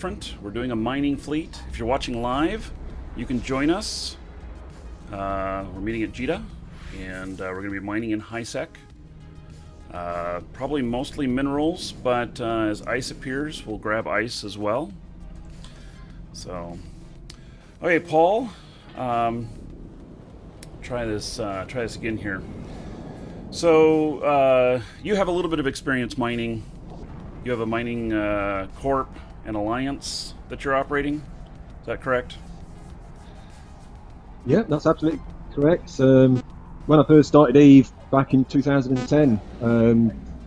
different. We're doing a mining fleet. If you're watching live, you can join us. We're meeting at Jita, and we're going to be mining in HiSec. Probably mostly minerals, but as ice appears, we'll grab ice as well. So, okay, Paul, try this again here. So you have a little bit of experience mining. You have a mining corp and alliance that you're operating. Is that correct? Yeah, that's absolutely correct. When I first started Eve back in 2010,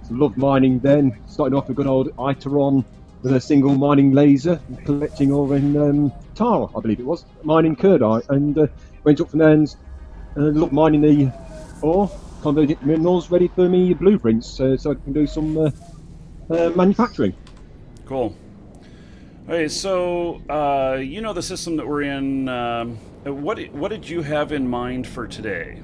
loved mining then. Starting off with good old Iteron with a single mining laser, and collecting ore in Tar, I believe it was, mining Kurdite, and went up from there and loved mining the ore, converted it to minerals, ready for me blueprints, so I can do some manufacturing. Cool. Okay, so you know the system that we're in. What did you have in mind for today?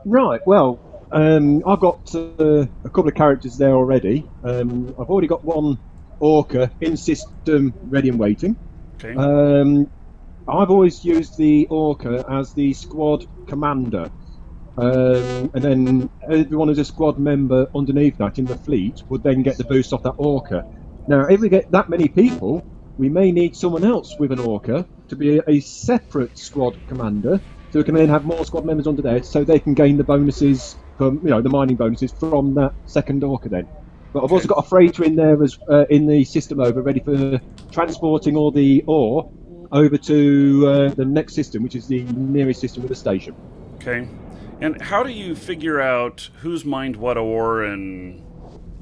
Right, well, I've got a couple of characters there already. I've already got one Orca in system, ready and waiting. Okay. I've always used the Orca as the squad commander. And then everyone who's a squad member underneath that in the fleet would then get the boost off that Orca. Now, if we get that many people, we may need someone else with an Orca to be a separate squad commander, so we can then have more squad members under there, so they can gain the bonuses from, the mining bonuses from that second Orca then. But I've also got a freighter in there as in the system over, ready for transporting all the ore over to the next system, which is the nearest system with the station. Okay. And how do you figure out who's mined what ore and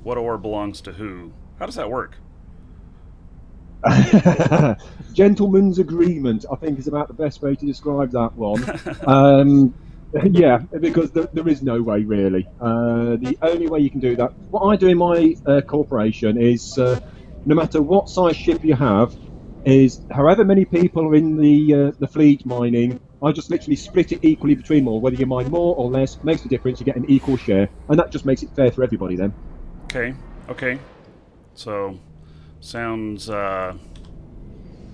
what ore belongs to who? How does that work? Gentleman's agreement, I think, is about the best way to describe that one. Yeah, because there is no way really. The only way you can do that, what I do in my corporation is, no matter what size ship you have, is however many people are in the fleet mining, I just literally split it equally between them all. Whether you mine more or less makes a difference. You get an equal share, and that just makes it fair for everybody then. Okay. Okay. So, sounds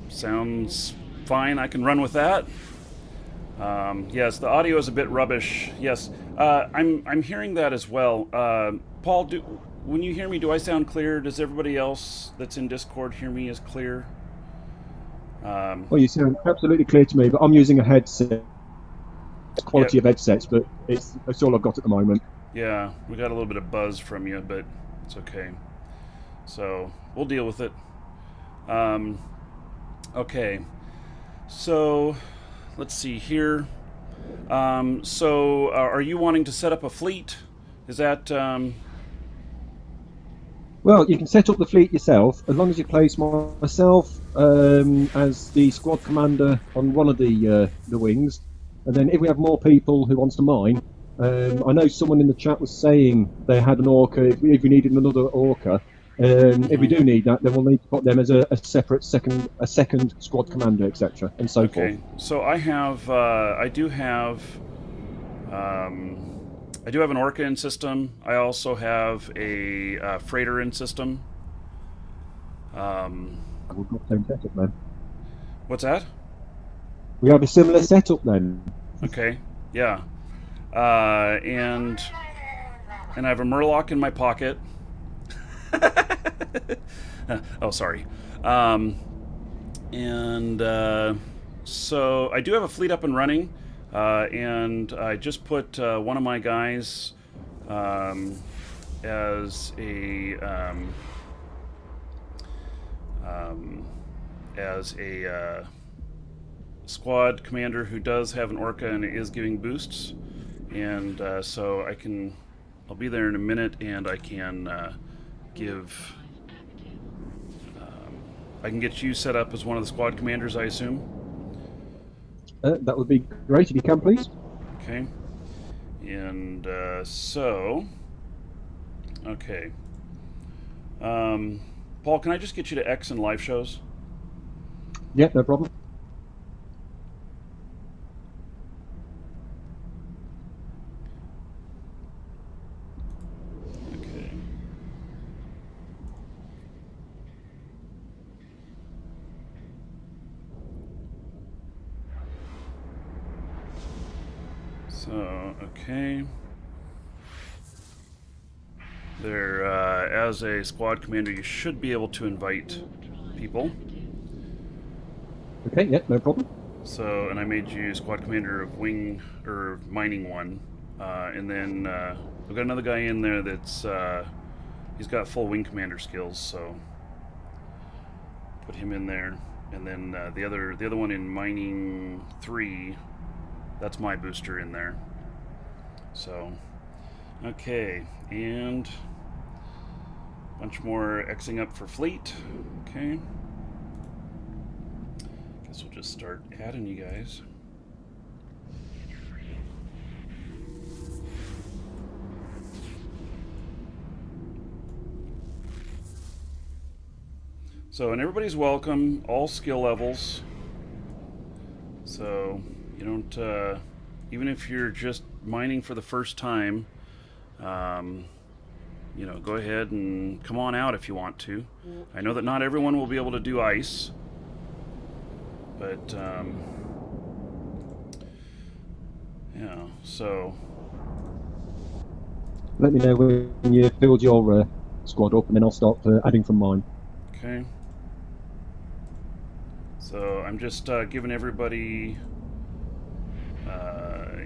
sounds fine. I can run with that. Yes, the audio is a bit rubbish. Yes, I'm hearing that as well. Paul, when you hear me, do I sound clear? Does everybody else that's in Discord hear me as clear? Well, you sound absolutely clear to me, but I'm using a headset. Quality of headsets, but it's all I've got at the moment. Yeah, we got a little bit of buzz from you, but it's okay. So we'll deal with it. Okay, so let's see here. Are you wanting to set up a fleet? Is that? Well, you can set up the fleet yourself as long as you place myself as the squad commander on one of the wings, and then if we have more people who wants to mine, I know someone in the chat was saying they had an Orca. If we needed another Orca, if we do need that, then we'll need to put them as a separate second squad commander, etc., and so forth. Okay, so I do have an Orca in system. I also have a freighter in system. We've got the same setup then. What's that? We have a similar setup then. Okay, yeah. And I have a Murloc in my pocket. Oh, sorry. So I do have a fleet up and running, and I just put one of my guys as a squad commander who does have an Orca and is giving boosts, and so I'll be there in a minute, and I can I can get you set up as one of the squad commanders, I assume. That would be great if you can, please. Okay. And okay. Paul, can I just get you to X in live shows? Yeah, no problem. So, okay. There, as a squad commander, you should be able to invite people. Okay, yeah, no problem. So, and I made you squad commander of wing or mining one, and then we've got another guy in there that's he's got full wing commander skills. So put him in there, and then the other one in mining 3, that's my booster in there. So, okay, and a bunch more Xing up for fleet. Okay. Guess we'll just start adding you guys. So, and everybody's welcome, all skill levels. So, you don't, even if you're just mining for the first time, you know, go ahead and come on out if you want to. I know that not everyone will be able to do ice, but, yeah, so. Let me know when you build your squad up, and then I'll start adding from mine. Okay. So I'm just giving everybody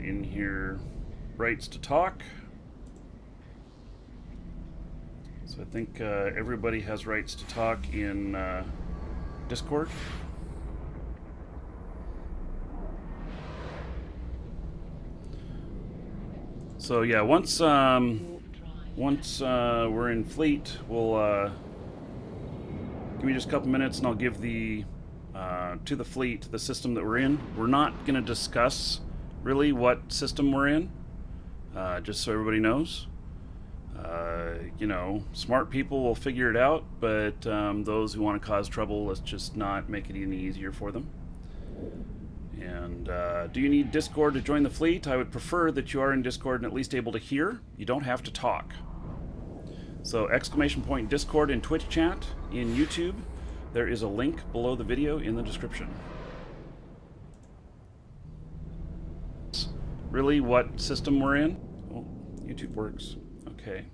in here rights to talk. So I think everybody has rights to talk in Discord. So yeah, once we're in fleet, we'll give me just a couple minutes, and I'll give the to the fleet the system that we're in. We're not going to discuss really what system we're in, just so everybody knows. You know, smart people will figure it out, but those who want to cause trouble, let's just not make it any easier for them. And do you need Discord to join the fleet? I would prefer that you are in Discord and at least able to hear. You don't have to talk. So ! Discord in Twitch chat, in YouTube. There is a link below the video in the description. Really what system we're in? Oh, YouTube works. Okay.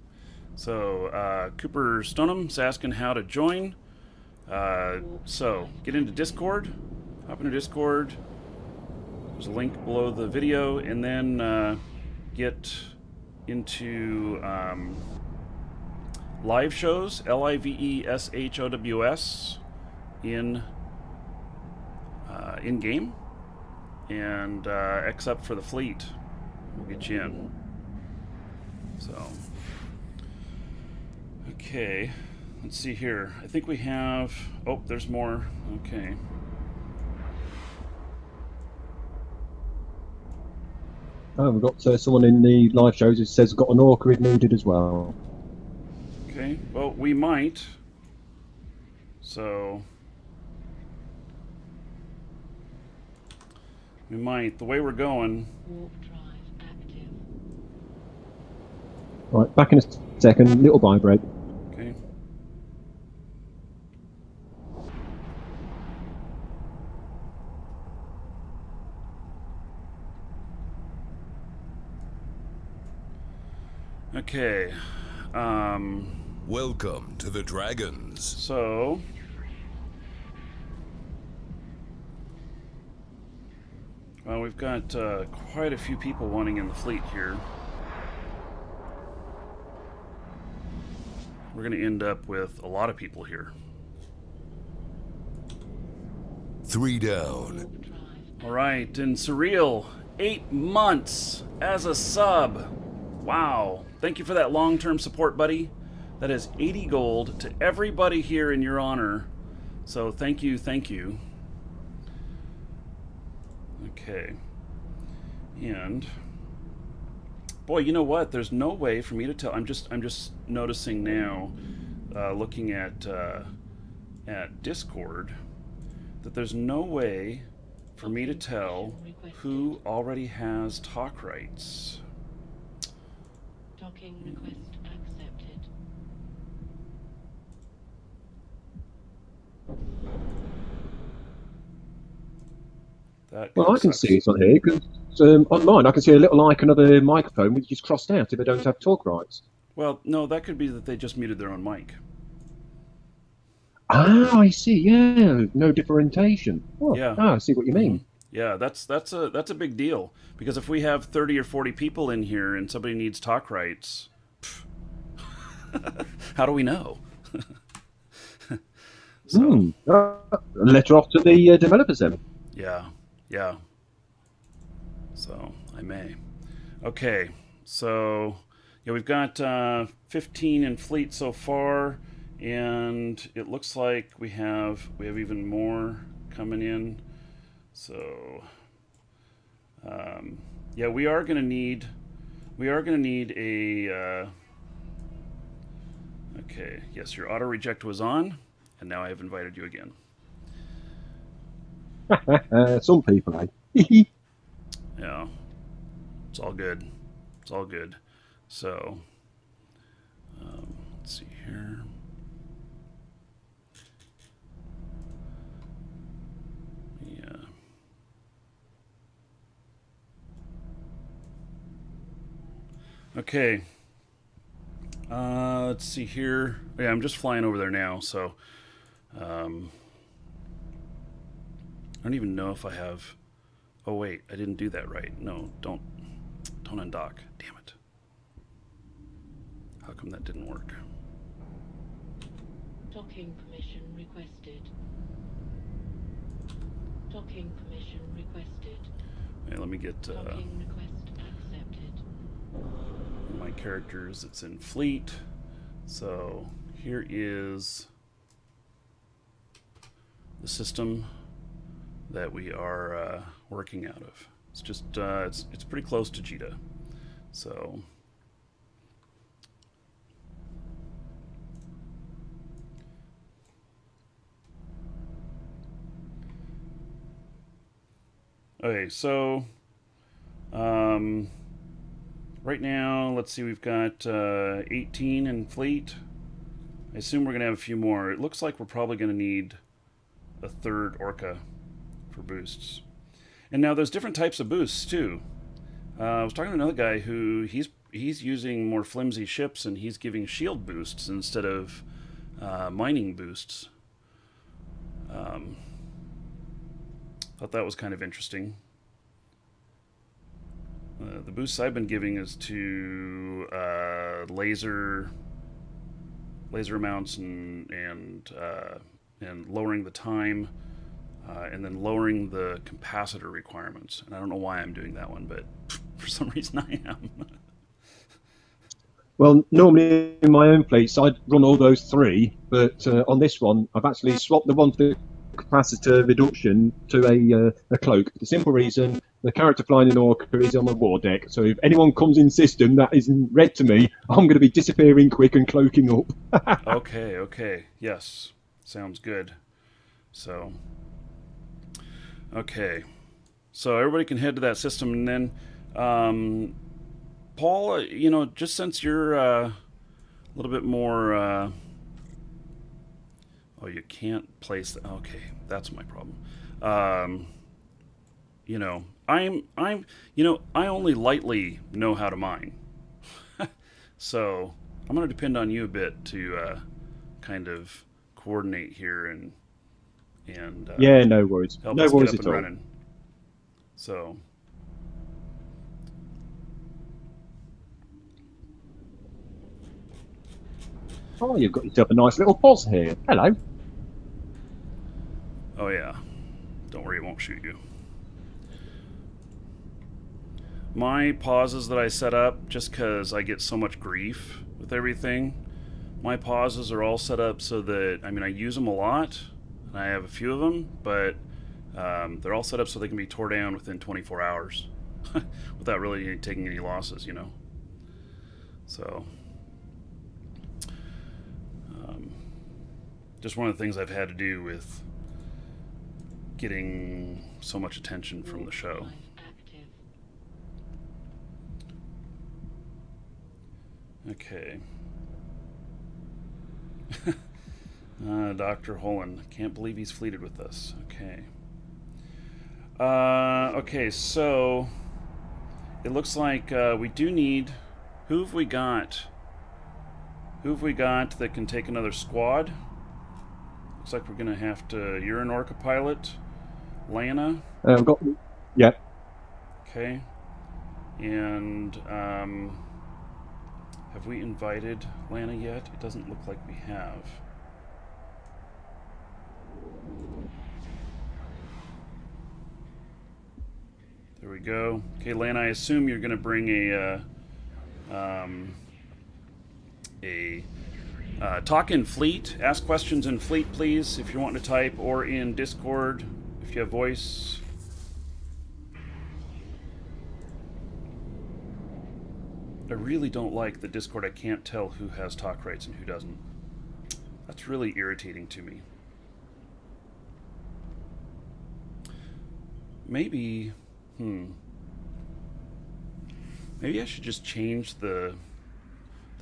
So Cooper Stonham's asking how to join. So get into Discord. Hop into Discord. There's a link below the video, and then get into live shows, LIVESHOWS, in game, and X up for the fleet. We'll get you in. So, okay, let's see here. I think we have. Oh, there's more. Okay. Oh, we've got someone in the live shows who says we've got an orca if needed as well. Okay, well, we might. So, we might. The way we're going. Right, back in a second. Little buy break. Okay. Okay. Welcome to the Dragons. So, well, we've got quite a few people wanting in the fleet here. We're going to end up with a lot of people here. 3 down. All right, and Surreal, 8 months as a sub. Wow. Thank you for that long-term support, buddy. That is 80 gold to everybody here in your honor. So thank you, thank you. Okay. And boy, you know what? There's no way for me to tell. I'm just noticing now, looking at Discord, that there's no way for me to tell who already has talk rights. Docking request accepted. That Well, kind I of can sucks. see it on here because on mine I can see a little icon of a microphone which is crossed out if they don't have talk rights. Well, no, that could be that they just muted their own mic. Ah, I see. Yeah, no differentiation. Oh, Yeah. I see what you Hmm. mean. Yeah, that's a big deal because if we have 30 or 40 people in here and somebody needs talk rights, how do we know? So, Hmm. Letter off to the developers then. yeah, yeah. So I may. Okay, so yeah, we've got 15 in fleet so far, and it looks like we have even more coming in. So yeah, we are gonna need a. Okay, yes, your auto reject was on, and now I have invited you again. Some people, eh? Yeah, it's all good. It's all good. So let's see here. Yeah. Okay. Let's see here. Yeah, I'm just flying over there now, so um, I don't even know if I have. Oh wait, I didn't do that right. No, don't undock. Damn it. How come that didn't work? Docking permission requested. Docking permission requested. Okay, let me get Docking request accepted. my characters. It's in fleet. So here is the system that we are working out of. It's just it's pretty close to Jita. So okay, so um, right now, let's see, we've got 18 in fleet. I assume we're going to have a few more. It looks like we're probably going to need a third Orca for boosts. And now there's different types of boosts too. I was talking to another guy who he's using more flimsy ships and he's giving shield boosts instead of mining boosts. Thought that was kind of interesting. The boosts I've been giving is to laser amounts and lowering the time, and then lowering the capacitor requirements. And I don't know why I'm doing that one, but for some reason I am. Well, normally in my own fleets, I'd run all those three, but on this one, I've actually swapped the one for the capacitor reduction to a cloak. The simple reason the character flying in Orca is on the war deck, so if anyone comes in system that isn't red to me, I'm going to be disappearing quick and cloaking up. Okay, yes, sounds good. So, okay, so everybody can head to that system, and then Paul, just since you're a little bit more, oh, you can't place. Okay, that's my problem. I only lightly know how to mine, so I'm going to depend on you a bit to kind of coordinate here and Yeah, no worries. help No us get worries up at and all. running. So. Oh, you've got yourself a nice little pause here. Hello. Oh yeah, don't worry, it won't shoot you. My pauses that I set up, just because I get so much grief with everything, my pauses are all set up so that, I use them a lot, and I have a few of them, but they're all set up so they can be tore down within 24 hours without really taking any losses. So, just one of the things I've had to do with getting so much attention from the show. Active. Okay. Dr. Holland. Can't believe he's fleeted with us. Okay. Okay, so it looks like we do need. Who have we got? Who have we got that can take another squad? Looks like we're gonna have to. You're an Orca pilot, Lana. I've got. Yeah. Okay, and have we invited Lana yet? It doesn't look like we have. There we go. Okay, Lana, I assume you're going to bring a talk in fleet. Ask questions in fleet, please, if you're wanting to type, or in Discord if you have voice. I really don't like the Discord. I can't tell who has talk rights and who doesn't. That's really irritating to me. Maybe, maybe I should just change the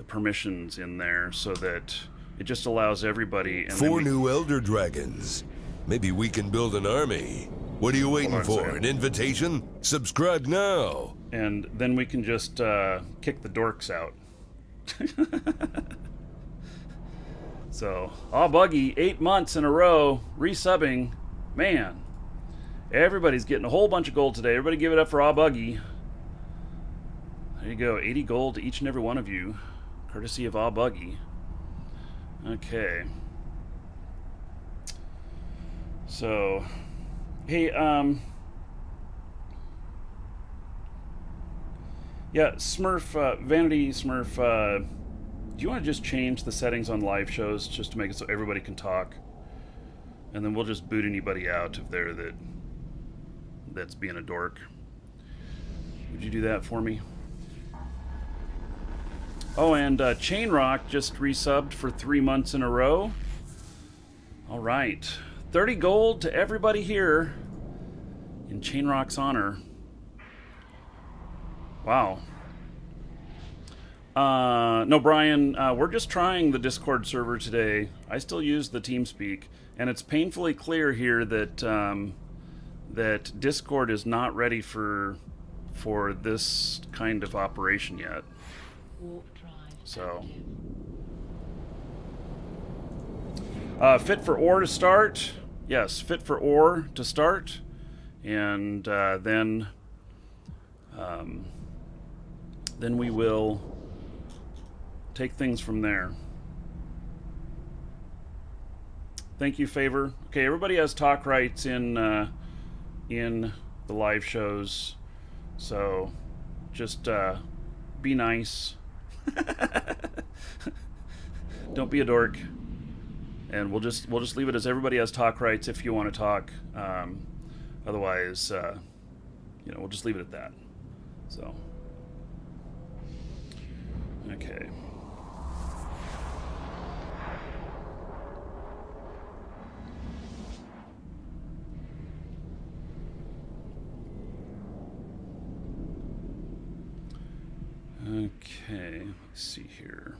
permissions in there so that it just allows everybody. And 4 new Elder Dragons. Maybe we can build an army. What are you waiting for? An invitation? Subscribe now. And then we can just kick the dorks out. So, Buggy, 8 months in a row, resubbing. Man, everybody's getting a whole bunch of gold today. Everybody give it up for Buggy. There you go, 80 gold to each and every one of you, courtesy of Buggy. Okay. So, hey, yeah, Smurf, Vanity Smurf, do you want to just change the settings on live shows just to make it so everybody can talk? And then we'll just boot anybody out if they're that's being a dork. Would you do that for me? Oh, and Chainrock just resubbed for 3 months in a row. All right. 30 gold to everybody here in Chainrock's honor. Wow. No, Brian, we're just trying the Discord server today. I still use the TeamSpeak, and it's painfully clear here that that Discord is not ready for this kind of operation yet. So, fit for ore to start. Yes, fit for ore to start, and then we will take things from there. Thank you, Favor. Okay, everybody has talk rights in the live shows, so just be nice. Don't be a dork, and we'll just leave it as everybody has talk rights if you want to talk. Otherwise, we'll just leave it at that. So, okay. Okay, let's see here.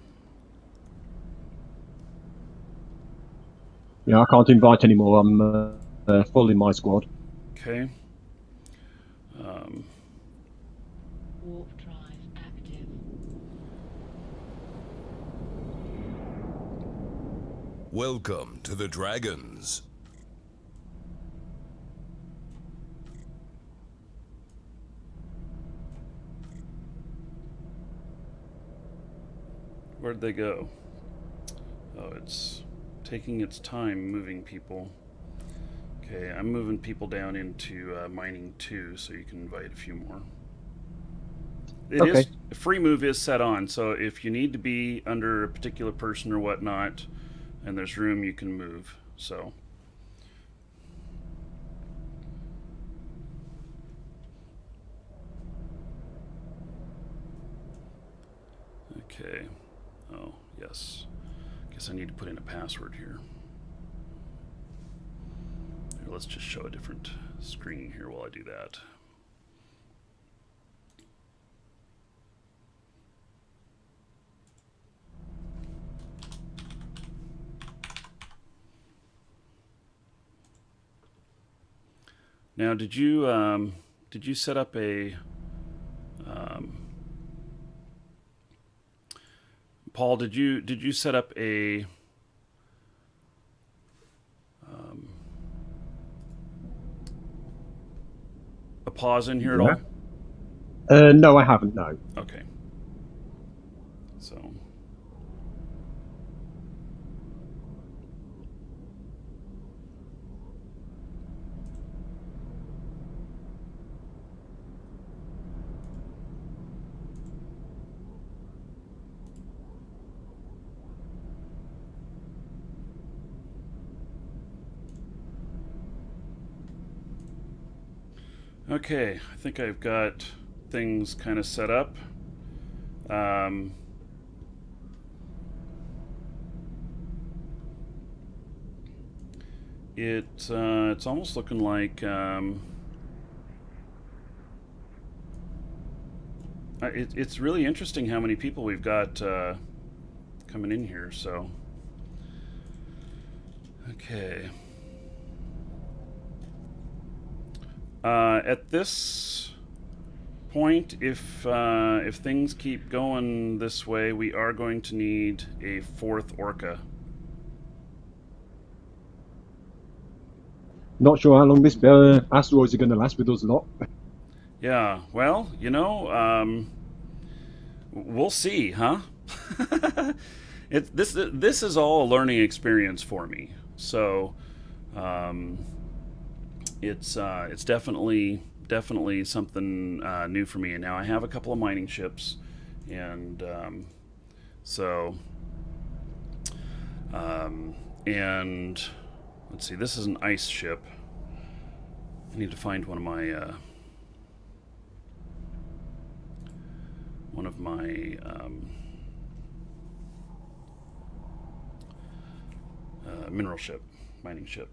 Yeah, I can't invite anymore. I'm full in my squad. Okay. Warp drive active. Welcome to the Dragons. Where'd they go? Oh, it's taking its time moving people. Okay, I'm moving people down into mining 2, so you can invite a few more. Free move is set on, so if you need to be under a particular person or whatnot, and there's room, you can move. So. Okay. Oh, yes. Guess I need to put in a password here. Here, let's just show a different screen here while I do that. Now, did you set up a Paul? Did you set up a pause in here at all? No, I haven't. No. Okay. So. Okay, I think I've got things kind of set up. It's almost looking like it's really interesting how many people we've got coming in here. So, okay. At this point, if things keep going this way, we are going to need a 4th orca. Not sure how long this asteroids are going to last with us lot. Yeah, well, we'll see, huh? This is all a learning experience for me. So, it's definitely something new for me. And now I have a couple of mining ships, and and let's see. This is an ice ship. I need to find one of my mineral ship, mining ship.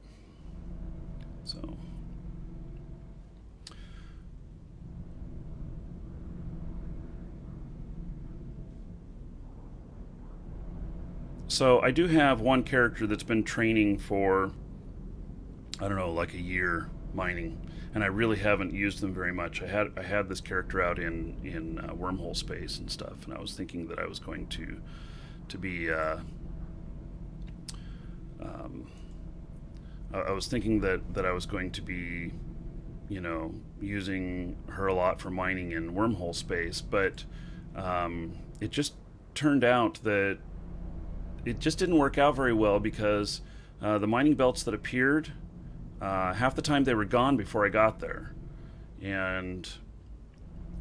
So I do have one character that's been training for, I don't know, like a year mining, and I really haven't used them very much. I had this character out in wormhole space and stuff, and I was thinking that I was going to be I was thinking that I was going to be, using her a lot for mining in wormhole space, but it just turned out that it just didn't work out very well because the mining belts that appeared, half the time they were gone before I got there, and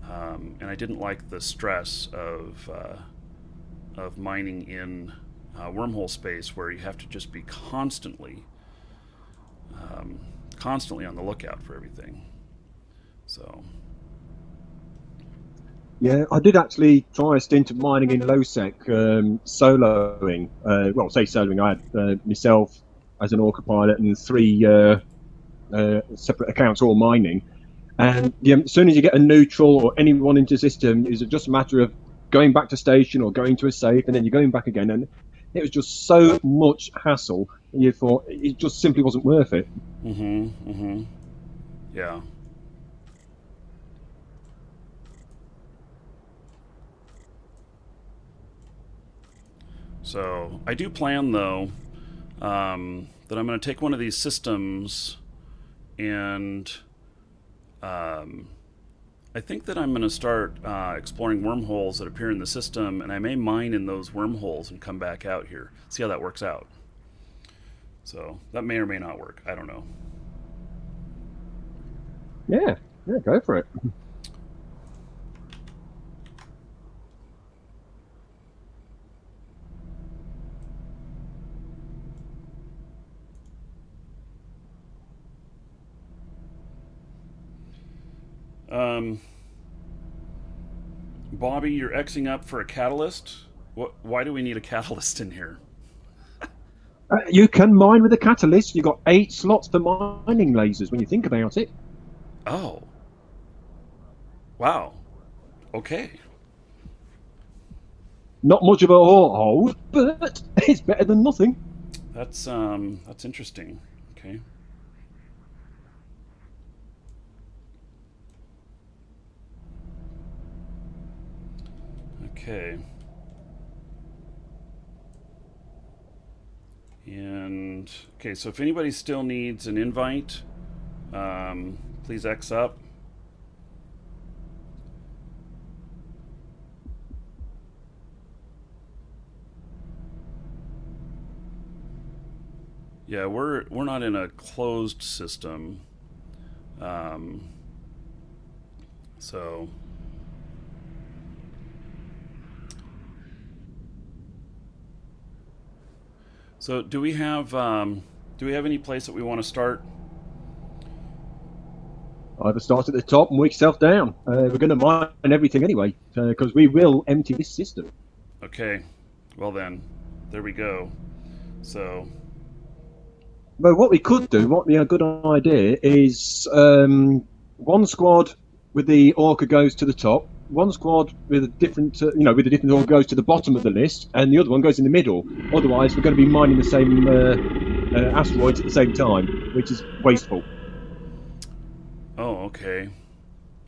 I didn't like the stress of mining in wormhole space where you have to just be constantly on the lookout for everything. So. Yeah, I did actually try a stint of mining in low-sec, soloing. Well, say soloing. I had myself as an orca pilot and 3 separate accounts all mining. And as soon as you get a neutral or anyone into the system, it's just a matter of going back to station or going to a safe, and then you're going back again. And it was just so much hassle. And you thought it just simply wasn't worth it. Yeah. So I do plan, though, that I'm going to take one of these systems, and I think that I'm going to start exploring wormholes that appear in the system, and I may mine in those wormholes and come back out here, see how that works out. So that may or may not work. I don't know. Yeah, go for it. Bobby, you're Xing up for a catalyst? Why do we need a catalyst in here? You can mine with a catalyst. You've got 8 slots for mining lasers when you think about it. Oh. Wow. Okay. Not much of a hold, but it's better than nothing. That's interesting. Okay. Okay. And okay, so if anybody still needs an invite, please X up. Yeah, we're not in a closed system, um, so do we have any place that we want to start? Either start at the top and work yourself down. We're going to mine everything anyway, because we will empty this system. Okay, well then, there we go. So But what we could do, what would be a good idea, is one squad with the orca goes to the top, one squad with a different, with a different orca goes to the bottom of the list, and the other one goes in the middle. Otherwise, we're going to be mining the same asteroids at the same time, which is wasteful. oh, okay.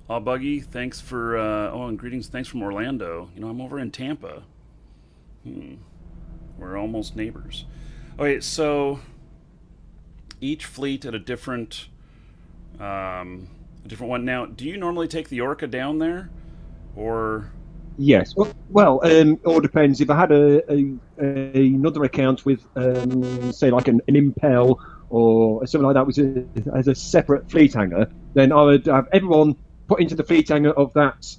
Buggy, thanks for and greetings, thanks from Orlando. I'm over in Tampa. We're almost neighbors. Okay, so each fleet at a different one. Now, do you normally take the orca down there, or? Yes. Well, it all depends. If I had another account with, say, like an Impel or something like that, which as a separate fleet hangar, then I would have everyone put into the fleet hangar of that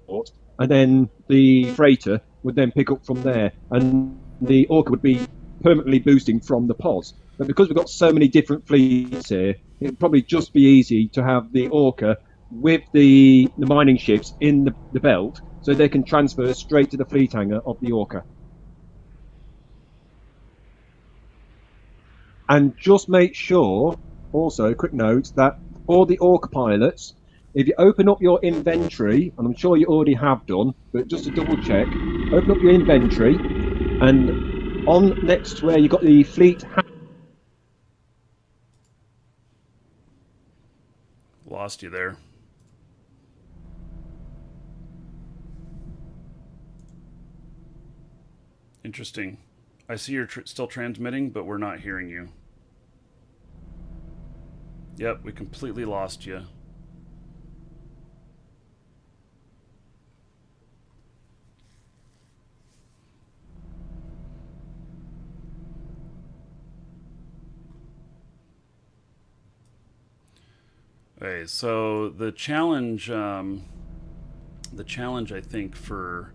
port, and then the freighter would then pick up from there, and the Orca would be permanently boosting from the pods. But because we've got so many different fleets here, it'd probably just be easy to have the Orca with the mining ships in the belt, so they can transfer straight to the fleet hangar of the Orca. And just make sure, also, a quick note, that all the Orca pilots, if you open up your inventory, and I'm sure you already have done, but just to double check, open up your inventory, and on next to where you got the fleet. Lost you there. Interesting. I see you're still transmitting, but we're not hearing you. Yep, we completely lost you. Okay, so the challenge I think for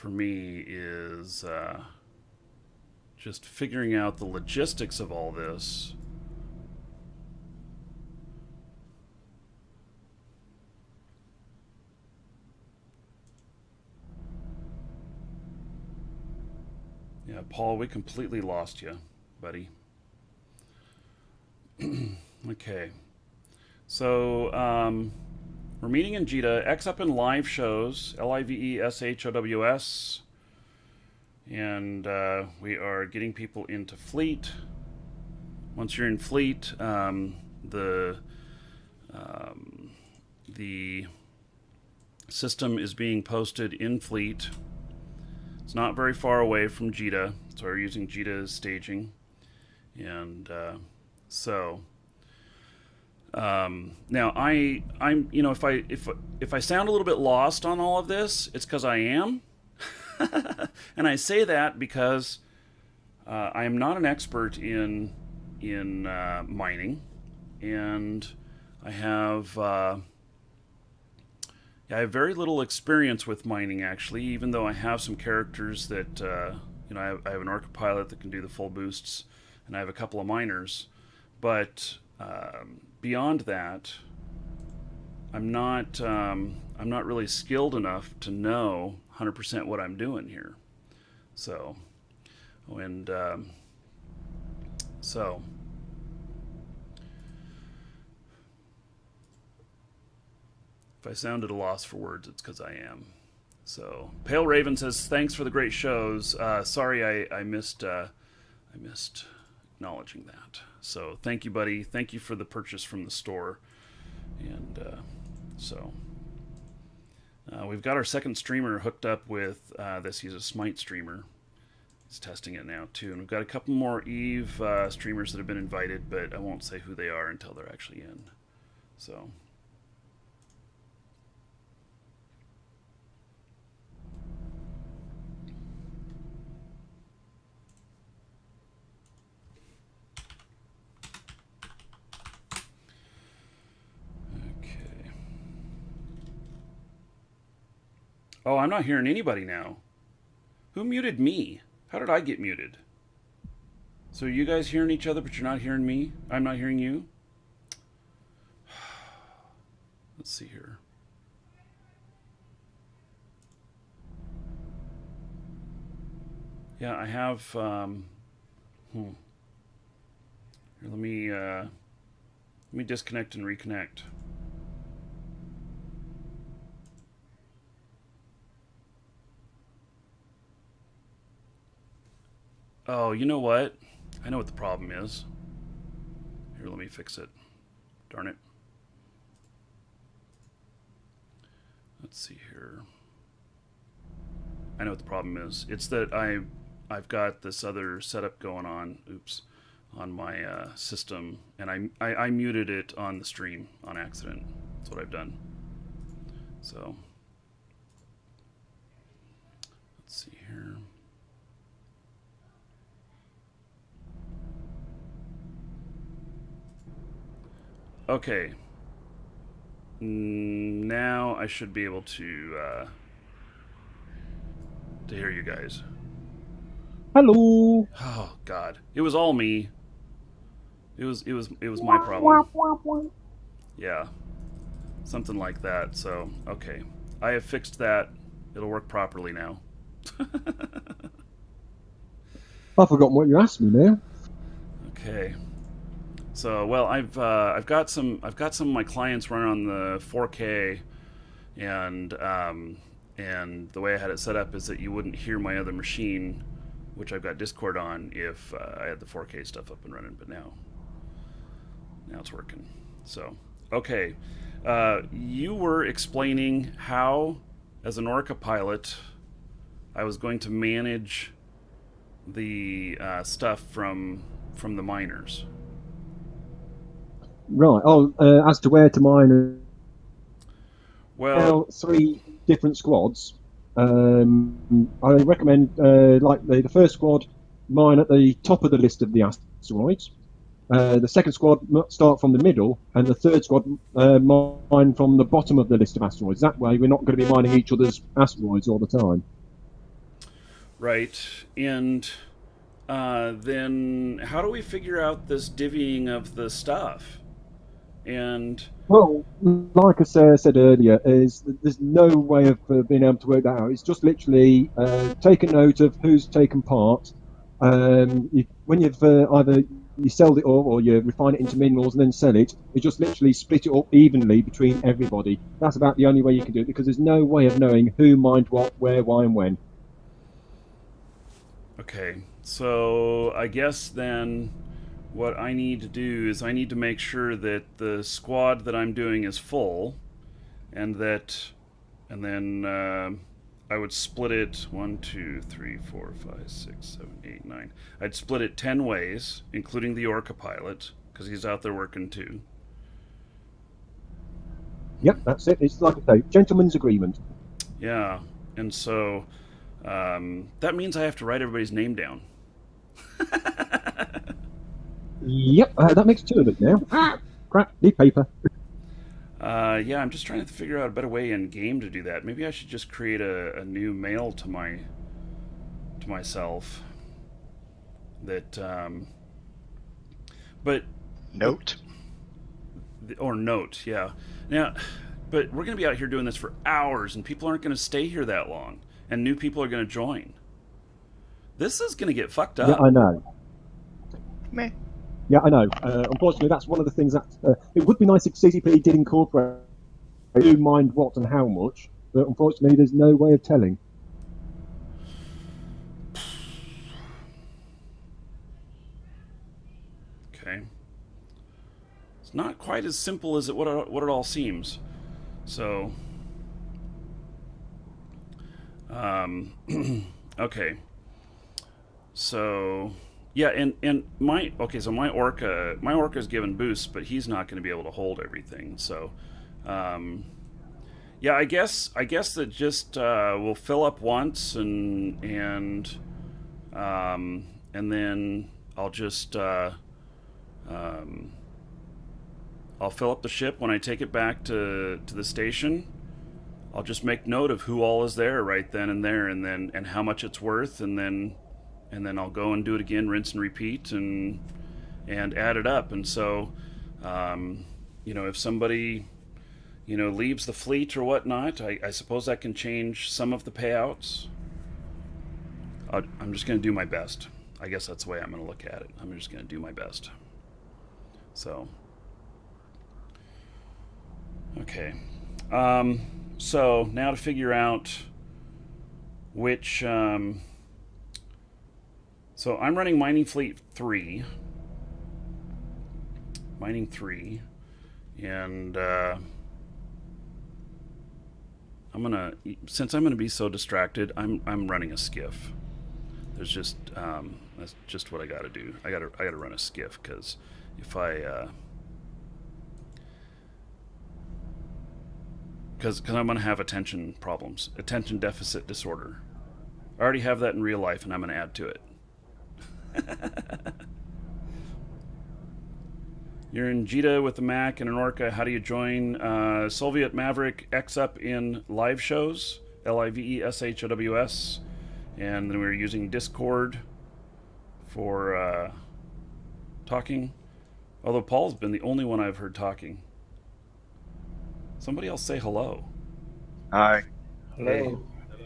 me is just figuring out the logistics of all this. Yeah, Paul, we completely lost you, buddy. Okay. So, we're meeting in Jita. X up in live shows, LIVESHOWS. And we are getting people into fleet. Once you're in fleet, the system is being posted in fleet. It's not very far away from Jita, so we're using Jita as staging. And now I'm if I sound a little bit lost on all of this, it's because I am. And I say that because I am not an expert in mining, and I have very little experience with mining, actually. Even though I have some characters that I have an Orca pilot that can do the full boosts, and I have a couple of miners, but beyond that, I'm not really skilled enough to know 100% what I'm doing here. So, if I sounded a loss for words, it's because I am. So, Pale Raven says, "Thanks for the great shows. Sorry, I missed acknowledging that. So, thank you, buddy. Thank you for the purchase from the store." And We've got our second streamer hooked up with this. He's a Smite streamer. He's testing it now too, and we've got a couple more Eve streamers that have been invited, but I won't say who they are until they're actually in. So. Okay. Oh, I'm not hearing anybody now. Who muted me? How did I get muted? So you guys hearing each other, but you're not hearing me? I'm not hearing you? Let's see here. Yeah, I have... Here, let me disconnect and reconnect. Oh, you know what? I know what the problem is. Here, let me fix it. Darn it. Let's see here. I know what the problem is. It's that I've got this other setup going on. Oops. On my system, and I muted it on the stream on accident. That's what I've done. So let's see here. Okay. Now I should be able to hear you guys. Hello. Oh God, it was all me. It was my problem. Yeah, something like that. So okay, I have fixed that. It'll work properly now. I've forgotten what you asked me now. Okay. So well, I've got some of my clients running on the 4K, and the way I had it set up is that you wouldn't hear my other machine, which I've got Discord on, if I had the 4K stuff up and running. But now it's working. So okay, you were explaining how, as an Orca pilot, I was going to manage the stuff from the miners. Right. Oh, as to where to mine. Well, 3 different squads. I recommend, like the first squad, mine at the top of the list of the asteroids. The second squad start from the middle, and the third squad mine from the bottom of the list of asteroids. That way, we're not going to be mining each other's asteroids all the time. Right. And then how do we figure out this divvying of the stuff? And well, like I said earlier, there's no way of being able to work that out. It's just literally take a note of who's taken part. When you've either you sell it all or you refine it into minerals and then sell it, you just literally split it up evenly between everybody. That's about the only way you can do it, because there's no way of knowing who mined what, where, why, and when. Okay, so I guess then what I need to do is I need to make sure that the squad that I'm doing is full, and then I would split it 1, 2, 3, 4, 5, 6, 7, 8, 9. I'd split it 10 ways, including the Orca pilot, because he's out there working too. Yep, that's it. It's like I say, gentleman's agreement. Yeah, and so that means I have to write everybody's name down. Yep, that makes 2 of it now. Crap, need paper. Yeah, I'm just trying to figure out a better way in game to do that. Maybe I should just create a new mail to myself. That, but note. Or note, yeah. Now, but we're going to be out here doing this for hours, and people aren't going to stay here that long, and new people are going to join. This is going to get fucked up. Yeah, I know. Meh. Yeah, I know. Unfortunately, that's one of the things that it would be nice if CCP did incorporate who mined what and how much, but unfortunately, there's no way of telling. Okay. It's not quite as simple as what it all seems. So, Okay. So yeah, and my so my orca is given boosts, but he's not going to be able to hold everything. So, yeah, I guess that just we'll fill up once and then I'll just I'll fill up the ship when I take it back to the station. I'll just make note of who all is there right then and there, and how much it's worth, and then I'll go and do it again, rinse and repeat, and add it up. And so, if somebody leaves the fleet or whatnot, I suppose that can change some of the payouts. I'm just going to do my best. I guess that's the way I'm going to look at it. I'm just going to do my best. So, okay. So now to figure out which. So I'm running Mining Fleet 3. Mining 3. And since I'm gonna be so distracted, I'm running a skiff. There's just that's just what I gotta do. I gotta run a skiff, because if I because I'm gonna have attention problems, attention deficit disorder. I already have that in real life, and I'm gonna add to it. You're in Jita with a Mac and an Orca. How do you join? Soviet Maverick X up in live shows, LIVESHOWS, and then we were using Discord for talking. Although Paul's been the only one I've heard talking. Somebody else say hello. Hi. Hey.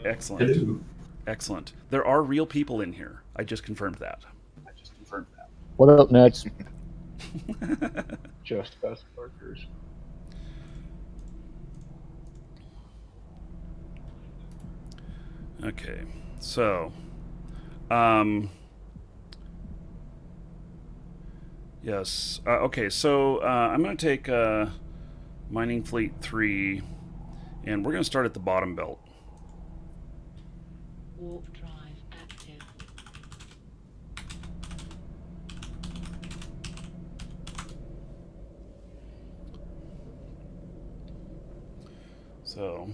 Excellent. Hello. Excellent. There are real people in here. I just confirmed that. What up, next? Just best workers. Okay, so, yes. Okay, so I'm going to take Mining Fleet 3, and we're going to start at the bottom belt. Warp drive active. So,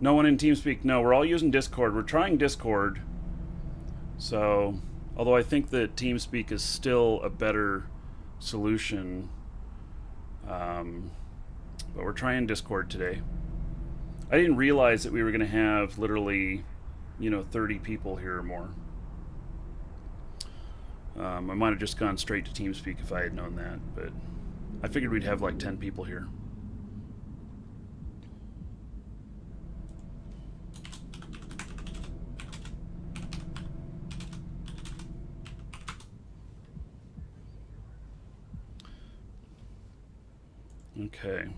no one in TeamSpeak. No, we're all using Discord. We're trying Discord. So, although I think that TeamSpeak is still a better solution, but we're trying Discord today. I didn't realize that we were going to have literally, 30 people here or more. I might have just gone straight to TeamSpeak if I had known that, but I figured we'd have like 10 people here. Okay,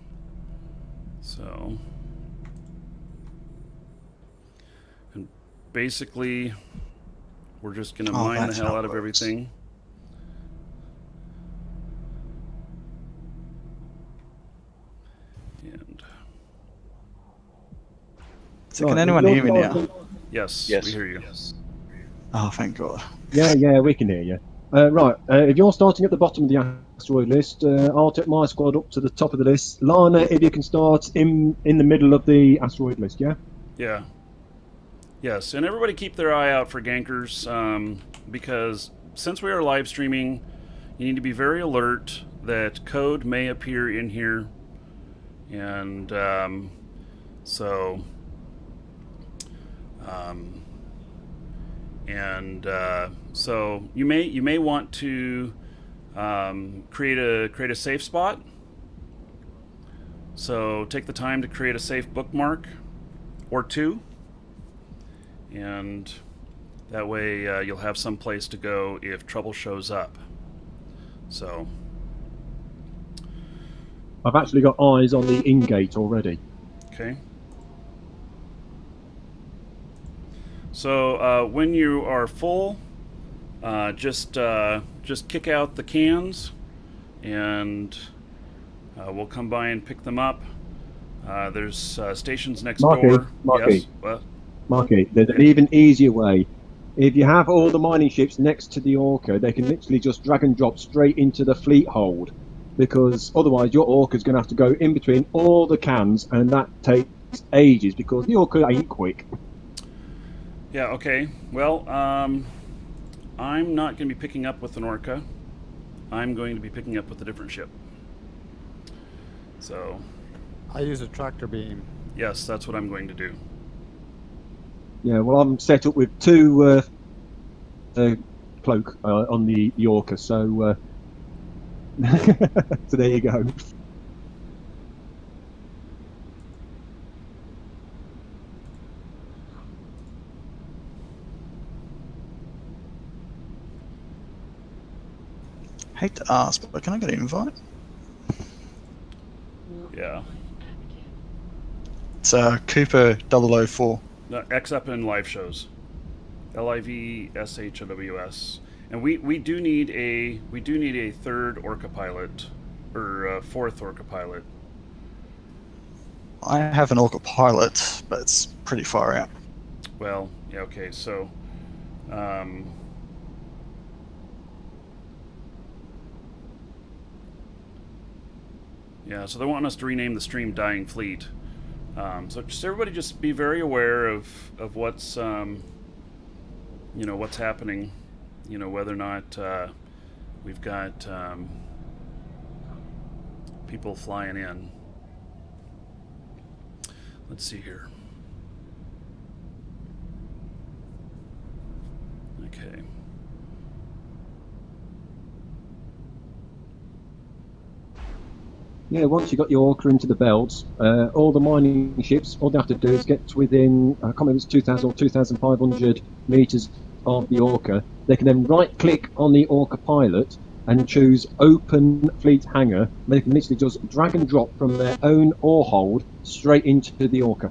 so, and basically we're just going to mine the hell out of everything. And So can anyone hear me now? yes, Yes. we hear you. Oh, thank God. Yeah, we can hear you. Right, if you're starting at the bottom of the asteroid list, I'll take my squad up to the top of the list. Lana, if you can start in the middle of the asteroid list, yeah? Yeah. Yes, and everybody keep their eye out for gankers, because since we are live streaming, you need to be very alert that code may appear in here, and so you may want to create a safe spot. So take the time to create a safe bookmark or two, and that way you'll have some place to go if trouble shows up. So I've actually got eyes on the in-gate already. okay. So when you are full, Just kick out the cans, and we'll come by and pick them up. There's stations next door. Marky. Yes. What? Marky, there's an even easier way. If you have all the mining ships next to the Orca, they can literally just drag and drop straight into the fleet hold, because otherwise your Orca's going to have to go in between all the cans, and that takes ages because the Orca ain't quick. Yeah. Okay. Well, I'm not going to be picking up with an Orca. I'm going to be picking up with a different ship. So, I use a tractor beam. yes, that's what I'm going to do. Yeah, well, I'm set up with 2 cloak on the Orca, so so there you go. Hate to ask, but can I get an invite? Yeah. It's Cooper 004. No, X up in live shows. LIVSHOWS. And we do need a third Orca pilot, or fourth Orca pilot. I have an Orca pilot, but it's pretty far out. Well, yeah, okay, so yeah, so they want us to rename the stream Dying Fleet. So just everybody just be very aware of what's what's happening, whether or not we've got people flying in. Let's see here. Okay. Yeah, once you got your Orca into the belts, all the mining ships, all they have to do is get to within, I can't remember if it's 2,000 or 2,500 meters of the Orca. They can then right-click on the Orca pilot and choose Open Fleet Hangar. They can literally just drag and drop from their own ore hold straight into the Orca.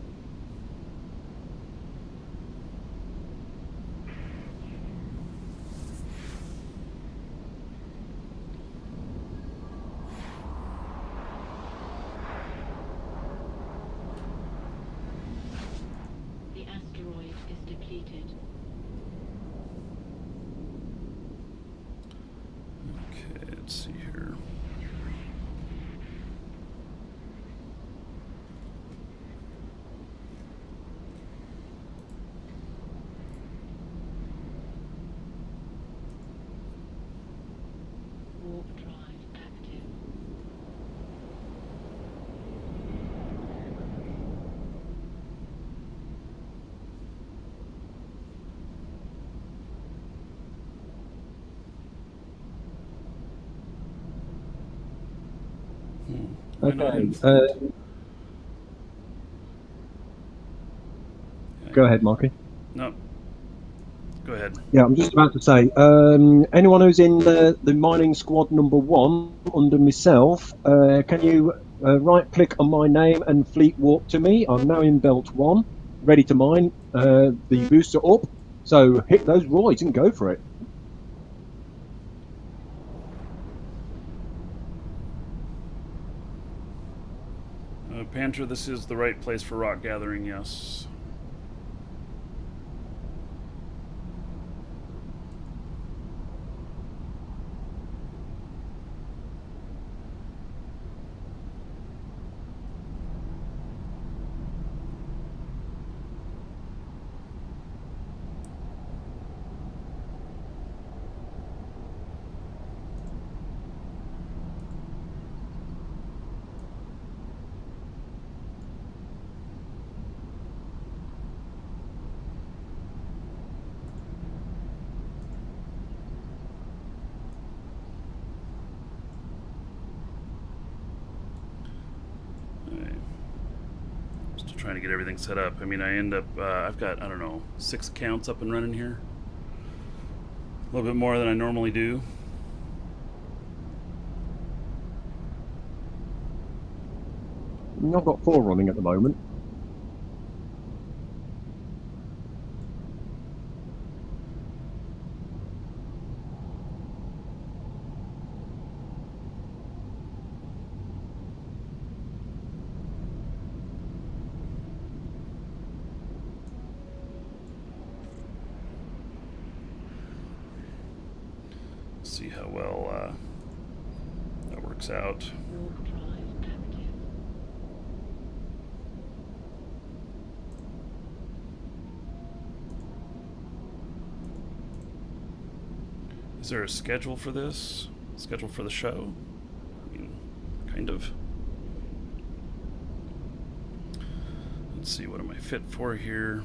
The asteroid is depleted. Okay, let's see here. Warp drive active. Why not Okay. in- Go ahead, Marky. No. Go ahead. Yeah, I'm just about to say, anyone who's in the mining squad number 1 under myself, can you right-click on my name and fleet warp to me? I'm now in belt 1, ready to mine. The booster up, so hit those roids and go for it. Panther, this is the right place for rock gathering, yes. Still trying to get everything set up. I mean, I end up, I've got, I don't know, 6 accounts up and running here. A little bit more than I normally do. I've got 4 running at the moment. see how well that works out. Warp drive active. Is there a schedule for this? Schedule for the show? I mean, kind of. Let's see, what am I fit for here?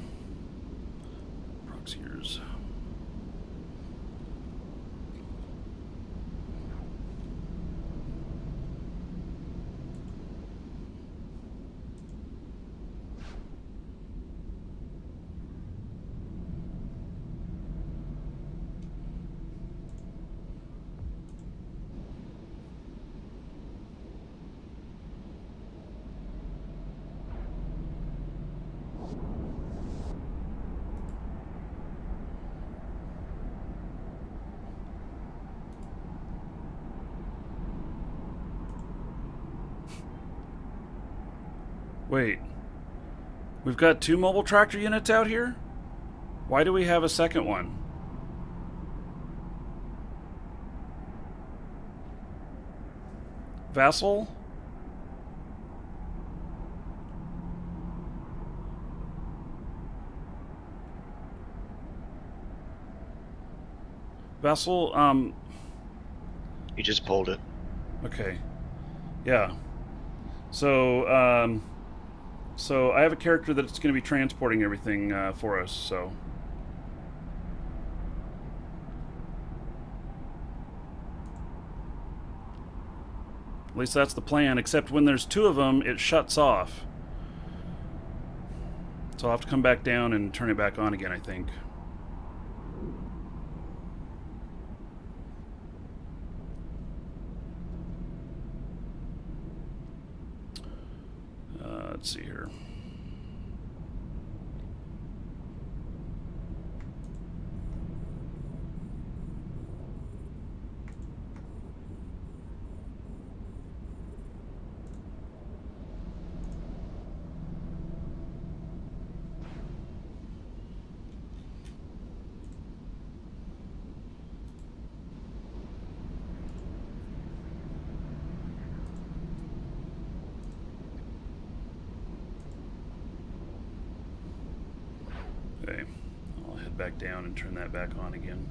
Proxy years. Wait, we've got 2 mobile tractor units out here? Why do we have a second one? Vassal? Vassal, You just pulled it. okay. Yeah. So, so I have a character that's going to be transporting everything for us, so. At least that's the plan, except when there's 2 of them, it shuts off. So I'll have to come back down and turn it back on again, I think. Let's see here. Okay, I'll head back down and turn that back on again.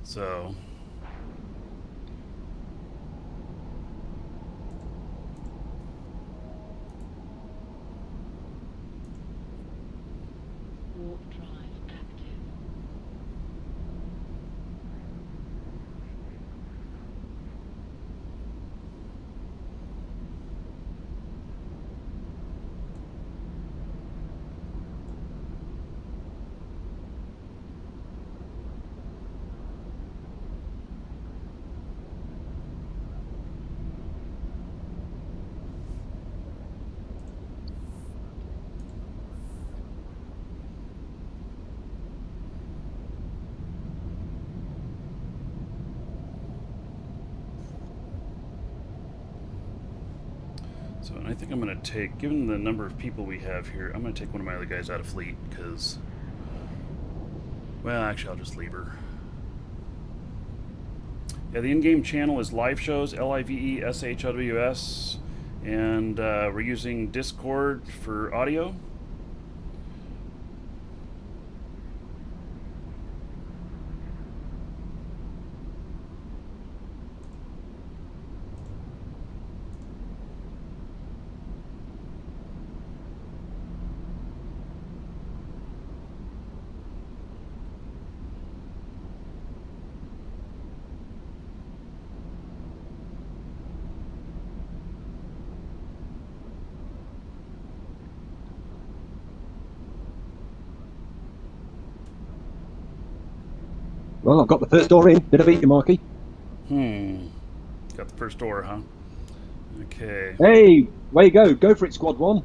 So, Warp drive active. and I think I'm going to take, given the number of people we have here, I'm going to take one of my other guys out of fleet, because, well, actually, I'll just leave her. Yeah, the in-game channel is live shows, LIVESHOWS, and we're using Discord for audio. Well, I've got the first door in. Did I beat you, Marky? Got the first door, huh? Okay. Hey, way you go. Go for it, Squad 1.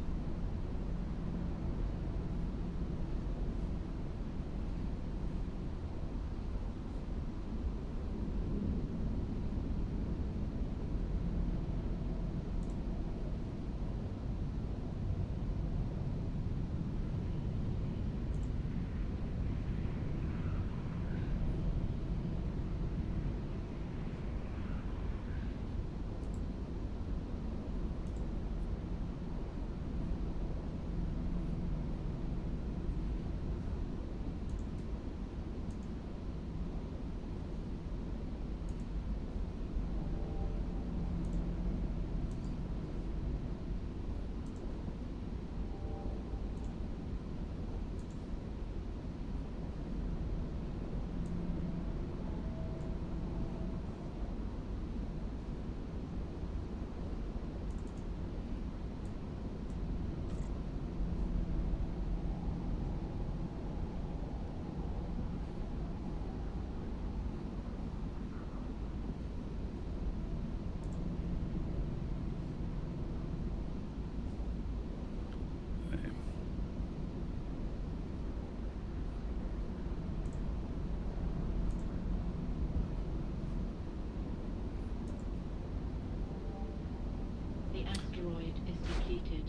droid is depleted.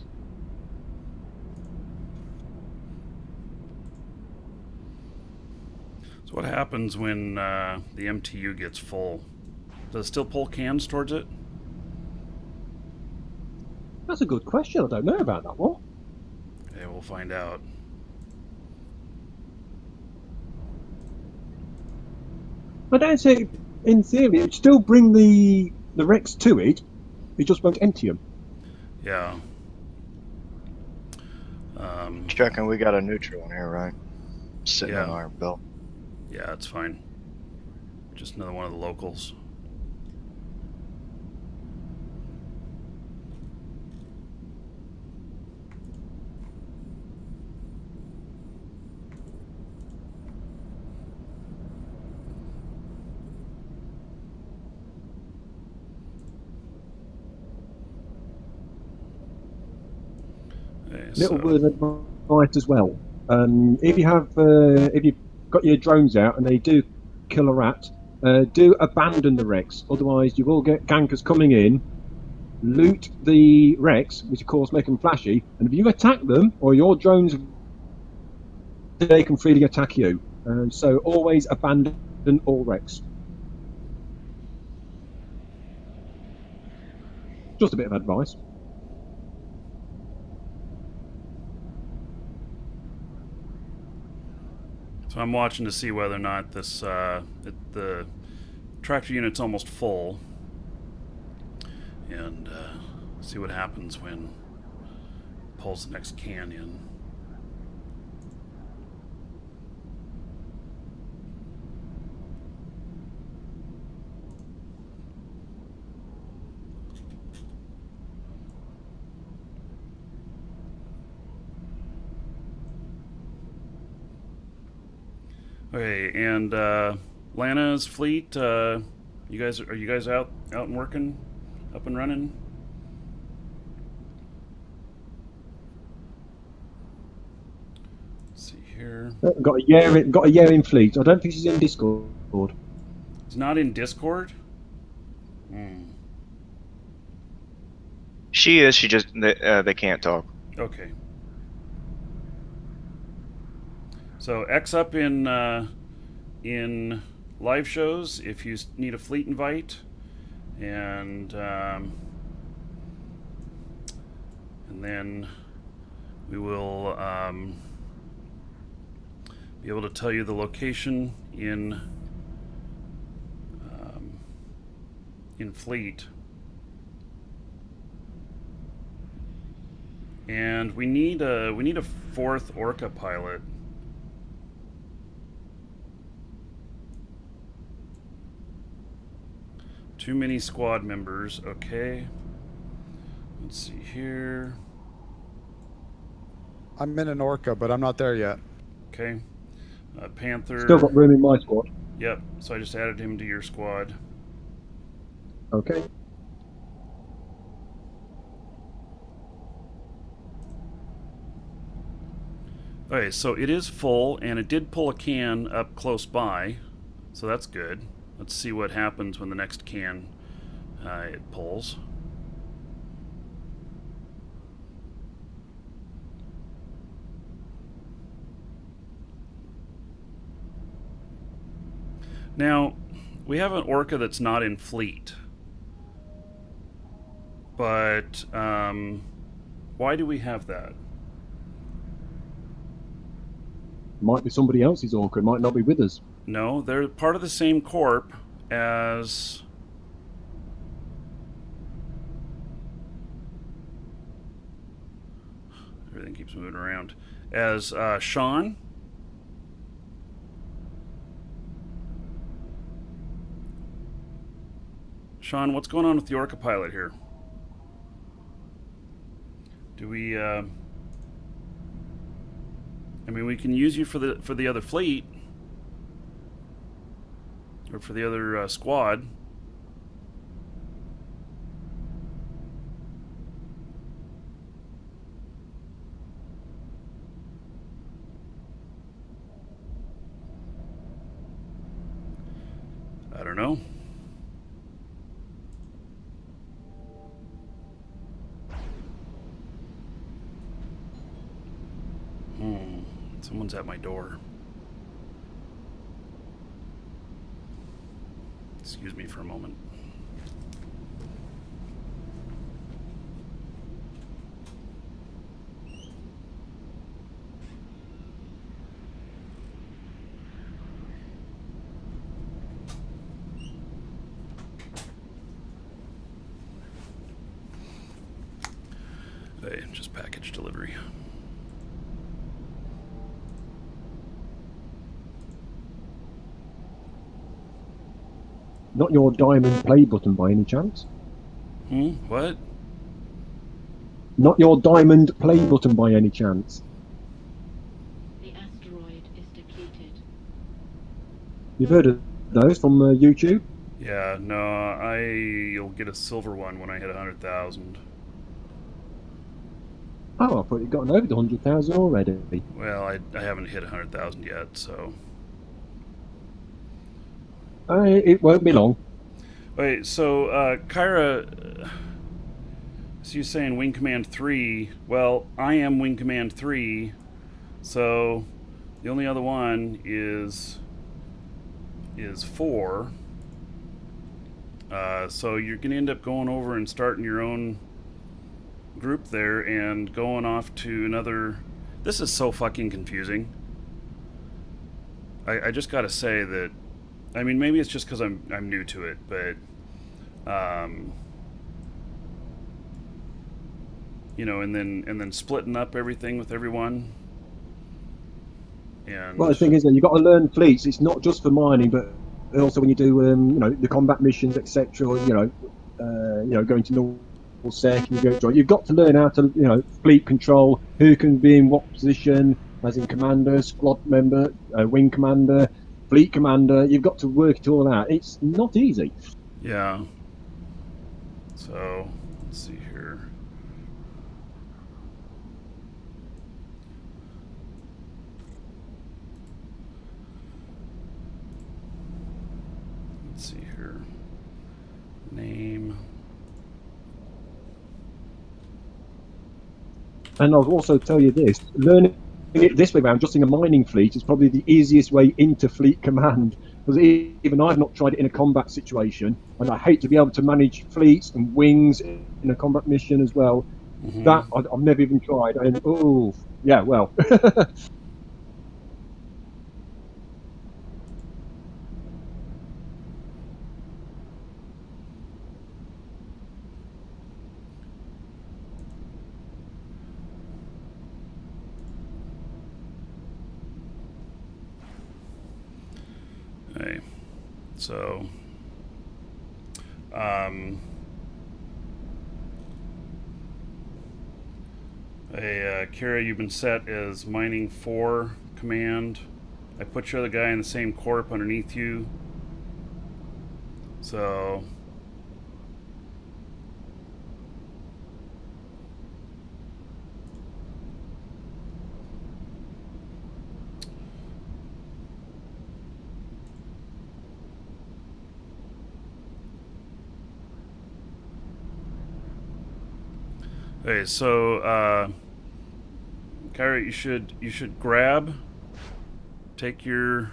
So what happens when the MTU gets full? Does it still pull cans towards it? That's a good question. I don't know about that one. Okay, we'll find out. I don't say, in theory, it'd still bring the Rex to it. It just won't empty them. Yeah. Checking, we got a neutral in here, right? Sitting Yeah. on our belt. Yeah, it's fine. Just another one of the locals. Okay, Little so- word of advice as well. If you've got your drones out and they do kill a rat, do abandon the Rex. Otherwise, you will get gankers coming in, loot the Rex, which of course make them flashy. And if you attack them or your drones, they can freely attack you. So always abandon all Rex. Just a bit of advice. So I'm watching to see whether or not this the tractor unit's almost full, and see what happens when it pulls the next can in. Okay, and Lana's fleet. Are you guys out and working, up and running? Let's see here. Got a year in fleet. I don't think she's in Discord. It's not in Discord. She is. She just they can't talk. Okay. So X up in live shows if you need a fleet invite, and then we will be able to tell you the location in fleet. And we need a fourth Orca pilot. Too many squad members. Okay. Let's see here. I'm in an Orca, but I'm not there yet. Okay. Panther. Still got room in my squad. Yep. So I just added him to your squad. Okay. Okay, so it is full, and it did pull a can up close by, so that's good. Let's see what happens when the next can it pulls. Now, we have an Orca that's not in fleet, but why do we have that? Might be somebody else's Orca. It might not be with us. No, they're part of the same corp as... Everything keeps moving around. As Sean. Sean, what's going on with the Orca pilot here? Do we... I mean, we can use you for the other fleet, or for the other squad. I don't know. Someone's at my door. Excuse me for a moment. Hey, just package delivery. Not your diamond play button by any chance? What? Not your diamond play button by any chance? The asteroid is depleted. You've heard of those from YouTube? Yeah, no, you'll get a silver one when I hit 100,000. Oh, I thought you'd gotten over the 100,000 already. Well, I haven't hit 100,000 yet, so. It won't be long. Wait, so, Kyra, so you're saying Wing Command 3. Well, I am Wing Command 3, so the only other one is 4. So you're going to end up going over and starting your own group there and going off to another. This is so fucking confusing. I just got to say that, I mean, maybe it's just because I'm new to it, but you know, and then splitting up everything with everyone. And Well, the thing is that you've got to learn fleets. It's not just for mining, but also when you do, you know, the combat missions, etc. You know, going to normal sec, you've got to learn how to, you know, fleet control, who can be in what position, as in commander, squad member, wing commander, fleet commander. You've got to work it all out. It's not easy. yeah. So let's see here. Let's see here. Name. And I'll also tell you this: learning it this way around, just in a mining fleet, is probably the easiest way into fleet command. Because even I've not tried it in a combat situation, and I hate to be able to manage fleets and wings in a combat mission as well. Mm-hmm. That I've never even tried. And oh, yeah, well. Okay. So hey, Kira, you've been set as mining 4 command. I put your other guy in the same corp underneath you. So okay, so Kyra, you should grab, take your.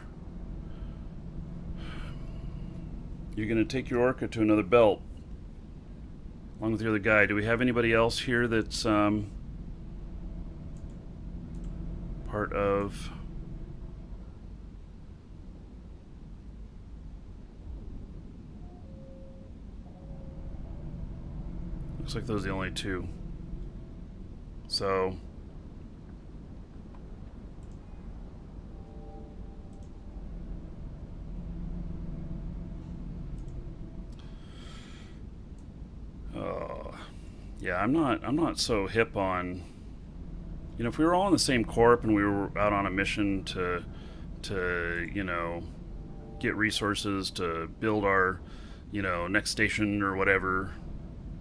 You're gonna take your orca to another belt, along with your other guy. Do we have anybody else here that's part of? Looks like those are the only 2. So. Yeah, I'm not so hip on, you know, if we were all in the same corp and we were out on a mission to you know, get resources to build our, you know, next station or whatever,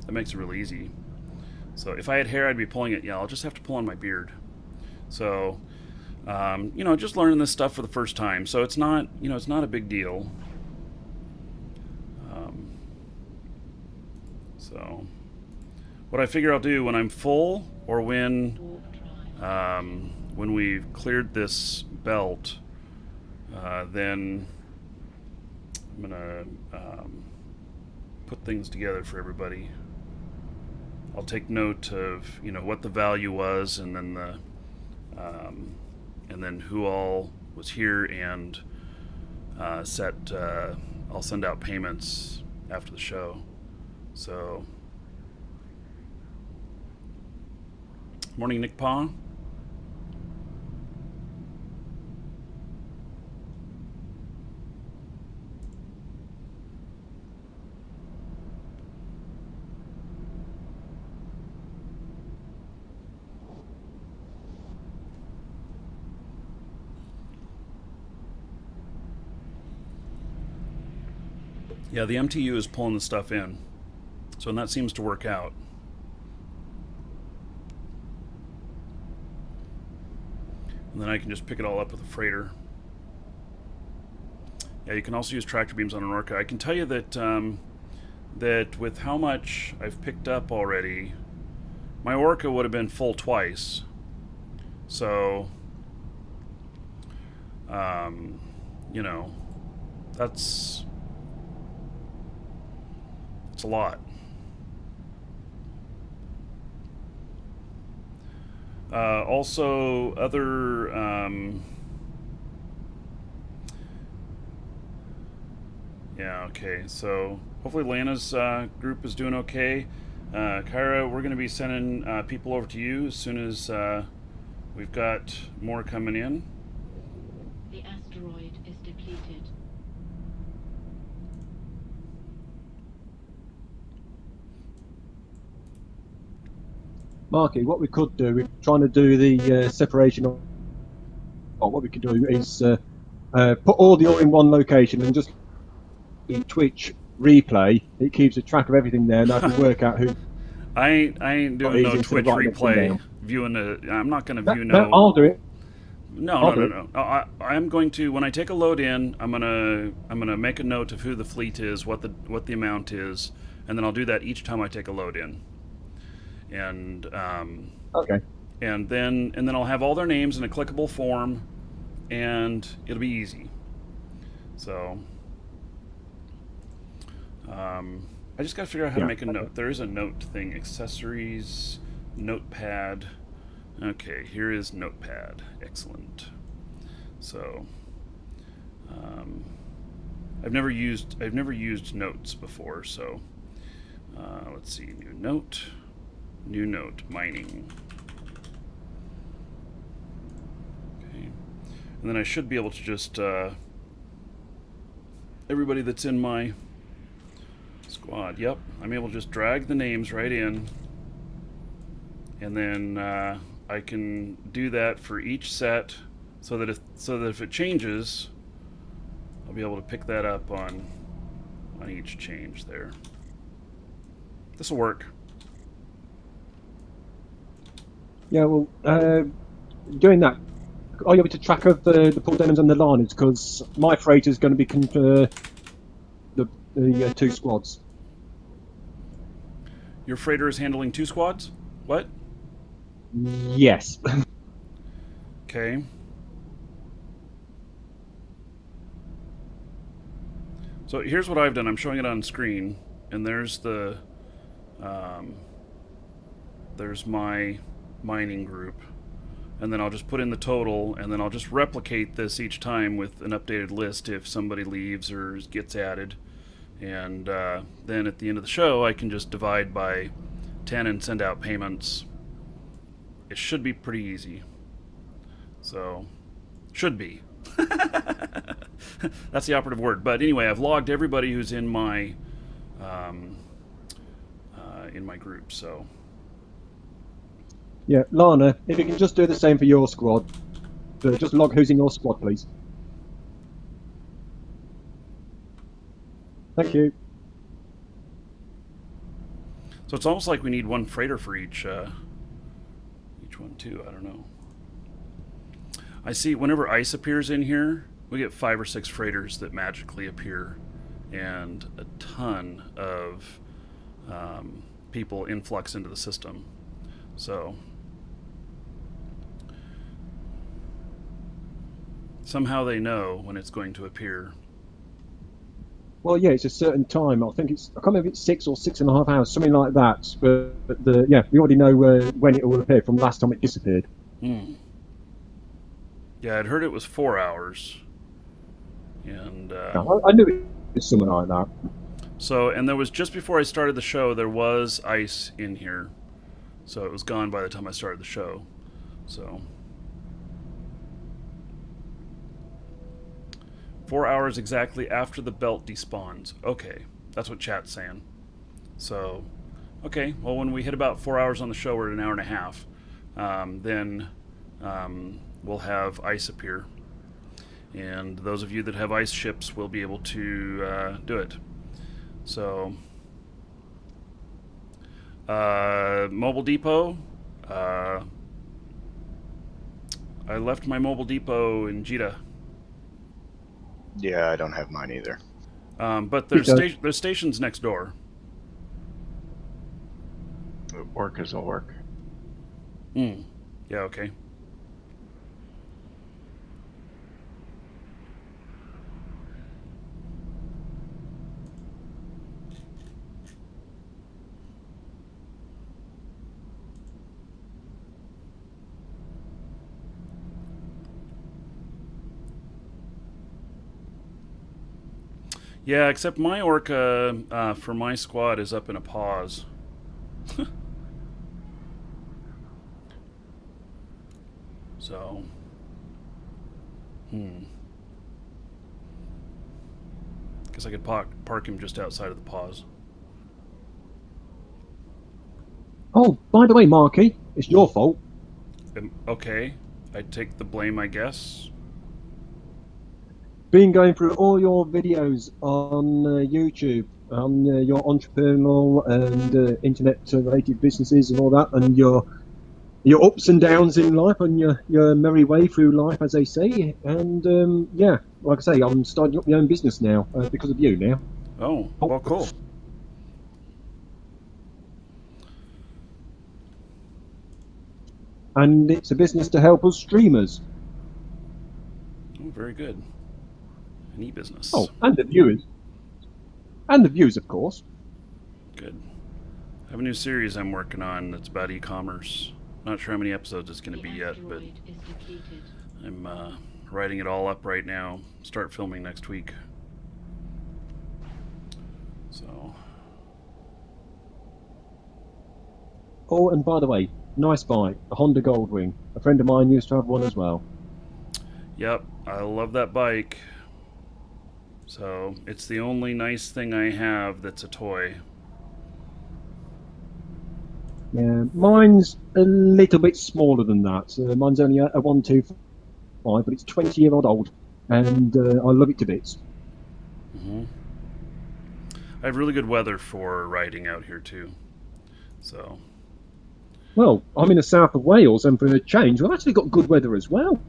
that makes it really easy. So if I had hair, I'd be pulling it. Yeah, I'll just have to pull on my beard. So you know, just learning this stuff for the first time. So it's not, you know, it's not a big deal. So what I figure I'll do when I'm full, or when when we've cleared this belt, then I'm gonna put things together for everybody. I'll take note of what the value was, and then who all was here, and I'll send out payments after the show. So, morning, Nick Pa. Yeah, the MTU is pulling the stuff in. So, and that seems to work out. And then I can just pick it all up with a freighter. Yeah, you can also use tractor beams on an Orca. I can tell you that that with how much I've picked up already, my Orca would have been full twice. So, that's a lot. Also, other yeah, okay. So hopefully Lana's group is doing okay. Kyra, we're going to be sending people over to you as soon as we've got more coming in. The asteroid is depleted. Marky, what we could do, we're trying to do the separation of. Or what we could do is put all the ore in one location and just Twitch replay. It keeps a track of everything there, and I can work out who. I ain't doing no Easy Twitch to write everything replay. down. Viewing I'm not going to view No, I'll do it. No. I'm going to, when I take a load in, I'm gonna make a note of who the fleet is, what the amount is, and then I'll do that each time I take a load in. And Okay. and then I'll have all their names in a clickable form, and it'll be easy. So I just got to figure out how to make a note. There is a note thing, accessories, notepad. Okay, here is notepad. Excellent. So I've never used notes before. So let's see, new note, mining. Okay, and then I should be able to just everybody that's in my squad. Yep, I'm able to just drag the names right in, and then I can do that for each set, so that if it changes, I'll be able to pick that up on each change there. This will work. Yeah, well, doing that, are you able to track of the pull denims and the liners? Because my freighter is going to be the two squads. Your freighter is handling 2 squads? What? Yes. Okay. So here's what I've done. I'm showing it on screen, and there's the there's my mining group, and then I'll just put in the total, and then I'll just replicate this each time with an updated list if somebody leaves or gets added, and then at the end of the show I can just divide by 10 and send out payments. It should be pretty easy. So, should be. That's the operative word. But anyway, I've logged everybody who's in my group. So, Yeah, Lana, if you can just do the same for your squad. Just log who's in your squad, please. Thank you. so it's almost like we need one freighter for each one too. I don't know. I see whenever ice appears in here, we get 5 or 6 freighters that magically appear, and a ton of people influx into the system. So Somehow they know when it's going to appear. Well, yeah, it's a certain time. I think I can't remember if it's 6 or 6.5 hours, something like that. But yeah, we already know when it will appear from last time it disappeared. Hmm. Yeah, I'd heard it was 4 hours. And I knew it was something like that. so, and there was, just before I started the show, there was ice in here. So it was gone by the time I started the show. So 4 hours exactly after the belt despawns. Okay, that's what chat's saying. So, okay, well, when we hit about 4 hours on the show, we're at an hour and a half. Then we'll have ice appear. And those of you that have ice ships will be able to do it. So, mobile depot. I left my mobile depot in Jita. Yeah, I don't have mine either. But there's stations next door. Orc is a orc. Hmm. Yeah, okay. Yeah, except my orca for my squad is up in a pause. So, guess I could park him just outside of the pause. Oh, by the way, Marky, it's your fault. Okay, I take the blame, I guess. Been going through all your videos on YouTube, on your entrepreneurial and internet-related businesses and all that, and your ups and downs in life, and your merry way through life, as they say. And yeah, like I say, I'm starting up my own business now because of you now. Oh, well, cool. And it's a business to help us streamers. Oh, very good. An e-business. Oh, and the viewers. And the views, of course. Good. I have a new series I'm working on that's about e-commerce. Not sure how many episodes it's going to be yet, but I'm writing it all up right now. Start filming next week. So. Oh, and by the way, nice bike, a Honda Goldwing. A friend of mine used to have one as well. Yep, I love that bike. So, it's the only nice thing I have that's a toy. Yeah, mine's a little bit smaller than that. Mine's only a 125, but it's 20-year-old, and I love it to bits. Mm-hmm. I have really good weather for riding out here too. So. Well, I'm in the south of Wales, and for a change, we've actually got good weather as well.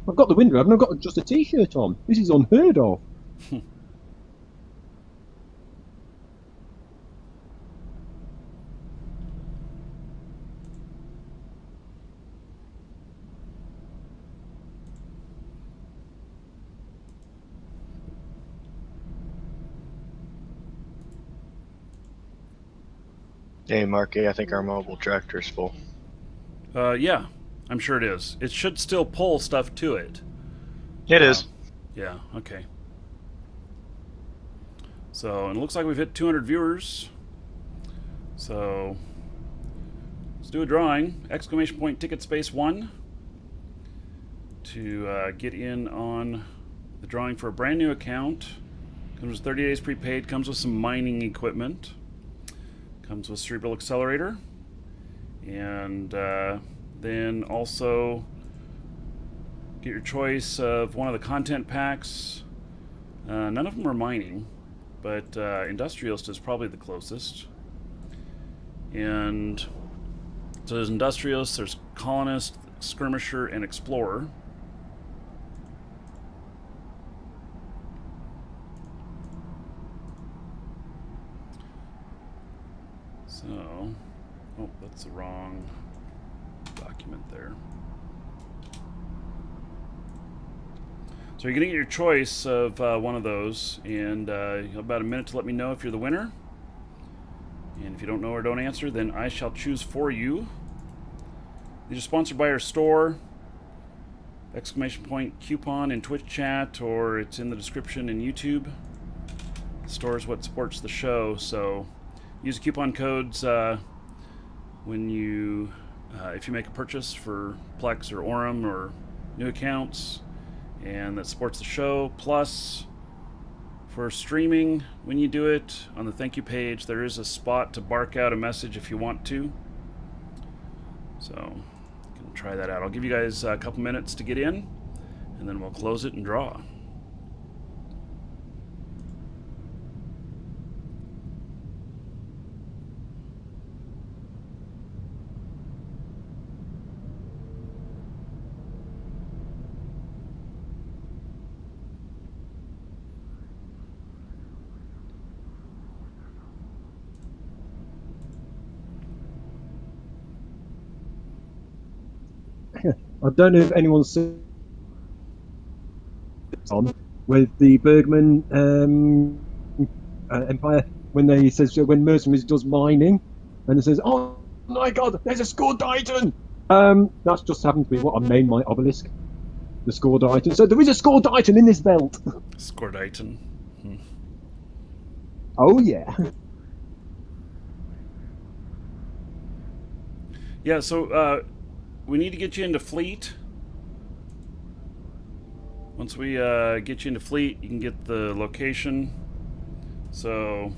I've got the window open, I've got just a t-shirt on. This is unheard of. Hey, Marky, I think our mobile tractor's full. Yeah, I'm sure it is. It should still pull stuff to it. It is. Yeah, okay. So, and it looks like we've hit 200 viewers. So, let's do a drawing. Exclamation point ticket space 1 to get in on the drawing for a brand new account. Comes with 30 days prepaid, comes with some mining equipment, comes with Cerebral Accelerator, and then also get your choice of one of the content packs. None of them are mining, but Industrialist is probably the closest. And so there's Industrialist, there's Colonist, Skirmisher, and Explorer. So, oh, that's the wrong document there. So you're going to get your choice of one of those, and you have about a minute to let me know if you're the winner. And if you don't know or don't answer, then I shall choose for you. These are sponsored by our store. Exclamation point coupon in Twitch chat, or it's in the description in YouTube. The store is what supports the show, so use the coupon codes when you, if you make a purchase for Plex or Orem or new accounts, and that supports the show. Plus, for streaming, when you do it, on the thank you page, there is a spot to bark out a message if you want to. So, you can try that out. I'll give you guys a couple minutes to get in, and then we'll close it and draw. I don't know if anyone's seen on with the Bergman Empire when they says when Mercenaries does mining and it says, "Oh my God, there's a scored Titan." That's just happened to be what I named my obelisk, the scored Titan. So there is a scored Titan in this belt. Scored item. Oh yeah. Yeah, so we need to get you into fleet. Once we get you into fleet, you can get the location. So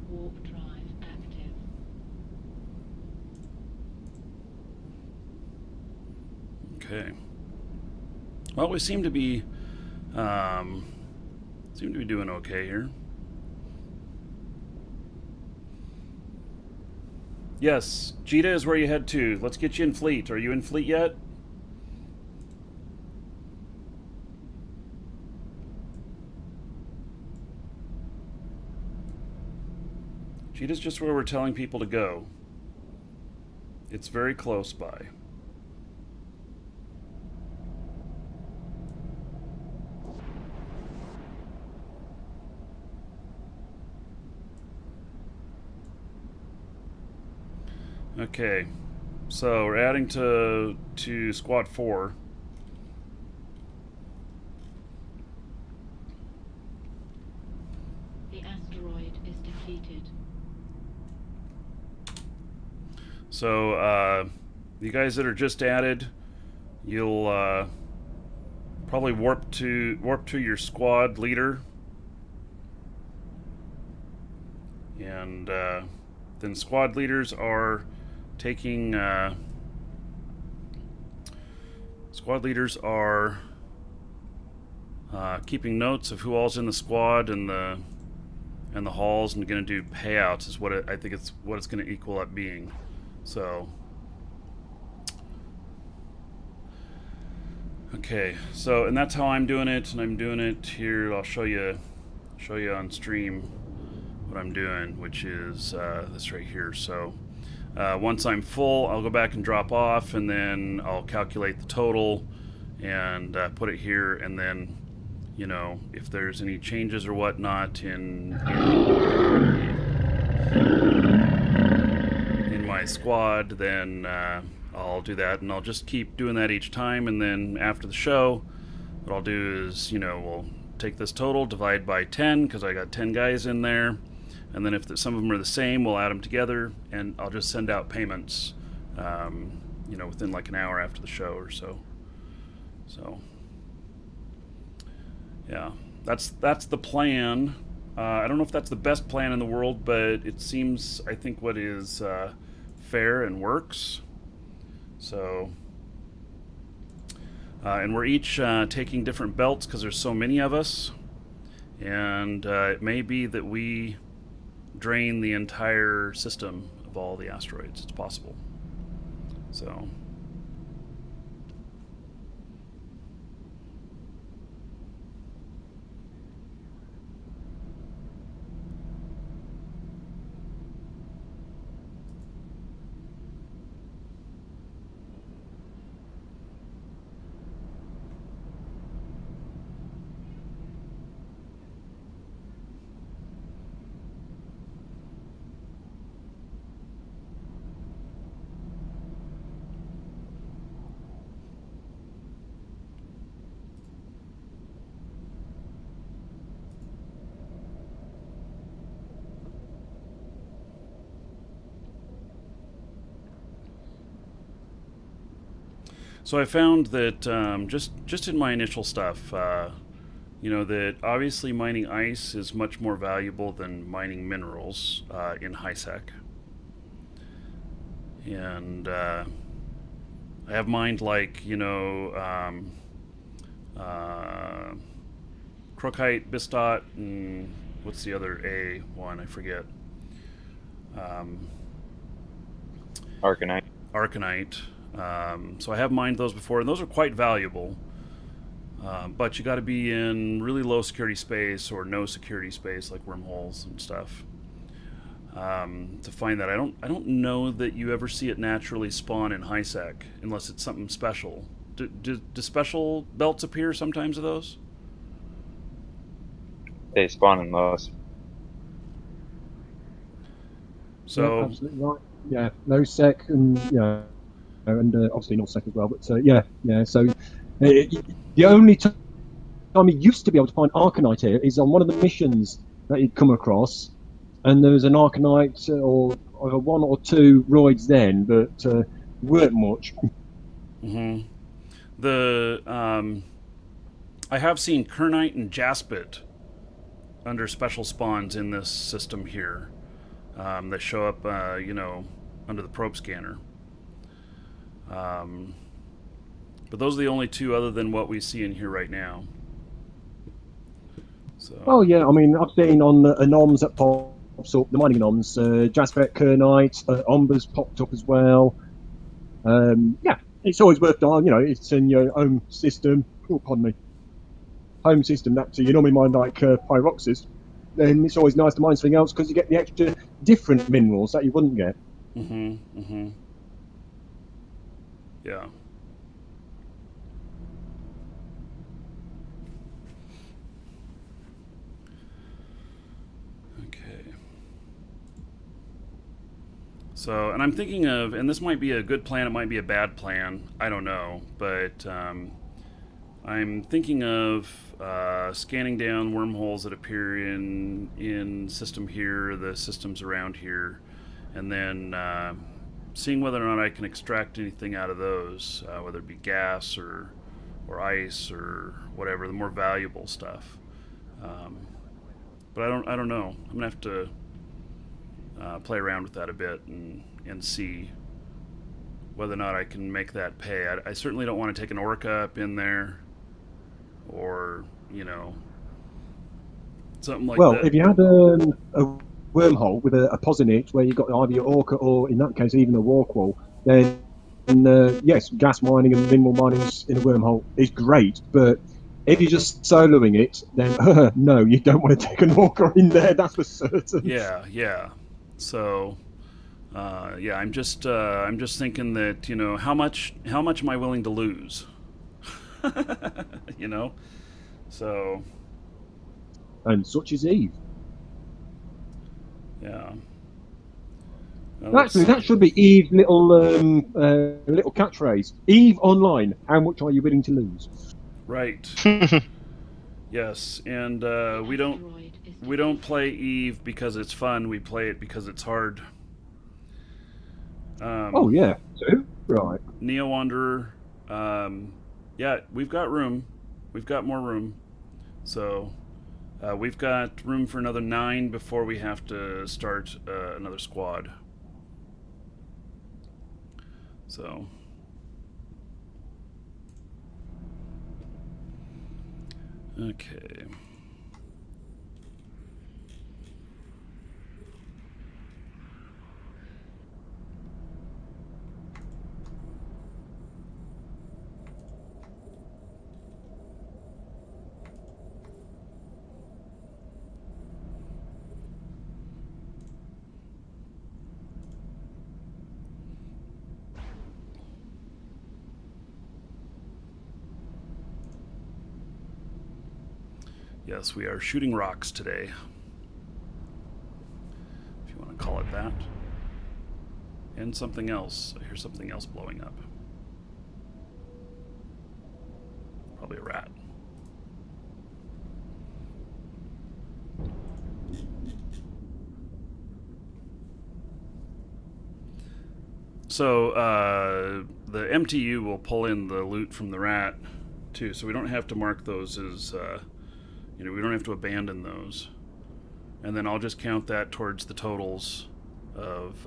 Warp drive active. okay. Well, we seem to be doing okay here. Yes, Jita is where you head to. Let's get you in fleet. Are you in fleet yet? Jita's just where we're telling people to go. It's very close by. Okay, so we're adding to squad 4. The asteroid is depleted. So you guys that are just added, you'll probably warp to your squad leader, and then squad leaders are taking keeping notes of who all's in the squad and the halls, and going to do payouts is what I think it's what it's going to equal up being. So okay, so and that's how I'm doing it, and I'm doing it here. I'll show you on stream what I'm doing, which is this right here. So once I'm full, I'll go back and drop off, and then I'll calculate the total and put it here, and then, you know, if there's any changes or whatnot in my squad, then I'll do that, and I'll just keep doing that each time. And then after the show, what I'll do is, you know, we'll take this total, divide by 10, because I got 10 guys in there. And then if some of them are the same, we'll add them together, and I'll just send out payments, you know, within like an hour after the show or so. So, yeah, that's the plan. I don't know if that's the best plan in the world, but it seems, I think, what is fair and works. So, and we're each taking different belts because there's so many of us, and it may be that we drain the entire system of all the asteroids. It's possible. So. So I found that just in my initial stuff, that obviously mining ice is much more valuable than mining minerals in high sec, and I have mined like Crookite, Bistot, and what's the other A one? I forget. Arcanite. Arcanite. So I have mined those before, and those are quite valuable. But you got to be in really low security space or no security space, like wormholes and stuff, to find that. I don't know that you ever see it naturally spawn in high sec unless it's something special. Do special belts appear sometimes of those? They spawn in most. So Yeah, absolutely right. Yeah, low sec and obviously not sec as well. But yeah. So the only time you used to be able to find Arcanite here is on one of the missions that you'd come across, and there was an Arcanite or one or two roids then, but weren't much. Mm-hmm. I have seen Kernite and Jaspit under special spawns in this system here that show up, under the probe scanner. But those are the only two other than what we see in here right now. So. Oh yeah, I mean I've seen on anoms that pops up, the mining anoms, Jaspet, Kernite, Ombers popped up as well. Yeah, it's always worth dying. It's in your home system. Oh, pardon me. Home system that you normally mine like pyroxes. Then it's always nice to mine something else because you get the extra different minerals that you wouldn't get. Yeah. Okay. So, and I'm thinking of, and this might be a good plan, it might be a bad plan, I don't know, but I'm thinking of scanning down wormholes that appear in system here, the systems around here, and then seeing whether or not I can extract anything out of those, whether it be gas or ice or whatever, the more valuable stuff. But I don't know. I'm gonna have to play around with that a bit and see whether or not I can make that pay. I certainly don't want to take an orca up in there, or something like that. Well, if you had a wormhole with a pos in it where you've got either your orca or, in that case, even a walk wall, then yes, gas mining and mineral mining in a wormhole is great. But if you're just soloing it, then no, you don't want to take an orca in there. That's for certain. Yeah. So, I'm just thinking that how much am I willing to lose? So. And such is Eve. Yeah. Actually, that should be Eve's little catchphrase. Eve online. How much are you willing to lose? Right. Yes, and we don't play Eve because it's fun. We play it because it's hard. Oh yeah, so right. Neo Wanderer. Yeah, we've got room. We've got more room. So We've got room for another 9 before we have to start another squad. So. Okay. Yes, we are shooting rocks today, if you want to call it that. And something else. I hear something else blowing up. Probably a rat. So the MTU will pull in the loot from the rat too, so we don't have to mark those as we don't have to abandon those. And then I'll just count that towards the totals of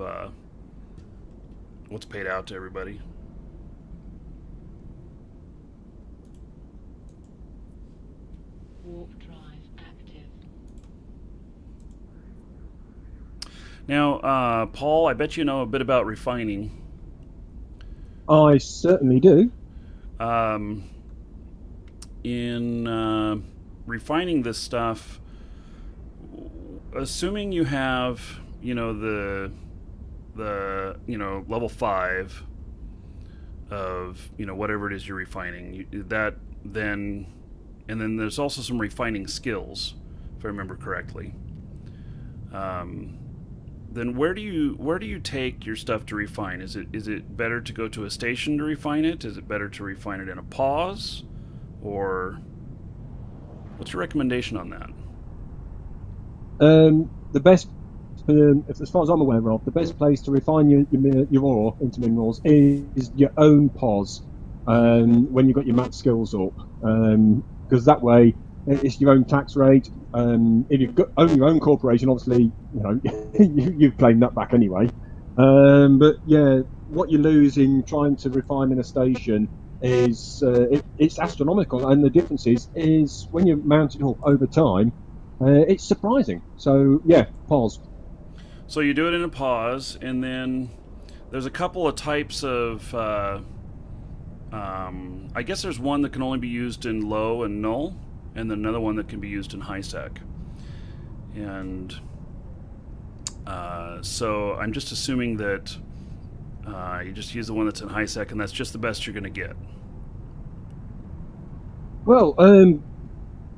what's paid out to everybody. Warp drive active. Now, Paul, I bet you know a bit about refining. I certainly do. In refining this stuff, assuming you have, the level 5 of, whatever it is you're refining, and then there's also some refining skills, if I remember correctly. Then where do you take your stuff to refine? Is it better to go to a station to refine it? Is it better to refine it in a pause? Or what's your recommendation on that? The best, as far as I'm aware of, the best place to refine your ore into minerals is your own pos when you've got your max skills up, because that way it's your own tax rate. If you've own your own corporation, obviously, you've claimed that back anyway. But yeah, what you lose in trying to refine in a station is it's astronomical, and the difference is when you mount it up over time, it's surprising. So yeah, pause. So you do it in a pause, and then there's a couple of types of. I guess there's one that can only be used in low and null, and then another one that can be used in high sec. And so I'm just assuming that you just use the one that's in high sec, and that's just the best you're going to get. Well,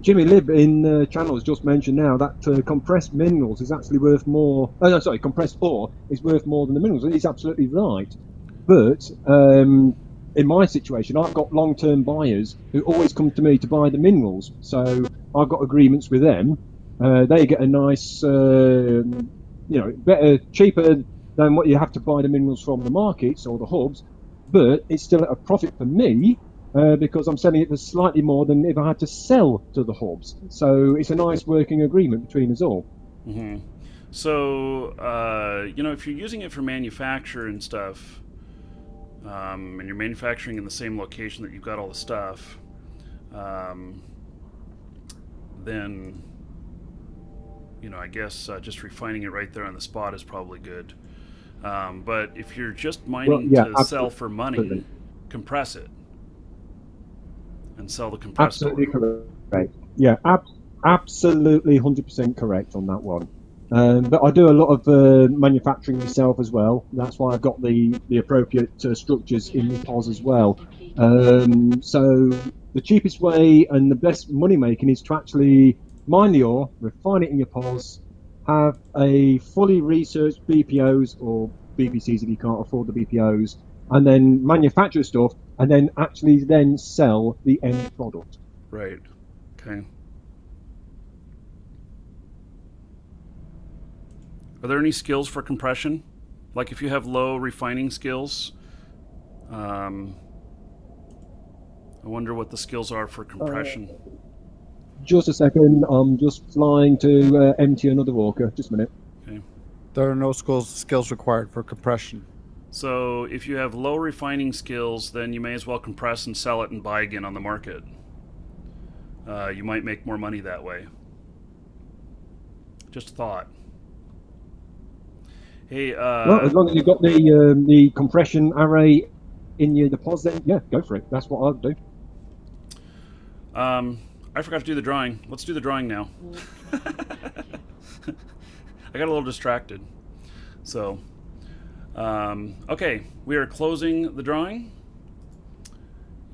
Jimmy Lib in the channel has just mentioned now that compressed minerals is actually worth more. Oh, no, sorry, compressed ore is worth more than the minerals. He's absolutely right. But in my situation, I've got long-term buyers who always come to me to buy the minerals. So I've got agreements with them. They get a nice, better, cheaper than what you have to buy the minerals from the markets or the hubs. But it's still at a profit for me. Because I'm selling it for slightly more than if I had to sell to the hubs. So it's a nice working agreement between us all. Mm-hmm. So, if you're using it for manufacture and stuff, and you're manufacturing in the same location that you've got all the stuff, then, I guess just refining it right there on the spot is probably good. But if you're just mining to sell for money, compress it. And sell the compressed ore. Absolutely correct. Yeah, absolutely 100% correct on that one. But I do a lot of manufacturing myself as well. That's why I've got the appropriate structures in the POS as well. So the cheapest way and the best money making is to actually mine the ore, refine it in your POS, have a fully researched BPOs or BPCs if you can't afford the BPOs, and then manufacture stuff, and then actually then sell the end product. Right. Okay. Are there any skills for compression? Like if you have low refining skills, I wonder what the skills are for compression. Just a second. I'm just flying to empty another walker. Just a minute. Okay. There are no skills required for compression. So if you have low refining skills, then you may as well compress and sell it and buy again on the market. You might make more money that way. Just a thought. Hey, Well, as long as you've got the compression array in your deposit, then yeah, go for it. That's what I'll do. I forgot to do the drawing. Let's do the drawing now. Warp drive active. I got a little distracted. So, okay, we are closing the drawing.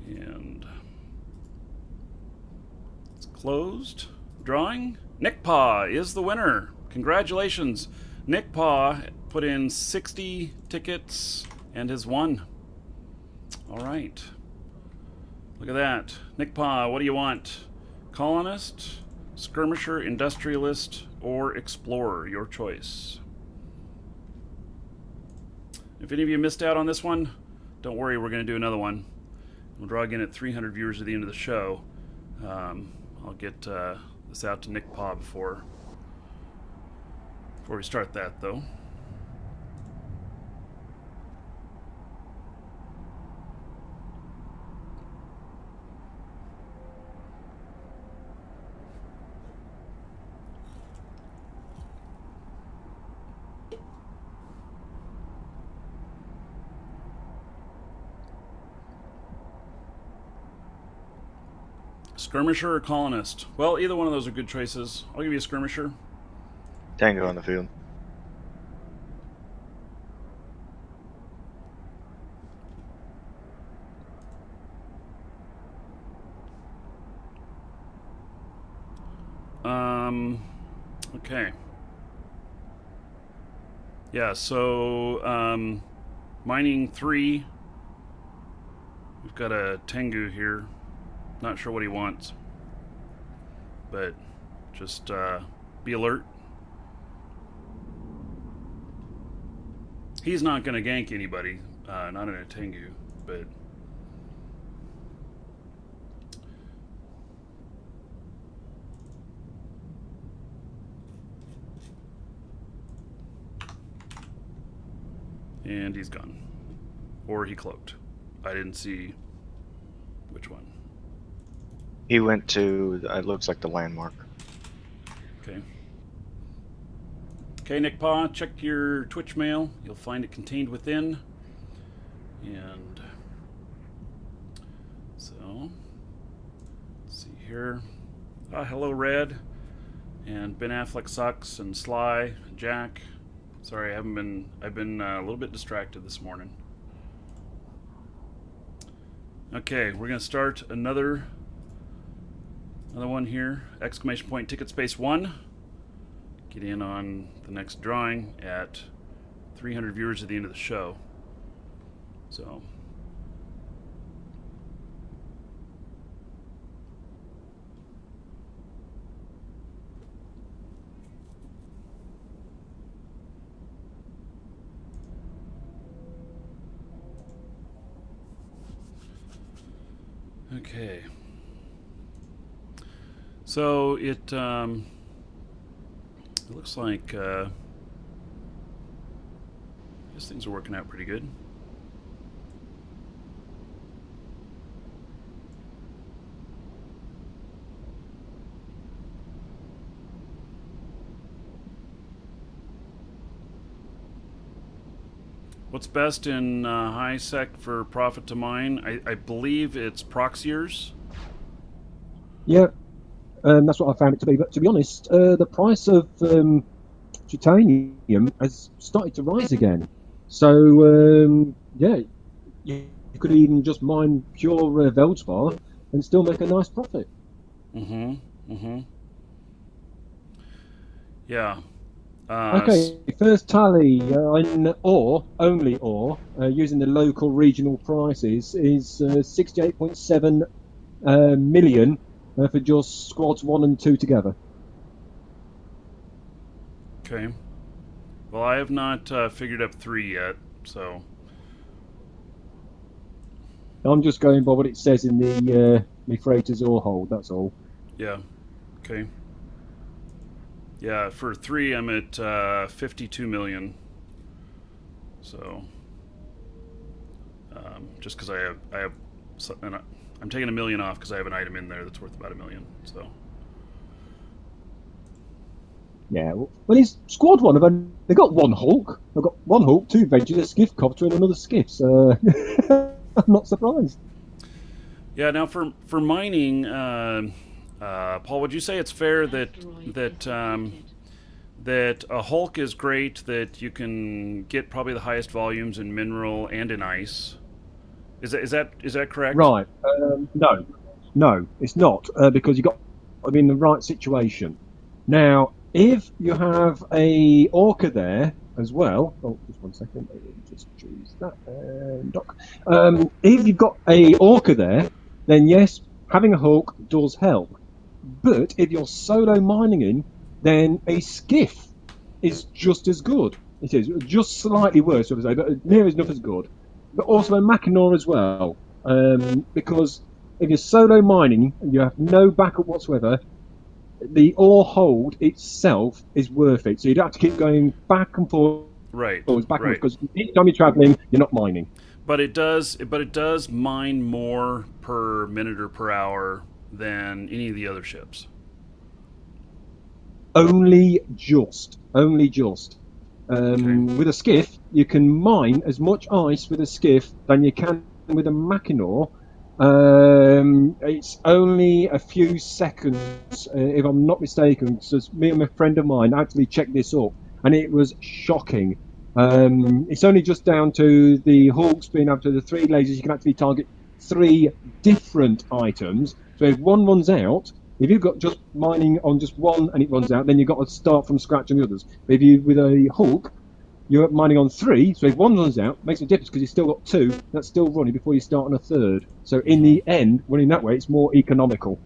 And it's closed. Drawing. Nick Paw is the winner. Congratulations. Nick Paw put in 60 tickets and has won. All right. Look at that. Nick Paw, what do you want? Colonist, skirmisher, industrialist, or explorer? Your choice. If any of you missed out on this one, don't worry, we're going to do another one. We'll draw again at 300 viewers at the end of the show. I'll get this out to Nick Paw before we start that, though. Skirmisher or colonist? Well, either one of those are good choices. I'll give you a skirmisher. Tango on the field. Okay. Yeah, so, mining 3. We've got a Tengu here. Not sure what he wants. But just, be alert. He's not going to gank anybody. Not in a Tengu, but... And he's gone. Or he cloaked. I didn't see which one. He went to, it looks like the landmark. Okay. Okay, Nick Paw, check your Twitch mail. You'll find it contained within. And so, let's see here. Hello, Red. And Ben Affleck sucks, and Sly, Jack. Sorry, I've been a little bit distracted this morning. Okay, we're gonna start another one here. Exclamation point ticket space 1. Get in on the next drawing at 300 viewers at the end of the show. So. Okay. So it looks like I guess things are working out pretty good. What's best in high sec for profit to mine? I believe it's proxiers. Yeah, that's what I found it to be. But to be honest, the price of titanium has started to rise again. So yeah, you could even just mine pure Veldspar and still make a nice profit. Yeah. Okay, first tally in ore, only ore, using the local regional prices is 68.7 million for just squads 1 and 2 together. Okay. Well, I have not figured up 3 yet, so... I'm just going by what it says in the my freighters ore hold, that's all. Yeah. Okay. Yeah, for 3, I'm at 52 million. So, just because I have, and I'm taking $1 million off because I have an item in there that's worth about $1 million. So. Yeah, well, his squad one, they got one Hulk. They've got one Hulk, 2 Vengers, a skiff copter, and another skiff. So I'm not surprised. Yeah. Now for mining, Paul, would you say it's fair that a Hulk is great, that you can get probably the highest volumes in mineral and in ice? Is that correct? Right. No, it's not, because you got to be in the right situation. Now, if you have a Orca there as well, just 1 second, just choose that dock. If you've got a Orca there, then yes, having a Hulk does help. But if you're solo mining in, then a skiff is just as good. It is just slightly worse, I would say, but near enough as good. But also a Mackinaw as well, because if you're solo mining and you have no backup whatsoever, the ore hold itself is worth it. So you don't have to keep going back and forth, Right. back and forth, Right. because each time you're traveling, you're not mining. But it does mine more per minute or per hour than any of the other ships. Only just. Okay. With a skiff, you can mine as much ice with a skiff than you can with a Mackinaw. It's only a few seconds, if I'm not mistaken. So me and a friend of mine actually checked this up, and it was shocking. It's only just down to the Hawks being able to the 3 lasers. You can actually target 3 different items. So if one runs out, if you've got just mining on just one and it runs out, then you've got to start from scratch on the others. But if you with a Hulk, you're mining on 3, so if one runs out, makes a difference because you've still got 2 that's still running before you start on a 3rd. So in the end, running that way, it's more economical.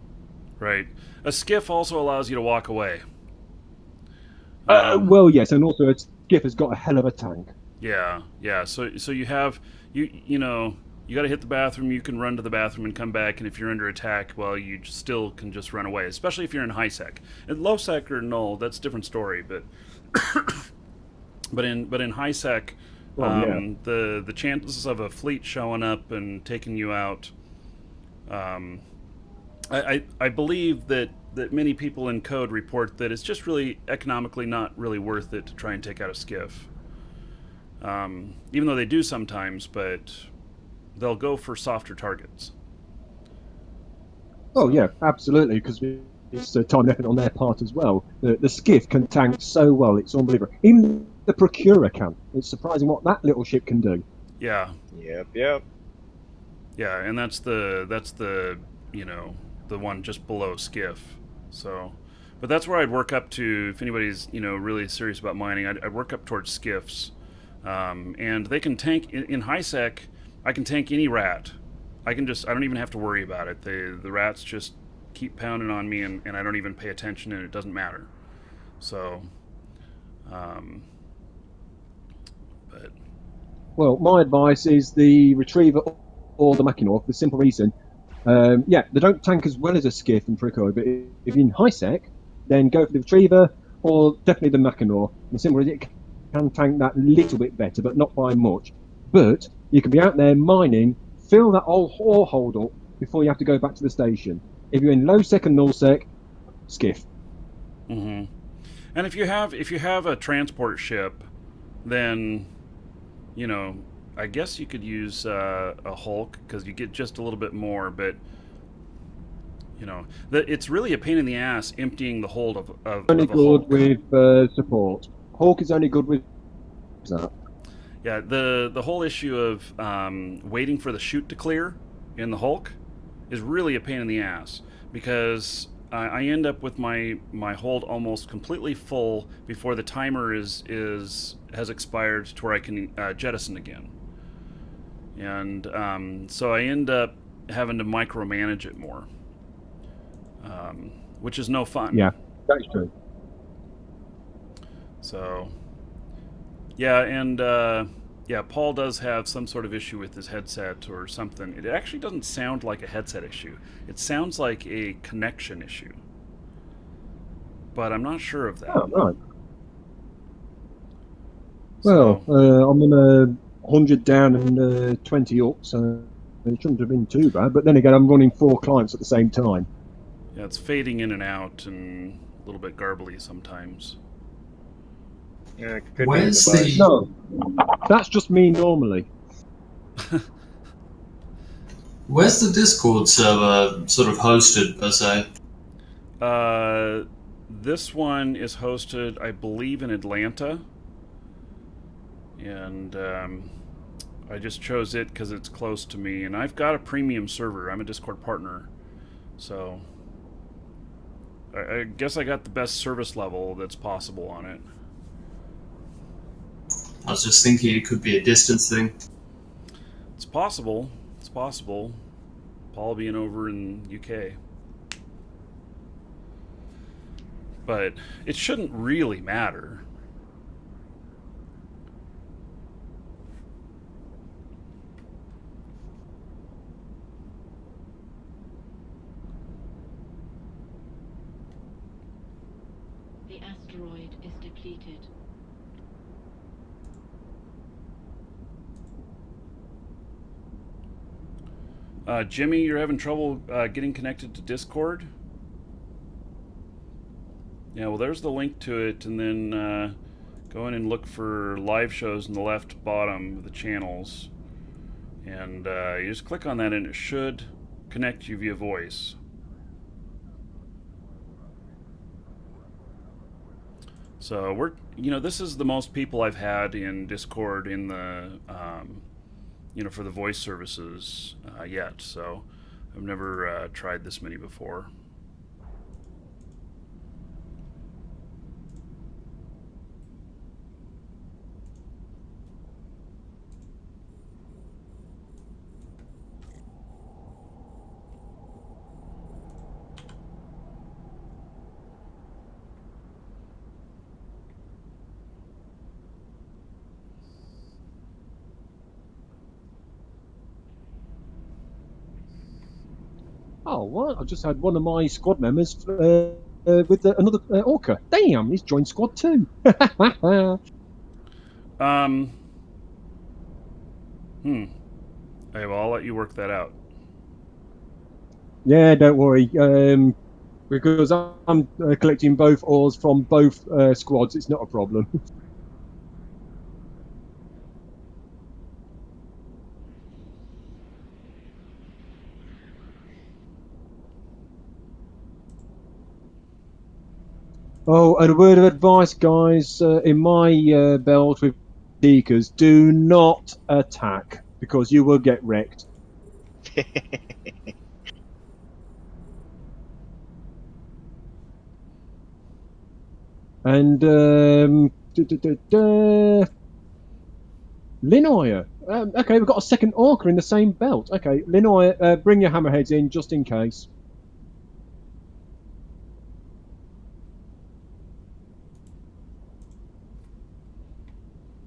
Right. A skiff also allows you to walk away. Well, yes, and also a skiff has got a hell of a tank. Yeah. So you have you know you got to hit the bathroom. You can run to the bathroom and come back. And if you're under attack, well, you still can just run away. Especially if you're in high sec. In low sec or null, that's a different story. But but in high sec, the chances of a fleet showing up and taking you out. I believe that many people in code report that it's just really economically not really worth it to try and take out a skiff. Even though they do sometimes, but they'll go for softer targets. Oh yeah, absolutely, because it's time and effort on their part as well. The skiff can tank so well, it's unbelievable. Even the Procurer can. It's surprising what that little ship can do. Yeah. Yep. Yeah, and that's the the one just below skiff. So, but that's where I'd work up to if anybody's really serious about mining. I'd work up towards skiffs, and they can tank in high sec. I can tank any rat. I don't even have to worry about it. The rats just keep pounding on me, and I don't even pay attention, and it doesn't matter. So, but Well, my advice is the Retriever or the Mackinaw for the simple reason. They don't tank as well as a skiff and Prico, but if you're in high sec, then go for the Retriever or definitely the Mackinaw. The simple reason it can tank that little bit better, but not by much. But you can be out there mining, fill that old ore hold up before you have to go back to the station. If you're in low sec and null sec, skiff. Mm-hmm. And if you have a transport ship, then I guess you could use a Hulk because you get just a little bit more, but it's really a pain in the ass emptying the hold of Only of a good Hulk. with support. Hulk is only good with that. Yeah, the whole issue of waiting for the chute to clear in the Hulk is really a pain in the ass because I end up with my hold almost completely full before the timer has expired to where I can jettison again. And so I end up having to micromanage it more, which is no fun. Yeah, that's true. So, yeah, and Paul does have some sort of issue with his headset or something. It actually doesn't sound like a headset issue. It sounds like a connection issue. but I'm not sure of that. Oh, right. So, Well, I'm on 100 down and 20 up, so it shouldn't have been too bad. But then again, I'm running 4 clients at the same time. yeah, it's fading in and out and a little bit garbly sometimes. Yeah, it could Where's be the device. No, that's just me normally. Where's the Discord server sort of hosted per se? This one is hosted, I believe, in Atlanta. And I just chose it because it's close to me. And I've got a premium server. I'm a Discord partner. So I guess I got the best service level that's possible on it. I was just thinking it could be a distance thing. It's possible. It's possible. Paul being over in UK. But it shouldn't really matter. The asteroid is depleted. Jimmy, you're having trouble getting connected to Discord? Yeah, well, there's the link to it, and then go in and look for live shows in the left bottom of the channels. And you just click on that, and it should connect you via voice. So this is the most people I've had in Discord in the, for the voice services yet. So I've never tried this many before. Oh, what? I just had one of my squad members with another orca. Damn, he's joined squad too. Okay, well, I'll let you work that out. Yeah, don't worry. Because I'm collecting both ores from both squads, it's not a problem. Oh, and a word of advice, guys. In my belt with seekers, do not attack because you will get wrecked. And Linoya. Okay, we've got a second orca in the same belt. Okay, Linoya, bring your hammerheads in just in case.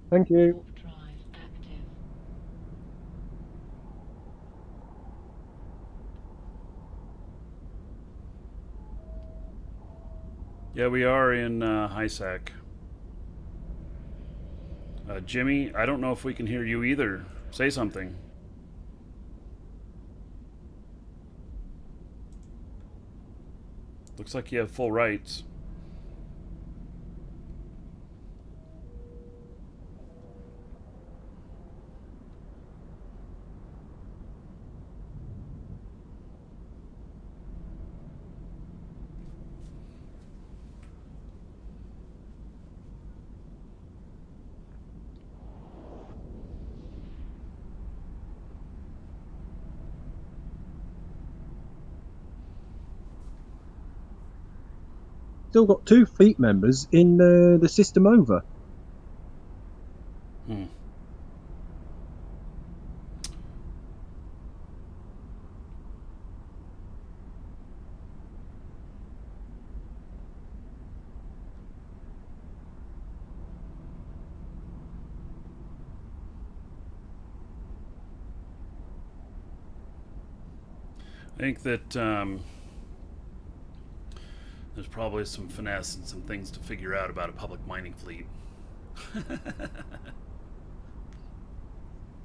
Thank you. Drive active. Yeah, we are in HISAC. Jimmy, I don't know if we can hear you either. Say something. Looks like you have full rights. Still got 2 fleet members in the system over. I think that There's probably some finesse and some things to figure out about a public mining fleet.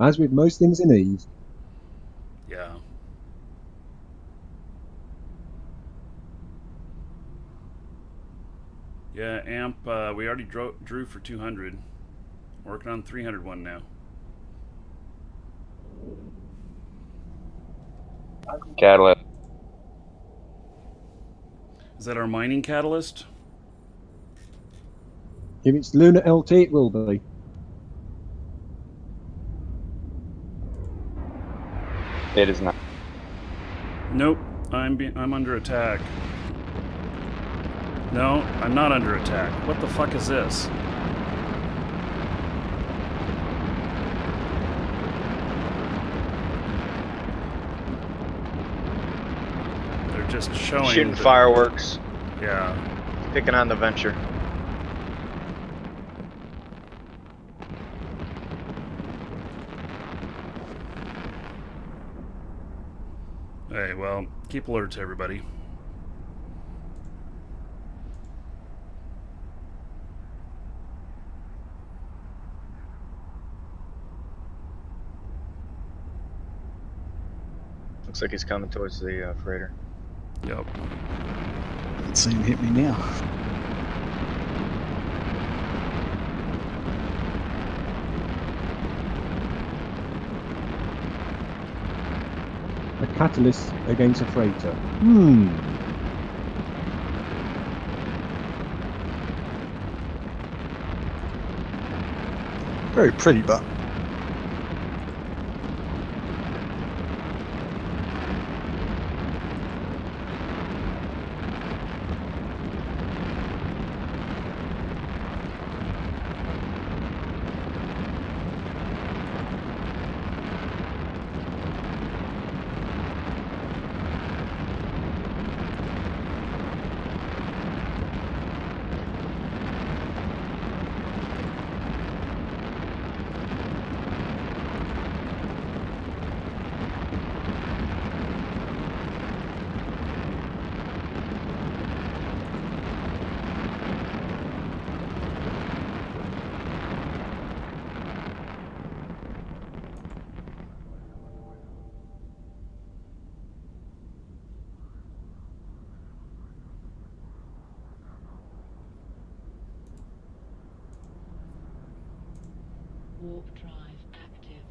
As with most things in Eve. Yeah. Yeah, AMP, we already drew for 200. Working on 300 one now. Catalyst. Is that our mining catalyst? If it's Lunar LT, it will be. It is not. Nope, I'm under attack. No, I'm not under attack. What the fuck is this? They're just showing. Shooting that- fireworks, Yeah. picking on the Venture. Hey, well, keep alerts, everybody. Looks like he's coming towards the freighter. Yep. Can't see him hit me now. A catalyst against a freighter. Very pretty, but Warp drive active.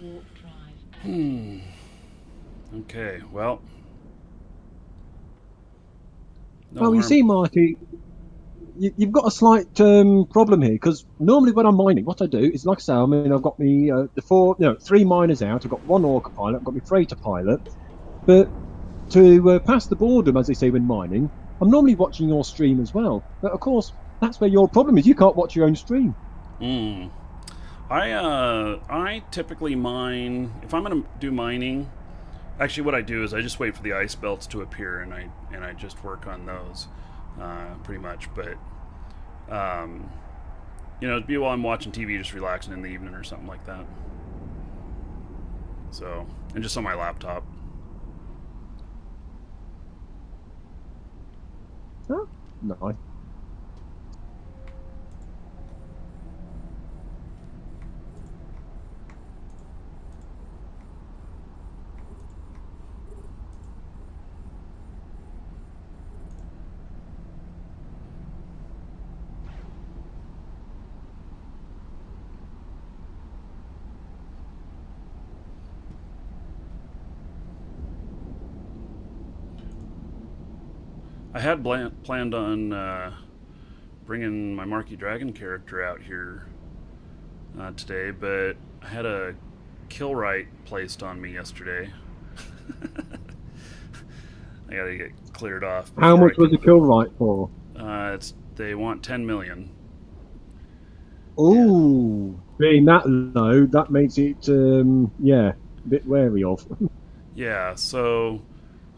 Warp drive active. Okay, well. No Well, you harm. see, Marty, you've got a slight problem here, because normally when I'm mining, what I do is, like I say, I mean, I've got me three miners out, I've got one orca pilot, I've got my freighter pilot, but to pass the boredom, as they say when mining, I'm normally watching your stream as well. But of course, that's where your problem is. You can't watch your own stream. I typically mine if I'm gonna do mining. Actually, what I do is I just wait for the ice belts to appear, and I just work on those, pretty much. But it'd be while I'm watching TV, just relaxing in the evening or something like that. So, and just on my laptop. Huh? No. I had planned on bringing my Marquee Dragon character out here today, but I had a kill right placed on me yesterday. I gotta get cleared off. How much was the kill right for? They want 10 million. Ooh. Being that low, that makes it a bit wary of. Yeah, so,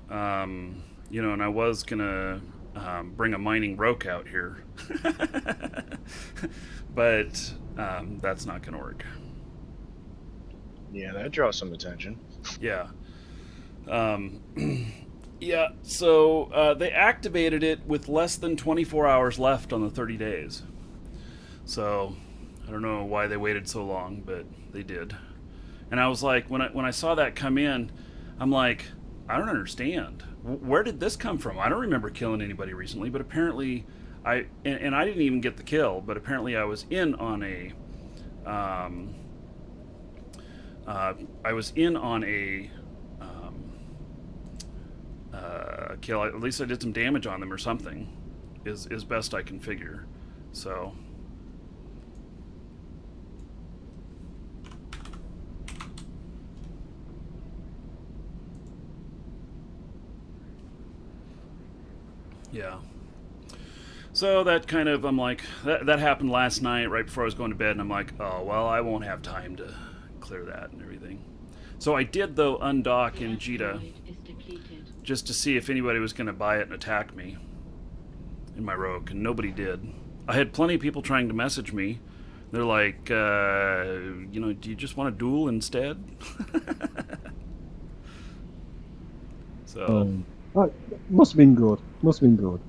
and I was gonna bring a mining roke out here, but that's not gonna work. Yeah, that draws some attention. Yeah. Um, yeah, so they activated it with less than 24 hours left on the 30 days. So I don't know why they waited so long, but they did. And I was like, when I saw that come in, I'm like, I don't understand. Where did this come from? I don't remember killing anybody recently, but apparently and I didn't even get the kill, but apparently I was in on a kill. At least I did some damage on them or something, is best I can figure. So. Yeah. So that kind of, I'm like, that happened last night right before I was going to bed, and I'm like, oh, well, I won't have time to clear that and everything. So I did, though, undock in Jita just to see if anybody was going to buy it and attack me in my rogue, and nobody did. I had plenty of people trying to message me. They're like, do you just want to duel instead? So... Must have been good. Must have been good.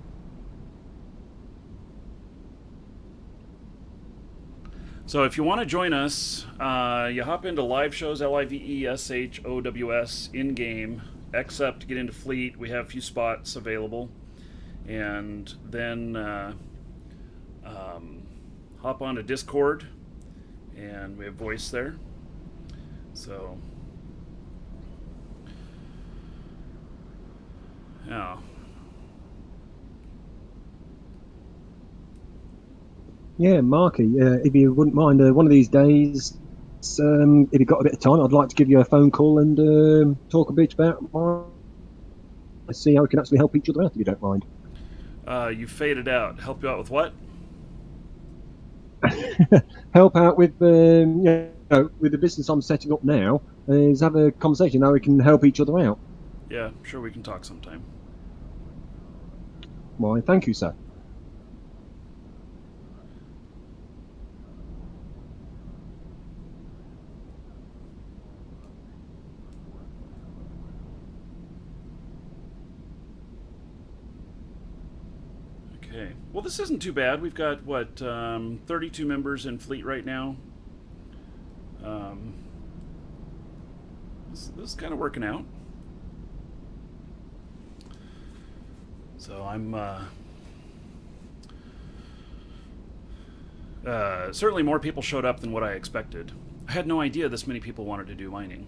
So if you want to join us, you hop into live shows, LIVESHOWS, in-game, except to get into Fleet. We have a few spots available. And then hop onto Discord, and we have voice there. So, yeah. Yeah, Marky, if you wouldn't mind, one of these days, if you've got a bit of time, I'd like to give you a phone call and talk a bit about see how we can actually help each other out, if you don't mind. You faded out. Help you out with what? Help out with with the business I'm setting up now, is have a conversation how we can help each other out. Yeah, sure, we can talk sometime. Why, thank you, sir. Okay. Well, this isn't too bad. We've got, 32 members in Fleet right now. This is kind of working out. So I'm certainly more people showed up than what I expected. I had no idea this many people wanted to do mining.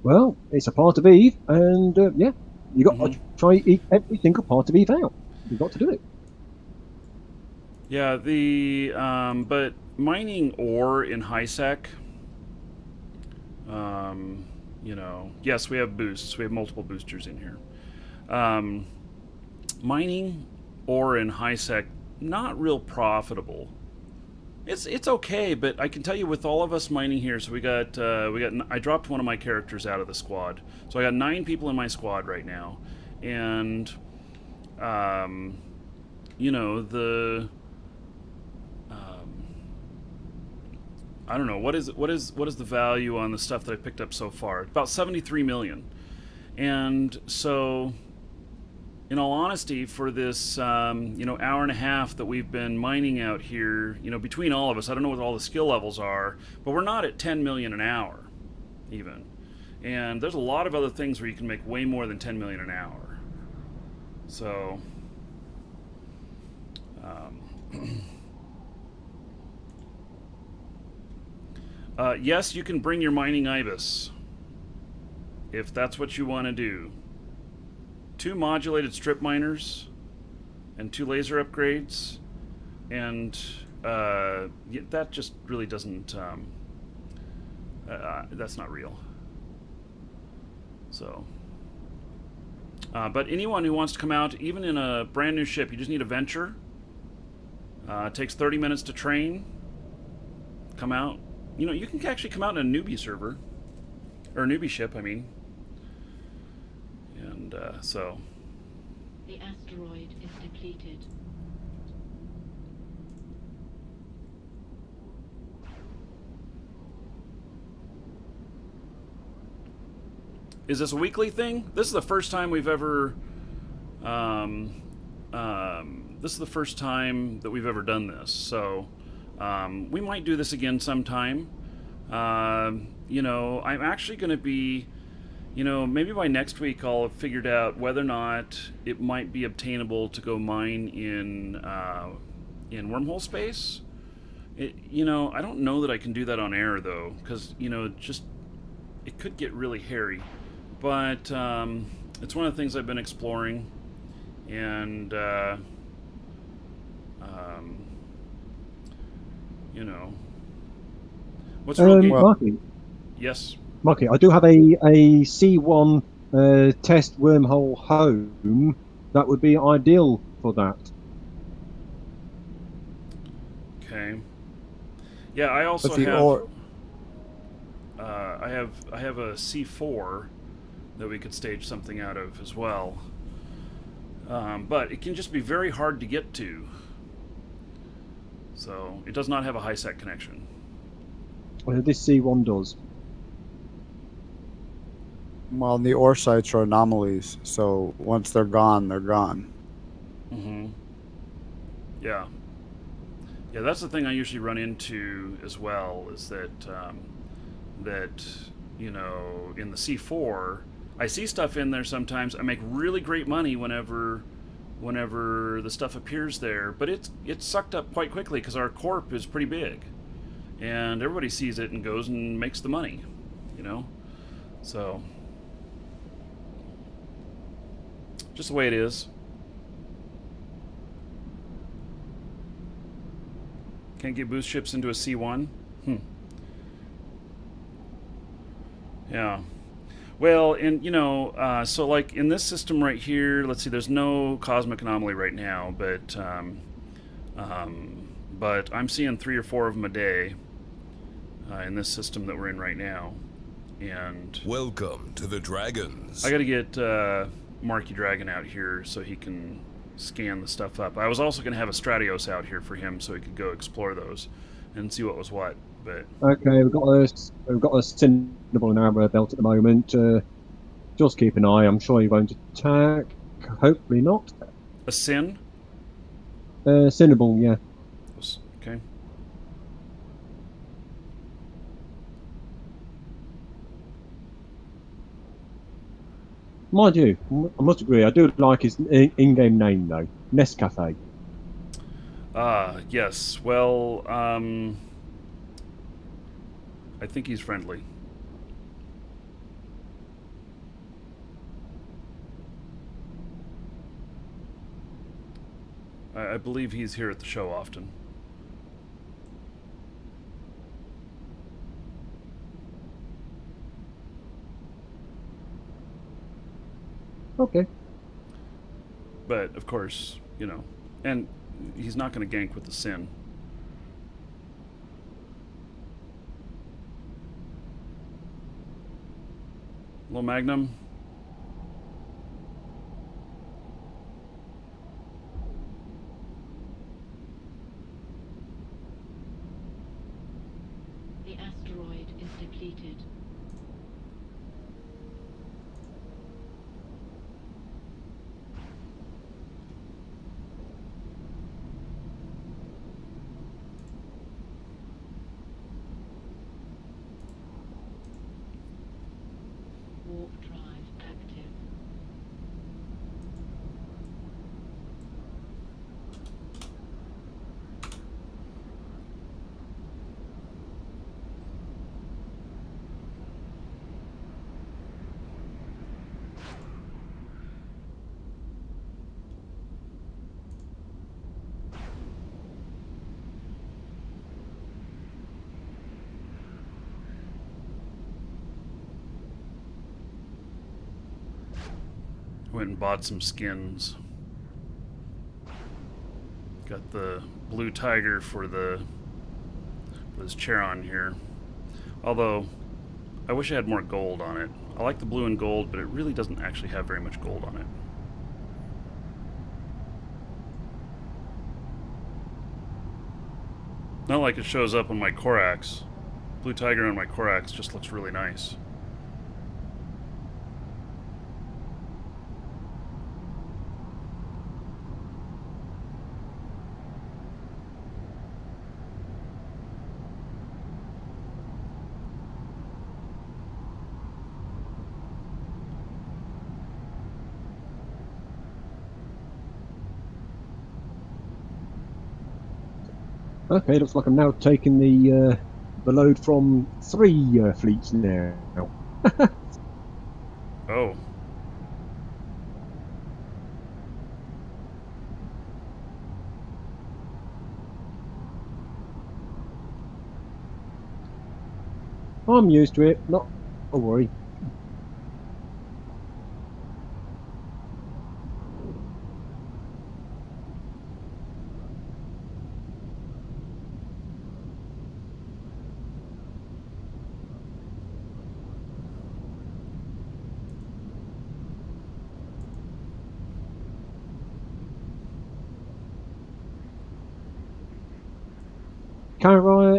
Well, it's a part of Eve, and you got to try every single part of Eve out. You've got to do it. Yeah, but mining ore in high sec, yes, we have boosts. We have multiple boosters in here. Mining ore in high sec, not real profitable. It's okay, but I can tell you with all of us mining here, so we got I dropped one of my characters out of the squad, so I got 9 people in my squad right now, and I don't know what is the value on the stuff that I picked up so far. About 73 million, and so. In all honesty, for this, hour and a half that we've been mining out here, between all of us, I don't know what all the skill levels are, but we're not at 10 million an hour, even. And there's a lot of other things where you can make way more than 10 million an hour. So, yes, you can bring your mining ibis, if that's what you want to do. 2 modulated strip miners and 2 laser upgrades, and that just really doesn't that's not real. So but anyone who wants to come out, even in a brand new ship, you just need a venture, It takes 30 minutes to train. Come out. You know, you can actually come out in a newbie server. Or a newbie ship, I mean. And so... The asteroid is depleted. Is this a weekly thing? This is the first time we've ever... this is the first time that we've ever done this. So, we might do this again sometime. You know, I'm actually going to be... You know, maybe by next week I'll have figured out whether or not it might be obtainable to go mine in wormhole space. You know, I don't know that I can do that on air, though, because, you know, just... It could get really hairy. But it's one of the things I've been exploring, and you know, what's real game? Marky, Yes. Marky, I do have a C1 test wormhole home that would be ideal for that. Okay. Yeah, I also But the have. I have a C4 that we could stage something out of as well. But it can just be very hard to get to. So it does not have a high sec connection. This C1 does. Well, the ore sites are anomalies, so once they're gone, they're gone. Mm-hmm. Yeah. Yeah, that's the thing I usually run into as well, is that you know, in the C4, I see stuff in there sometimes. I make really great money whenever the stuff appears there, but it's sucked up quite quickly because our corp is pretty big, and everybody sees it and goes and makes the money, you know. So just the way it is. Can't get boost ships into a C1. Yeah. Well, and you know, so like in this system right here, let's see, there's no cosmic anomaly right now, but I'm seeing 3 or 4 of them a day in this system that we're in right now. And Welcome to the Dragons. I got to get Marky Dragon out here so he can scan the stuff up. I was also going to have a Stratios out here for him so he could go explore those and see what was what. But Okay, we've got a Cinnable in our belt at the moment. Just keep an eye. I'm sure he won't attack. Hopefully not. a sin? Cinnable, yeah. Okay. Mind you, I must agree, I do like his in-game name though. Nescafe. Yes. Well, I think he's friendly. I believe he's here at the show often. Okay. But, of course, you know, and he's not going to gank with the sin. Little Magnum. The asteroid is depleted. Warp drive active. Went and bought some skins. Got the blue tiger for this Charon here. Although, I wish I had more gold on it. I like the blue and gold, but it really doesn't actually have very much gold on it. Not like it shows up on my Corax. Blue tiger on my Corax just looks really nice. Okay, looks like I'm now taking the load from 3 fleets now. Oh. I'm used to it, not a worry.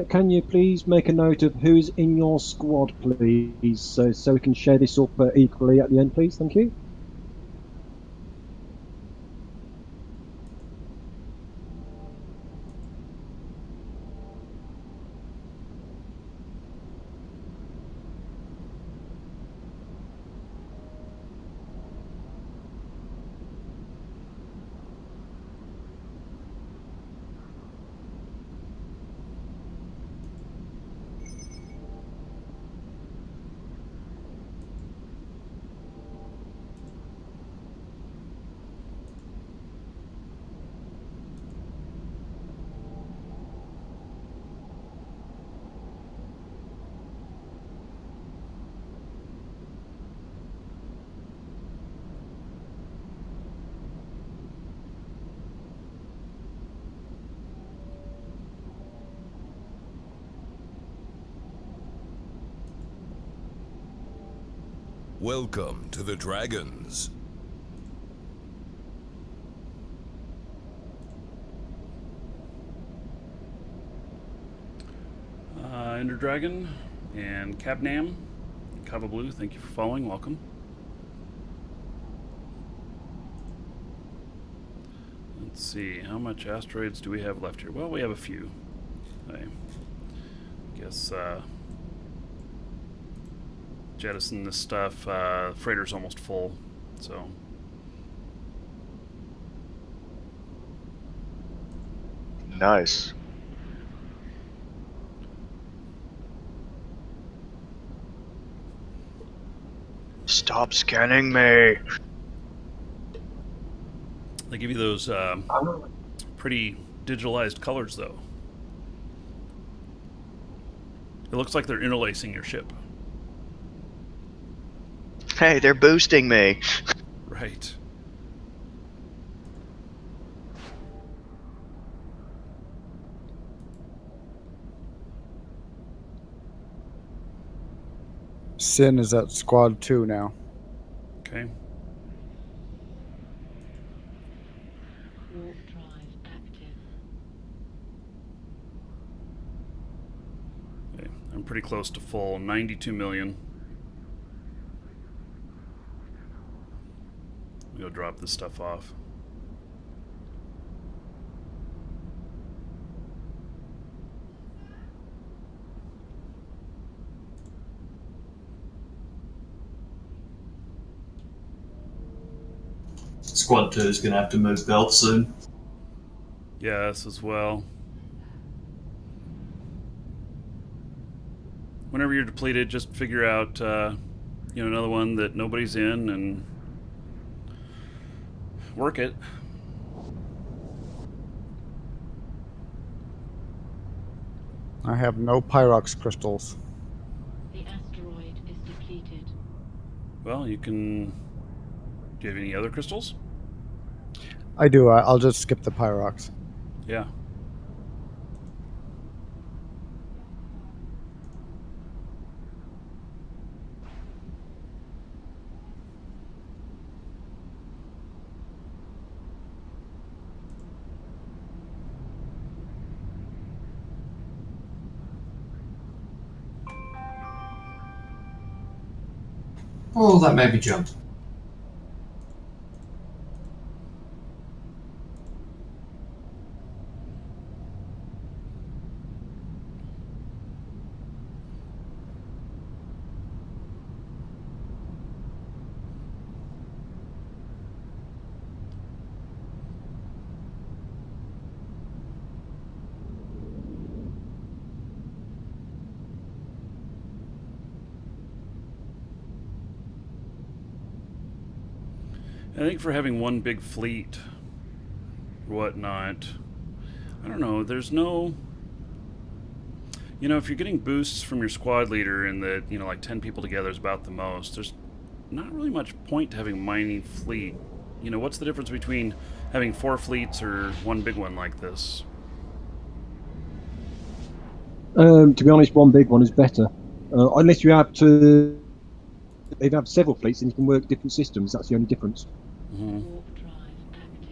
Can you please make a note of who's in your squad, please, so we can share this up equally at the end, please? Thank you. Welcome to the Dragons. Ender Dragon and Cabnam, Kava Blue, thank you for following. Welcome. Let's see, how much asteroids do we have left here? Well, we have a few. I guess jettison this stuff. Freighter's almost full, so. Nice. Stop scanning me. They give you those pretty digitalized colors, though. It looks like they're interlacing your ship. Hey, they're boosting me. Right. Sin is at squad 2 now. Okay. Warp drive active. Okay. I'm pretty close to full. 92 million. Go drop this stuff off. Squad 2 is going to have to move belt soon. Yes, as well. Whenever you're depleted, just figure out, another one that nobody's in and work it. I have no Pyrox crystals. The asteroid is depleted. Well, you can. Do you have any other crystals? I do. I'll just skip the Pyrox. Yeah. Oh, that made me jump. I think for having one big fleet, whatnot, I don't know, there's no... You know, if you're getting boosts from your squad leader and that, you know, like 10 people together is about the most, there's not really much point to having a mining fleet. You know, what's the difference between having 4 fleets or one big one like this? To be honest, one big one is better. Unless you have to... They'd have several fleets and you can work different systems. That's the only difference. Mm-hmm. Warp drive active.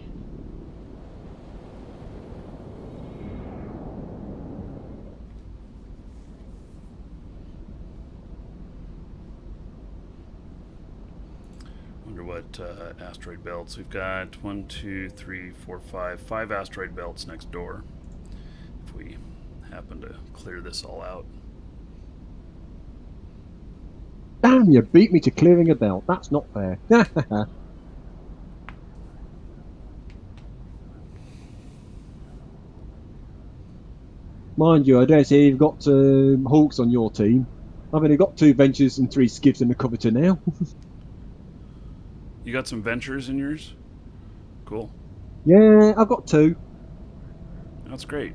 Wonder what asteroid belts we've got. 1, 2, 3, 4, 5 asteroid belts next door. If we happen to clear this all out. Damn, you beat me to clearing a belt. That's not fair. Mind you, I dare say you've got Hawks on your team. I've only got 2 Ventures and 3 Skiffs and a Coveter now. You got some ventures in yours? Cool. Yeah, I've got 2. That's great.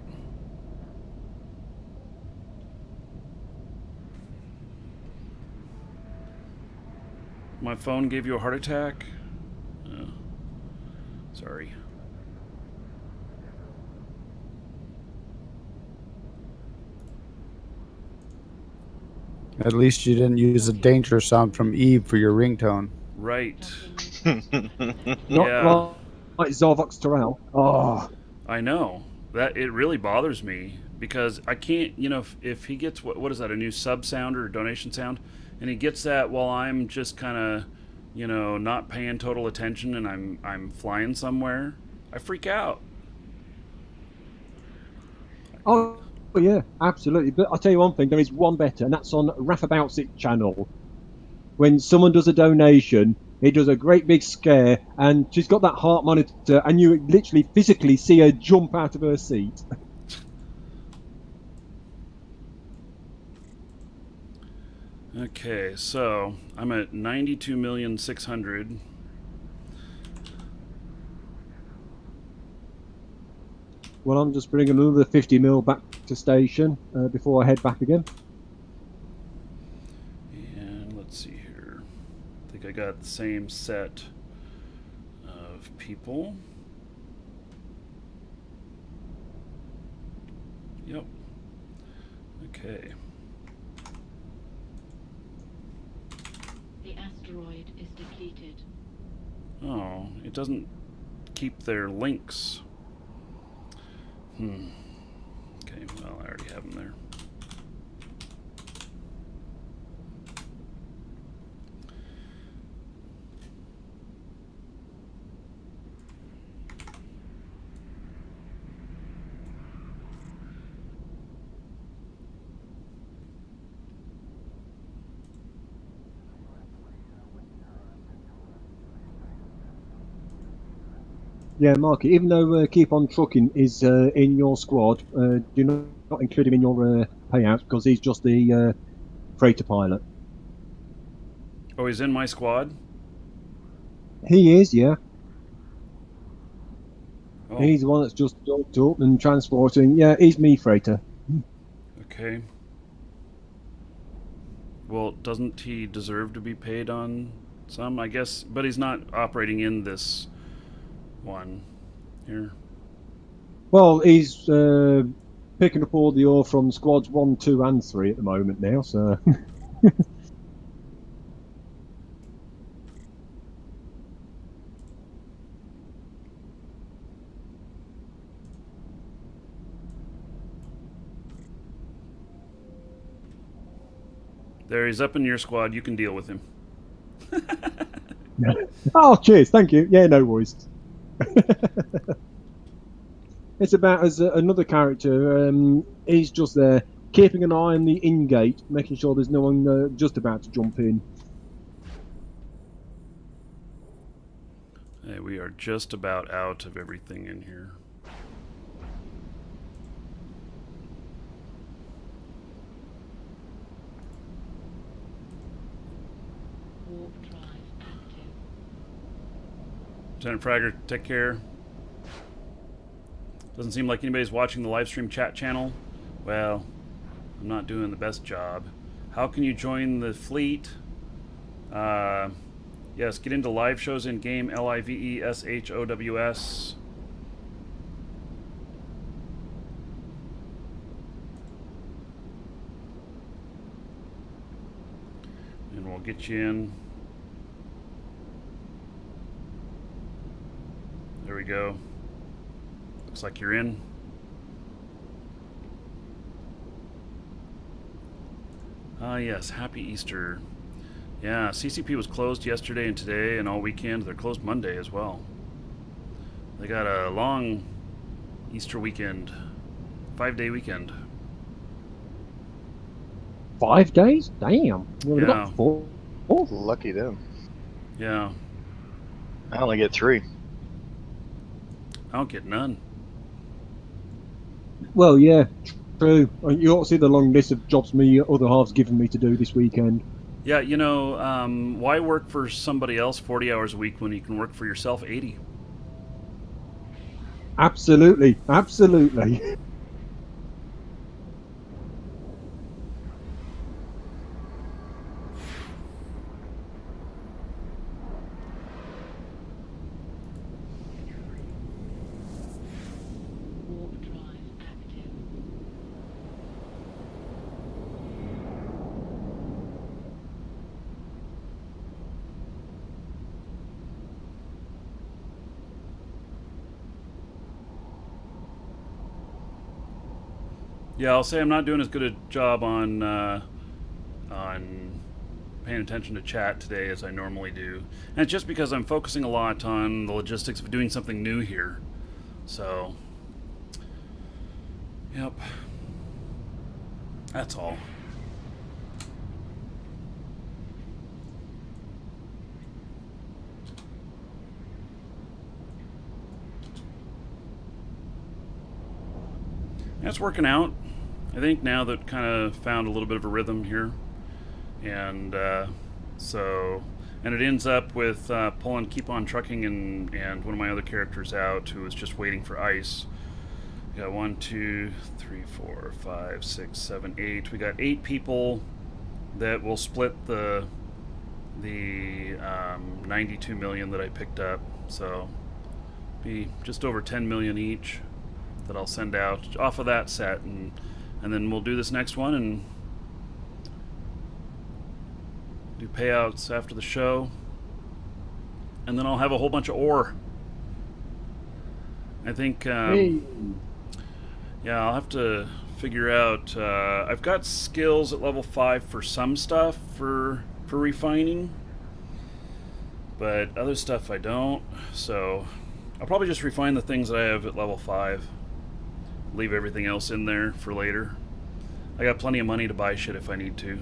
My phone gave you a heart attack? Sorry. At least you didn't use a danger sound from Eve for your ringtone. Right. Not Yeah. like Zarvox Terrell. Oh, I know. That it really bothers me because I can't, you know, if he gets what is that, a new sub sound or a donation sound, and he gets that while I'm just kind of, you know, not paying total attention and I'm flying somewhere, I freak out. oh yeah, absolutely. But I'll tell you one thing, there is one better, and that's on Rafabout's channel. When someone does a donation, he does a great big scare, and she's got that heart monitor, and you literally physically see her jump out of her seat. Okay, so I'm at 92,600,000. Well, I'm just bringing another 50 mil back to station before I head back again. And let's see here. I think I got the same set of people. Yep. Okay. The asteroid is depleted. Oh, it doesn't keep their links. Okay, well, I already have them there. Yeah, Marky, even though Keep On Trucking is in your squad, do not include him in your payouts because he's just the freighter pilot. Oh, he's in my squad? He is, yeah. Oh, He's the one that's just docked up and transporting. Yeah, he's me freighter. okay. Well, doesn't he deserve to be paid on some? I guess, but he's not operating in this one here. Well, he's picking up all the ore from squads 1, 2, and 3 at the moment now, so. There, he's up in your squad. You can deal with him. Oh, cheers, thank you. Yeah, no worries. It's about as another character. He's just there, keeping an eye on the in-gate, making sure there's no one just about to jump in. Hey, we are just about out of everything in here. Warp drive active. Lieutenant Fragger, take care. Doesn't seem like anybody's watching the live stream chat channel. Well, I'm not doing the best job. How can you join the fleet? Yes, get into live shows in game, LIVESHOWS. And we'll get you in. There we go. Looks like you're in. Ah, yes, happy Easter. Yeah, CCP was closed yesterday and today and all weekend. They're closed Monday as well. They got a long Easter weekend, 5-day weekend. 5 days? Damn. Well, Yeah. got 4. Oh. Lucky them. Yeah, I only get 3. I don't get none. Well, yeah, true. You ought to see the long list of jobs me other halves given me to do this weekend. Yeah, you know, why work for somebody else 40 hours a week when you can work for yourself 80? Absolutely, absolutely. Warp drive active. Yeah, I'll say I'm not doing as good a job on paying attention to chat today as I normally do. And it's just because I'm focusing a lot on the logistics of doing something new here. So, yep. That's all. It's working out. I think now that kind of found a little bit of a rhythm here. And and it ends up with pulling Keep On Trucking and one of my other characters out who is just waiting for ice. We got 1, 2, 3, 4, 5, 6, 7, 8. We got 8 people that will split the 92 million that I picked up. So be just over 10 million each that I'll send out off of that set, and then we'll do this next one and do payouts after the show, and then I'll have a whole bunch of ore. I think yeah, I'll have to figure out I've got skills at level 5 for some stuff for refining, but other stuff I don't, so I'll probably just refine the things that I have at level 5, leave everything else in there for later. I got plenty of money to buy shit if I need to.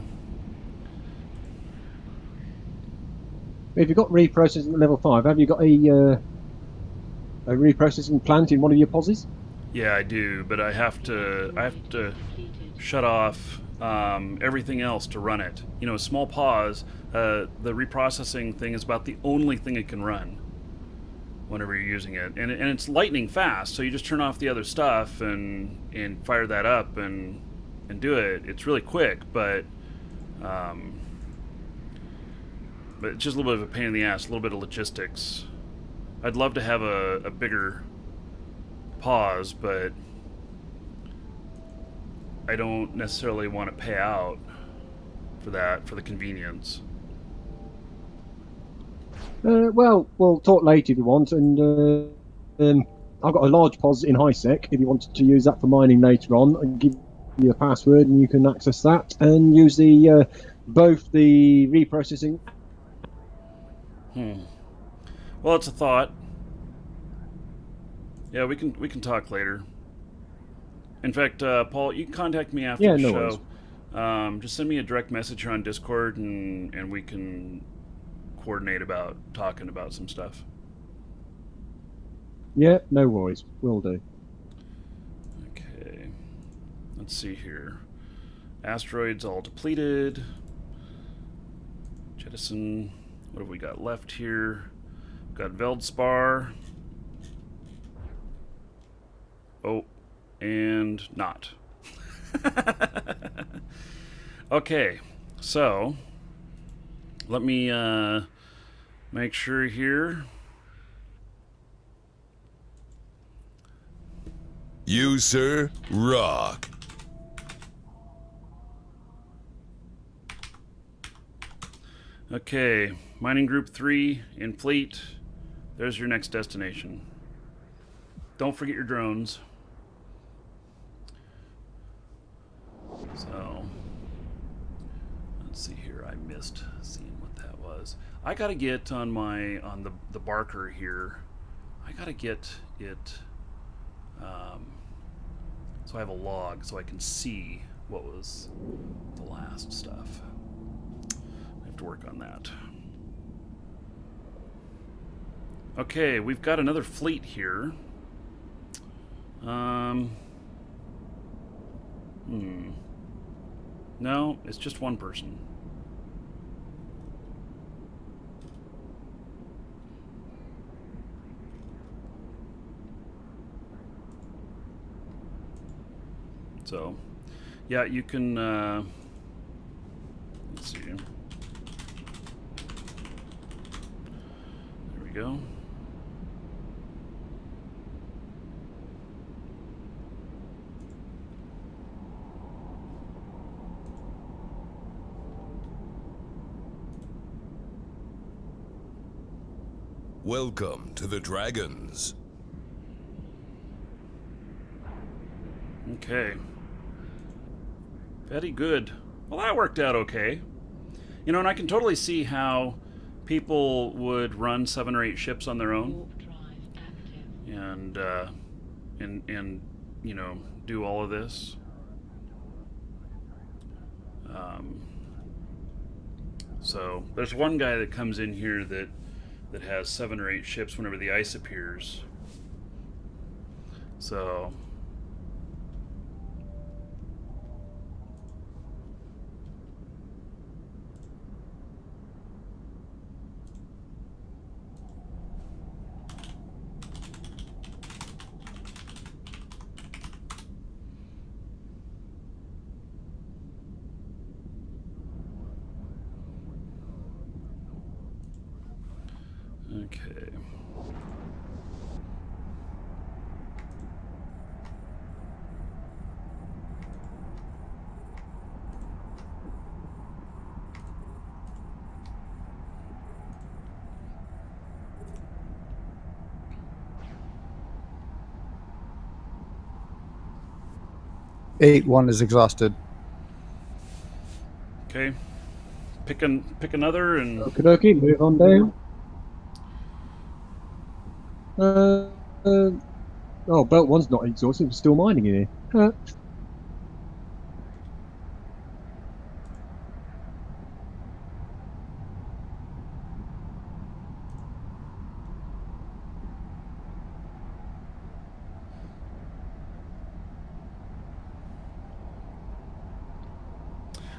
If you've got reprocessing at level 5, have you got a reprocessing plant in one of your posies? Yeah, I do, but I have to shut off everything else to run it. You know, a small pause, the reprocessing thing is about the only thing it can run whenever you're using it, and it's lightning fast. So you just turn off the other stuff and fire that up and do it. It's really quick, but it's just a little bit of a pain in the ass, a little bit of logistics. I'd love to have a bigger pause, but I don't necessarily want to pay out for that, for the convenience. Well, we'll talk later if you want, and I've got a large pos in HiSec if you wanted to use that for mining later on, and give you a password and you can access that and use the both the reprocessing. Well, it's a thought. Yeah, we can talk later. In fact, Paul, you can contact me after Yeah, the no show. worries. Just send me a direct message here on Discord, and we can coordinate about talking about some stuff. Yeah, no worries. Will do. Okay. Let's see here. Asteroids all depleted. Jettison. What have we got left here? We've got Veldspar. Oh, and not. Okay, so let me make sure here. You, sir, rock. Okay, Mining Group 3 in Fleet. There's your next destination. Don't forget your drones. So, let's see here. I missed seeing what that was. I gotta get on the Barker here. I gotta get it so I have a log so I can see what was the last stuff. I have to work on that. Okay, we've got another fleet here. No, it's just one person. So, yeah, you can, let's see. There we go. Welcome to the Dragons. Okay. Very good. Well, that worked out okay. You know, and I can totally see how people would run 7 or 8 ships on their own Warp drive active. and you know, do all of this. So there's one guy that comes in here that has 7 or 8 ships whenever the ice appears. So okay. Eight one is exhausted. Okay. Pick another and Okie dokie, move on down. Oh, Belt 1's not exhausted, we're still mining in here.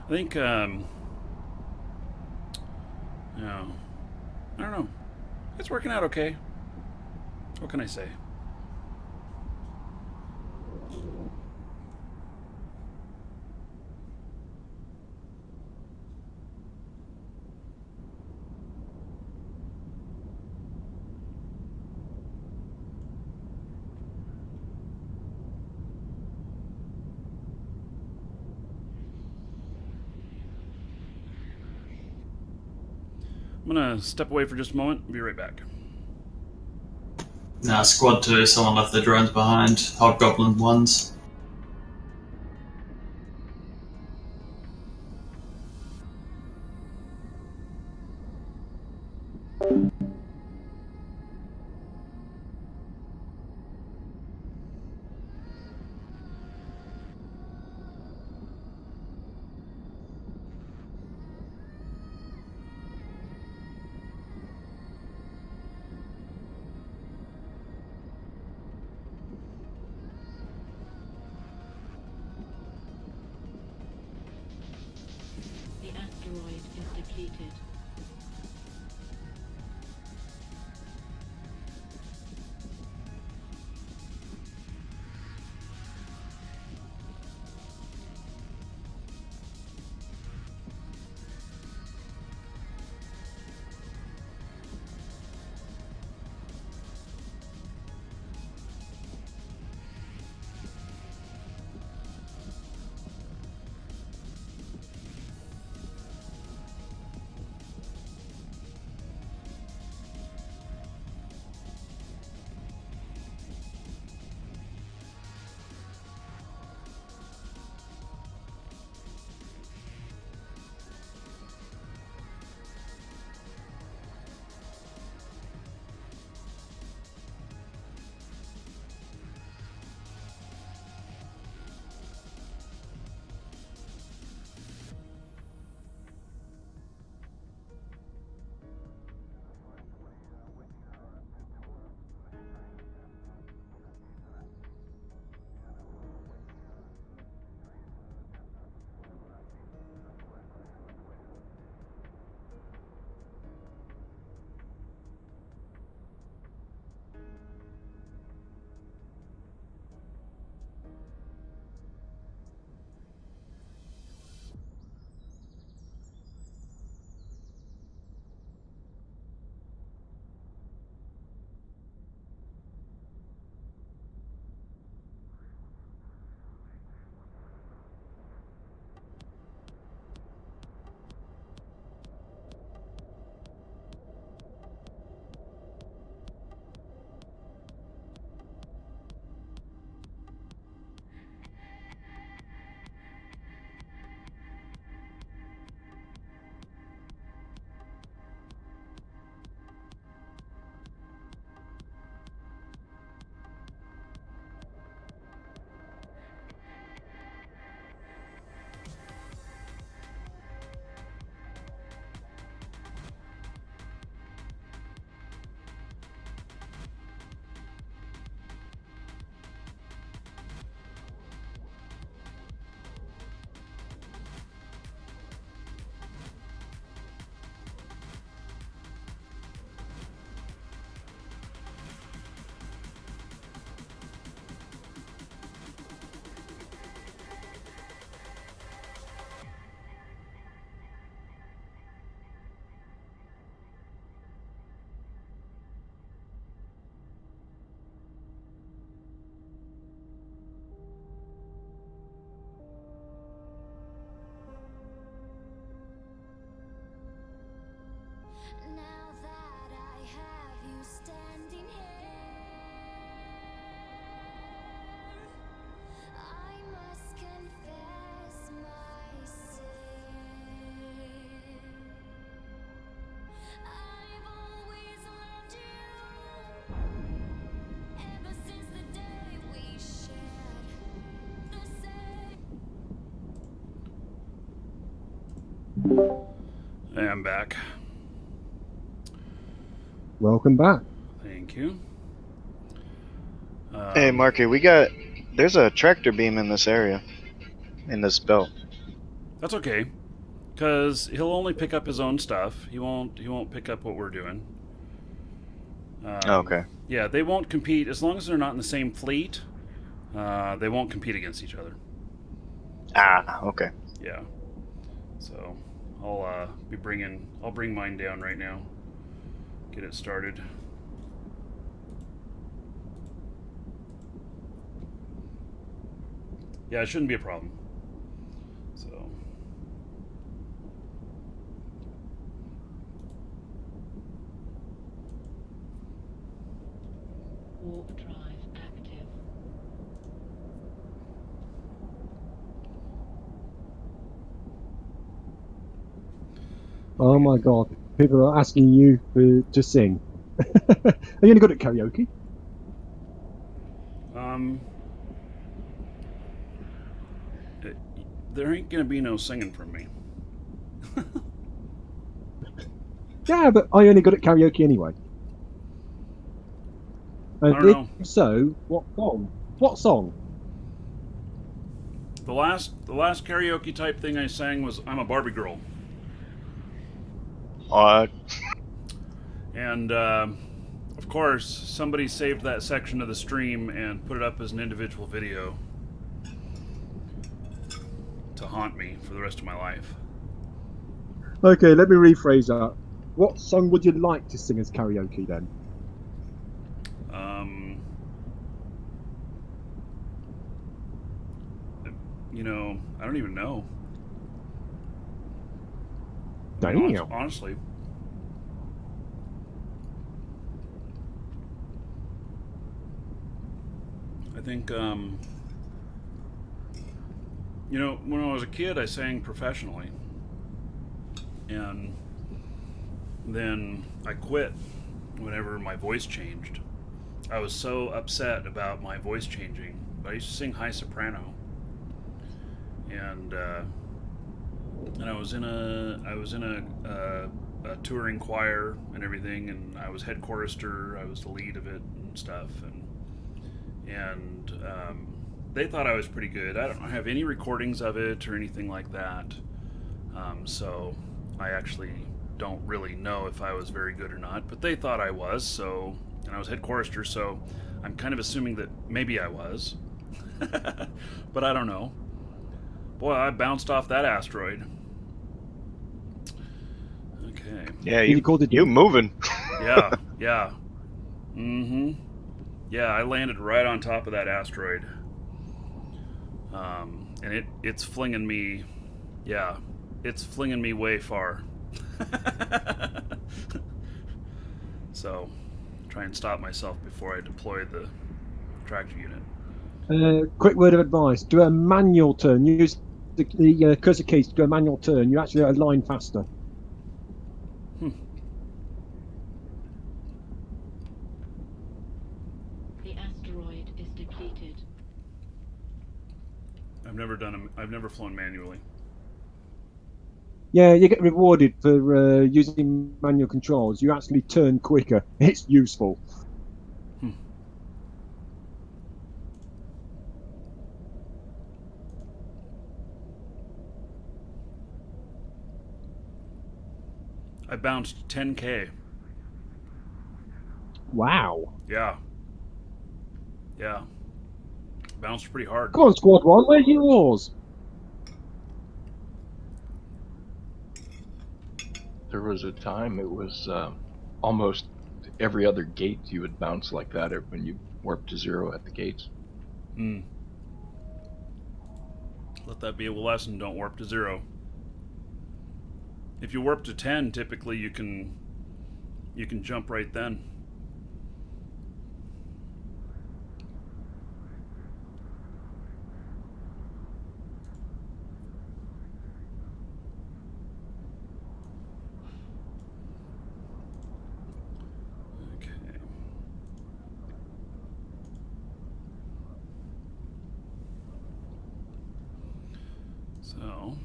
I think yeah, I don't know. It's working out okay. What can I say? I'm gonna step away for just a moment. Be right back. Nah, squad 2, someone left their drones behind. Hobgoblin 1s. The asteroid is depleted. Now that I have you standing here, I must confess my sin. I've always loved you, ever since the day we shared the same. I am back. Welcome back. Thank you. Hey, Marky, there's a tractor beam in this area, in this belt. That's okay, because he'll only pick up his own stuff. He won't pick up what we're doing. Okay. Yeah, they won't compete as long as they're not in the same fleet. They won't compete against each other. Ah, okay. Yeah. So I'll bring mine down right now. Get it started. Yeah, it shouldn't be a problem. So warp drive active. Oh my god. People are asking you to sing. Are you any good at karaoke? There ain't gonna be no singing from me. Yeah, but are you any good at karaoke anyway? And I don't know. if so, what song? What song? The last karaoke type thing I sang was "I'm a Barbie Girl," and of course somebody saved that section of the stream and put it up as an individual video to haunt me for the rest of my life. Okay, let me rephrase that. What song would you like to sing as karaoke then? You know, I don't even know. Damn. Honestly. I think, you know, when I was a kid, I sang professionally. And then I quit whenever my voice changed. I was so upset about my voice changing. But I used to sing high soprano. And I was in a touring choir and everything, and I was head chorister. I was the lead of it and stuff, and they thought I was pretty good. I don't have any recordings of it or anything like that, so I actually don't really know if I was very good or not. But they thought I was, so, and I was head chorister, so I'm kind of assuming that maybe I was, but I don't know. Boy, I bounced off that asteroid. Okay. Yeah, you moving. Yeah, yeah. Mm-hmm. Yeah, I landed right on top of that asteroid. And it's flinging me, yeah, it's flinging me way far. So, try and stop myself before I deploy the tractor unit. Quick word of advice: do a manual turn. Use the cursor keys to do a manual turn. You actually align faster. The asteroid is depleted. I've never flown manually. Yeah, you get rewarded for using manual controls. You actually turn quicker. It's useful. I bounced 10K. Wow. Yeah. Yeah. Bounced pretty hard. Come on, Squad 1, where's yours? There was a time it was almost every other gate you would bounce like that when you warp to 0 at the gates. Let that be a lesson. Don't warp to 0. If you warp to 10, typically you can jump right then. Okay. So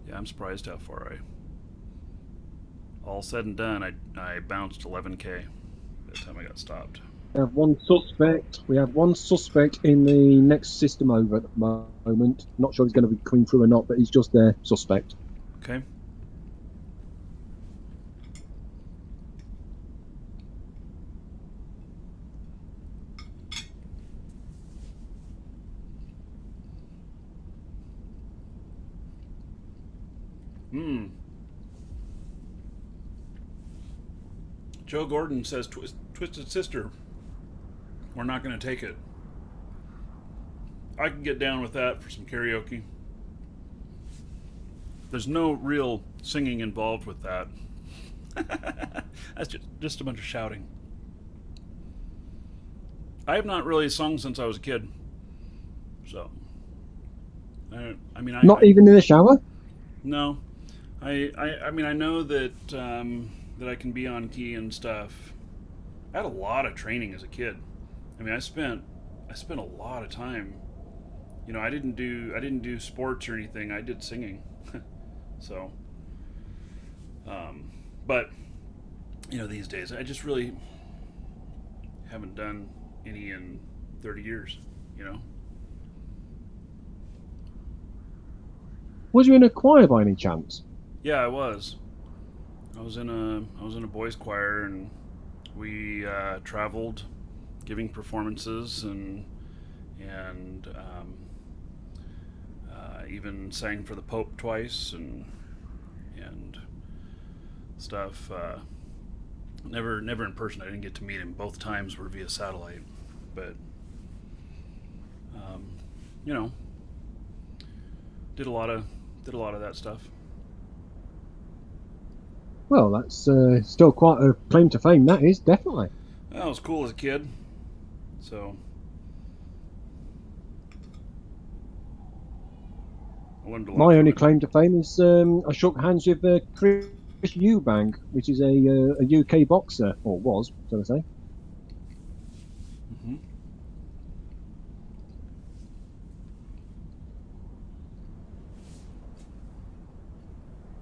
yeah, I'm surprised how far all said and done, I bounced 11K by the time I got stopped. We have one suspect. We have one suspect in the next system over at the moment. Not sure if he's going to be coming through or not, but he's just there, suspect. Okay. Joe Gordon says, Twisted Sister, we're not going to take it. I can get down with that for some karaoke. there's no real singing involved with that. That's just a bunch of shouting. I have not really sung since I was a kid, so I mean, Not even in the shower? no. I mean, I know that that I can be on key and stuff. I had a lot of training as a kid. I mean, I spent a lot of time. You know, I didn't do sports or anything. I did singing. So, but you know, these days I just really haven't done any in 30 years. You know. Was you in a choir by any chance? Yeah, I was. I was in a boys' choir, and we traveled, giving performances, and even sang for the Pope twice, and stuff. Never in person. I didn't get to meet him. Both times were via satellite, but you know, did a lot of that stuff. Well, that's still quite a claim to fame, that is, definitely. Well, I was cool as a kid, so I learned a lot. My from only it. claim to fame is I shook hands with Chris Eubank, which is a UK boxer, or was, shall I say. Mm-hmm.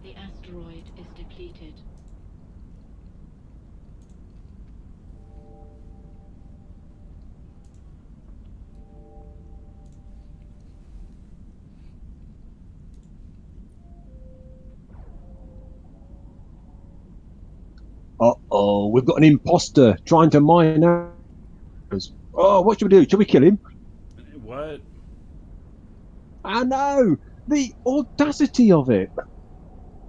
The asteroid is depleted. Uh-oh, we've got an imposter trying to mine ours. Oh, what should we do? Should we kill him? What? I know! The audacity of it!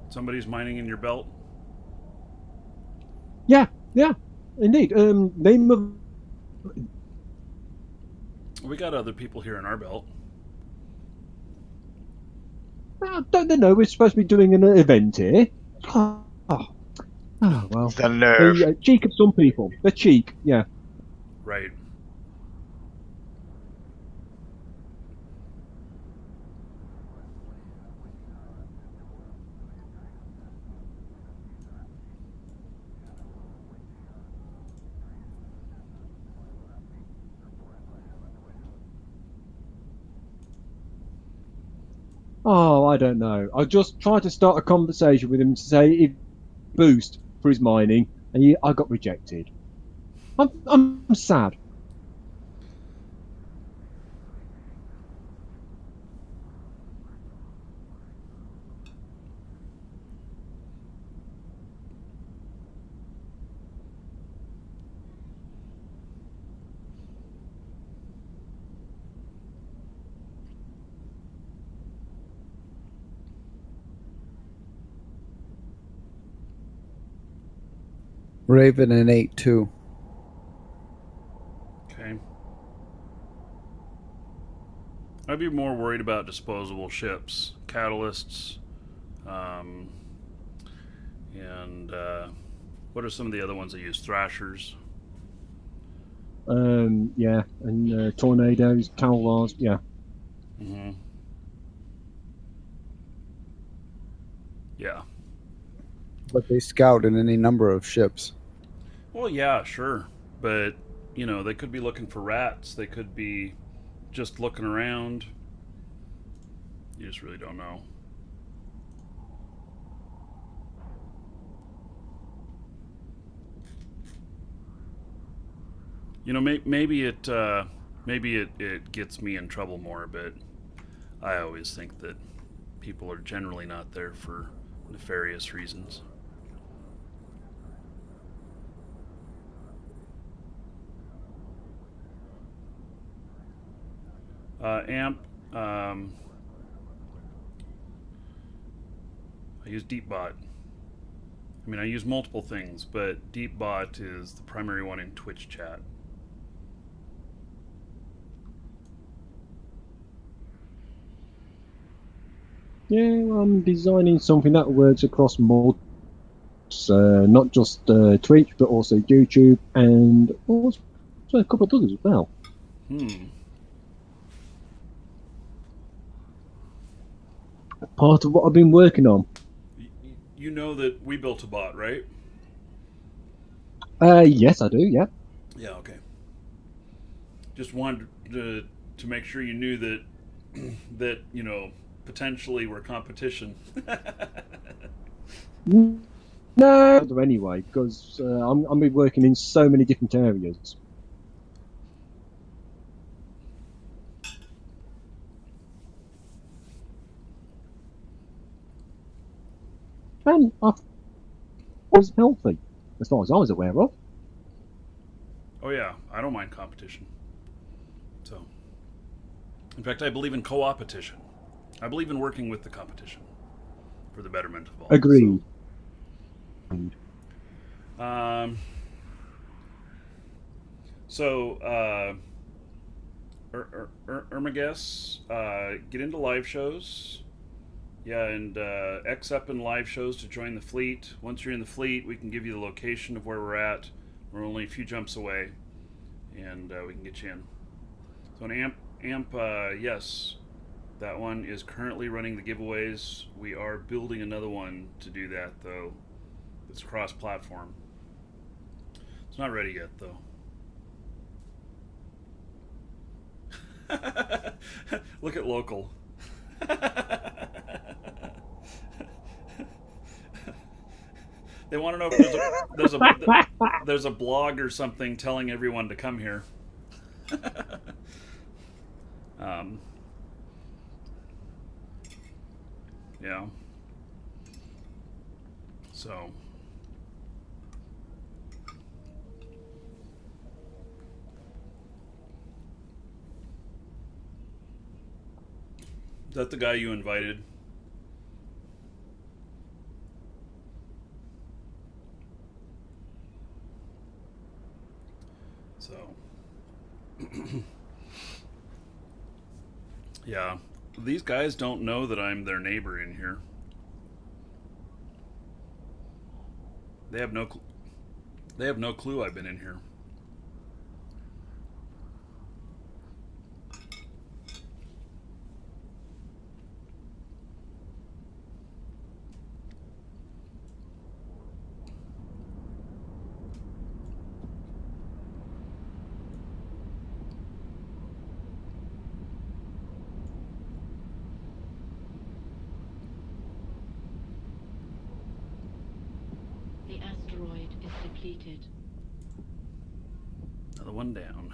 Somebody's mining in your belt? Yeah, indeed. Name of... We got other people here in our belt. Don't they know we're supposed to be doing an event here? Oh well. The nerve. The cheek of some people. The cheek, yeah. Right. Oh, I don't know. I just tried to start a conversation with him to say if boost for his mining, and I got rejected. I'm sad. Raven and 8-2. Okay. I'd be more worried about disposable ships, catalysts, and what are some of the other ones they use? Thrashers. Yeah, and tornadoes, Talwars, yeah. Mm-hmm. Yeah. But they scout in any number of ships. Well, yeah, sure. But, you know, they could be looking for rats. They could be just looking around. You just really don't know. You know, maybe it gets me in trouble more, but I always think that people are generally not there for nefarious reasons. AMP, I use DeepBot. I mean, I use multiple things, but DeepBot is the primary one in Twitch chat. Yeah, I'm designing something that works across multiple, not just Twitch, but also YouTube and also a couple of others as well. Part of what I've been working on. You know that we built a bot, right? Yes, I do. Yeah. Yeah. Okay. Just wanted to make sure you knew that that potentially we're competition. No, anyway, because I'm been working in so many different areas. And I was healthy, as far as I was aware of. Oh yeah, I don't mind competition. So, in fact, I believe in co-opetition. I believe in working with the competition for the betterment of all. Agreed. So, Ermaguess, get into live shows. Yeah, and X up in live shows to join the fleet. Once you're in the fleet, we can give you the location of where we're at. We're only a few jumps away, and we can get you in. So an amp, yes, that one is currently running the giveaways. We are building another one to do that, though. It's cross-platform. It's not ready yet, though. Look at local. They want to know if there's a blog or something telling everyone to come here. Yeah. So. Is that the guy you invited? So. Yeah. These guys don't know that I'm their neighbor in here. They have no clue I've been in here. The asteroid is depleted. Another one down.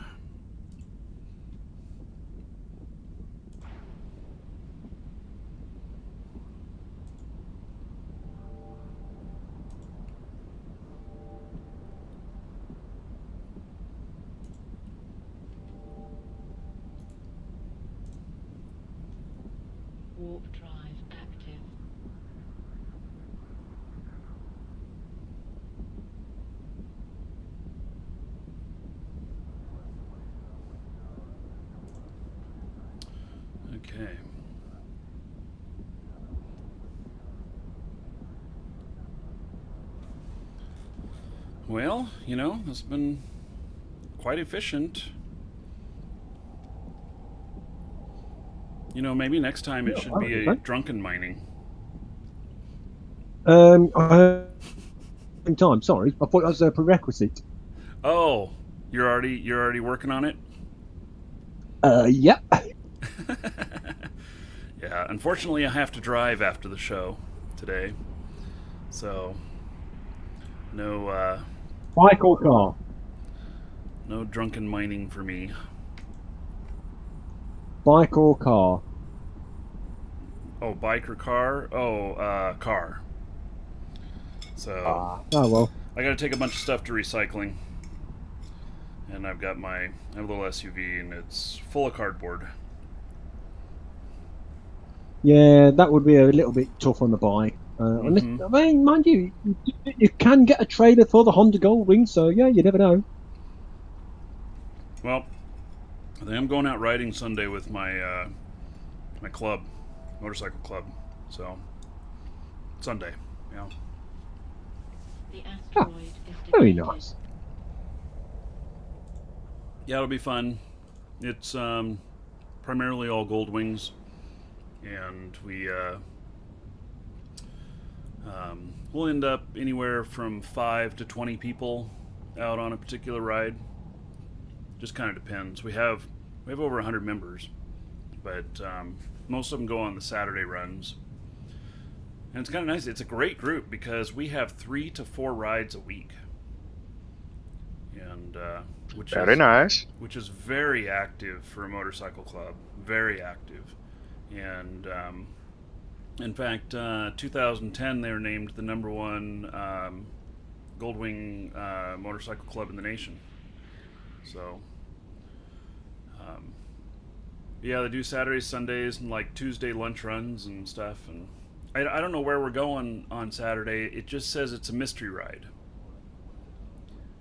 Warp drive active. Okay. Well, it's been quite efficient. Maybe next time it should be a drunken mining. In time. Sorry, I thought that was a prerequisite. Oh, you're already working on it? Yep. Yeah, unfortunately I have to drive after the show today. So no Bike or car? no drunken mining for me. Bike or car? Oh, bike or car? Oh, car. So Oh well. I got to take a bunch of stuff to recycling. And I've got my little SUV and it's full of cardboard. Yeah, that would be a little bit tough on the bike. Unless, I mean, mind you, you can get a trailer for the Honda Goldwing, so yeah, you never know. Well, I think I'm going out riding Sunday with my my club, motorcycle club. So Sunday, yeah. The asteroid is Very depleted. nice. Yeah, it'll be fun. It's primarily all gold wings, and we'll end up anywhere from 5 to 20 people out on a particular ride. Just kind of depends. We have over 100 members, but most of them go on the Saturday runs. And it's kind of nice. It's a great group because we have 3 to 4 rides a week, and Very nice. which is very active for a motorcycle club. Very active, and in fact, 2010 they were named the #1 Goldwing motorcycle club in the nation. So, yeah, they do Saturdays, Sundays, and like Tuesday lunch runs and stuff. And I don't know where we're going on Saturday. It just says it's a mystery ride.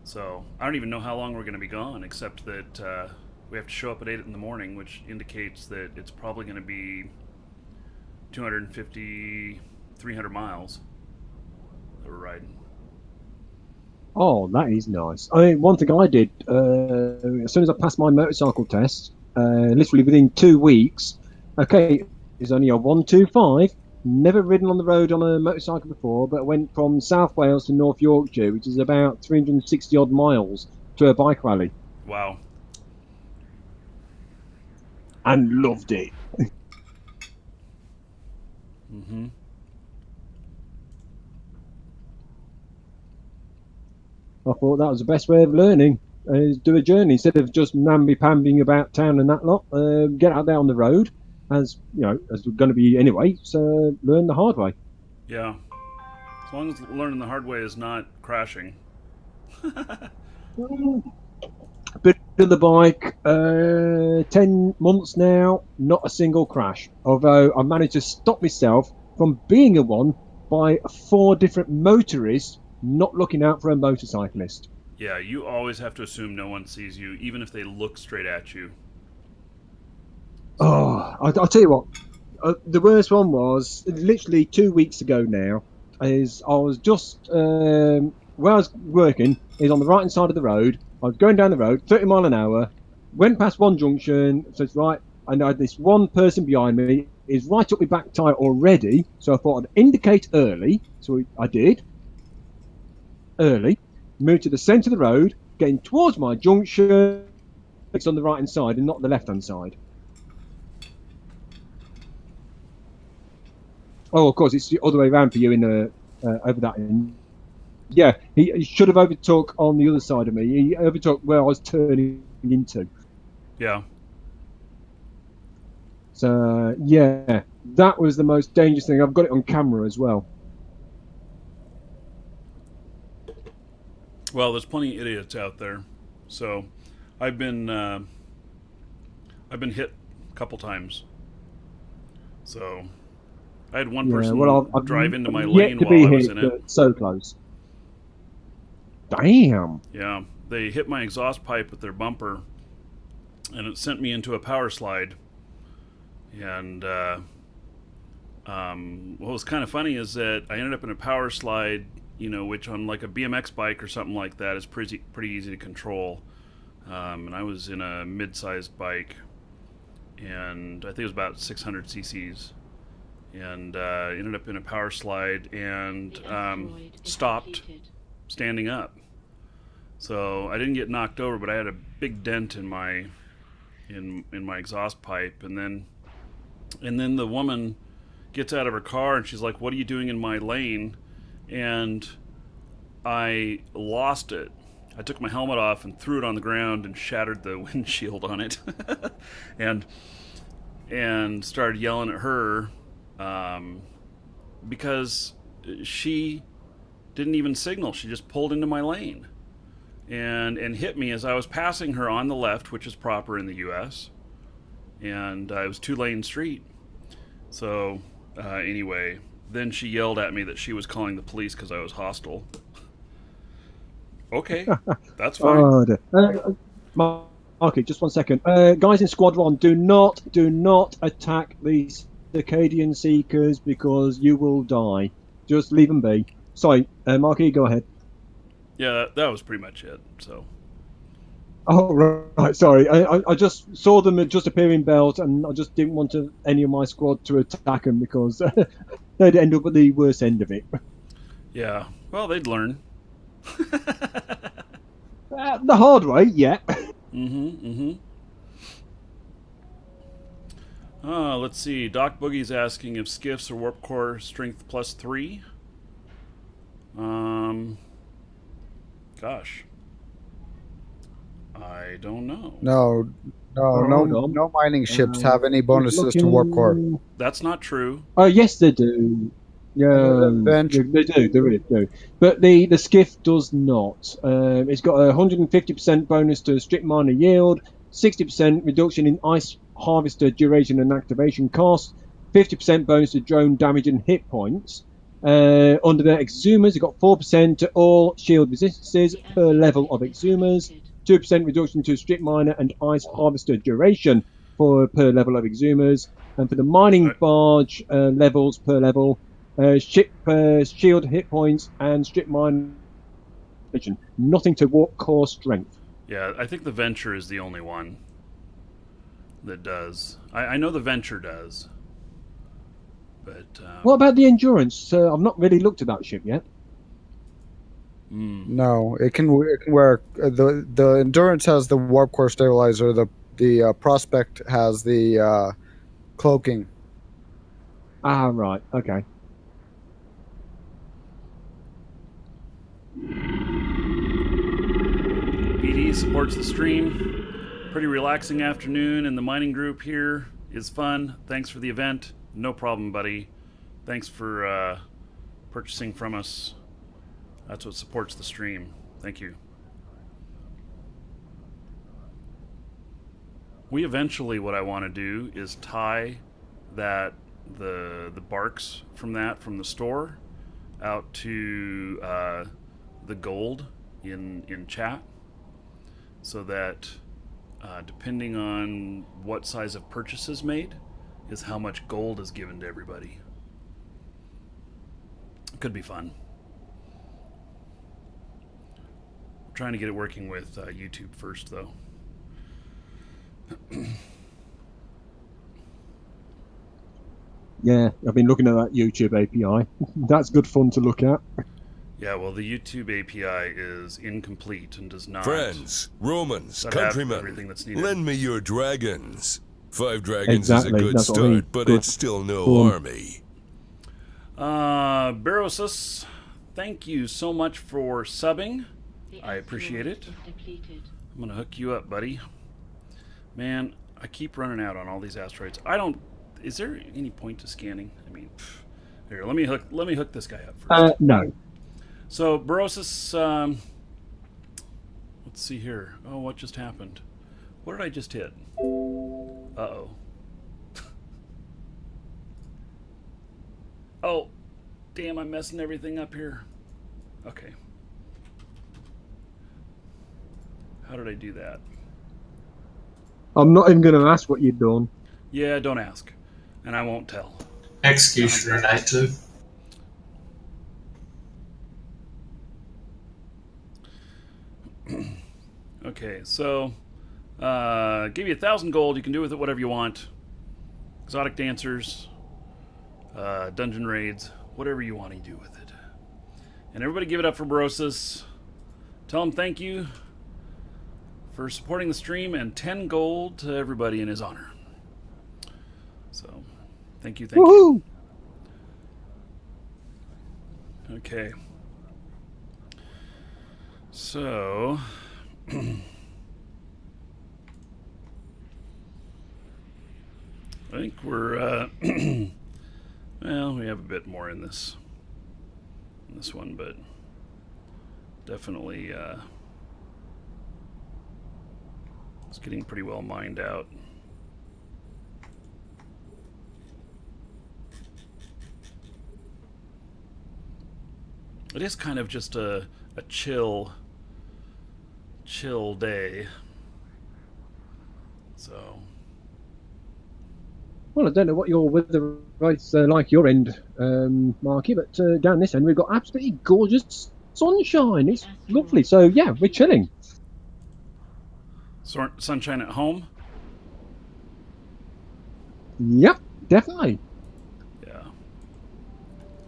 So I don't even know how long we're going to be gone, except that we have to show up at 8 in the morning, which indicates that it's probably going to be 250, 300 miles that we're riding. Oh, that is nice. I mean, one thing I did as soon as I passed my motorcycle test, literally within 2 weeks. Okay, it's only a 125. Never ridden on the road on a motorcycle before, but went from South Wales to North Yorkshire, which is about 360 odd miles, to a bike rally, Wow. and loved it. Mm-hmm. I thought that was the best way of learning, is do a journey instead of just namby-pambing about town and that lot. Get out there on the road, as you know, as we're going to be anyway. So learn the hard way. Yeah. As long as learning the hard way is not crashing. Bit of the bike, 10 months now, not a single crash. Although I managed to stop myself from being a one by 4 different motorists not looking out for a motorcyclist. Yeah, you always have to assume no one sees you, even if they look straight at you. Oh, I'll tell you what. The worst one was literally 2 weeks ago now. Is I was just where I was working is on the right hand side of the road. I was going down the road, 30 mile an hour. Went past one junction. So it's right. And I had this one person behind me is right up my back tyre already. So I thought I'd indicate early. So I did. Early. Moved to the centre of the road, getting towards my junction. It's on the right hand side and not the left hand side. Oh, of course, it's the other way around for you in the over that end. Yeah, he should have overtook on the other side of me. He overtook where I was turning into. Yeah. So, yeah, that was the most dangerous thing. I've got it on camera as well. Well, there's plenty of idiots out there. So, I've been hit a couple times. So, I had one person I've drive into my yet lane to while be I was hit, in it. but so close. Damn. Yeah, they hit my exhaust pipe with their bumper, and it sent me into a power slide. And what was kind of funny is that I ended up in a power slide, you know, which on like a BMX bike or something like that is pretty easy to control. And I was in a mid-sized bike, and I think it was about 600 cc's. And ended up in a power slide and stopped standing up. So I didn't get knocked over, but I had a big dent in my exhaust pipe. And then the woman gets out of her car and she's like, "What are you doing in my lane?" And I lost it. I took my helmet off and threw it on the ground and shattered the windshield on it, and started yelling at her. Because she didn't even signal. She just pulled into my lane and hit me as I was passing her on the left, which is proper in the US. And it was 2-lane street. So anyway, then she yelled at me that she was calling the police because I was hostile. Okay, that's fine. Okay, just 1 second. Guys in Squad 1, do not attack these Acadian Seekers because you will die. Just leave them be. Sorry, Marky, go ahead. Yeah, that was pretty much it. So Oh, right, sorry. I just saw them just appear in belt, and I just didn't want any of my squad to attack them because they'd end up at the worst end of it. yeah, well, they'd learn. The hard way, yeah. Let's see. Doc Boogie's asking if skiffs are warp core strength +3. Gosh, I don't know. No mining ships have any bonuses to warp core. That's not true. Oh, yes, they do. Yeah, they do. They really do. But the skiff does not. It's got a 150% bonus to strip miner yield, 60% reduction in ice harvester duration and activation cost, 50% bonus to drone damage and hit points. Under the exhumers, you've got 4% to all shield resistances per level of exhumers, 2% reduction to strip miner and ice harvester duration per level of exhumers, and for the mining barge levels per level, ship shield hit points and strip mine. Nothing to warp core strength. Yeah, I think the Venture is the only one that does. I know the Venture does. But what about the Endurance? I've not really looked at that ship yet. No, it can wear the Endurance has the warp core stabilizer. The Prospect has the cloaking. Ah, right. Okay. BD supports the stream. Pretty relaxing afternoon, and the mining group here is fun. Thanks for the event. No problem, buddy. Thanks for purchasing from us. That's what supports the stream. Thank you. We eventually, what I want to do is tie the barks from the store out to the gold in chat, so that depending on what size of purchase is made is how much gold is given to everybody. Could be fun. I'm trying to get it working with YouTube first, though. Yeah, I've been looking at that YouTube API. That's good fun to look at. Yeah, well, the YouTube API is incomplete and does not. Friends, Romans, have countrymen, everything that's needed. lend me your dragons. 5 dragons Exactly, is a good that's what I mean. start, but Good. it's still no Boom. army. Barosus, thank you so much for subbing. I appreciate it. I'm gonna hook you up, buddy. Man, I keep running out on all these asteroids. Is there any point to scanning? I mean, here, let me hook this guy up first. No. So, Barosus, let's see here. Oh, what just happened? What did I just hit? Uh-oh. Oh, damn, I'm messing everything up here. Okay. How did I do that? I'm not even going to ask what you've done. Yeah, don't ask. And I won't tell. Executioner Night 2. Okay, so give you 1,000 gold. You can do with it whatever you want. Exotic dancers, dungeon raids, whatever you want to do with it. And everybody give it up for Barosus. Tell him thank you for supporting the stream, and 10 gold to everybody in his honor. So, thank you, thank you. Okay. So, I think we're, well, we have a bit more in this one, but definitely, it's getting pretty well mined out. It is kind of just a chill day. So Well, I don't know what your weather is like your end, Marky, but down this end we've got absolutely gorgeous sunshine. It's lovely. So yeah, we're chilling. Sunshine at home? Yep, definitely. Yeah.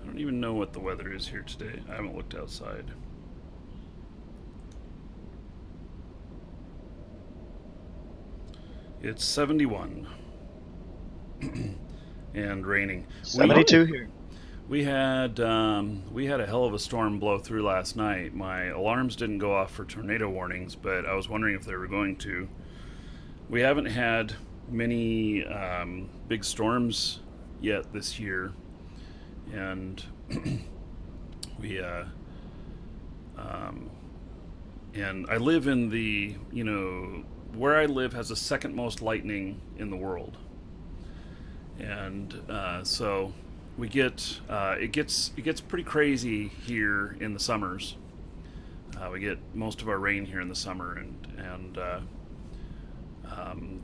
I don't even know what the weather is here today. I haven't looked outside. It's 71 and raining. 72 here. We had a hell of a storm blow through last night. My alarms didn't go off for tornado warnings, but I was wondering if they were going to. We haven't had many big storms yet this year, and and I live in the, where I live has the second most lightning in the world, and so we get it gets pretty crazy here in the summers. We get most of our rain here in the summer, and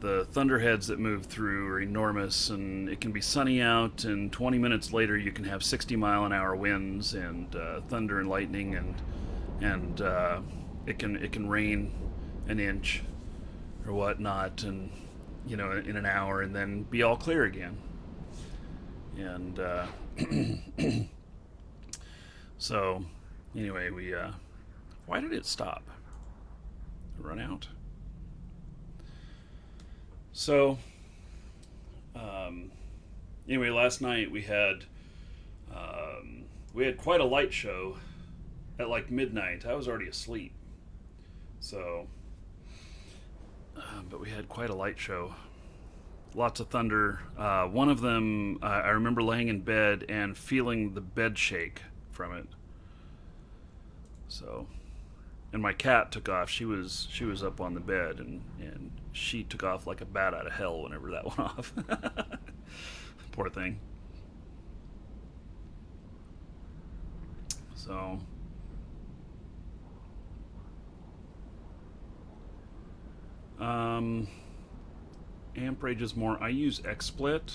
the thunderheads that move through are enormous, and it can be sunny out, and 20 minutes later you can have 60-mile-an-hour winds and thunder and lightning, and it can rain an inch or whatnot, and in an hour, and then be all clear again. And so anyway, we why did it stop? Run out? So anyway, last night we had quite a light show at like midnight. I was already asleep, so but we had quite a light show. Lots of thunder. One of them, I remember laying in bed and feeling the bed shake from it. So, and my cat took off. She was up on the bed, and she took off like a bat out of hell whenever that went off. Poor thing. So, amperage is more. I use XSplit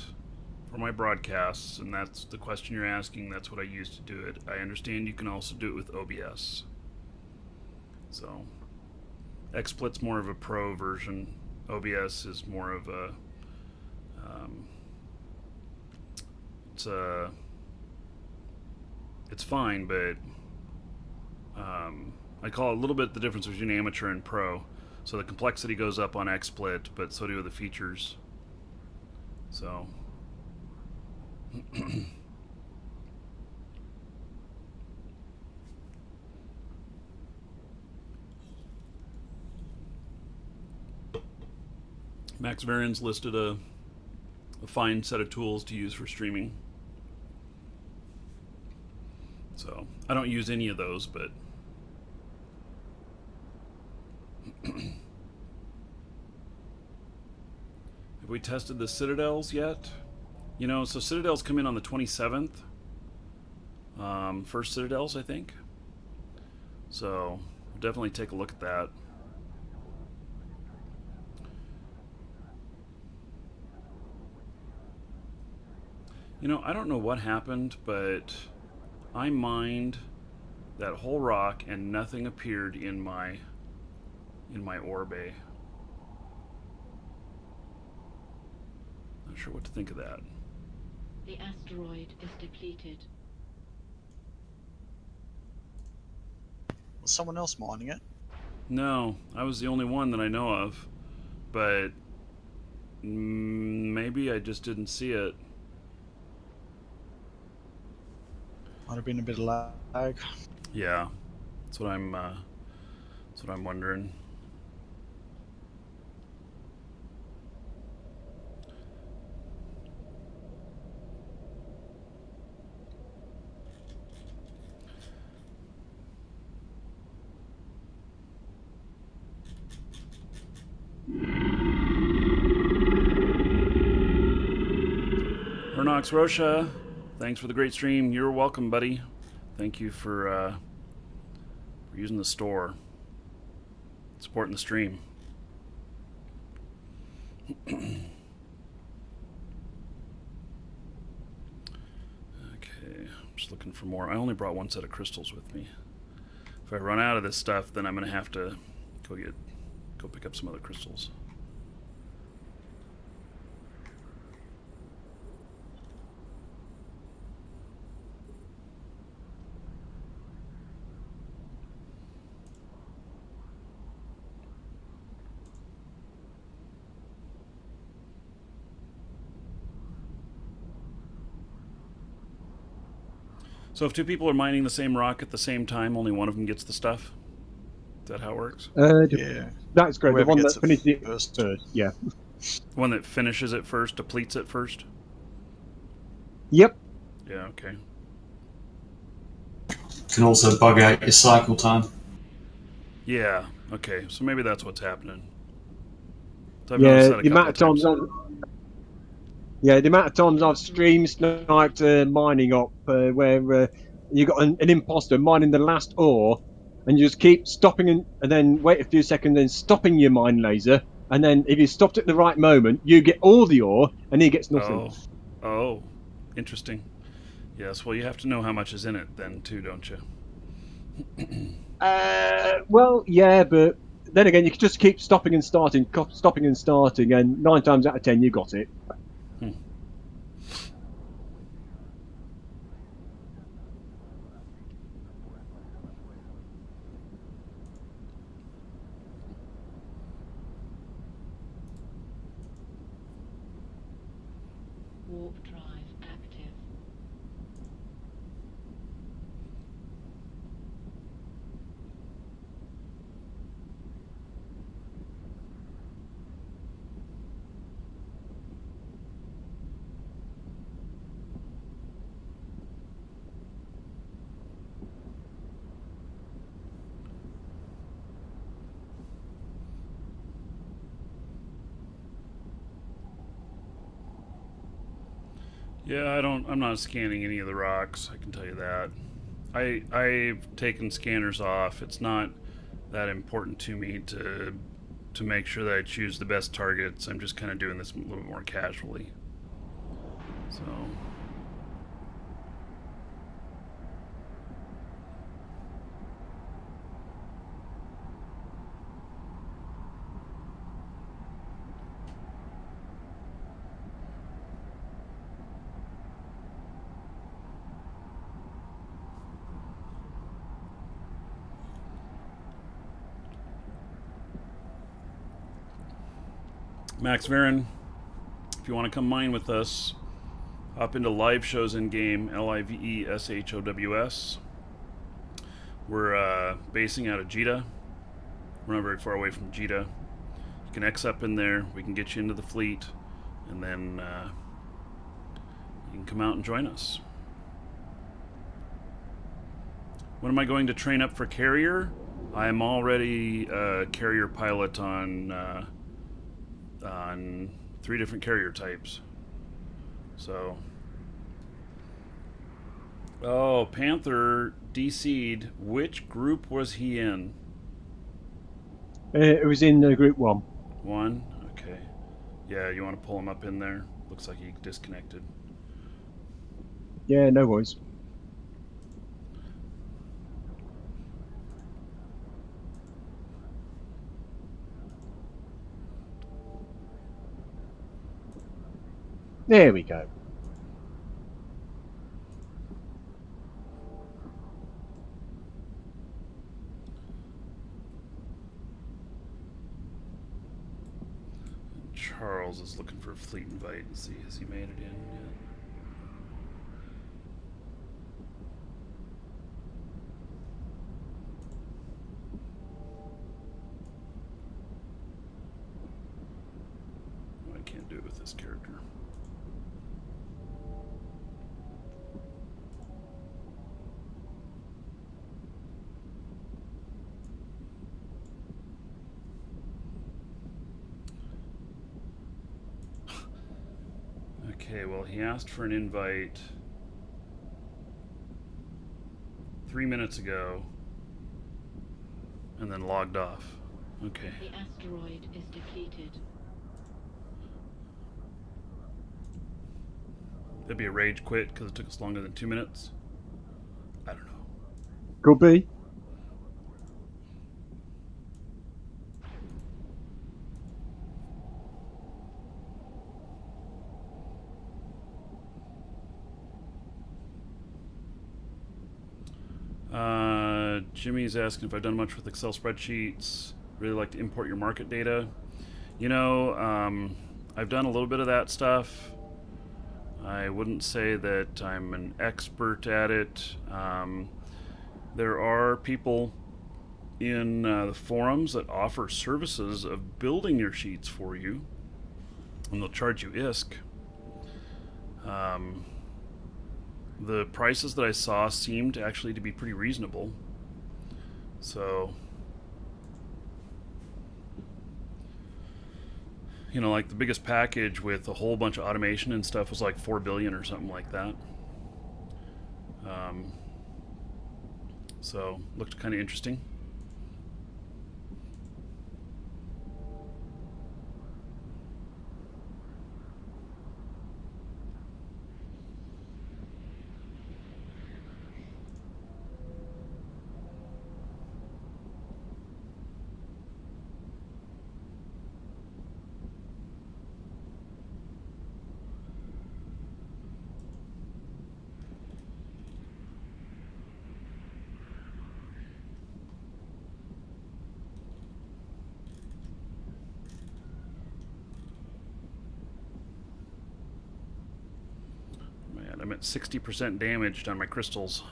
for my broadcasts, and that's the question you're asking. That's what I use to do it. I understand you can also do it with OBS. So XSplit's more of a pro version. OBS is more of a it's fine, but I call it a little bit the difference between amateur and pro. So the complexity goes up on XSplit, but so do the features. So Max Varian's listed a fine set of tools to use for streaming. So I don't use any of those, but have we tested the Citadels yet? So Citadels come in on the 27th. First Citadels, I think. So we'll definitely take a look at that. I don't know what happened, but I mined that whole rock and nothing appeared in my ore bay. Not sure what to think of that. The asteroid is depleted. Was someone else mining it? No, I was the only one that I know of, but maybe I just didn't see it. Might have been a bit of lag. Yeah, that's what I'm wondering. Hernox Rocha, thanks for the great stream. You're welcome, buddy. Thank you for using the store, supporting the stream. Just looking for more. I only brought one set of crystals with me. If I run out of this stuff, then I'm gonna have to go pick up some other crystals. So if two people are mining the same rock at the same time, only one of them gets the stuff? Is that how it works? Yeah. That's great. The Whoever one gets that it finishes it first. first. Yeah. The one that finishes it first, depletes it first? Yep. Yeah, okay. Can also bug out your cycle time. Yeah, okay. So maybe that's what's happening. So I've noticed that a the couple amount of of times times. the amount of times I've stream sniped mining up where you got an imposter mining the last ore, and you just keep stopping and then wait a few seconds, then stopping your mine laser, and then if you stopped at the right moment, you get all the ore, and he gets nothing. Oh, interesting. Yes, well, you have to know how much is in it then, too, don't you? Well, yeah, but then again, you can just keep stopping and starting, and 9 times out of 10, you got it. Warp drive active. Yeah, I'm not scanning any of the rocks, I can tell you that. I've taken scanners off. It's not that important to me to make sure that I choose the best targets. I'm just kind of doing this a little bit more casually. So... Max Varon, if you want to come mine with us, hop into live shows in game, LIVESHOWS. We're basing out of Jita. We're not very far away from Jita. You can X up in there, we can get you into the fleet, and then you can come out and join us. When am I going to train up for carrier? I am already a carrier pilot on 3 different carrier types. So, oh, Panther DC'd. Which group was he in? It was in group 1. 1? Okay. Yeah, you want to pull him up in there? Looks like he disconnected. Yeah, no worries. There we go. Charles is looking for a fleet invite and see has he made it in yet. I can't do it with this character. Okay, well, he asked for an invite 3 minutes ago and then logged off. Okay. The asteroid is depleted. That'd be a rage quit because it took us longer than 2 minutes. Could be. Jimmy's asking if I've done much with Excel spreadsheets. Really like to import your market data. You know, I've done a little bit of that stuff. I wouldn't say that I'm an expert at it. There are people in the forums that offer services of building your sheets for you, and they'll charge you ISK. The prices that I saw seemed actually to be pretty reasonable. So, you know, like the biggest package with a whole bunch of automation and stuff was like 4 billion or something like that. So, looked kind of interesting. Man, I'm at 60% damaged on my crystals.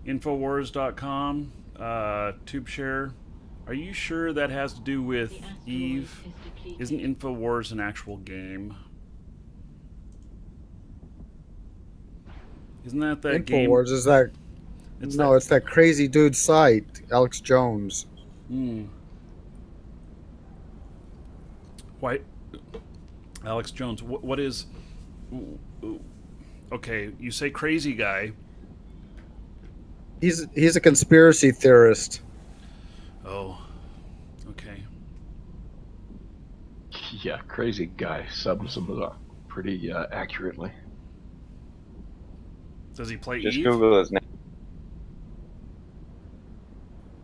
Infowars.com, TubeShare. Are you sure that has to do with Eve? Isn't Infowars an actual game? Isn't that game? Infowars is that? It's it's that crazy dude's site, Alex Jones. Why? Alex Jones. What is? Okay, you say crazy guy. He's a conspiracy theorist. Oh, okay. Yeah, crazy guy sums them up pretty accurately. Does he play Just Eve? Google his name.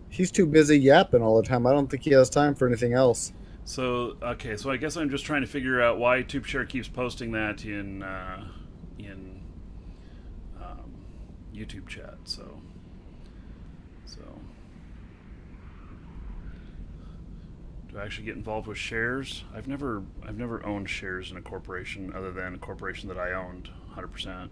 He's too busy yapping all the time. I don't think he has time for anything else. So okay, so I guess I'm just trying to figure out why TubeShare keeps posting that in YouTube chat. So do I actually get involved with shares? I've never owned shares in a corporation other than a corporation that I owned 100%.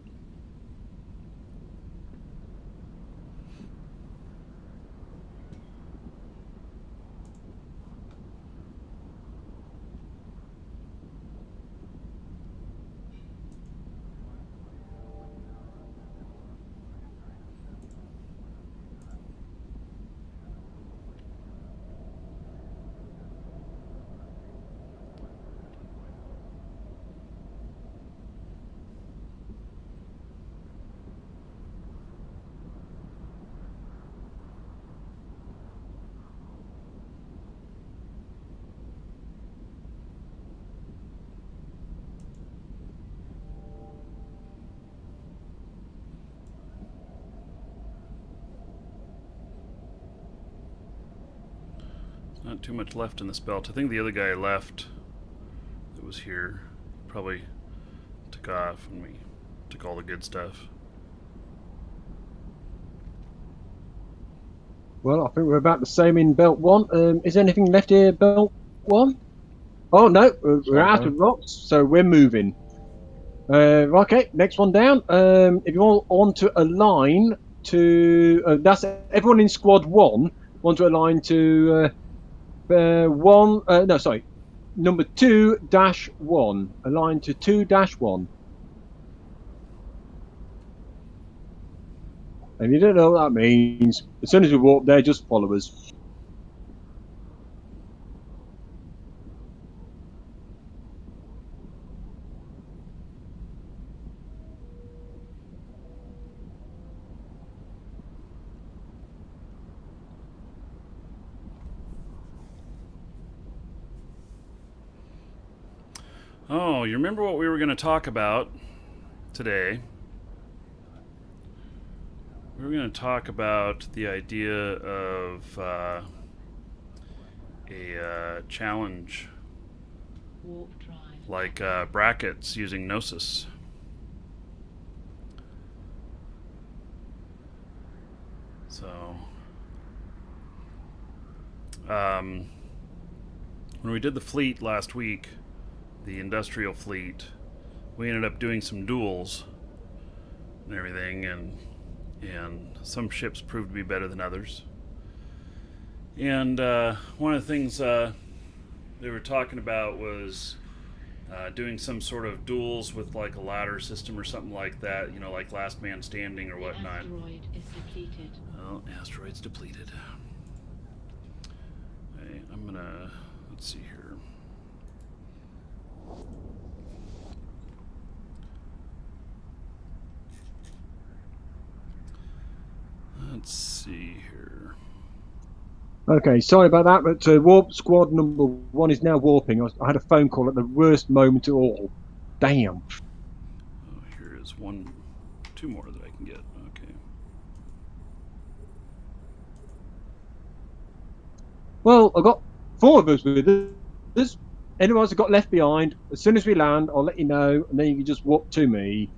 Not too much left in this belt. I think the other guy left that was here probably took off and we took all the good stuff. Well, I think we're about the same in Belt 1. Is there anything left here, Belt 1? Oh, no, we're out of rocks, so we're moving. Okay, next one down. If you all want to align to... that's everyone in Squad 1 want to align to... number 2-1. Align to 2-1. And you don't know what that means. As soon as we walk there, just follow us. Oh, you remember what we were going to talk about today? We were going to talk about the idea of a challenge, Warp drive. like brackets using Gnosis. So, when we did the fleet last week, the industrial fleet, we ended up doing some duels and everything, and some ships proved to be better than others. And one of the things they were talking about was doing some sort of duels with like a ladder system or something like that, you know, like last man standing or whatnot. Asteroid is depleted. Well, asteroid's depleted. Okay, I'm gonna, let's see here. Let's see here. Okay, sorry about that, but warp squad number 1 is now warping. I had a phone call at the worst moment of all. Damn. Oh, here is two more that I can get. Okay. Well, I've got 4 of us with us. Anyone else that got left behind, as soon as we land, I'll let you know, and then you can just warp to me.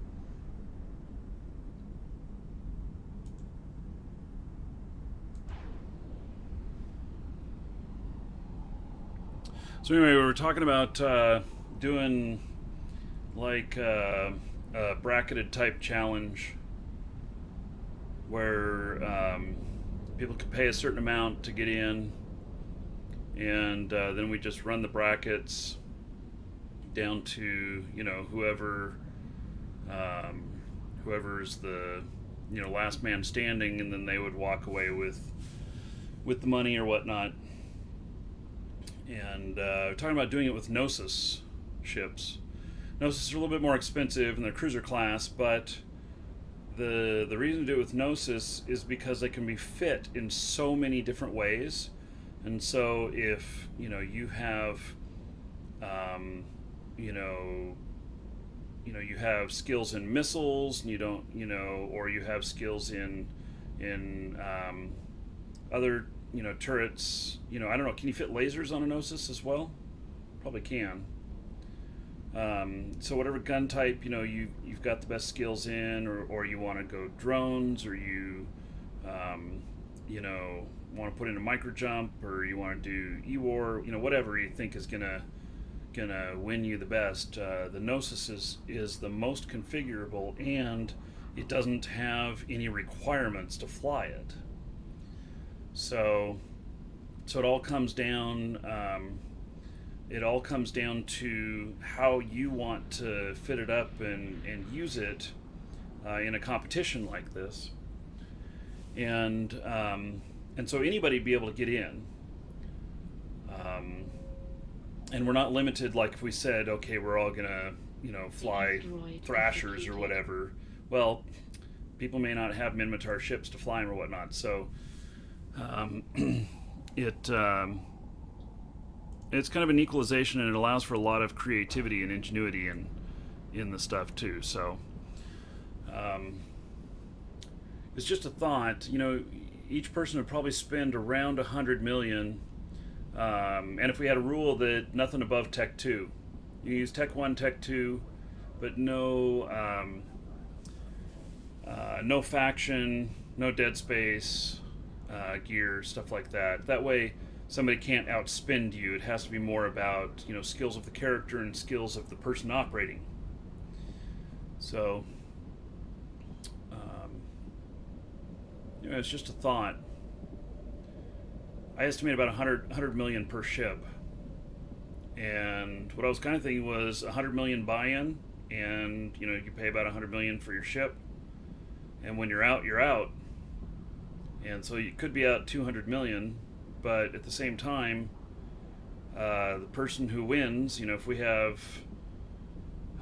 So anyway, we were talking about doing like a bracketed type challenge where people could pay a certain amount to get in, and then we just run the brackets down to, you know, whoever's the, you know, last man standing, and then they would walk away with the money or whatnot. And talking about doing it with Gnosis ships. Gnosis are a little bit more expensive and they're cruiser class, but the reason to do it with Gnosis is because they can be fit in so many different ways. And so if, you know, you have you have skills in missiles, and you don't, you know, or you have skills in other, you know, turrets, you know, I don't know, can you fit lasers on a Gnosis as well? Probably can. So whatever gun type, you know, you've got the best skills in, or you want to go drones, or you you know, want to put in a micro jump, or you want to do E-War, you know, whatever you think is gonna win you the best. The Gnosis is the most configurable, and it doesn't have any requirements to fly it. So it all comes down. It all comes down to how you want to fit it up and use it in a competition like this. And so anybody be able to get in. And we're not limited, like if we said, okay, we're all gonna, you know, fly Thrashers or whatever. Well, people may not have Minmatar ships to fly them or whatnot. So it's kind of an equalization, and it allows for a lot of creativity and ingenuity in the stuff too. So it's just a thought. You know, each person would probably spend around 100 million. And if we had a rule that nothing above Tech 2, you use Tech 1, Tech 2, but no faction, no dead space gear, stuff like that. That way somebody can't outspend you. It has to be more about, you know, skills of the character and skills of the person operating. So you know, it's just a thought. I estimate about 100 million per ship. And what I was kind of thinking was 100 million buy-in, and, you know, you pay about 100 million for your ship. And when you're out, you're out. And so you could be out 200 million, but at the same time, the person who wins, you know, if we have,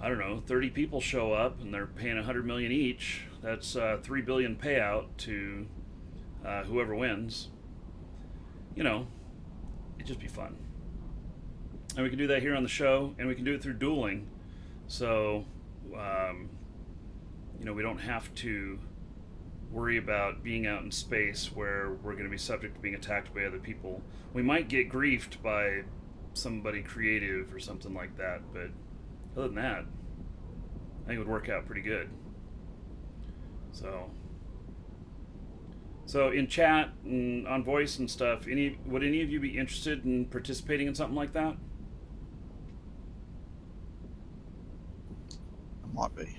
I don't know, 30 people show up and they're paying 100 million each, that's 3 billion payout to whoever wins. You know, it'd just be fun. And we can do that here on the show, and we can do it through dueling. So, we don't have to worry about being out in space where we're going to be subject to being attacked by other people. We might get griefed by somebody creative or something like that, but other than that, I think it would work out pretty good. So in chat and on voice and stuff, would any of you be interested in participating in something like that? I might be.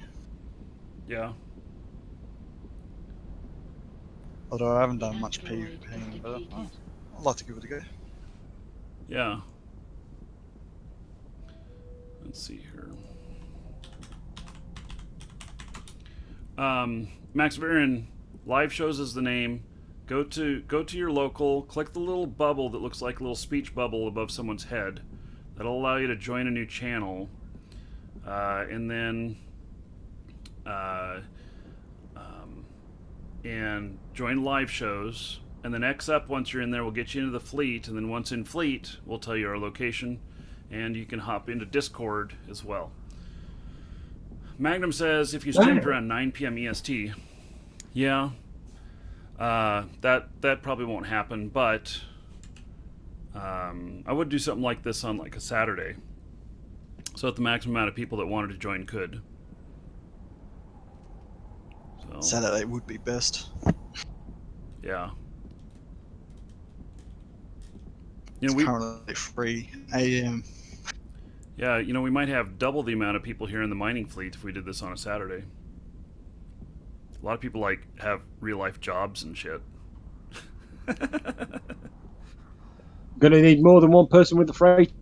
Yeah. Although I haven't done much PvPing, but I'd like to give it a go. Yeah. Let's see here. Max Varin, live shows is the name. Go to your local, click the little bubble that looks like a little speech bubble above someone's head. That'll allow you to join a new channel. And then and join live shows. And then X up once you're in there will get you into the fleet, and then once in fleet, we'll tell you our location, and you can hop into Discord as well. Magnum says if you streamed around 9 p.m. EST, yeah, that probably won't happen, but I would do something like this on like a Saturday, so that the maximum amount of people that wanted to join could. So, Saturday would be best. Yeah. It's currently 3 a.m. Yeah, we might have double the amount of people here in the mining fleet if we did this on a Saturday. A lot of people have real life jobs and shit. Gonna need more than one person with the freight.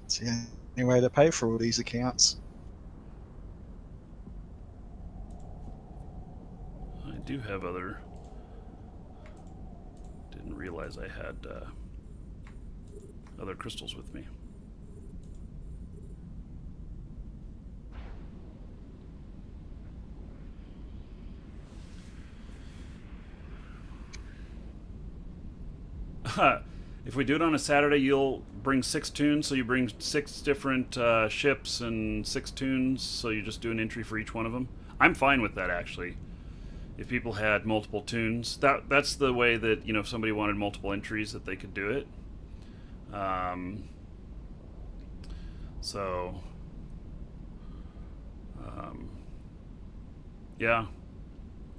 It's the only way to pay for all these accounts. I do have other... Didn't realize I had other crystals with me. If we do it on a Saturday, you'll bring 6 tunes, so you bring 6 different ships and 6 tunes, so you just do an entry for each one of them. I'm fine with that, actually. If people had multiple tunes, that's the way that, if somebody wanted multiple entries, that they could do it.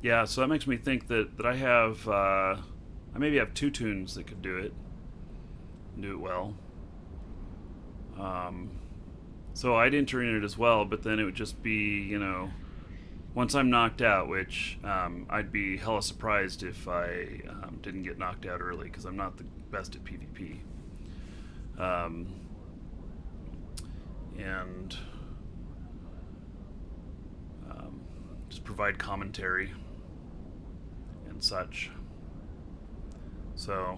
Yeah, so that makes me think that I have, I maybe have 2 tunes that could do it well. So I'd enter in it as well, but then it would just be, once I'm knocked out, which I'd be hella surprised if I didn't get knocked out early, because I'm not the best at PvP. And just provide commentary and such. So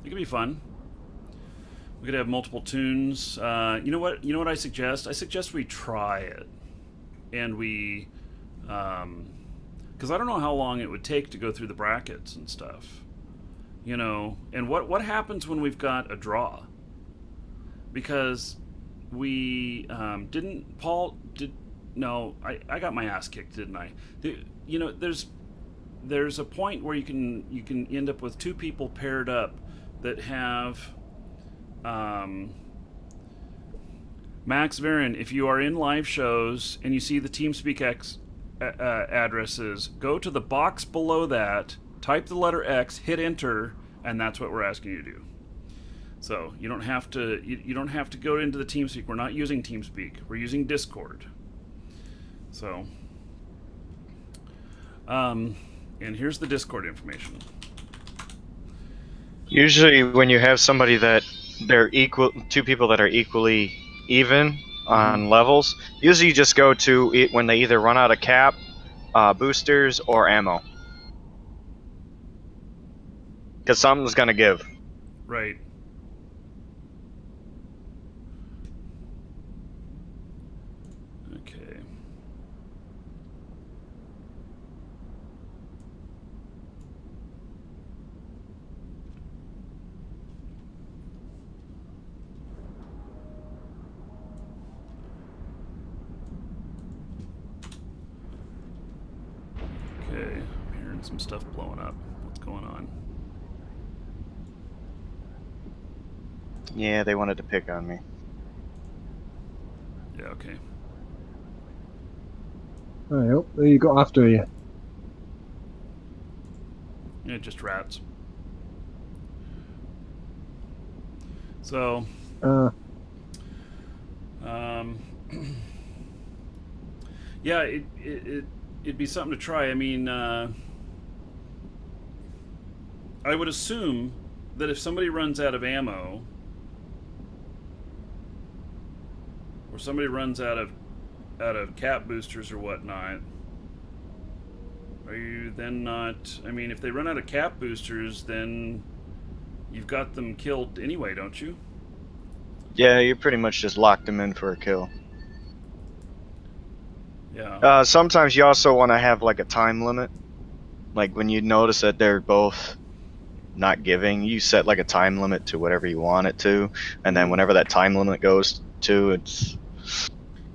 it could be fun. We could have multiple tunes. You know what I suggest? I suggest we try it, and we, because I don't know how long it would take to go through the brackets and stuff. And what happens when we've got a draw? Because we didn't. Paul did. No, I got my ass kicked, didn't I? There's a point where you can end up with 2 people paired up that have. Max Varin, if you are in live shows and you see the TeamSpeak X addresses, go to the box below that, type the letter X, hit enter, and that's what we're asking you to do. So you don't have to go into the TeamSpeak. We're not using TeamSpeak. We're using Discord. So, and here's the Discord information. Usually, when you have somebody that they're equal, 2 people that are equally even on levels, usually you just go to it when they either run out of cap, boosters, or ammo, because something's gonna give. Right. Okay. Okay, I'm hearing some stuff blowing up. What's going on? Yeah, they wanted to pick on me. Yeah, okay. Oh, there you got after you. Yeah, just rats. So, yeah, it'd be something to try. I mean, I would assume that if somebody runs out of ammo, or somebody runs out of cap boosters or whatnot, are you then not? I mean, if they run out of cap boosters, then you've got them killed anyway, don't you? Yeah, you pretty much just locked them in for a kill. Yeah. Sometimes you also want to have like a time limit. Like when you notice that they're both not giving, you set like a time limit to whatever you want it to, and then whenever that time limit goes to, it's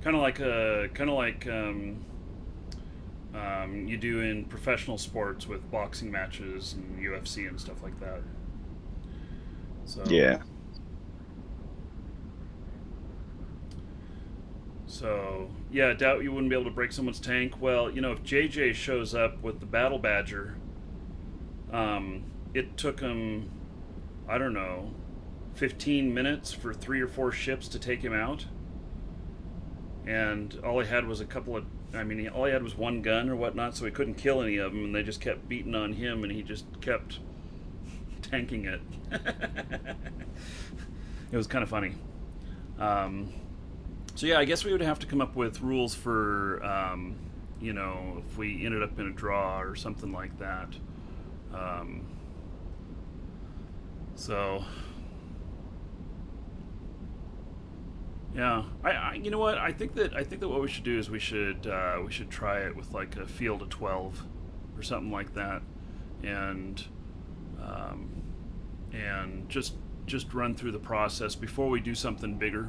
kind of like you do in professional sports with boxing matches and UFC and stuff like that. So yeah. So yeah, I doubt you wouldn't be able to break someone's tank. Well, you know, if JJ shows up with the Battle Badger, it took him, I don't know, 15 minutes for 3 or 4 ships to take him out. And all he had was all he had was one gun or whatnot, so he couldn't kill any of them, and they just kept beating on him, and he just kept tanking it. It was kind of funny. So yeah, I guess we would have to come up with rules for, you know, if we ended up in a draw or something like that. So yeah, I you know what? I think that what we should do is we should try it with like a field of 12 or something like that, and just run through the process before we do something bigger.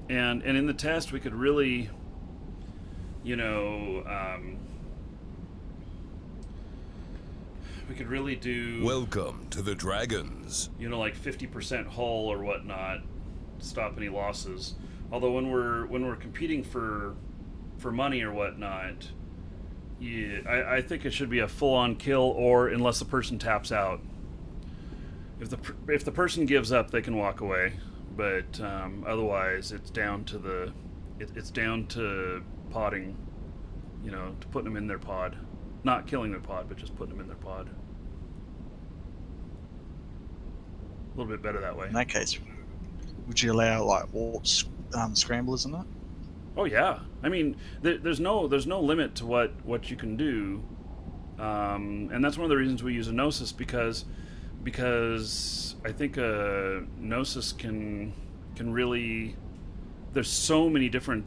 And in the test we could really, you know, we could really do. Welcome to the Dragons. You know, like 50% hull or whatnot, to stop any losses. Although when we're competing for money or whatnot, yeah, I think it should be a full-on kill, or unless the person taps out. If the person gives up, they can walk away. But otherwise, it's down to it's down to podding, you know, to putting them in their pod, not killing their pod, but just putting them in their pod. A little bit better that way. In that case, would you allow like warp scramblers in that? Oh yeah, I mean, there's no limit to what you can do, and that's one of the reasons we use a Gnosis, because I think a Gnosis can really, there's so many different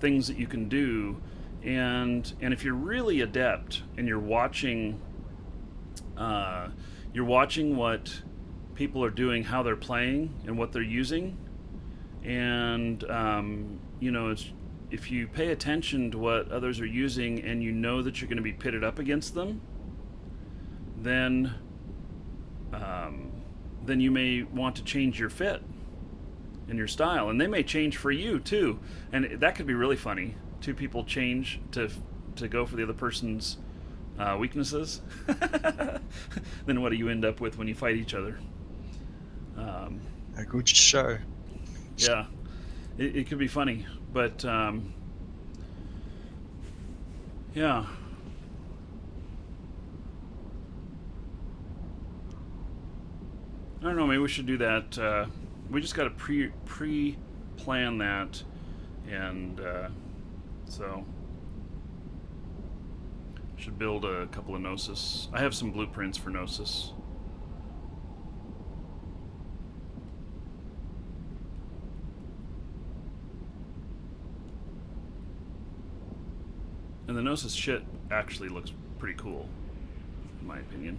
things that you can do, and if you're really adept and you're watching what people are doing, how they're playing, and what they're using, and you know, if you pay attention to what others are using and you know that you're going to be pitted up against them, then you may want to change your fit and your style, and they may change for you too, and that could be really funny. Two people change to go for the other person's weaknesses. Then what do you end up with when you fight each other? A good show. Yeah, it could be funny, but yeah. I don't know, maybe we should do that. We just got to pre-plan that, and so should build a couple of Gnosis. I have some blueprints for Gnosis. And the Gnosis shit actually looks pretty cool, in my opinion.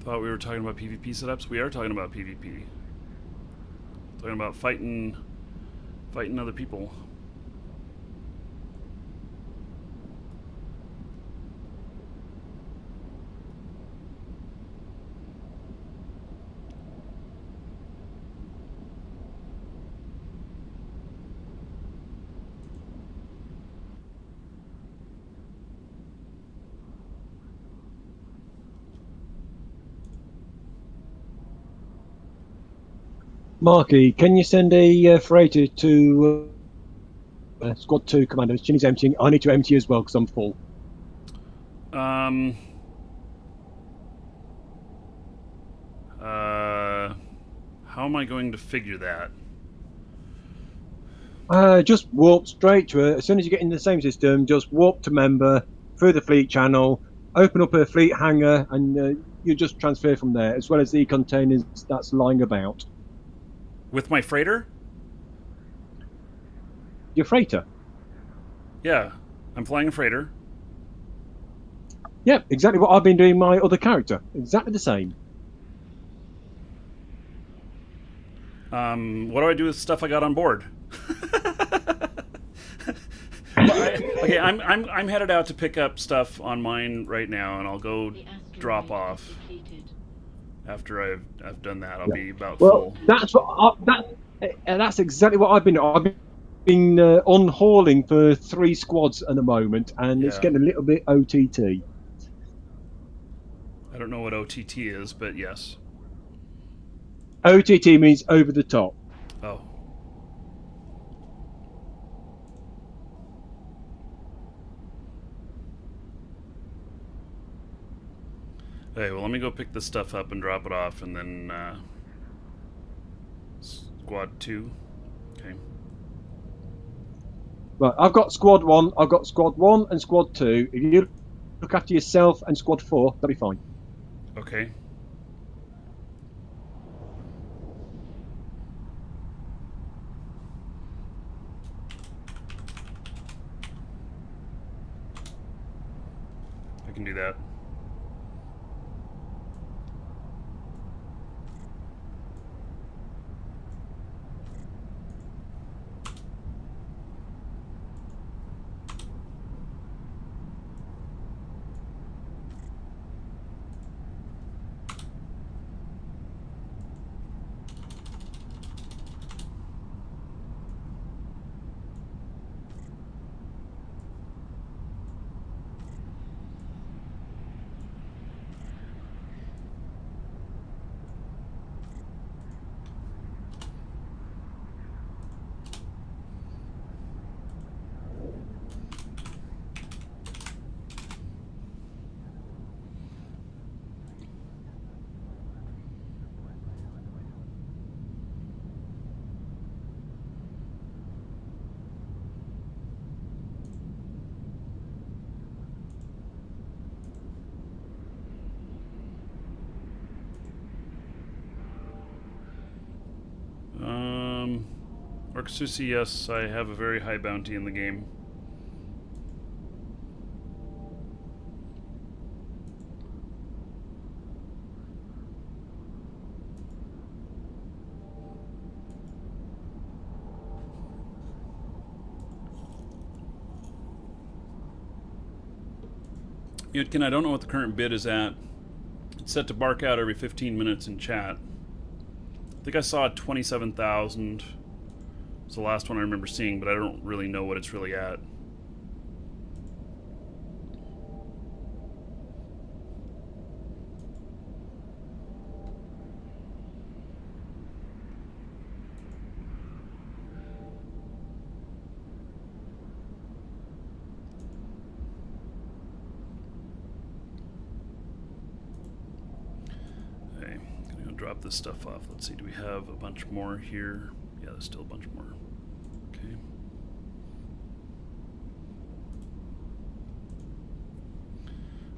Thought we were talking about PvP setups. We are talking about PvP. Talking about fighting other people. Marky, can you send a freighter to Squad 2 Commander? Chinny's emptying. I need to empty as well because I'm full. How am I going to figure that? Just warp straight to her. As soon as you get in the same system, just warp to member, through the fleet channel, open up a fleet hangar, and you just transfer from there, as well as the containers that's lying about. With my freighter? Your freighter? Yeah, I'm flying a freighter. Yep, exactly what I've been doing my other character. Exactly the same. What do I do with stuff I got on board? Okay, I'm headed out to pick up stuff on mine right now, and I'll go drop off. After I've done that, I'll be about full. That's what that's exactly what I've been. I've been unhauling for 3 squads at the moment, and it's getting a little bit OTT. I don't know what OTT is, but yes. OTT means over the top. Oh. Okay, well, let me go pick this stuff up and drop it off, and then Squad 2. Okay. Right, I've got Squad 1, I've got Squad 1 and Squad 2. If you look after yourself and Squad 4, that'll be fine. Okay. I can do that. Orksusi, yes, I have a very high bounty in the game. Yudkin, I don't know what the current bid is at. It's set to bark out every 15 minutes in chat. I think I saw 27,000. It's the last one I remember seeing, but I don't really know what it's really at. Okay, gonna go drop this stuff off. Let's see, do we have a bunch more here? Yeah, there's still a bunch more. Okay.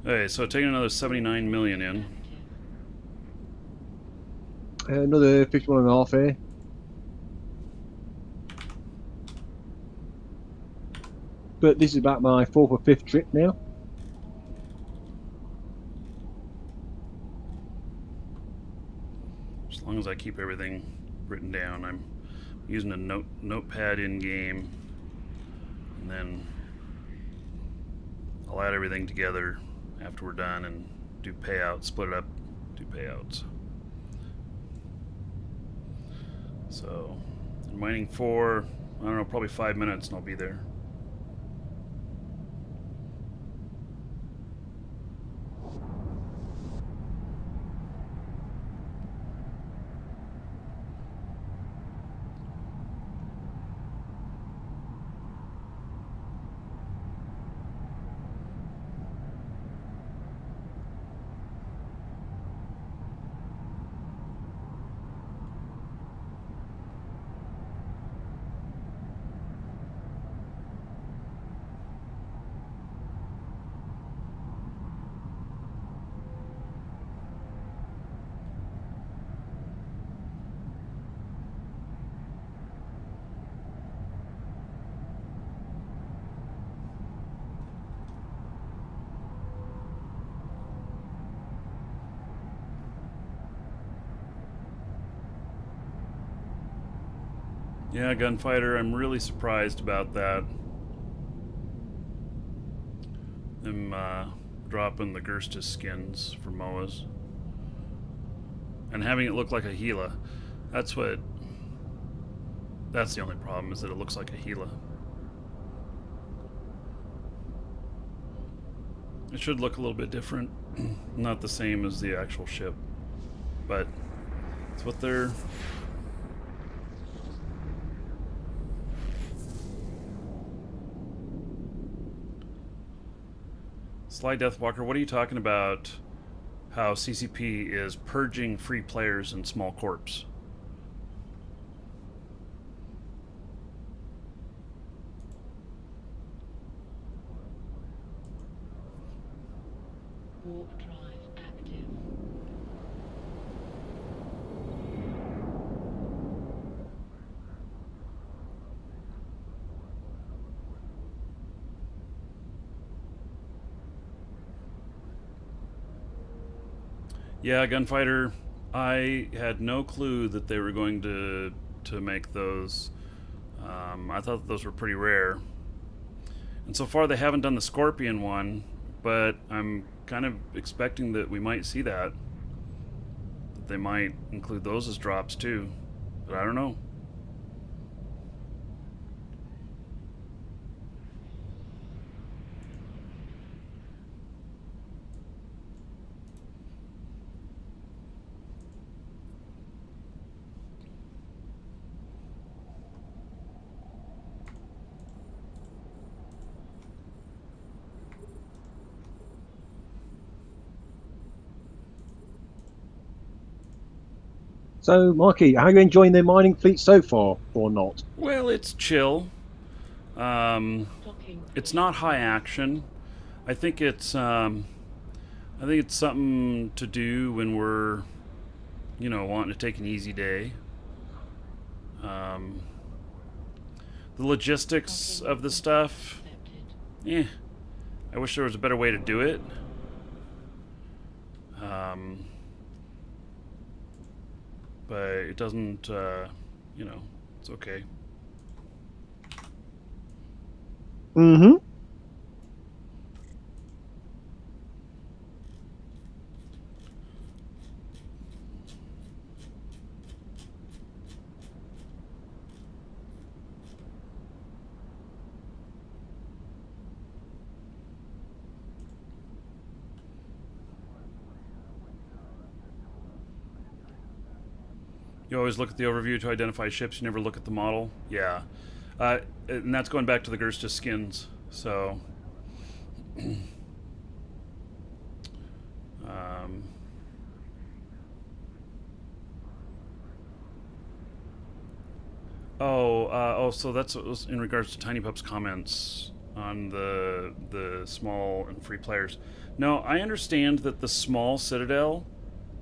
Okay, so taking another 79 million in. Another 51.5 here. But this is about my 4th or 5th trip now. as I keep everything written down. I'm using a notepad in game, and then I'll add everything together after we're done and do payouts, split it up, do payouts. So, I'm mining for, I don't know, probably 5 minutes and I'll be there. Yeah, Gunfighter, I'm really surprised about that. Them dropping the Gerstis skins for MOAs. And having it look like a Gila. That's the only problem, is that it looks like a Gila. It should look a little bit different. Not the same as the actual ship. But it's what they're... Sly Deathwalker, what are you talking about? How CCP is purging free players in small corps? Warp drive active. Yeah, Gunfighter, I had no clue that they were going to make those. I thought those were pretty rare. And so far they haven't done the Scorpion one, but I'm kind of expecting that we might see that. That they might include those as drops too. But I don't know. So, Marky, how are you enjoying the mining fleet so far, or not? Well, it's chill. Docking. It's not high action. I think it's something to do when we're, wanting to take an easy day. The logistics of the stuff, Accepted. I wish there was a better way to do it. But it doesn't, it's okay. Mm-hmm. You always look at the overview to identify ships. You never look at the model. Yeah. And that's going back to the Gerstis skins. So... so that's in regards to Tiny Pup's comments on the small and free players. No, I understand that the small Citadel,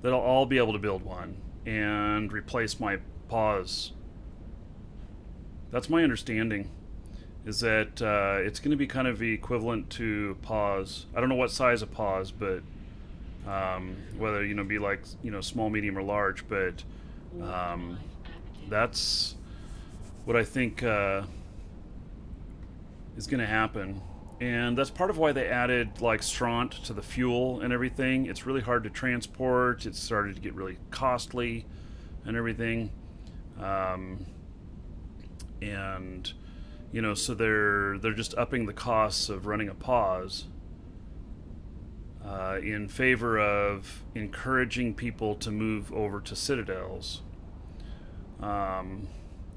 that I'll all be able to build one and replace my pause. That's my understanding, is that it's going to be kind of equivalent to pause. I don't know what size of pause, but whether be like small, medium, or large. But That's what I think is going to happen. And that's part of why they added like Straunt to the fuel and everything. It's really hard to transport. It started to get really costly and everything. And you know, so they're just upping the costs of running a pause in favor of encouraging people to move over to citadels.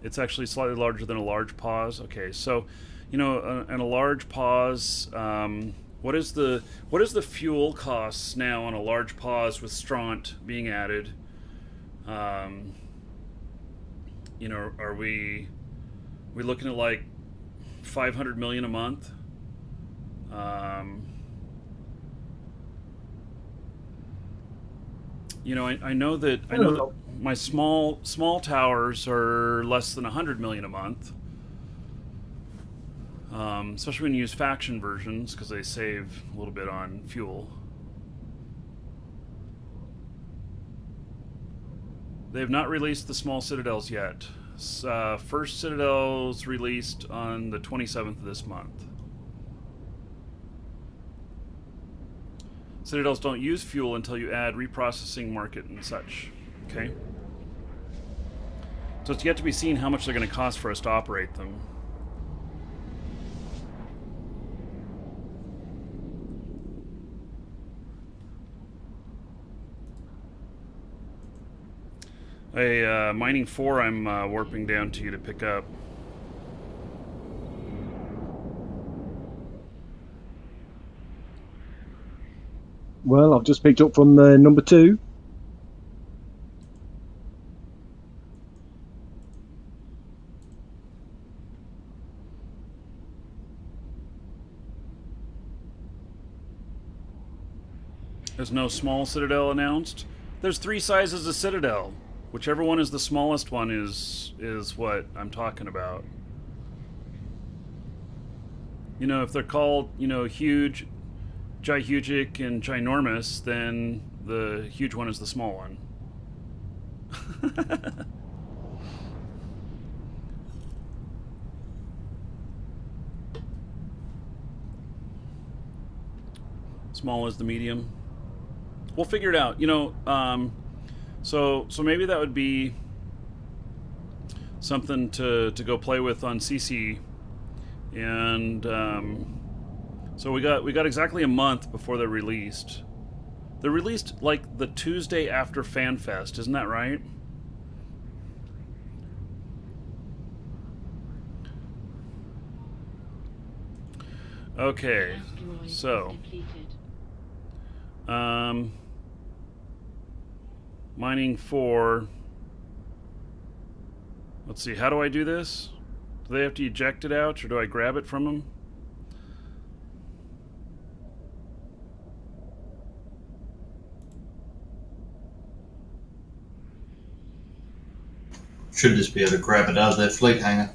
It's actually slightly larger than a large pause. Okay, so you know, and a large pause. What is the fuel costs now on a large pause with Straunt being added? You know, are we looking at like 500 million a month? You know, I know that my small towers are less than 100 million a month. Especially when you use faction versions, because they save a little bit on fuel. They have not released the small citadels yet. First citadel's released on the 27th of this month. Citadels don't use fuel until you add reprocessing market and such. Okay? So it's yet to be seen how much they're going to cost for us to operate them. Hey, Mining 4, I'm warping down to you to pick up. Well, I've just picked up from number 2. There's no small citadel announced. There's 3 sizes of citadel. Whichever one is the smallest one is what I'm talking about. You know, if they're called, you know, huge, gihugic, and ginormous, then the huge one is the small one. Small is the medium. We'll figure it out. You know, so maybe that would be something to go play with on CC, and so we got exactly a month before they're released. They're released like the Tuesday after FanFest, isn't that right? Okay, so Mining 4. Let's see, how do I do this? Do they have to eject it out, or do I grab it from them? Should just be able to grab it out of their fleet hangar.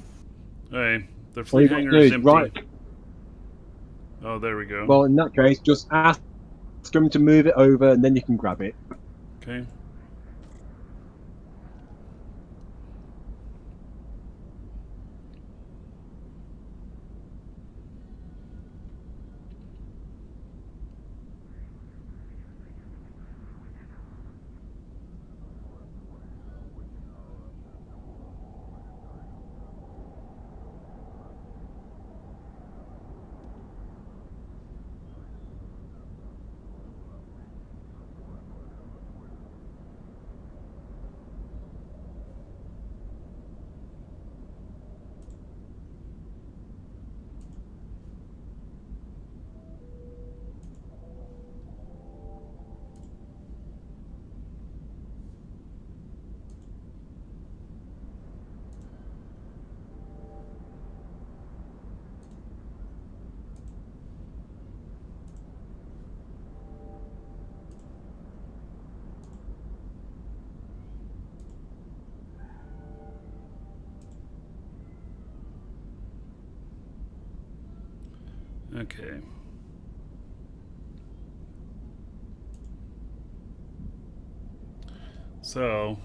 Hey, their fleet hangar is empty. Right. Oh, there we go. Well, in that case, just ask them to move it over, and then you can grab it. Okay. Okay. So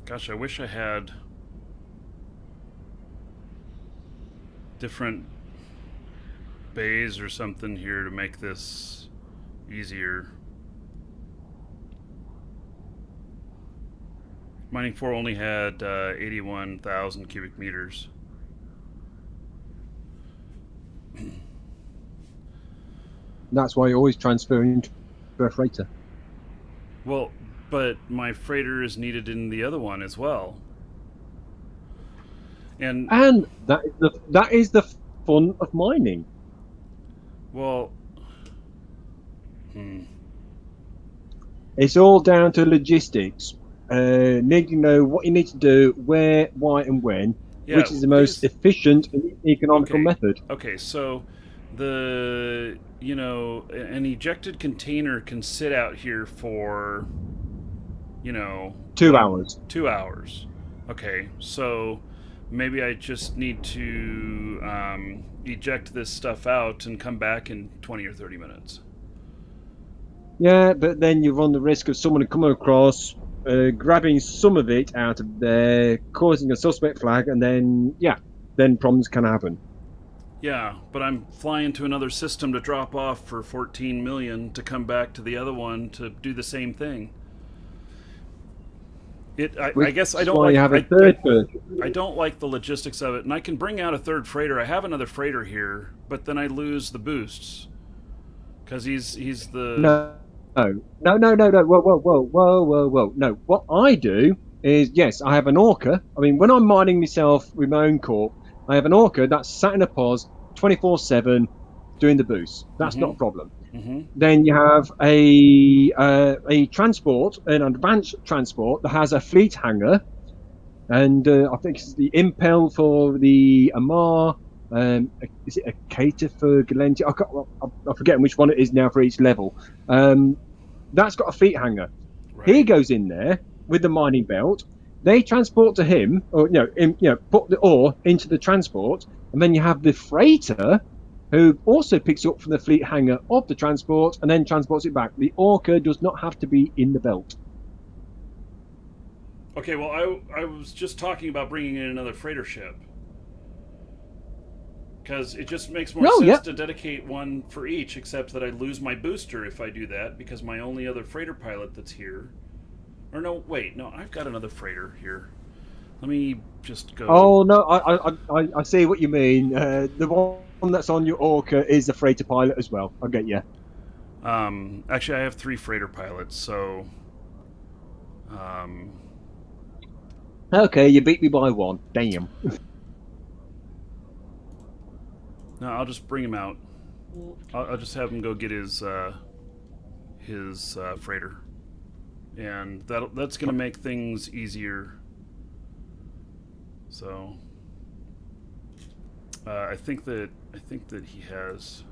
Gosh, I wish I had different bays or something here to make this easier. Mining 4 only had 81,000 cubic meters. That's why you always transfer into a freighter. Well, but my freighter is needed in the other one as well. And that is the fun of mining. Well, it's all down to logistics. Need to know what you need to do, where, why, and when, yeah, which is the most efficient and economical okay. method. Okay, so an ejected container can sit out here for 2 hours. 2 hours. Okay, so maybe I just need to eject this stuff out and come back in 20 or 30 minutes. Yeah, but then you run the risk of someone coming across, grabbing some of it out of there, causing a suspect flag, and then problems can happen. Yeah, but I'm flying to another system to drop off for 14 million to come back to the other one to do the same thing. I guess I don't like. I don't like the logistics of it, and I can bring out a third freighter. I have another freighter here, but then I lose the boosts because he's the No. Whoa. No, what I do is, yes, I have an orca. I mean, when I'm mining myself with my own corp, I have an orca that's sat in a pos 24/7 doing the boost. That's not a problem. Then you have a transport, an advanced transport that has a fleet hangar, and I think it's the Impel for the Amar. Is it a Cater for Galenti? I'm forgetting which one it is now for each level. That's got a fleet hangar. Right. He goes in there with the mining belt. They transport to him, or put the ore into the transport, and then you have the freighter, who also picks up from the fleet hangar of the transport and then transports it back. The orca does not have to be in the belt. Okay, well, I was just talking about bringing in another freighter ship. Because it just makes more sense to dedicate one for each, except that I lose my booster if I do that, because my only other freighter pilot that's here... Or no, wait, no, I've got another freighter here. Let me just go... Oh, no, I see what you mean. The one that's on your orca is the freighter pilot as well. I'll get you. Actually, I have 3 freighter pilots, so... Okay, you beat me by 1. Damn. No, I'll just bring him out. I'll just have him go get his freighter, and that's going to make things easier. So I think that he has.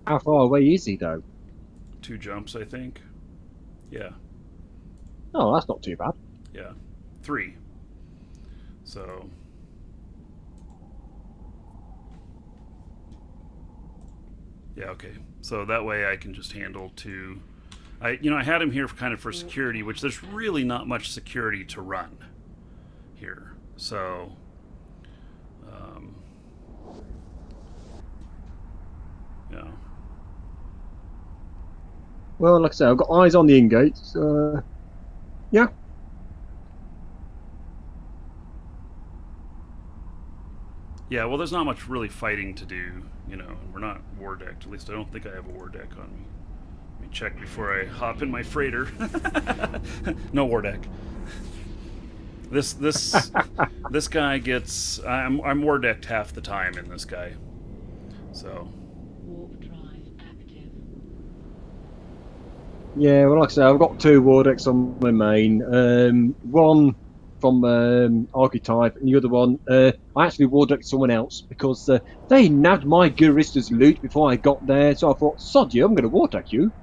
How far away is he though? 2 jumps, I think. Yeah. Oh, that's not too bad. Yeah, 3. So. Yeah, okay. So that way I can just handle 2. I had him here for security, which there's really not much security to run here. So, yeah. Well, like I say, I've got eyes on the ingates. Yeah. Yeah, well, there's not much really fighting to do, we're not war decked. At least I don't think I have a war deck on me. Let me check before I hop in my freighter. No war deck. This guy gets... I'm war decked half the time in this guy. So... Warp drive active. Yeah, well, like I say, I've got 2 war decks on my main. One from Archetype, and the other one, I actually war decked someone else because they nabbed my Gurista's loot before I got there, so I thought, sod you, I'm going to war deck you.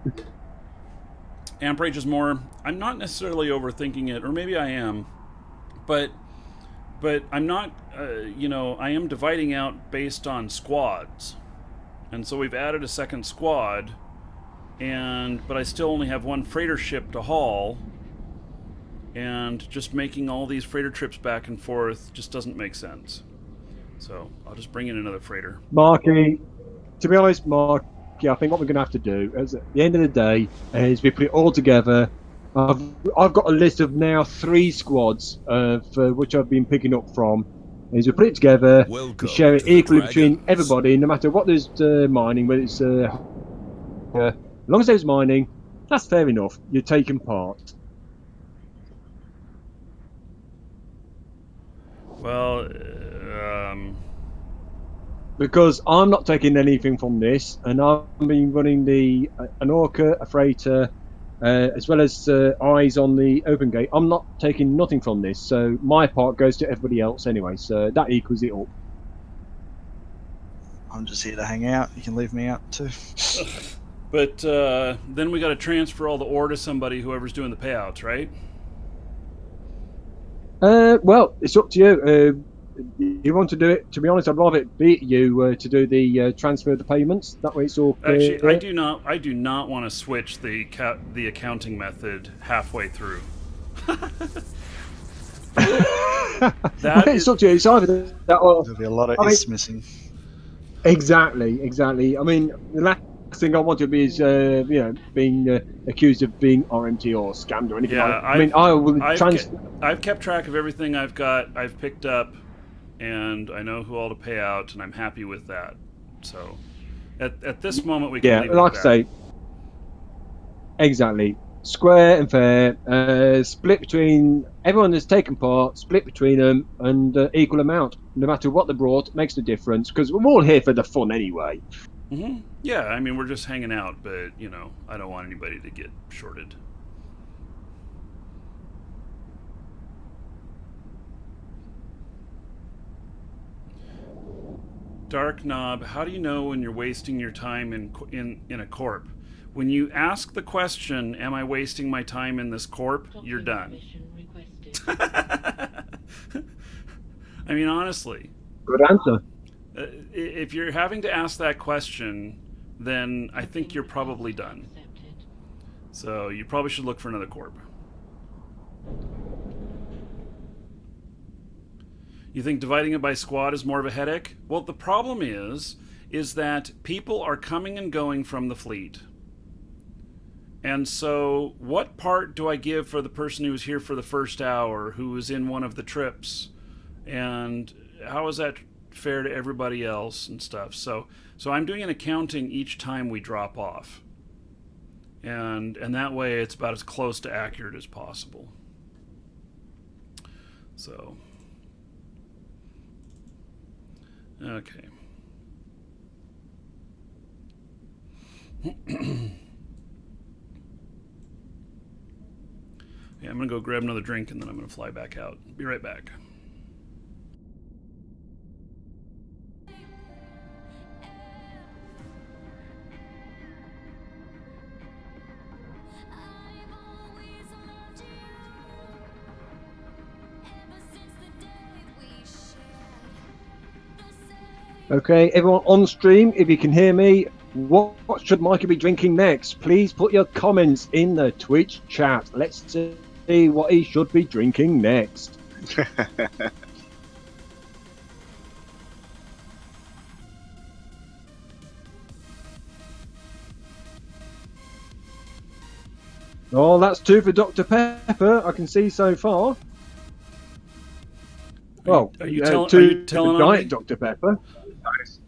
Amperage is more... I'm not necessarily overthinking it, or maybe I am, but I'm not, I am dividing out based on squads. And so we've added a second squad but I still only have one freighter ship to haul, and just making all these freighter trips back and forth just doesn't make sense. So I'll just bring in another freighter. Marky, to be honest, Marky, I think what we're going to have to do is at the end of the day is we put it all together. I've got a list of now 3 squads for which I've been picking up from. Is we put it together, we share it equally between everybody, no matter what there's mining, whether it's as long as there's mining, that's fair enough. You're taking part. Well, because I'm not taking anything from this, and I've been running an Orca, a freighter, as well as eyes on the open gate. I'm not taking nothing from this, so my part goes to everybody else anyway. So that equals it up. I'm just here to hang out. You can leave me out too. But then we got to transfer all the ore to somebody, whoever's doing the payouts, right? Well, it's up to you. You want to do it? To be honest, I'd rather it be you to do the transfer of the payments. That way, it's all. Actually, I do not want to switch the accounting method halfway through. It's up to you. It's either that or There'll be a lot of is missing. Exactly. I mean, the last thing I want to be is, being accused of being RMT or scammed or anything. Yeah, like that. I've kept track of everything I've picked up, and I know who all to pay out, and I'm happy with that. So, at this moment, we can leave it like at I that. say, exactly. Square and fair, split between everyone that's taken part, split between them, and equal amount. No matter what they brought, makes no difference, because we're all here for the fun anyway. Mm-hmm. Yeah, I mean, we're just hanging out, but, I don't want anybody to get shorted. Dark Knob, how do you know when you're wasting your time in a corp? When you ask the question, am I wasting my time in this corp, you're done. I mean, honestly. Good answer. If you're having to ask that question, then I think you're probably done. So you probably should look for another corp. You think dividing it by squad is more of a headache? Well, the problem is that people are coming and going from the fleet. And so what part do I give for the person who was here for the first hour, who was in one of the trips? And how is that fair to everybody else and stuff? So I'm doing an accounting each time we drop off. And that way it's about as close to accurate as possible. So, okay. Yeah, I'm going to go grab another drink and then I'm going to fly back out. Be right back. Okay, everyone on stream, if you can hear me, what should Mikey be drinking next? Please put your comments in the Twitch chat. Let's see what he should be drinking next. Oh, that's 2 for Dr. Pepper, I can see so far. Well, are you 2 telling Diet me? Dr. Pepper.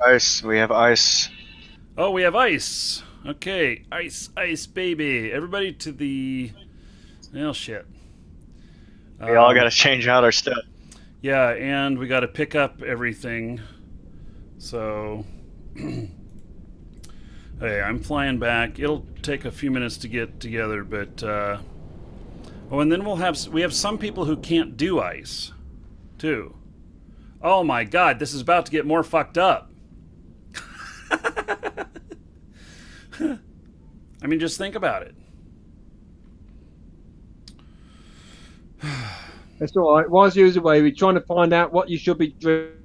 Ice. We have ice. Oh, we have ice. Okay, ice, baby. Everybody to the... Oh, shit. We all got to change out our stuff. Yeah, and we got to pick up everything. So... Hey, I'm flying back. It'll take a few minutes to get together, but... Oh, and then we have some people who can't do ice, too. Oh my god, this is about to get more fucked up. I mean, just think about it. That's all right. Whilst you was away, we're trying to find out what you should be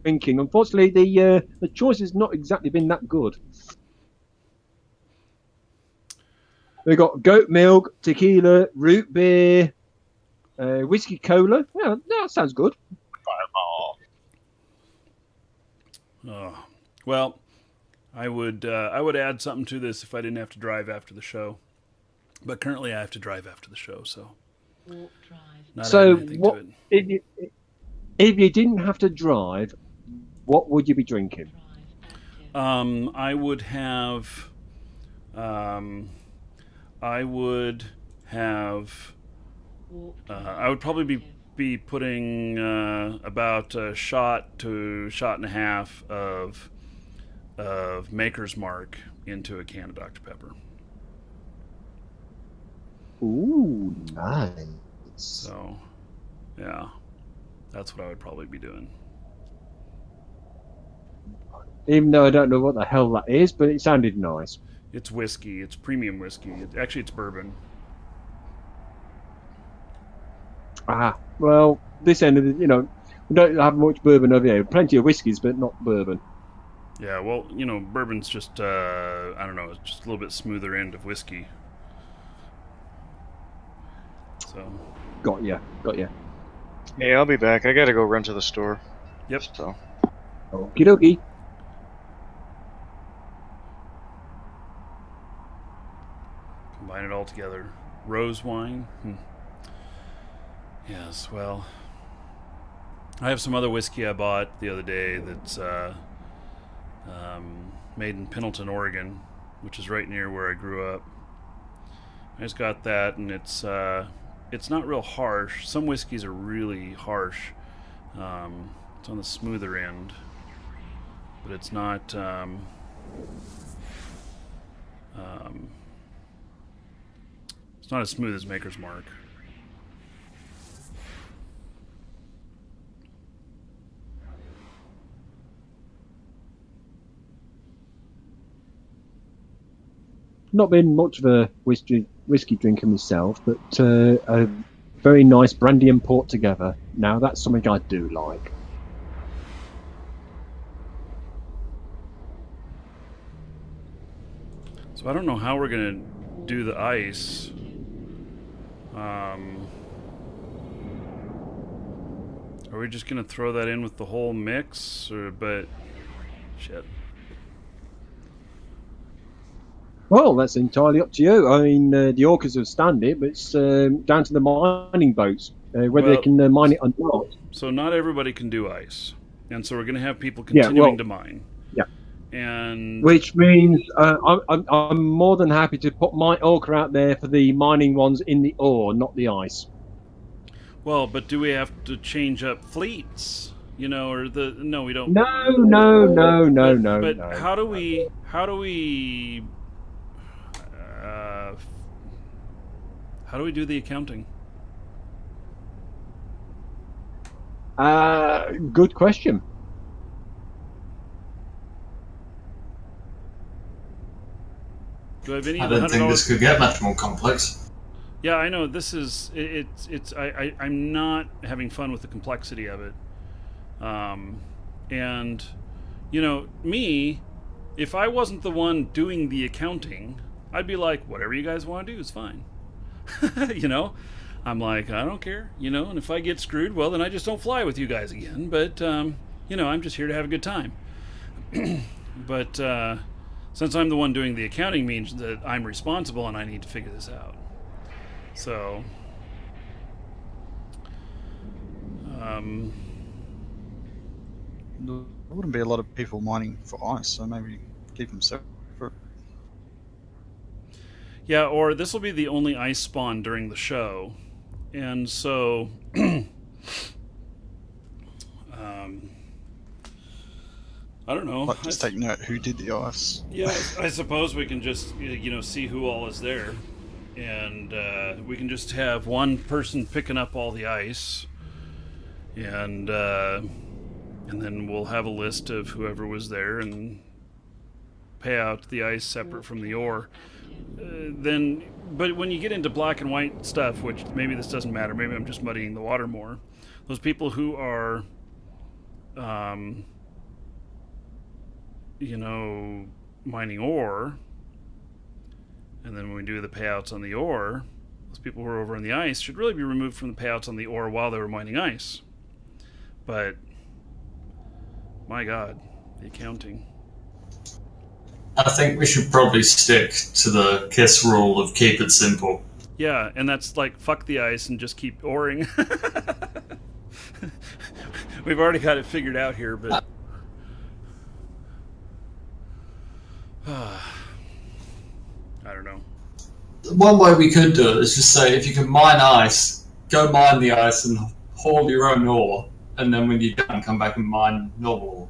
drinking. Unfortunately, the choice has not exactly been that good. We've got goat milk, tequila, root beer, whiskey cola. Yeah, that sounds good. Oh, well, I would add something to this if I didn't have to drive after the show. But currently I have to drive after the show, so Walk drive. not So, adding anything what to it. if you didn't have to drive? What would you be drinking? Drive active. I would have, I would have, Walk drive I would probably active. be putting about a shot to shot and a half of Maker's Mark into a can of Dr. Pepper. Ooh, nice. So, yeah, that's what I would probably be doing. Even though I don't know what the hell that is, but it sounded nice. It's whiskey. It's premium whiskey. Actually, it's bourbon. Ah, well, this end of the, we don't have much bourbon over here. Plenty of whiskies, but not bourbon. Yeah, well, bourbon's just, I don't know, it's just a little bit smoother end of whiskey. So. Got ya. Hey, I'll be back. I gotta go run to the store. Yep. So. Okie dokie. Combine it all together. Rose wine. Yes, well, I have some other whiskey I bought the other day that's made in Pendleton, Oregon, which is right near where I grew up. I just got that, and it's not real harsh. Some whiskeys are really harsh. It's on the smoother end, but it's not. It's not as smooth as Maker's Mark. Not been much of a whiskey drinker myself, but a very nice brandy and port together. Now that's something I do like. So I don't know how we're gonna do the ice. Are we just gonna throw that in with the whole mix, but shit. Well, that's entirely up to you. I mean, the orcas will stand it, but it's down to the mining boats whether they can mine it or not. So not everybody can do ice, and so we're gonna have people continuing to mine. Yeah. And which means I'm more than happy to put my orca out there for the mining ones in the ore, not the ice. Well, but do we have to change up fleets? Or no, we don't. No. But no. how do we do the accounting? Good question. Do I have any I of the don't think this $100? could get much more complex. Yeah, I know this is I'm not having fun with the complexity of it. And me, if I wasn't the one doing the accounting, I'd be like, whatever you guys want to do is fine. I'm like, I don't care, and if I get screwed, well, then I just don't fly with you guys again. But I'm just here to have a good time. But since I'm the one doing the accounting, means that I'm responsible and I need to figure this out. So, There wouldn't be a lot of people mining for ice, so maybe keep them separate. yeah, or this will be the only ice spawn during the show, and so I don't know. Just take note who did the ice. Yeah, I suppose we can just see who all is there, and we can just have one person picking up all the ice, and then we'll have a list of whoever was there and pay out the ice separate from the ore. But when you get into black and white stuff, which maybe this doesn't matter, maybe I'm just muddying the water more. Those people who are, mining ore, And then when we do the payouts on the ore, those people who are over on the ice should really be removed from the payouts on the ore while they were mining ice. But, my God, the accounting. I think we should probably stick to the KISS rule of keep it simple. Yeah, and that's like fuck the ice and just keep oring. We've already got it figured out here, but I don't know. One way we could do it is just say if you can mine ice, go mine the ice and haul your own ore, and then when you're done, come back and mine normal ore.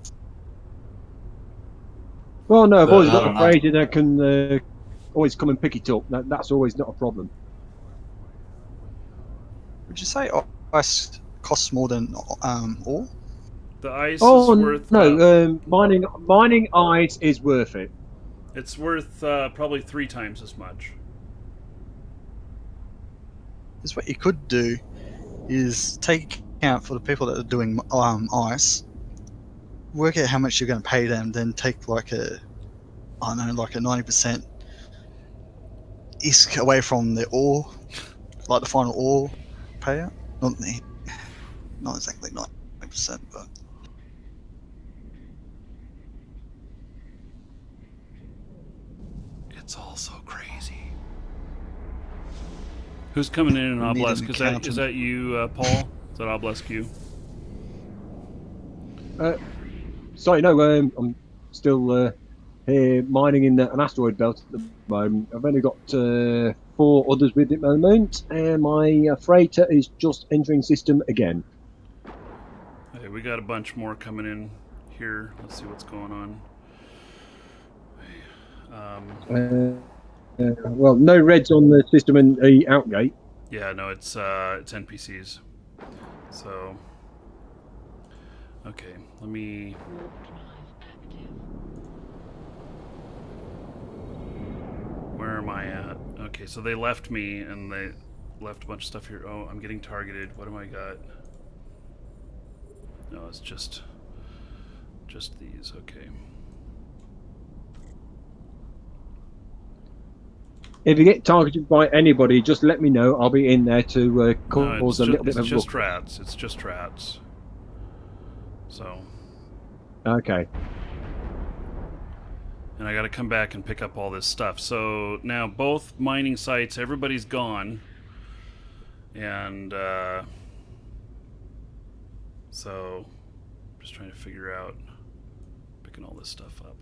Well, no, I've But always I got don't the know. phrase that can always come and pick it up. That's always not a problem. Would you say ice costs more than ore? The ice Oh is worth no, mining ice is worth it. it's worth probably 3 times as much. Is what you could do is take account for the people that are doing ice, work out how much you're going to pay them, then take like a 90% ISK away from the ore, like the final ore payout. Not exactly 90%, but It's all so crazy. Who's coming in We need an Obelisk? Is accountant. that you, Paul? Is that Obelisk you? Sorry, no, I'm still here mining in an asteroid belt at the moment. I've only got 4 others with it at the moment, and my freighter is just entering system again. Hey, we got a bunch more coming in here. Let's see what's going on. Well, no reds on the system and the outgate. Yeah, no, it's NPCs. So, okay, let me. Warp drive active. Where am I at? Okay, so they left me and they left a bunch of stuff here. Oh, I'm getting targeted. What am I got? No, it's just these. Okay. If you get targeted by anybody, just let me know. I'll be in there to No, cause a little bit of it's just ruckus. rats. It's just rats. So. Okay. And I got to come back and pick up all this stuff. So now both mining sites, everybody's gone. And so just trying to figure out picking all this stuff up.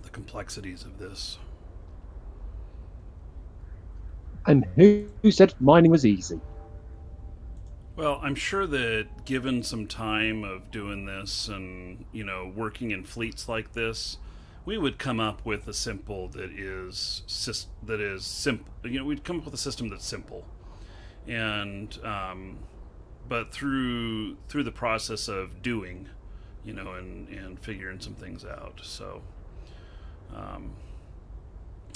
The complexities of this. And who said mining was easy? Well, I'm sure that given some time of doing this and, working in fleets like this, we would come up with a simple that is simple. We'd come up with a system that's simple. And but through the process of doing, and figuring some things out. So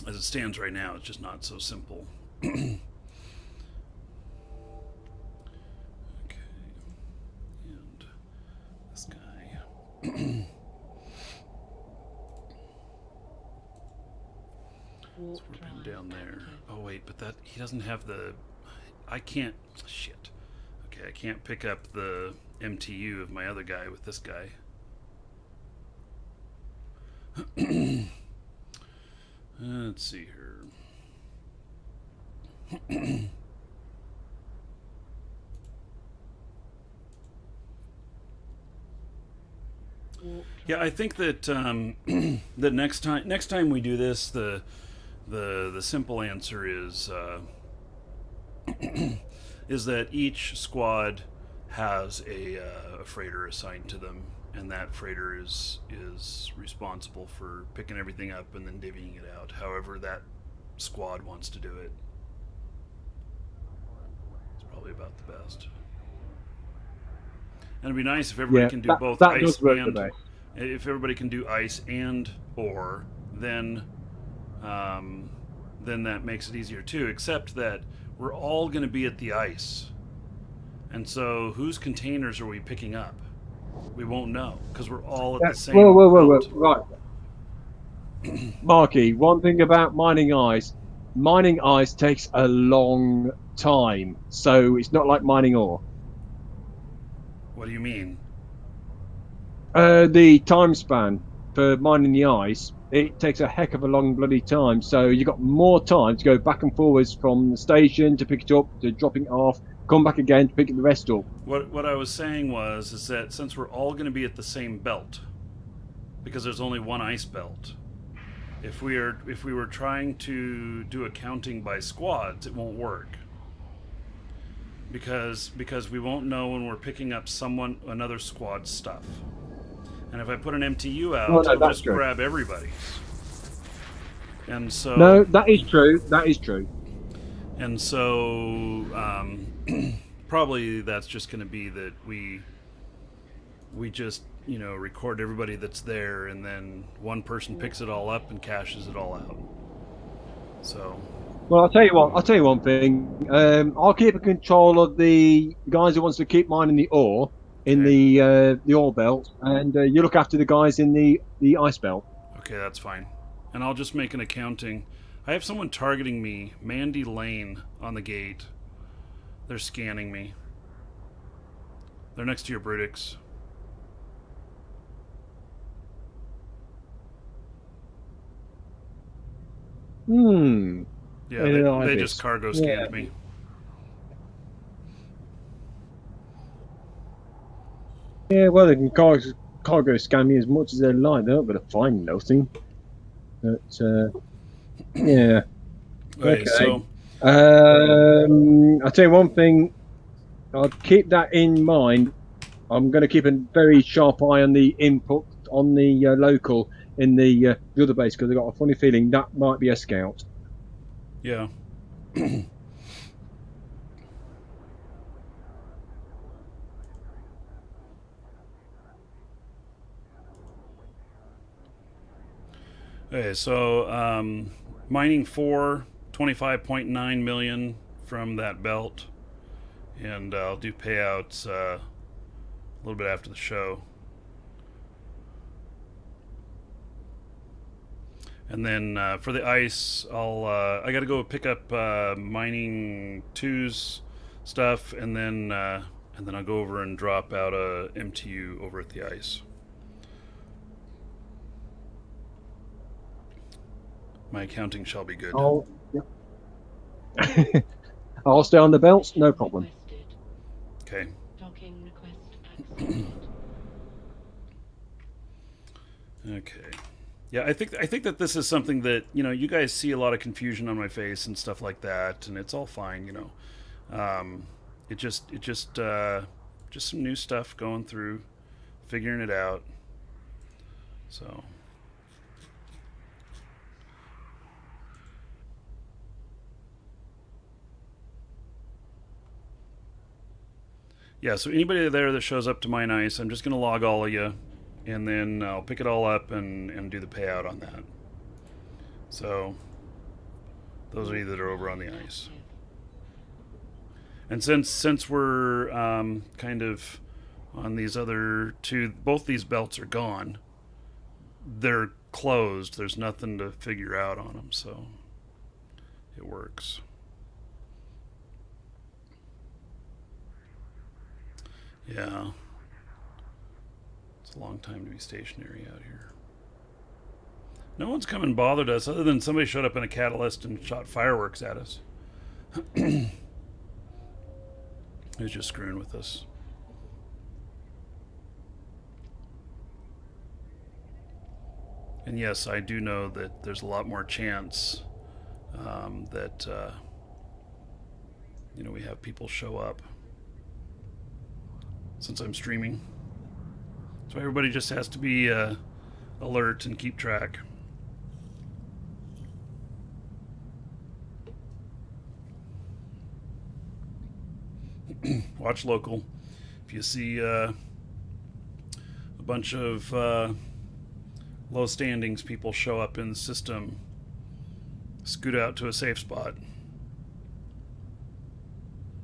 as it stands right now, it's just not so simple. Okay. And this guy. Let's work him down there. Oh wait, but he doesn't have the. I can't. Shit. Okay, I can't pick up the MTU of my other guy with this guy. Let's see here. Warp Yeah, I think that that next time we do this, the simple answer is is that each squad has a freighter assigned to them, and that freighter is responsible for picking everything up and then divvying it out. However, that squad wants to do it. It's probably about the best. And it'd be nice if everybody can do both that ice does work the and best. if everybody can do ice and ore, then that makes it easier too. Except that we're all going to be at the ice, and so whose containers are we picking up? We won't know because we're all at the same. Whoa, right. Marky, one thing about mining ice takes a long time, so it's not like mining ore. What do you mean? The time span for mining the ice, it takes a heck of a long bloody time. So you've got more time to go back and forwards from the station to pick it up, to dropping it off, come back again to pick the rest up. What I was saying is that since we're all going to be at the same belt, because there's only one ice belt, if we were trying to do accounting by squads, it won't work. Because we won't know when we're picking up another squad's stuff. And if I put an MTU out, it'll just grab everybody's. And so no, that is true. That is true. And so probably that's just going to be that we just record everybody that's there, and then one person picks it all up and cashes it all out. So. Well, I'll tell you one thing. I'll keep in control of the guys who wants to keep mining the ore in the ore belt, and you look after the guys in the ice belt. Okay, that's fine. And I'll just make an accounting. I have someone targeting me, Mandy Lane, on the gate. They're scanning me. They're next to your Brutix. Yeah, they just cargo scanned me. Yeah, well, they can cargo scan me as much as they like. They're not going to find nothing. But, yeah. Okay. So, I'll tell you one thing. I'll keep that in mind. I'm going to keep a very sharp eye on the input on the local in the other base, because I've got a funny feeling that might be a scout. Yeah. Okay, so mining 25.9 million from that belt, and I'll do payouts a little bit after the show. And then for the ice, I got to go pick up mining 2's stuff, and then I'll go over and drop out a MTU over at the ice. My accounting shall be good. I'll stay on the belts, no problem. Okay. Docking request accepted. Okay. Yeah, I think that this is something that you guys see a lot of confusion on my face and stuff like that, and it's all fine. It just some new stuff going through, figuring it out. So. Yeah, so anybody there that shows up to mine ice, I'm just going to log all of you, and then I'll pick it all up and do the payout on that. So, those of you that are over on the ice. And since we're kind of on these other two, both these belts are gone. They're closed. There's nothing to figure out on them, so it works. Yeah. It's a long time to be stationary out here. No one's come and bothered us other than somebody showed up in a catalyst and shot fireworks at us. Who's just screwing with us. And yes, I do know that there's a lot more chance that we have people show up since I'm streaming. So everybody just has to be alert and keep track. Watch local. If you see a bunch of low standings people show up in the system, scoot out to a safe spot.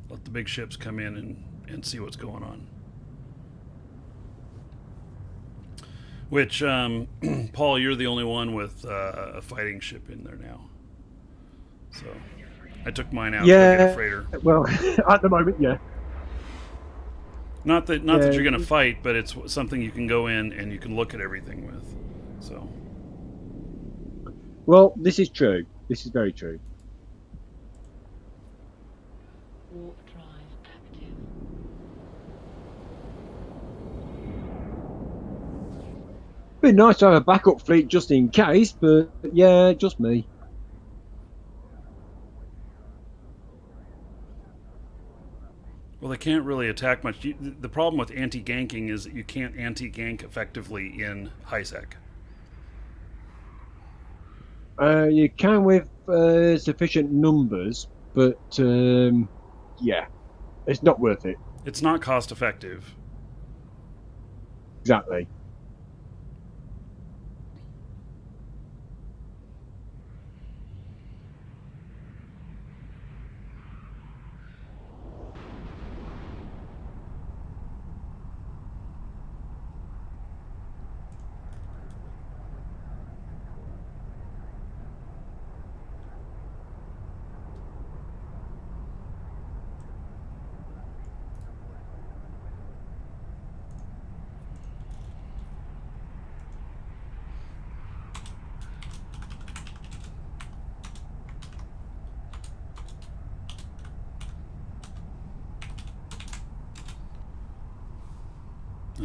Let the big ships come in and see what's going on. Which, Paul, you're the only one with a fighting ship in there now. So I took mine out to get a freighter. Well, at the moment, yeah. Not that you're going to fight, but it's something you can go in and you can look at everything with. So. Well, this is true. This is very true. Warp drive active. Be nice to have a backup fleet just in case, but yeah, just me. Well, they can't really attack much. The problem with anti-ganking is that you can't anti-gank effectively in high-sec. You can with sufficient numbers, but yeah, it's not worth it. It's not cost-effective. Exactly.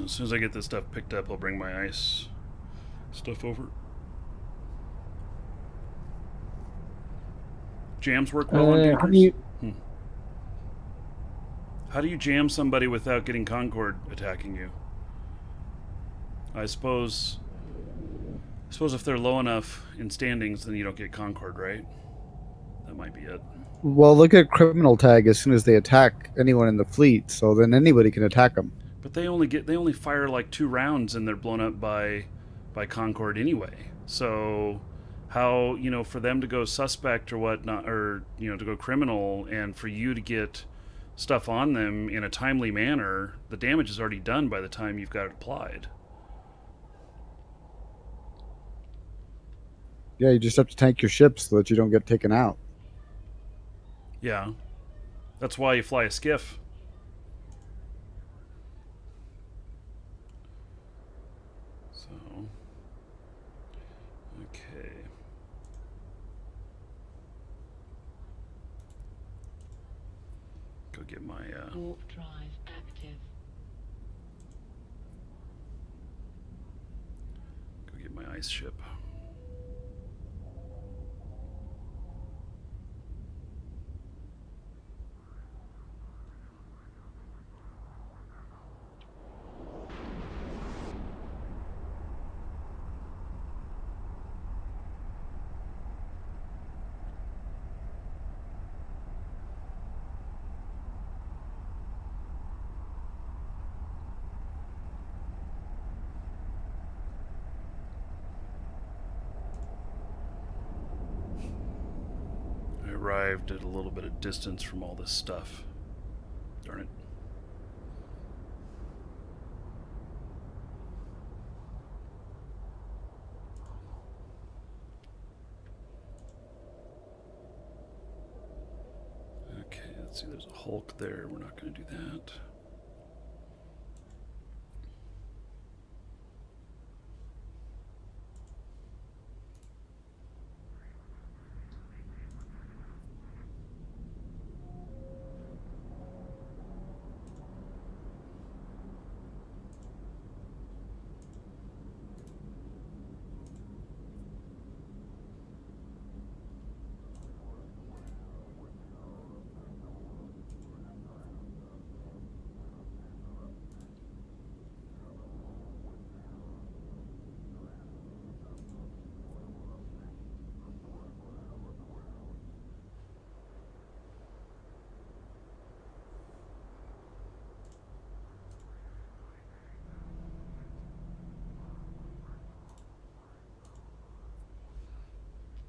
As soon as I get this stuff picked up, I'll bring my ice stuff over. Jams work well on gankers? How do you jam somebody without getting Concord attacking you? I suppose if they're low enough in standings, then you don't get Concord, right? That might be it. Well, look at criminal tag as soon as they attack anyone in the fleet, so then anybody can attack them. But they only fire like 2 rounds and they're blown up by Concord anyway. So how, for them to go suspect or whatnot, or to go criminal, and for you to get stuff on them in a timely manner, the damage is already done by the time you've got it applied. Yeah, you just have to tank your ships so that you don't get taken out. Yeah, that's why you fly a skiff. So, okay. Go get my warp drive active. Go get my ice ship. Arrived at a little bit of distance from all this stuff. Darn it. Okay, let's see, there's a Hulk there. We're not going to do that.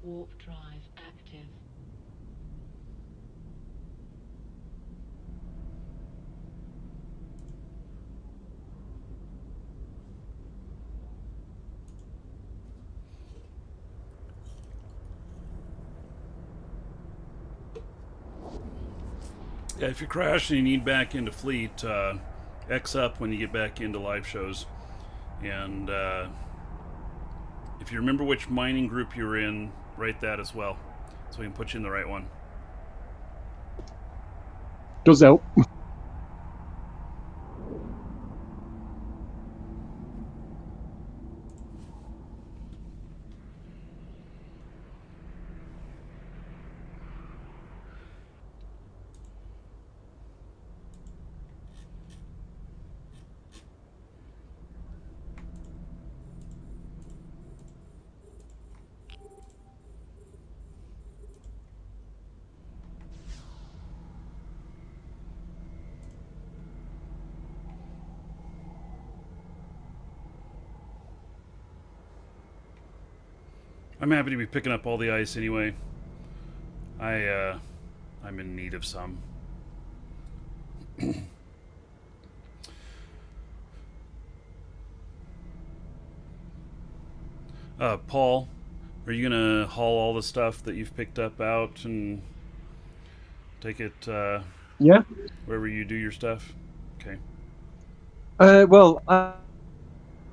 Warp drive active. Yeah, if you crash and you need back into fleet, X up when you get back into live shows. And if you remember which mining group you were in, write that as well, so we can put you in the right one. Does help. I'm happy to be picking up all the ice anyway. I'm in need of some. Paul, are you gonna haul all the stuff that you've picked up out and take it Yeah. wherever you do your stuff? Okay. Well,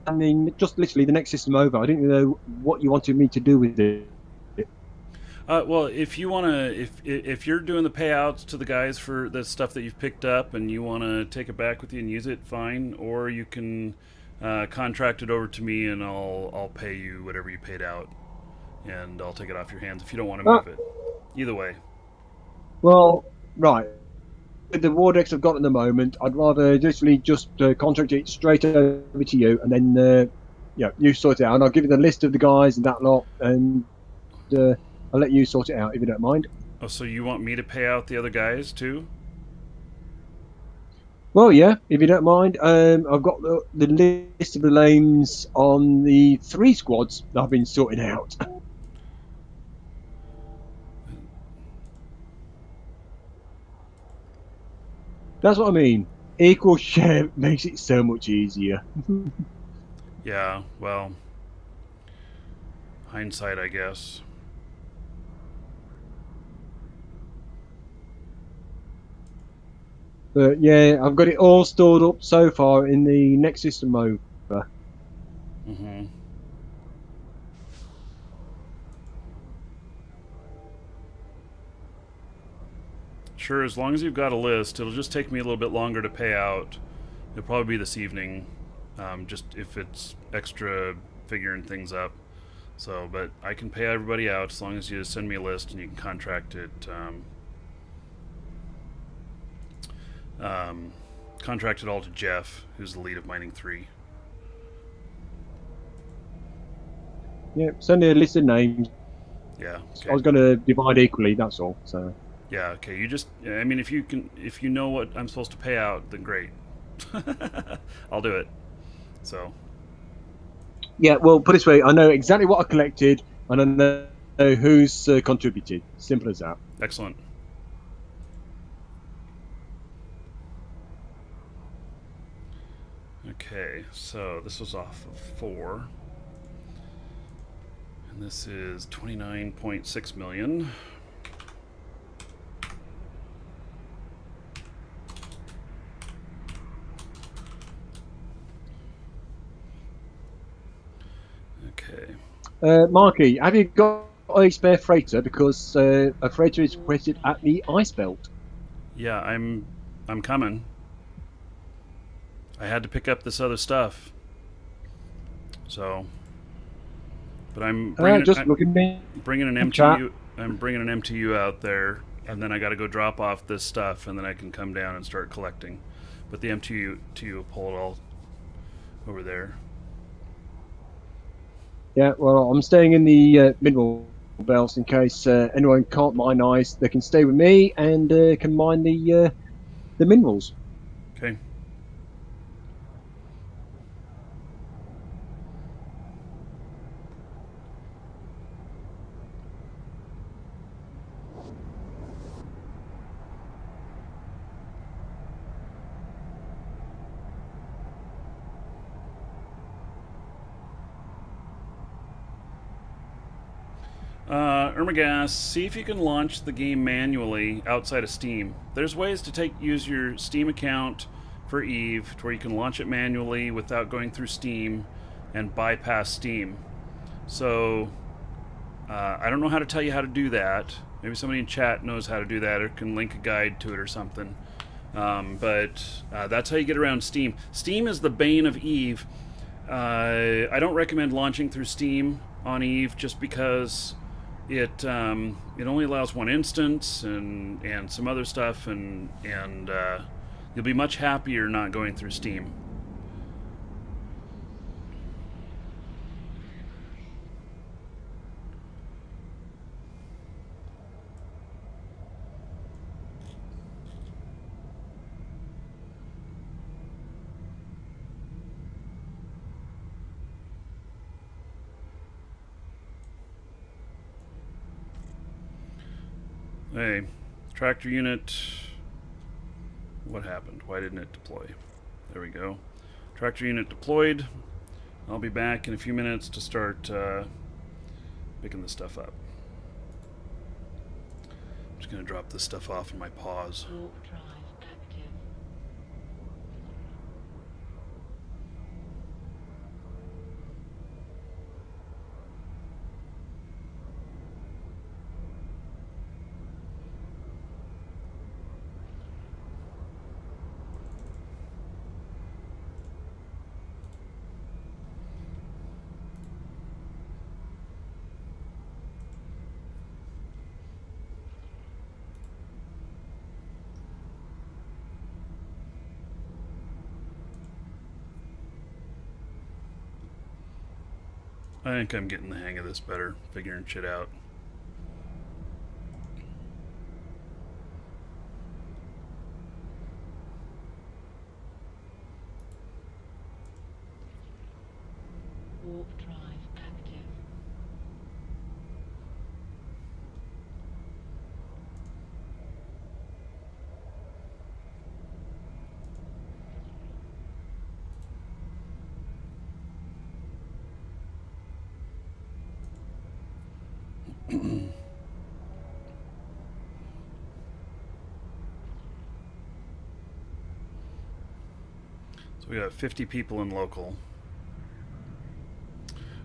I mean, just literally the next system over. I didn't know what you wanted me to do with it. Well, if you wanna, if you're doing the payouts to the guys for the stuff that you've picked up and you wanna take it back with you and use it, fine. Or you can contract it over to me and I'll pay you whatever you paid out, and I'll take it off your hands if you don't want to move it. Either way. Well, right. With the Wardex I've got at the moment, I'd rather literally just contract it straight over to you, and then you sort it out. And I'll give you the list of the guys and that lot, and I'll let you sort it out if you don't mind. Oh, so you want me to pay out the other guys too? Well, yeah, if you don't mind. I've got the list of the names on the 3 squads that I've been sorting out. That's what I mean. Equal share makes it so much easier. Yeah, well, hindsight, I guess. But yeah, I've got it all stored up so far in the next system over. Mm-hmm. Sure, as long as you've got a list, it'll just take me a little bit longer to pay out. It'll probably be this evening, just if it's extra figuring things up. So, but I can pay everybody out as long as you send me a list and you can contract it. Contract it all to Jeff, who's the lead of Mining 3. Yeah, send me a list of names. Yeah. Okay. I was going to divide equally. That's all. So. Yeah. Okay. You just. I mean, if you know what I'm supposed to pay out, then great. I'll do it. So. Yeah. Well, put it this way, I know exactly what I collected, and I know who's contributed. Simple as that. Excellent. Okay, so this was off of 4. And this is 29.6 million. Okay. Marky, have you got a spare freighter? Because a freighter is requested at the ice belt. Yeah, I'm coming. I had to pick up this other stuff. So, but I'm bringing bringing an MTU. I'm bringing an MTU out there, and then I got to go drop off this stuff, and then I can come down and start collecting. But the MTU will pull it all over there. Yeah, well, I'm staying in the mineral belts in case anyone can't mine ice. They can stay with me and can mine the minerals. Okay. Ermagas, see if you can launch the game manually outside of Steam. There's ways to use your Steam account for Eve to where you can launch it manually without going through Steam and bypass Steam. So I don't know how to tell you how to do that. Maybe somebody in chat knows how to do that or can link a guide to it or something. But that's how you get around Steam. Steam is the bane of Eve. I don't recommend launching through Steam on Eve just because it only allows one instance and some other stuff, and you'll be much happier not going through Steam. Hey, tractor unit, what happened? Why didn't it deploy? There we go. Tractor unit deployed. I'll be back in a few minutes to start picking this stuff up. I'm just going to drop this stuff off in my paws. Warp drive active. I think I'm getting the hang of this better, figuring shit out. Warp drive active. So we got 50 people in local.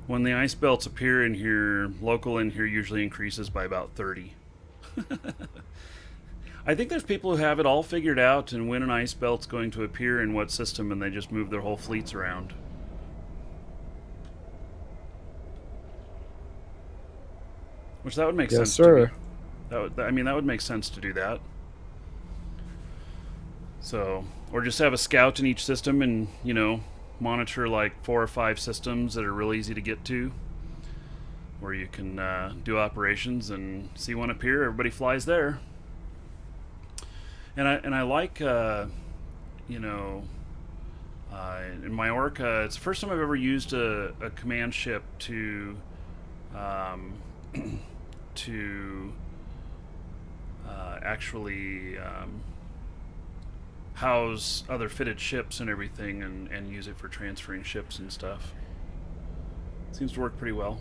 When the ice belts appear in here, local in here usually increases by about 30. I think there's people who have it all figured out and when an ice belt's going to appear in what system, and they just move their whole fleets around. Which that would make sense to me. That would make sense to do that. So, or just have a scout in each system and, monitor like 4 or 5 systems that are real easy to get to, where you can do operations and see one appear, everybody flies there. And I like, in my Orca, it's the first time I've ever used a command ship to actually house other fitted ships and everything, and use it for transferring ships and stuff. Seems to work pretty well.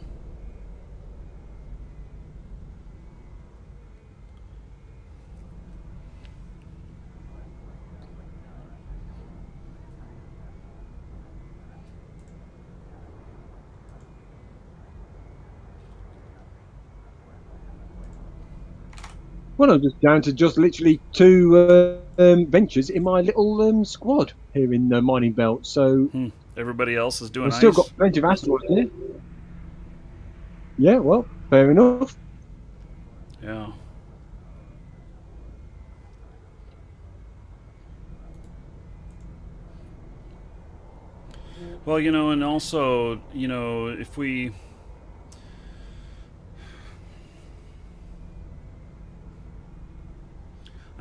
Well, I'm just down to just literally 2 ventures in my little squad here in the mining belt. So everybody else is doing I've still ice? got plenty of asteroids here. Yeah, well, fair enough. Yeah. Well, and also, if we...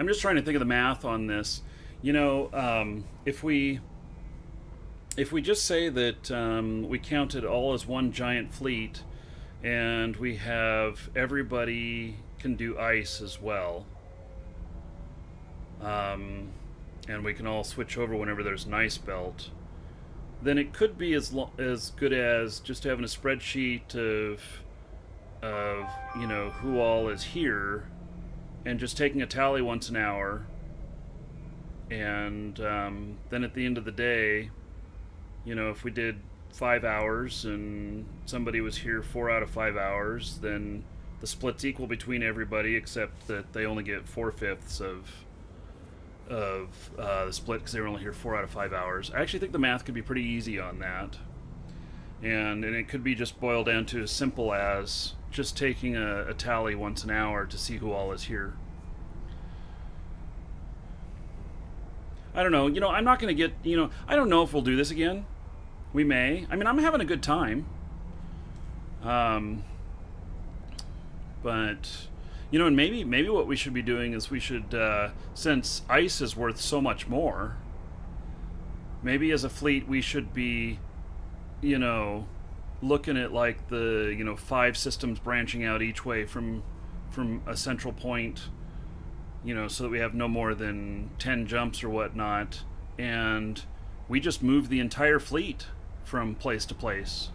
I'm just trying to think of the math on this. If we just say that we count it all as one giant fleet, and we have everybody can do ice as well, and we can all switch over whenever there's an ice belt, then it could be as good as just having a spreadsheet of of, you know, who all is here, and just taking a tally once an hour, and then at the end of the day, you know, if we did 5 hours and somebody was here 4 out of 5 hours, then the split's equal between everybody, except that they only get 4/5 of the split because they were only here 4 out of 5 hours. I actually think the math could be pretty easy on that, and it could be just boiled down to as simple as just taking a tally once an hour to see who all is here. I don't know. You know, I'm not going to get, you know, I don't know if we'll do this again. We may. I mean, I'm having a good time. But, you know, and maybe what we should be doing is we should, since ice is worth so much more, maybe as a fleet we should be, you know, looking at like the, you know, 5 systems branching out each way from a central point, you know, so that we have no more than 10 jumps or whatnot, and we just move the entire fleet from place to place,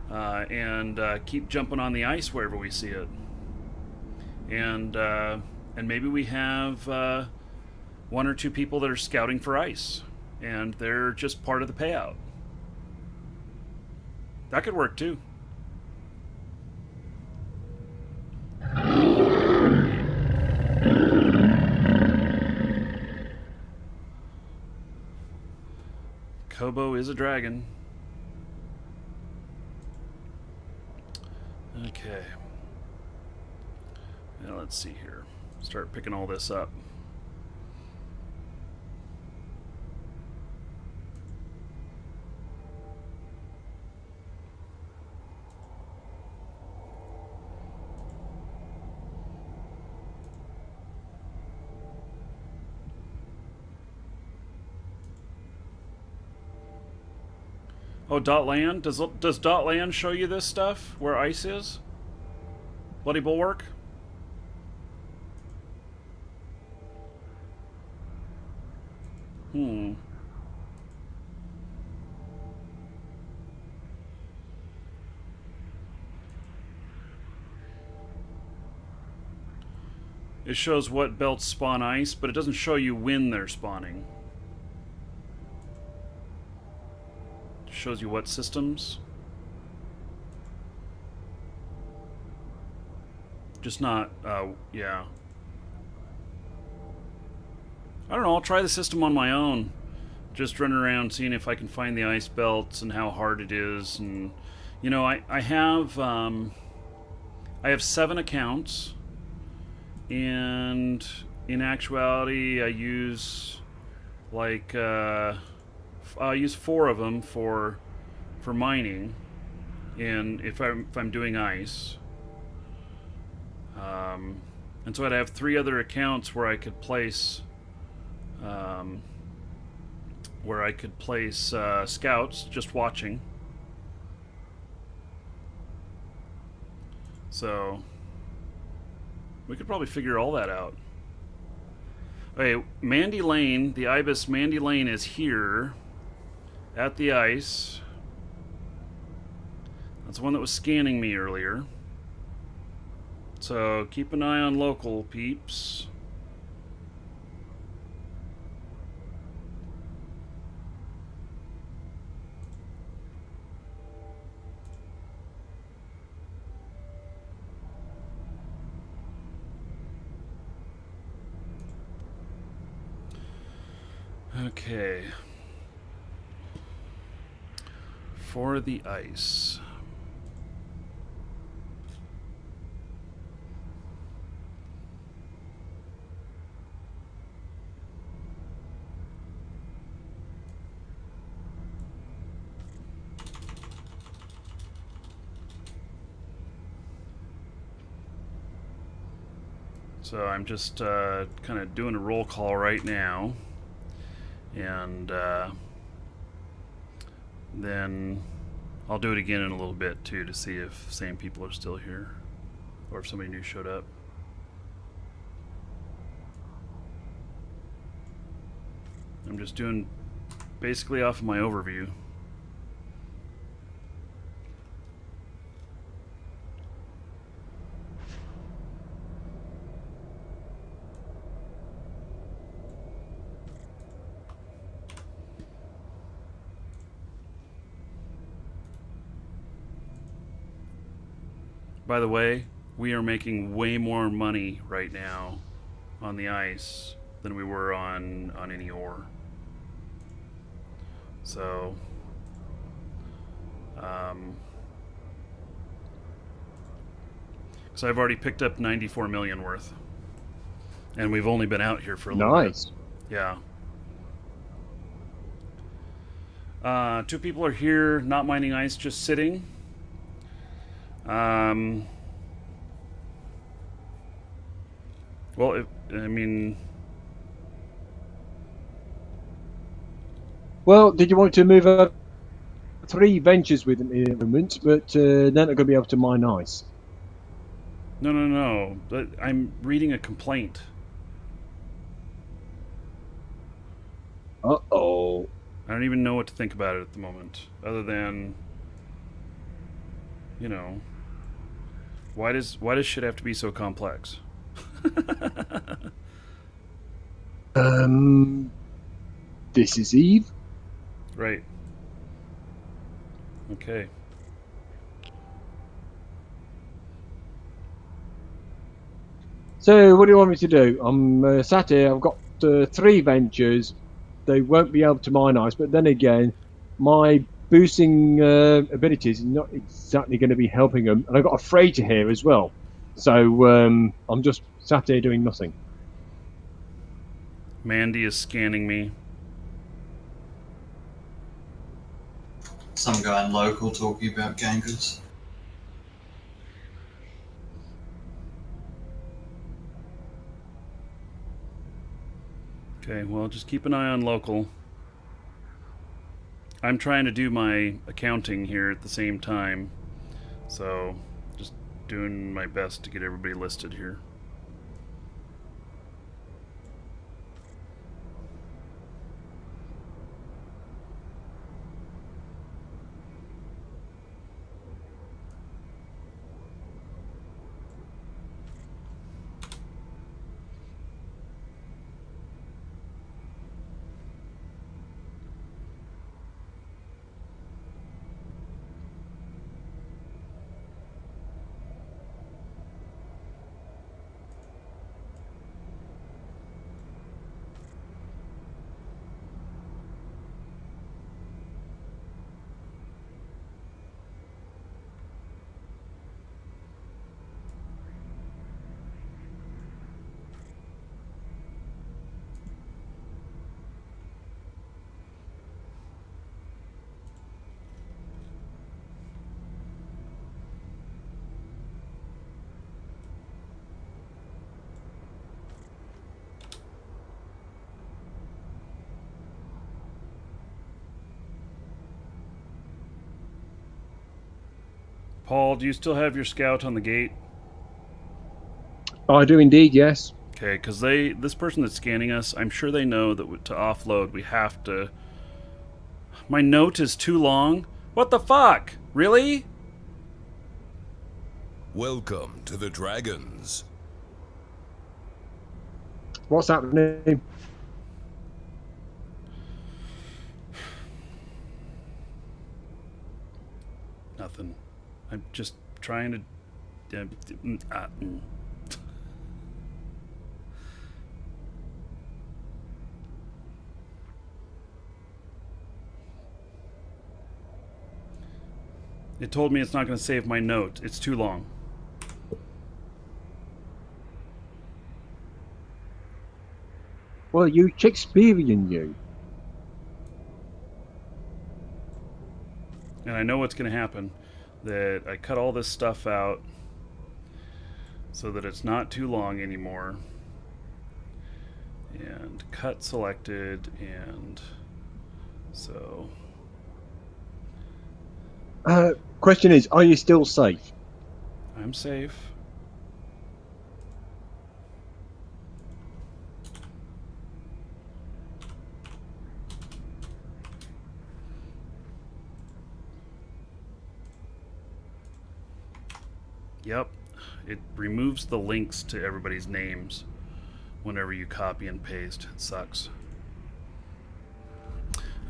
and keep jumping on the ice wherever we see it, and maybe we have 1 or 2 people that are scouting for ice, and they're just part of the payout. That could work too. Kobo is a dragon. Okay. Now let's see here. Start picking all this up. Oh, dot land? Does dot land show you this stuff? Where ice is? Bloody Bulwark? It shows what belts spawn ice, but it doesn't show you when they're spawning. It shows you what systems. Just not, yeah. I don't know, I'll try the system on my own. Just running around seeing if I can find the ice belts and how hard it is. And, you know, I have 7 accounts. And in actuality, I use like I use 4 of them for mining, and if I'm doing ice, and so I'd have 3 other accounts where I could place scouts just watching. So we could probably figure all that out. Okay, Mandy Lane, the Ibis Mandy Lane is here at the ice. That's the one that was scanning me earlier. So keep an eye on local peeps. Okay. For the ice. So I'm just kind of doing a roll call right now. And then I'll do it again in a little bit too to see if same people are still here or if somebody new showed up. I'm just doing basically off of my overview. By the way, we are making way more money right now on the ice than we were on any ore. So, so I've already picked up 94 million worth, and we've only been out here for a little bit. Nice. Yeah. 2 people are here, not mining ice, just sitting. Well, Well, did you want to move up 3 ventures with me at the moment, but then they're going to be able to mine ice. No. But I'm reading a complaint. Uh-oh. I don't even know what to think about it at the moment, other than, you know, why does shit have to be so complex? This is Eve. Right. Okay. So, what do you want me to do? I'm sat here, I've got 3 ventures. They won't be able to mine ice, but then again, my boosting abilities are not exactly going to be helping them. And I've got a freighter here as well. So, I'm just sat here doing nothing. Mandy is scanning me. Some guy in local talking about gankers. Okay, well, just keep an eye on local. I'm trying to do my accounting here at the same time, so just doing my best to get everybody listed here. Paul, do you still have your scout on the gate? I do indeed, yes. Okay, because this person that's scanning us, I'm sure they know that to offload we have to. My note is too long. What the fuck? Really? Welcome to the Dragons. What's happening? Nothing. I'm just trying to. It told me it's not going to save my note. It's too long. Well, you Shakespearean, you. And I know what's going to happen. That I cut all this stuff out so that it's not too long anymore. And cut selected, and so... Question is, are you still safe? I'm safe. Yep, it removes the links to everybody's names whenever you copy and paste. It sucks.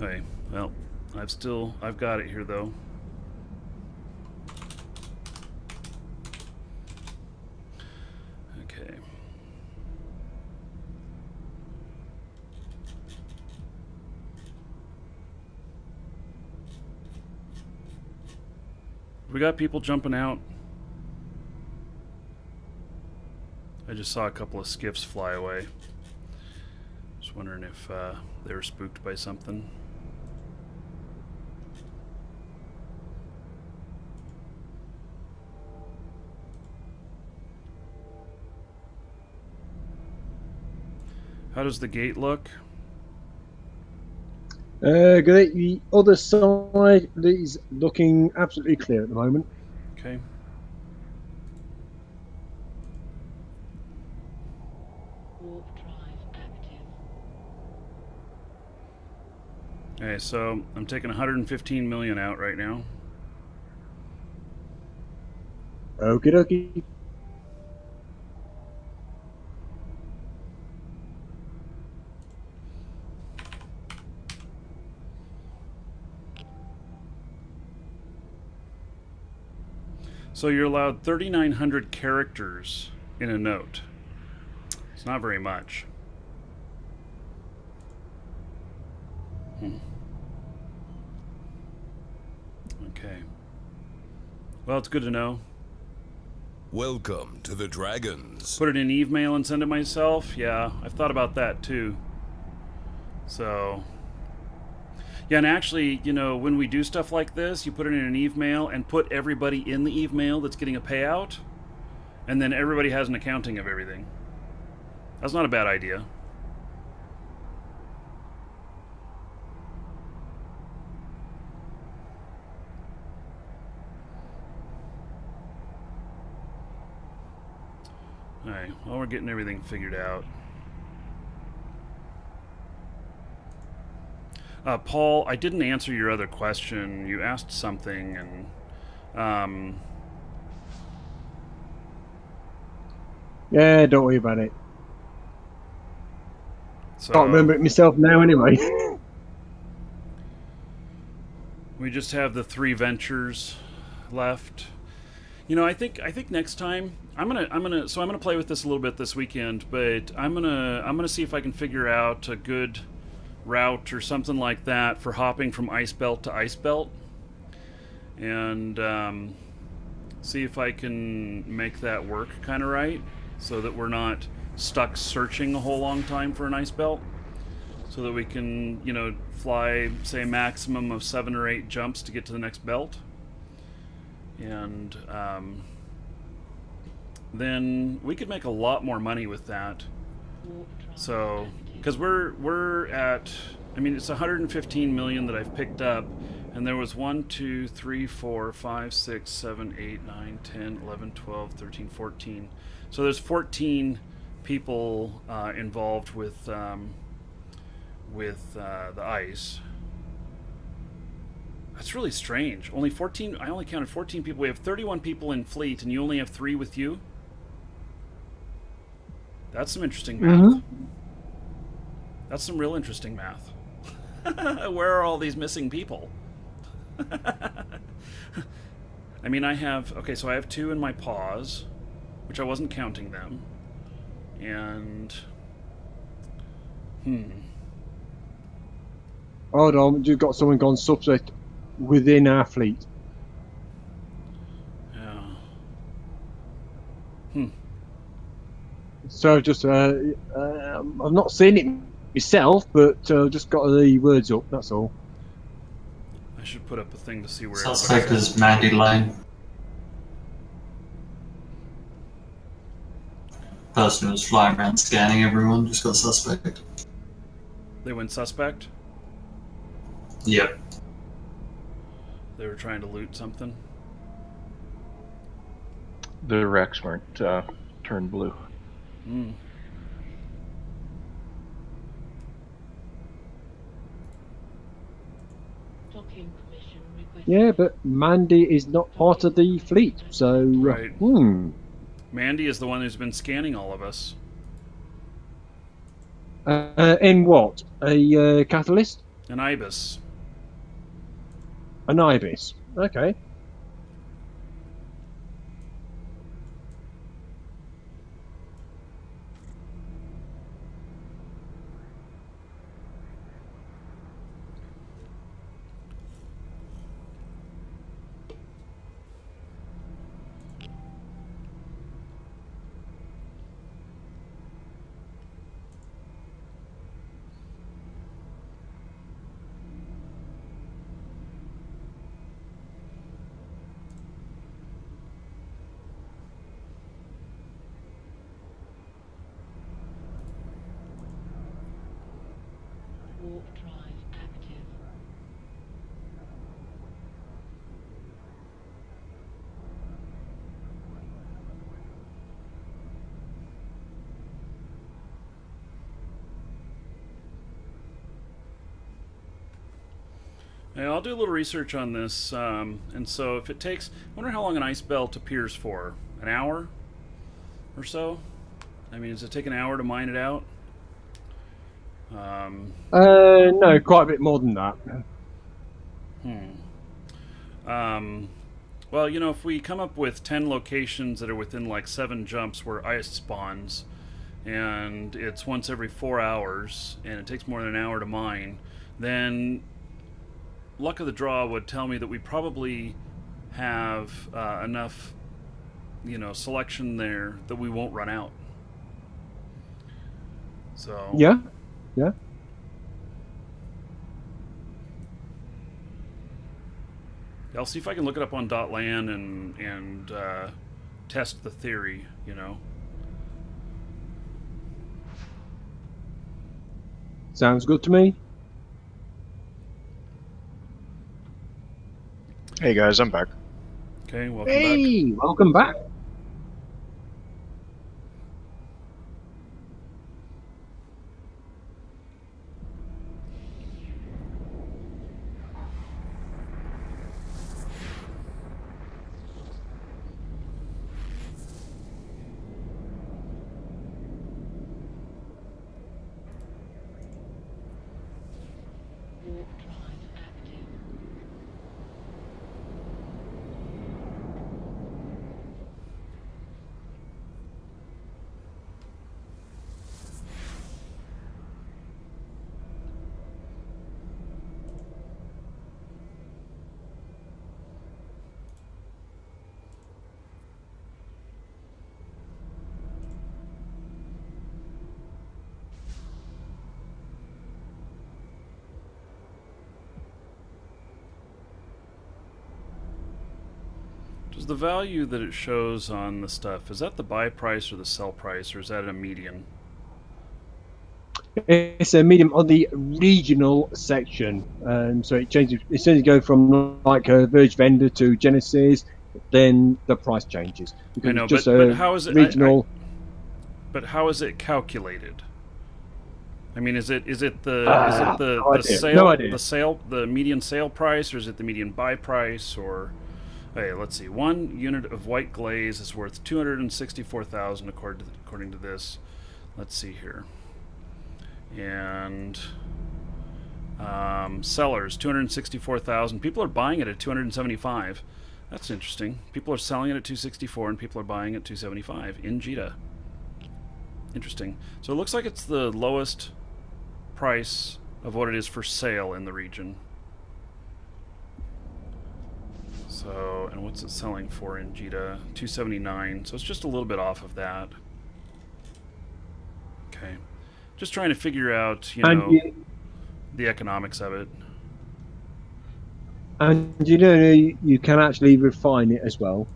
Okay, well, I've got it here though. We got people jumping out. I just saw a couple of skiffs fly away. Just wondering if they were spooked by something. How does the gate look? The other side is looking absolutely clear at the moment. Okay. Warp drive active. Okay, so I'm taking 115 million out right now. Okie dokie. So you're allowed 3,900 characters in a note. It's not very much. Okay. Well, it's good to know. Welcome to the Dragons. Put it in email and send it myself? Yeah, I've thought about that too. So... Yeah, and actually, you know, when we do stuff like this, you put it in an email and put everybody in the email that's getting a payout, and then everybody has an accounting of everything. That's not a bad idea. Alright, well, we're getting everything figured out. Paul, I didn't answer your other question. You asked something, and Yeah, don't worry about it. so Can't remember it myself now, anyway. we just have the 3 ventures left. You know, I think next time I'm gonna play with this a little bit this weekend, but I'm gonna see if I can figure out a good route or something like that for hopping from ice belt to ice belt, and see if I can make that work kind of right, so that we're not stuck searching a whole long time for an ice belt, so that we can, you know, fly, say, a maximum of 7 or 8 jumps to get to the next belt. And then we could make a lot more money with that. So, because we're at, I mean, it's 115 million that I've picked up, and there was 1, 2, 3, 4, 5, 6, 7, 8, 9, 10, 11, 12, 13, 14. So there's 14 people involved with the ice. That's really strange. Only 14. I only counted 14 people. We have 31 people in fleet, and you only have 3 with you. That's some interesting math. That's some real interesting math. Where are all these missing people? I mean, I have... Okay, so I have 2 in my paws, which I wasn't counting them. And... Hold on, you've got someone gone subject within our fleet. Yeah. So just, I've not seen it myself, but just got the words up, that's all. I should put up a thing to see where... Suspect is Mandy Lane. Person who was flying around scanning everyone just got suspect. They went suspect? Yep. They were trying to loot something? The Rex weren't turned blue. Docking permission requested. Yeah, but Mandy is not part of the fleet, so... Right. Mandy is the one who's been scanning all of us. In what? A catalyst? An ibis. An ibis. Okay. Warp drive active. Yeah, I'll do a little research on this, and so if it takes, I wonder how long an ice belt appears for. An hour or so? I mean, does it take an hour to mine it out? No, quite a bit more than that. Well, you know, if we come up with 10 locations that are within like 7 jumps where ice spawns, and it's once every 4 hours, and it takes more than an hour to mine, then luck of the draw would tell me that we probably have enough, you know, selection there that we won't run out. So Yeah. I'll see if I can look it up on .lan and test the theory, you know. Sounds good to me. Hey guys, I'm back. Okay, welcome back. Hey, welcome back. Warp drive active. Does the value that it shows on the stuff, is that the buy price or the sell price, or is that a median? It's a medium on the regional section, so it changes. As soon as you go from like a Verge vendor to Genesis, then the price changes. I know, it's just but how is it regional? But how is it calculated? I mean, is it the no idea. sale No idea. the median sale price, or is it the median buy price, or okay, let's see. 1 unit of white glaze is worth 264,000 according to this. Let's see here. And sellers 264,000. People are buying it at 275. That's interesting. People are selling it at 264 and people are buying it at 275 in Jita. Interesting. So it looks like it's the lowest price of what it is for sale in the region. So, and what's it selling for in Jita? 279. So it's just a little bit off of that. Okay. Just trying to figure out, you know, the economics of it. And you know, you can actually refine it as well.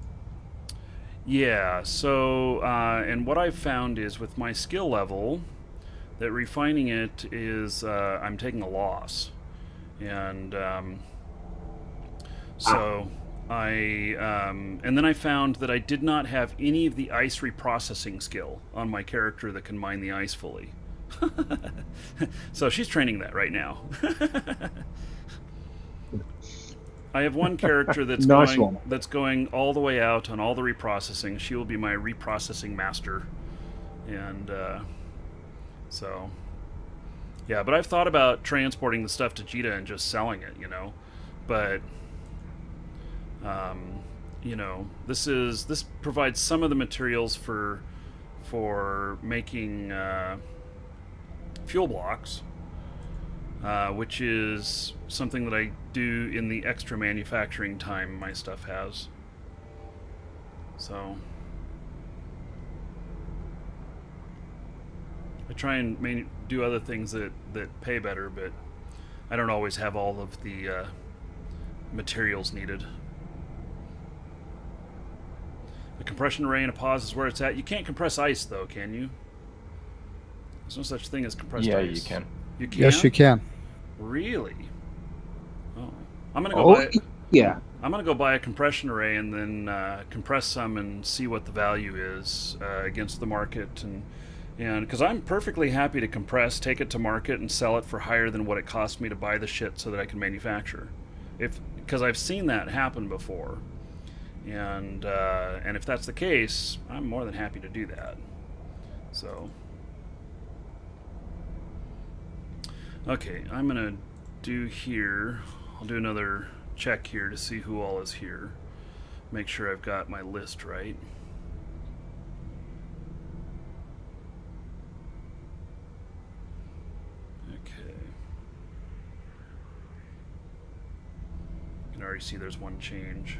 Yeah, so, and what I've found is with my skill level, that refining it is, I'm taking a loss. And, so, and then I found that I did not have any of the ice reprocessing skill on my character that can mine the ice fully. So she's training that right now. I have one character that's that's going all the way out on all the reprocessing. She will be my reprocessing master, and so yeah. But I've thought about transporting the stuff to Jita and just selling it, you know. But you know, this provides some of the materials for making fuel blocks. Which is something that I do in the extra manufacturing time my stuff has. So I try and do other things that pay better, but I don't always have all of the materials needed. The compression array and a pause is where it's at. You can't compress ice, though, can you? There's no such thing as compressed ice. Yeah, you can. You can? Yes, you can. Really? Oh, I'm gonna go Oh, buy. yeah. I'm gonna go buy a compression array and then compress some and see what the value is against the market, and because I'm perfectly happy to compress, take it to market, and sell it for higher than what it cost me to buy the shit so that I can manufacture. Because I've seen that happen before, and if that's the case, I'm more than happy to do that. So, okay, I'm gonna do here. I'll do another check here to see who all is here. Make sure I've got my list right. Okay. You can already see there's one change.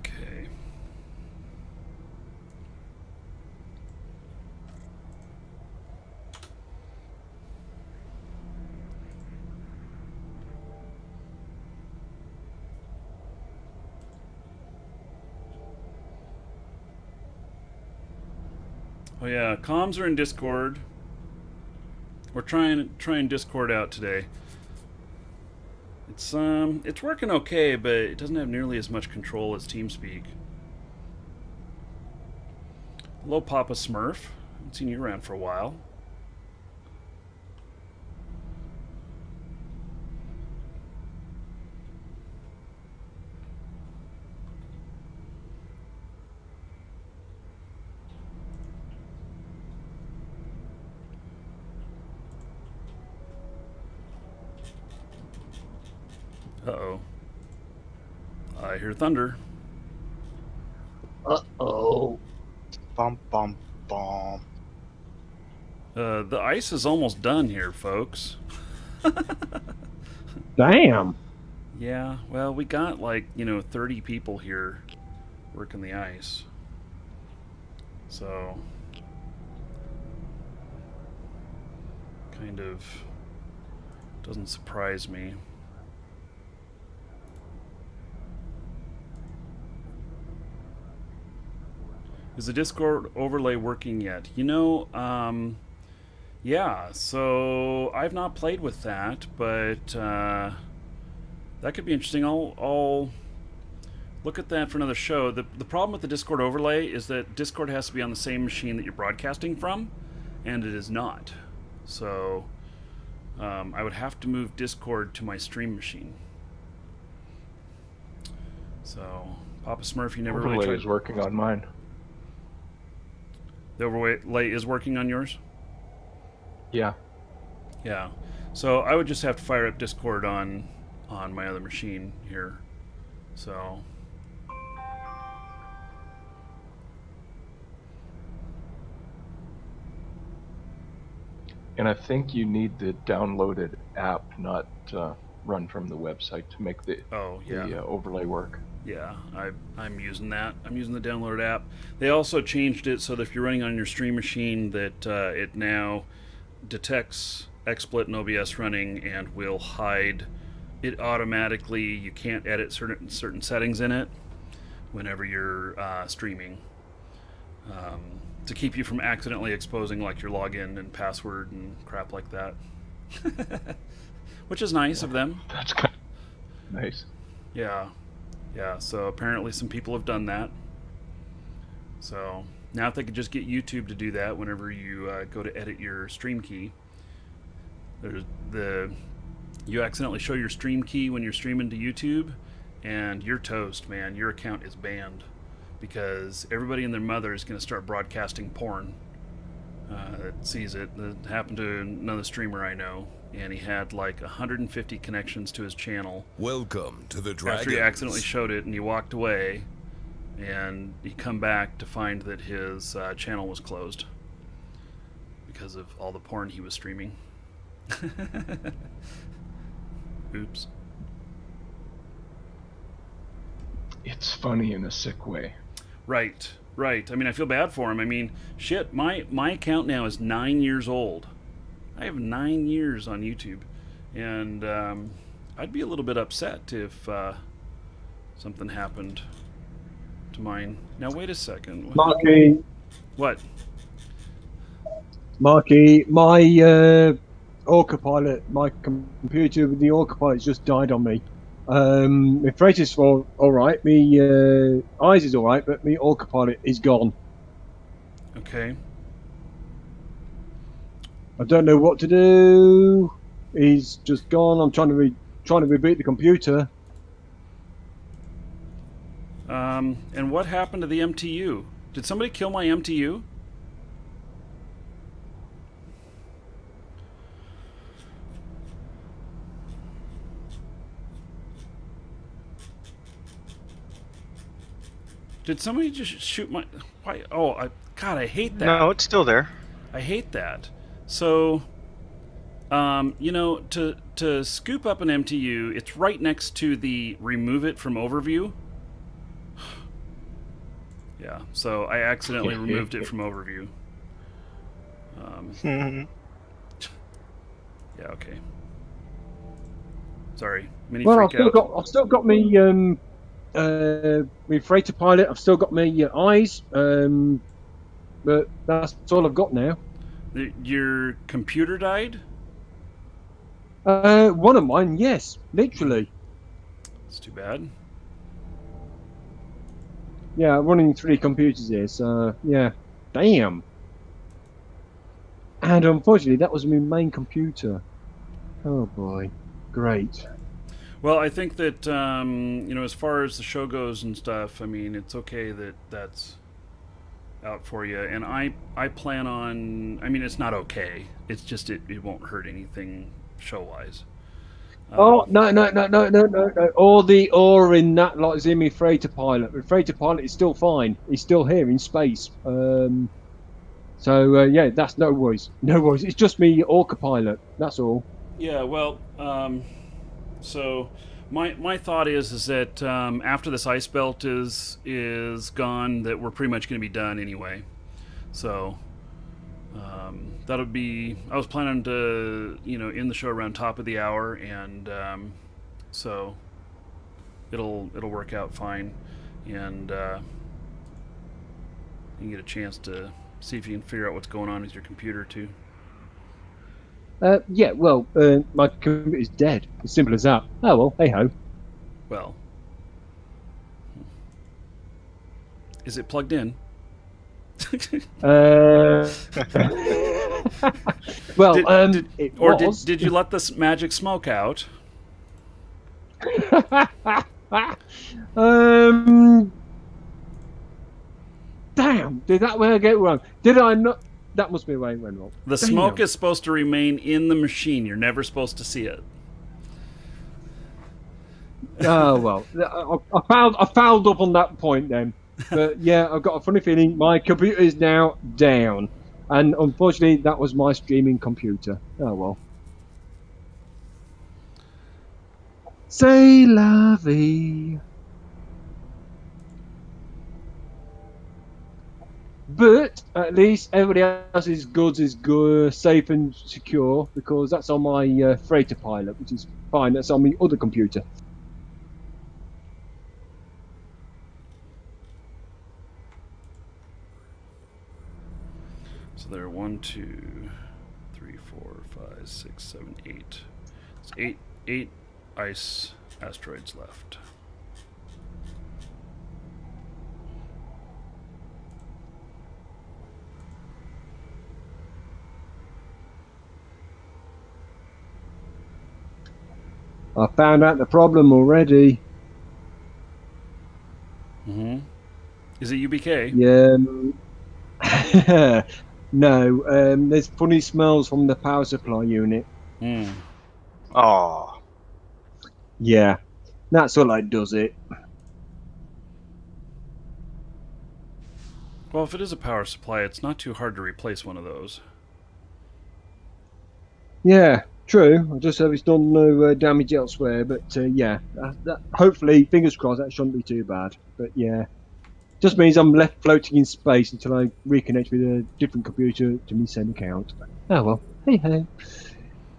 Okay. Oh yeah, comms are in Discord. We're trying Discord out today. It's working okay, but it doesn't have nearly as much control as TeamSpeak. Hello, Papa Smurf. Haven't seen you around for a while. Uh-oh. I hear thunder. Uh-oh. Bum, bum, bum. The ice is almost done here, folks. Damn. Yeah, well, we got 30 people here working the ice. So, kind of doesn't surprise me. Is the Discord overlay working yet? Yeah, so I've not played with that, but that could be interesting. I'll look at that for another show. The problem with the Discord overlay is that Discord has to be on the same machine that you're broadcasting from, and it is not. So I would have to move Discord to my stream machine. So, Papa Smurf, you never Overlay really tried. is working on mine. The overlay is working on yours? Yeah. Yeah. So I would just have to fire up Discord on my other machine here. So And I think you need the downloaded app, not run from the website, to make the overlay work. Yeah, I'm using that. I'm using the download app. They also changed it so that if you're running on your stream machine, that it now detects XSplit and OBS running and will hide it automatically. You can't edit certain settings in it whenever you're streaming, to keep you from accidentally exposing like your login and password and crap like that. Which is nice of them. That's kind of nice. Yeah. Yeah, so apparently some people have done that. So now if they could just get YouTube to do that whenever you go to edit your stream key, you accidentally show your stream key when you're streaming to YouTube, and you're toast, man. Your account is banned because everybody and their mother is going to start broadcasting porn that sees it. That happened to another streamer I know, and he had like 150 connections to his channel. Welcome to the Dragons. After he accidentally showed it, and he walked away, and he come back to find that his channel was closed because of all the porn he was streaming. Oops. It's funny in a sick way. Right. I mean, I feel bad for him. I mean, shit, my account now is 9 years old. I have 9 years on YouTube, and I'd be a little bit upset if something happened to mine. Now, wait a second. Marky. What? Marky, my autopilot, my computer with the autopilot just died on me. My freight is all right, my eyes is all right, but my autopilot is gone. Okay. I don't know what to do. He's just gone. I'm trying to reboot the computer. And what happened to the MTU? Did somebody kill my MTU? Did somebody just shoot my... Why? Oh, God, I hate that. No, it's still there. I hate that. So, you know, to scoop up an MTU, it's right next to the remove it from overview. Yeah, so I accidentally removed it from overview. Yeah, okay. Sorry. Mini Well, freak out. I've still got me my freighter pilot. I've still got my eyes, but that's all I've got now. Your computer died? One of mine, yes, literally. It's too bad. Yeah, I'm running 3 computers here, so yeah, damn. And unfortunately, that was my main computer. Oh boy, great. Well, I think that you know, as far as the show goes and stuff, I mean, it's okay that that's out for you. And I plan on. I mean, it's not okay. It's just it won't hurt anything show wise. Oh no! All the ore in that lot is in my freighter pilot. The freighter pilot is still fine. He's still here in space. So yeah, that's no worries. No worries. It's just me autopilot. That's all. Yeah. Well. So my thought is that after this ice belt is gone, that we're pretty much going to be done anyway. So that'll be. I was planning to end the show around top of the hour, and so it'll work out fine, and you can get a chance to see if you can figure out what's going on with your computer too. Yeah, well, my computer is dead. As simple as that. Oh well, hey ho. Well, is it plugged in? Well, did you let this magic smoke out? Damn! Did that way I get wrong? Did I not? That must be the way it went wrong. The smoke is supposed to remain in the machine. You're never supposed to see it. Oh well, I fouled up on that point then. But yeah, I've got a funny feeling my computer is now down, and unfortunately, that was my streaming computer. Oh well. C'est la vie. But at least everybody else's goods is good, safe and secure because that's on my freighter pilot, which is fine. That's on my other computer. So there are 1, 2, 3, 4, 5, 6, 7, 8. It's eight ice asteroids left. I found out the problem already. Is it UBK? Yeah. No, there's funny smells from the power supply unit. Oh. Yeah, that's all that does it. Well, if it is a power supply, it's not too hard to replace one of those. Yeah, true. I just hope it's done no damage elsewhere. But yeah, hopefully, fingers crossed, that shouldn't be too bad. But yeah, just means I'm left floating in space until I reconnect with a different computer to my same account. Oh well, hey ho.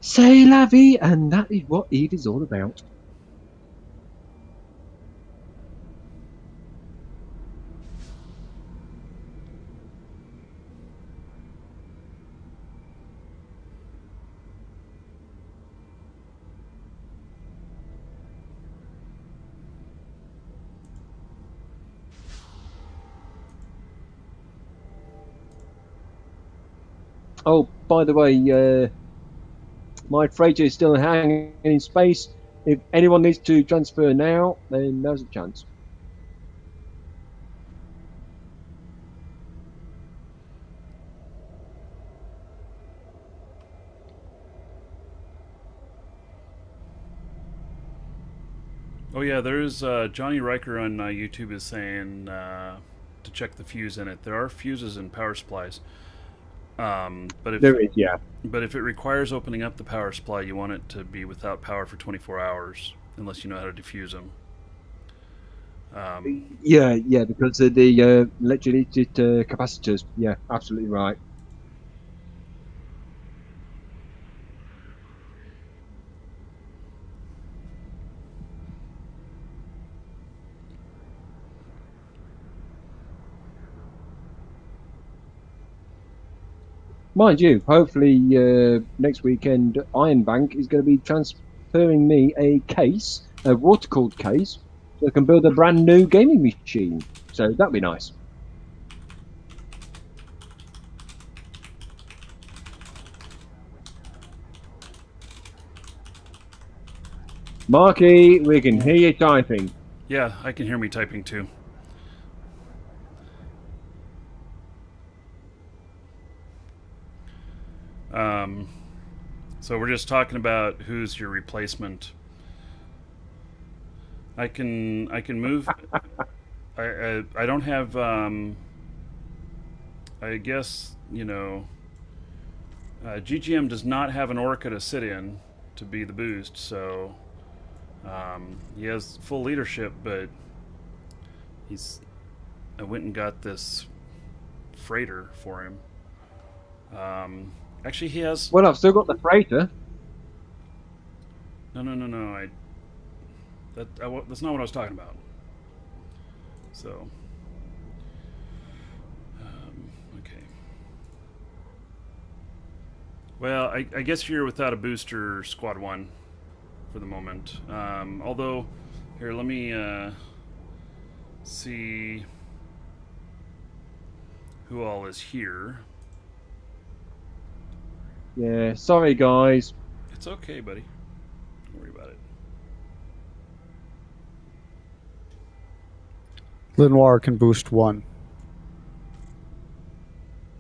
C'est la vie, and that is what Eve is all about. Oh, by the way, my freighter is still hanging in space. If anyone needs to transfer now, then now's a chance. Oh yeah, there's Johnny Riker on YouTube is saying to check the fuse in it. There are fuses in power supplies, but if There is, yeah. But if it requires opening up the power supply, you want it to be without power for 24 hours, unless you know how to defuse them. Yeah, because of the electrolytic capacitors. Yeah, absolutely right. Mind you, hopefully next weekend Iron Bank is going to be transferring me a case, a water-cooled case, so I can build a brand new gaming machine. So that'd be nice. Marky, we can hear you typing. Yeah, I can hear me typing too. So we're just talking about who's your replacement. I can move. I don't have. I guess GGM does not have an Orca to sit in to be the boost, so he has full leadership, but I went and got this freighter for him. Actually, he has. Well, I've still got the freighter. No. That's not what I was talking about. So, okay. Well, I guess you're without a booster, Squad 1, for the moment. Although, here, let me see who all is here. Yeah, sorry guys. It's okay, buddy. Don't worry about it. Lenoir can boost 1.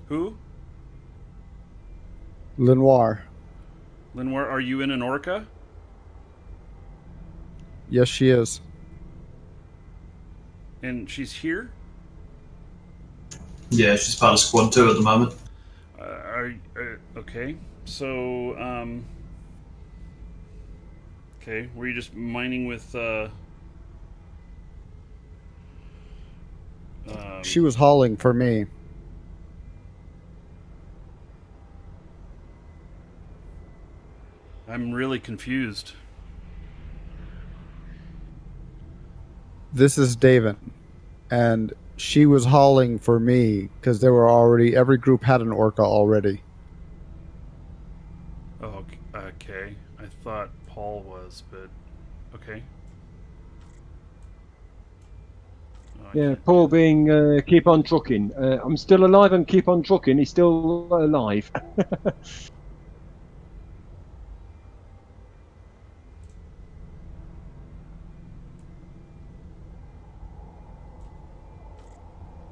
Who? Lenoir. Lenoir, are you in an Orca? Yes, she is. And she's here? Yeah, she's part of Squad 2 at the moment. Okay. So, okay, were you just mining with, She was hauling for me. I'm really confused. This is David, and she was hauling for me because they were already. Every group had an orca already. Oh, okay. I thought Paul was, but okay. Oh, I Yeah, can't Paul do being keep on trucking. I'm still alive and keep on trucking. He's still alive.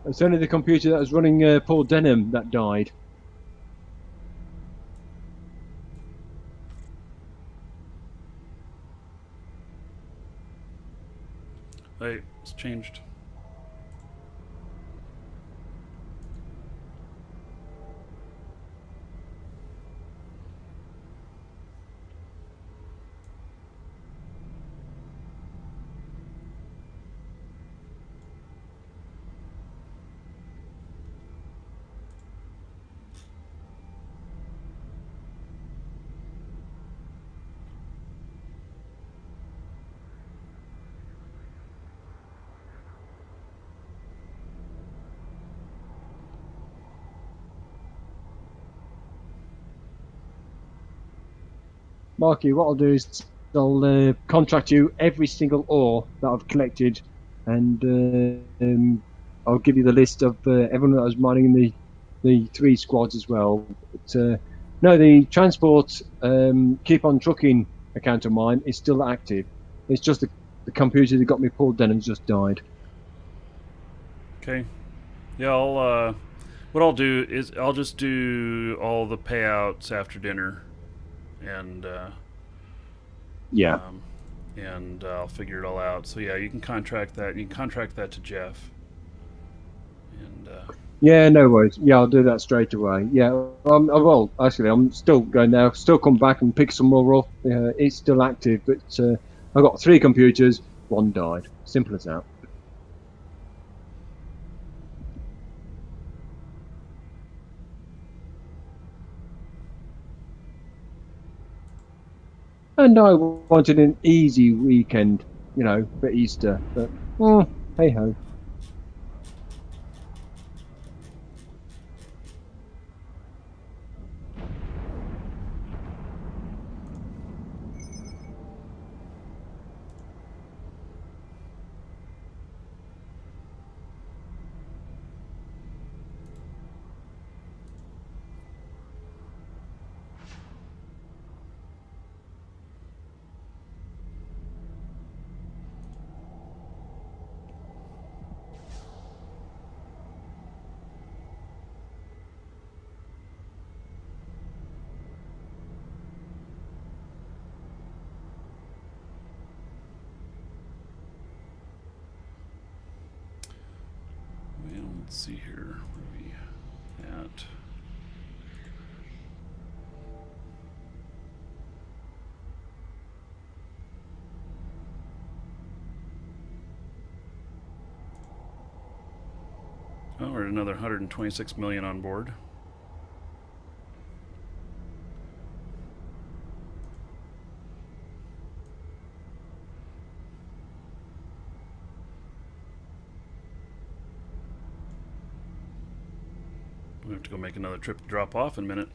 It's only the computer that was running Paul Denham that died. Hey, it's changed. Marky, what I'll do is I'll contract you every single ore that I've collected, and I'll give you the list of everyone that was mining in the 3 squads as well. But, no, the transport keep on trucking account of mine is still active. It's just the computer that got me pulled down and just died. Okay. Yeah, what I'll do is I'll just do all the payouts after dinner, and Yeah. I'll figure it all out. So yeah, you can contract that. You can contract that to Jeff. And Yeah, no worries. Yeah, I'll do that straight away. Yeah, well, actually, I'm still going now. Still come back and pick some more up. It's still active, but I've got 3 computers. 1 died. Simple as that. And I wanted an easy weekend, for Easter. But, hey ho. well, let's see here. Where are we at? Oh, we're at another 126 million on board. We have to go make another trip to drop off in a minute.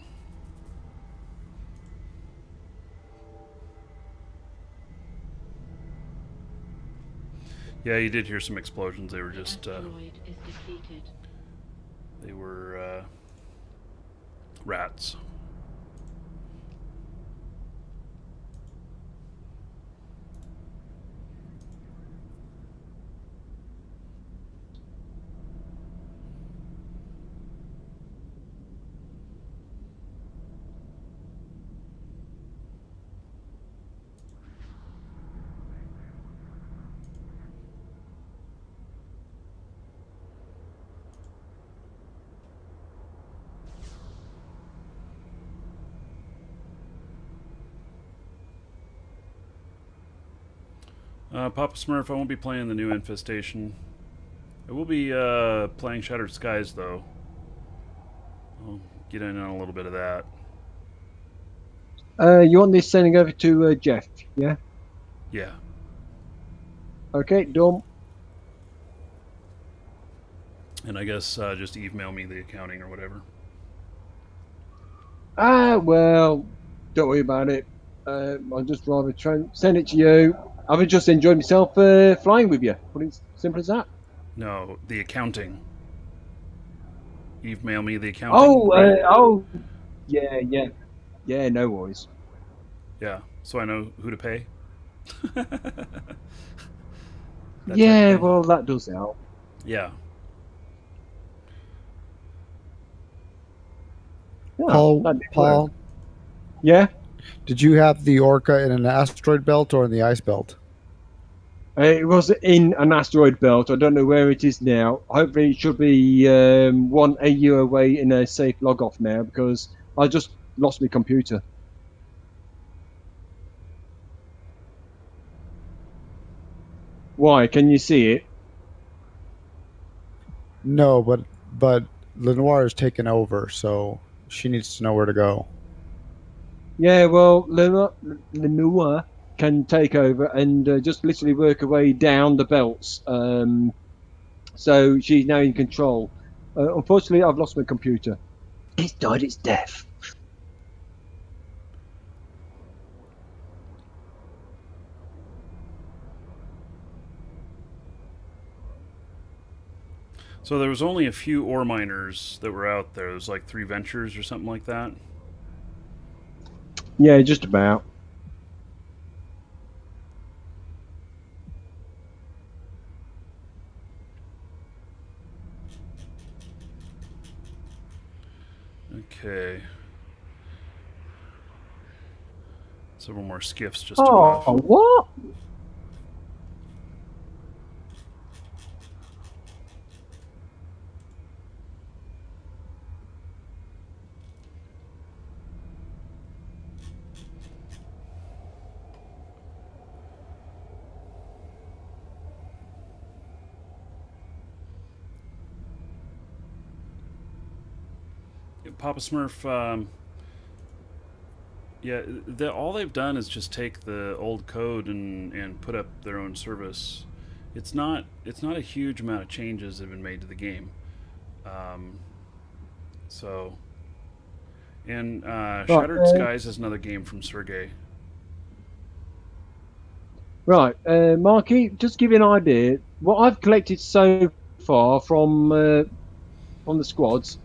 Yeah, you did hear some explosions. They were just they were rats. Papa Smurf, I won't be playing the new Infestation. I will be playing Shattered Skies, though. I'll get in on a little bit of that. You want this sending over to Jeff? Yeah. Yeah. Okay, done. And I guess just email me the accounting or whatever. Well, don't worry about it. I'd just rather send it to you. I've just enjoyed myself flying with you. Put it simple as that. No, the accounting. Email me the accounting. Oh, right? yeah, yeah, yeah. No worries. Yeah, so I know who to pay. That type of Yeah, thing. well, that does help. Yeah. Yeah, Paul, that'd be Paul, Yeah. did you have the Orca in an asteroid belt or in the ice belt? It was in an asteroid belt. I don't know where it is now. Hopefully, it should be 1 AU away in a safe log off now because I just lost my computer. Why? Can you see it? No, but Lenoir has taken over, so she needs to know where to go. Yeah, well, Lenua can take over and just literally work her way down the belts. So she's now in control. Unfortunately, I've lost my computer. It's died its death. So there was only a few ore miners that were out there. There was like 3 ventures or something like that. Yeah, just about. Okay. Several more skiffs just took off. Oh, what? Papa Smurf, yeah, all they've done is just take the old code and put up their own service. It's not a huge amount of changes that have been made to the game. So, and Shattered Skies is another game from Sergey. Right, Marky, just give you an idea. What I've collected so far from the squads,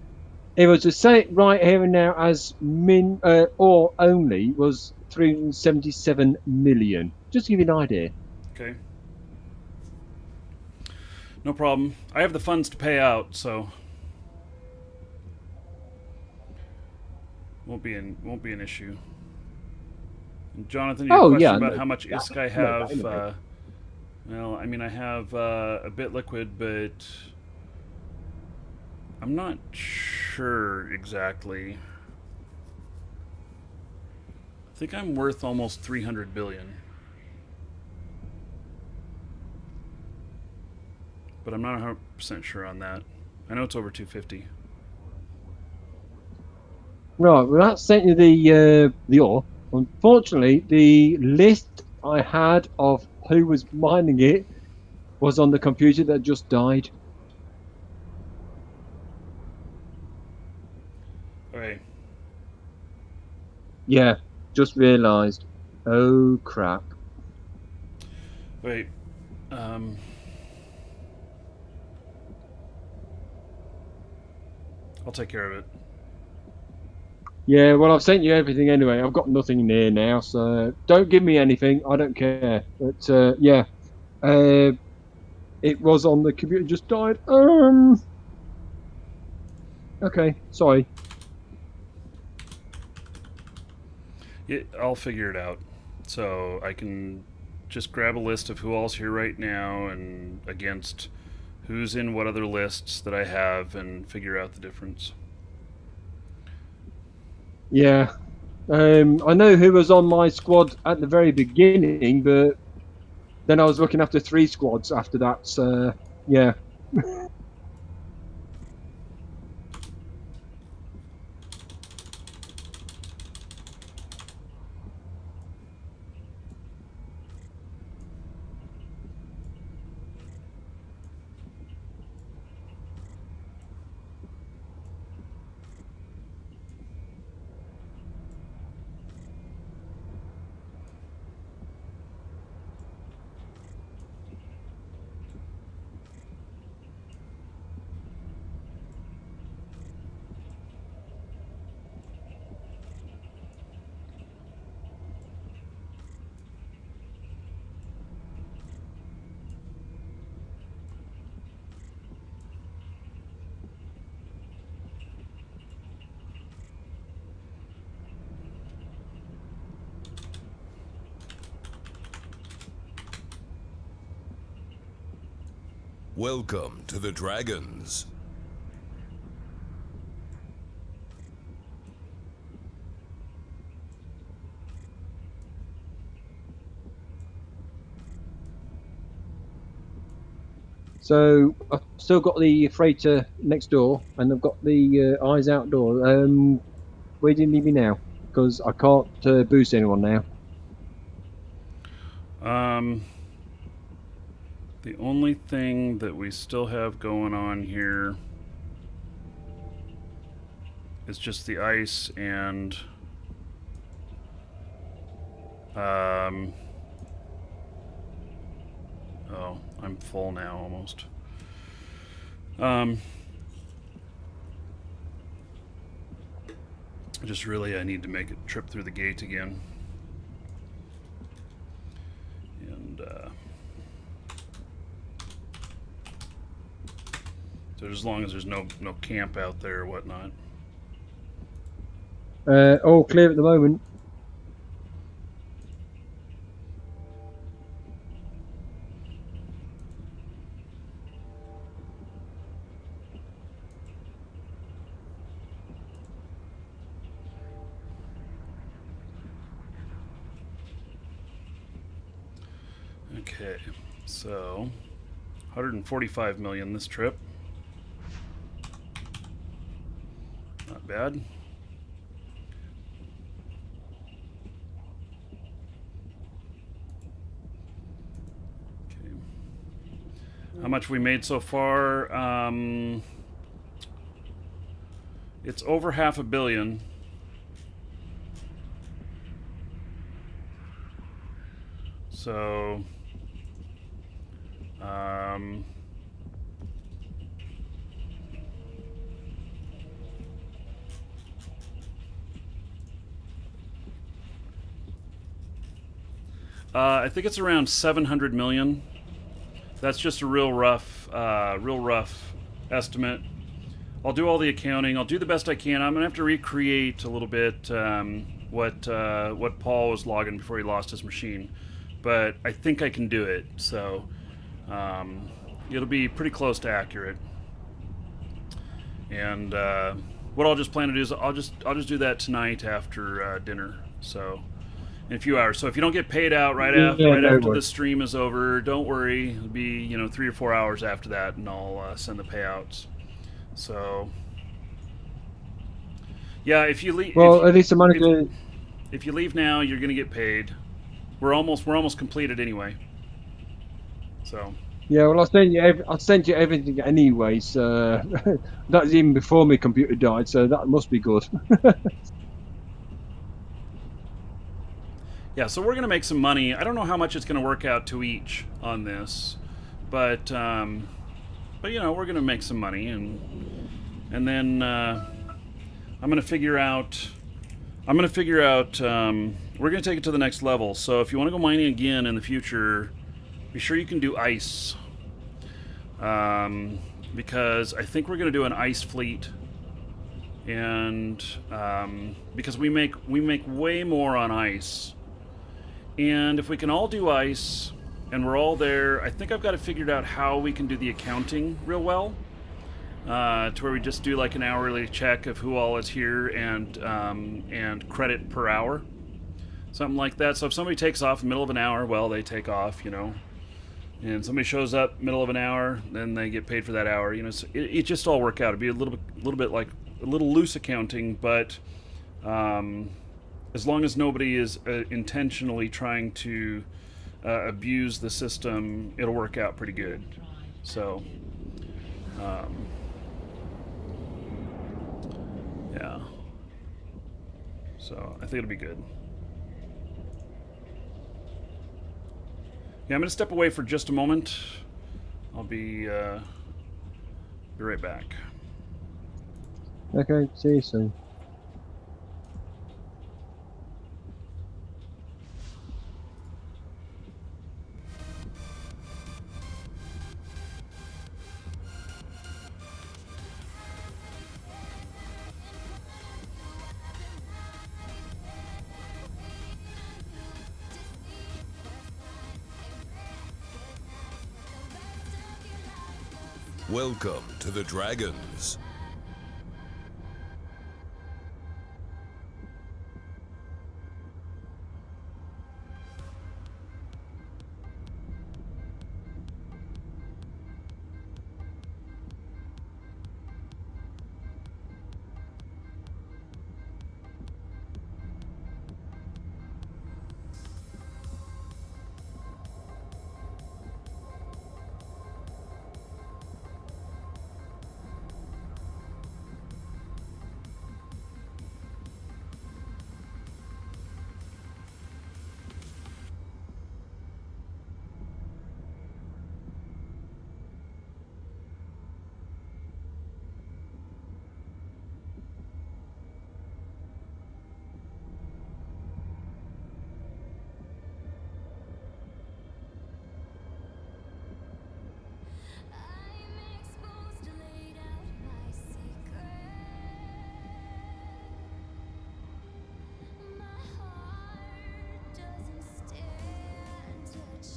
if I was to say it right here and now as or only was 377 million. Just to give you an idea. Okay. No problem. I have the funds to pay out, so won't be an issue. And Jonathan, your question about how much ISK I have. Well, I mean, I have a bit liquid, but I'm not sure exactly. I think I'm worth almost 300 billion. But I'm not 100% sure on that. I know it's over 250. Right, well, that sent you the ore. Unfortunately, the list I had of who was mining it was on the computer that just died. Okay. Yeah, just realised. Oh crap! Wait. I'll take care of it. Yeah, well, I've sent you everything anyway. I've got nothing in here now, so don't give me anything. I don't care. But yeah, it was on the computer. Just died. Okay, sorry. I'll figure it out. So I can just grab a list of who all's here right now and against who's in what other lists that I have and figure out the difference. Yeah. I know who was on my squad at the very beginning, but then I was looking after 3 squads after that, so yeah. Welcome to the Dragons. So I've still got the freighter next door, and I've got the eyes outdoor. Where do you need me now? Because I can't boost anyone now. The only thing that we still have going on here is just the ice and oh, I'm full now almost. Just really, I need to make a trip through the gate again. And so as long as there's no camp out there or whatnot. All clear at the moment. Okay, so 145 million this trip. Not bad. Okay. How much we made so far? It's over $500 million. So I think it's around 700 million. That's just a real rough estimate. I'll do all the accounting. I'll do the best I can. I'm gonna have to recreate a little bit what Paul was logging before he lost his machine, but I think I can do it. So it'll be pretty close to accurate. And what I'll just plan to do is I'll just do that tonight after dinner. So in a few hours. So if you don't get paid out right after the stream is over, don't worry. It'll be 3 or 4 hours after that, and I'll send the payouts. So yeah, if you leave, at least the money. If you leave now, you're gonna get paid. We're almost completed anyway. So yeah, well, I'll send you everything anyway. So that's even before my computer died. So that must be good. yeah, so we're gonna make some money. I don't know how much it's gonna work out to each on this, but we're gonna make some money, and then I'm gonna figure out. We're gonna take it to the next level. So if you want to go mining again in the future, be sure you can do ice, because I think we're gonna do an ice fleet, and because we make way more on ice. And if we can all do ice, and we're all there, I think I've got it figured out how we can do the accounting real well, to where we just do like an hourly check of who all is here and credit per hour, something like that. So if somebody takes off in the middle of an hour, well, they take off, and somebody shows up middle of an hour, then they get paid for that hour. So it just all work out. It'd be a little bit like a little loose accounting, but as long as nobody is intentionally trying to abuse the system, it'll work out pretty good. So yeah, so I think it'll be good. Yeah, I'm gonna step away for just a moment. I'll be right back. Okay, see you soon. Welcome to the Dragons. I'm exposed, laid out my secret. My heart doesn't stand a chance.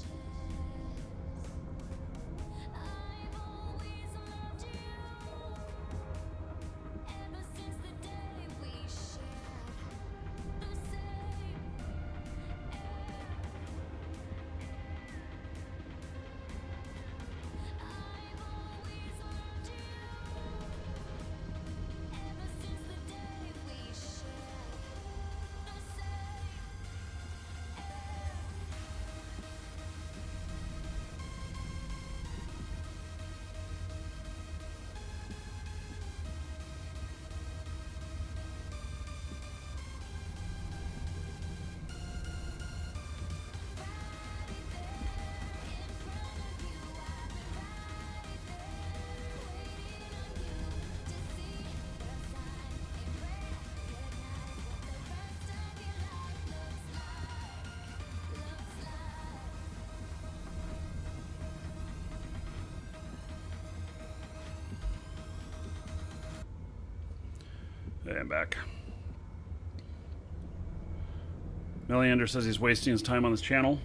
I've always loved you, ever since the day we shared the same air. I've always loved you, ever since the day we shared the same air. Hey, I'm back. Meliander says he's wasting his time on this channel.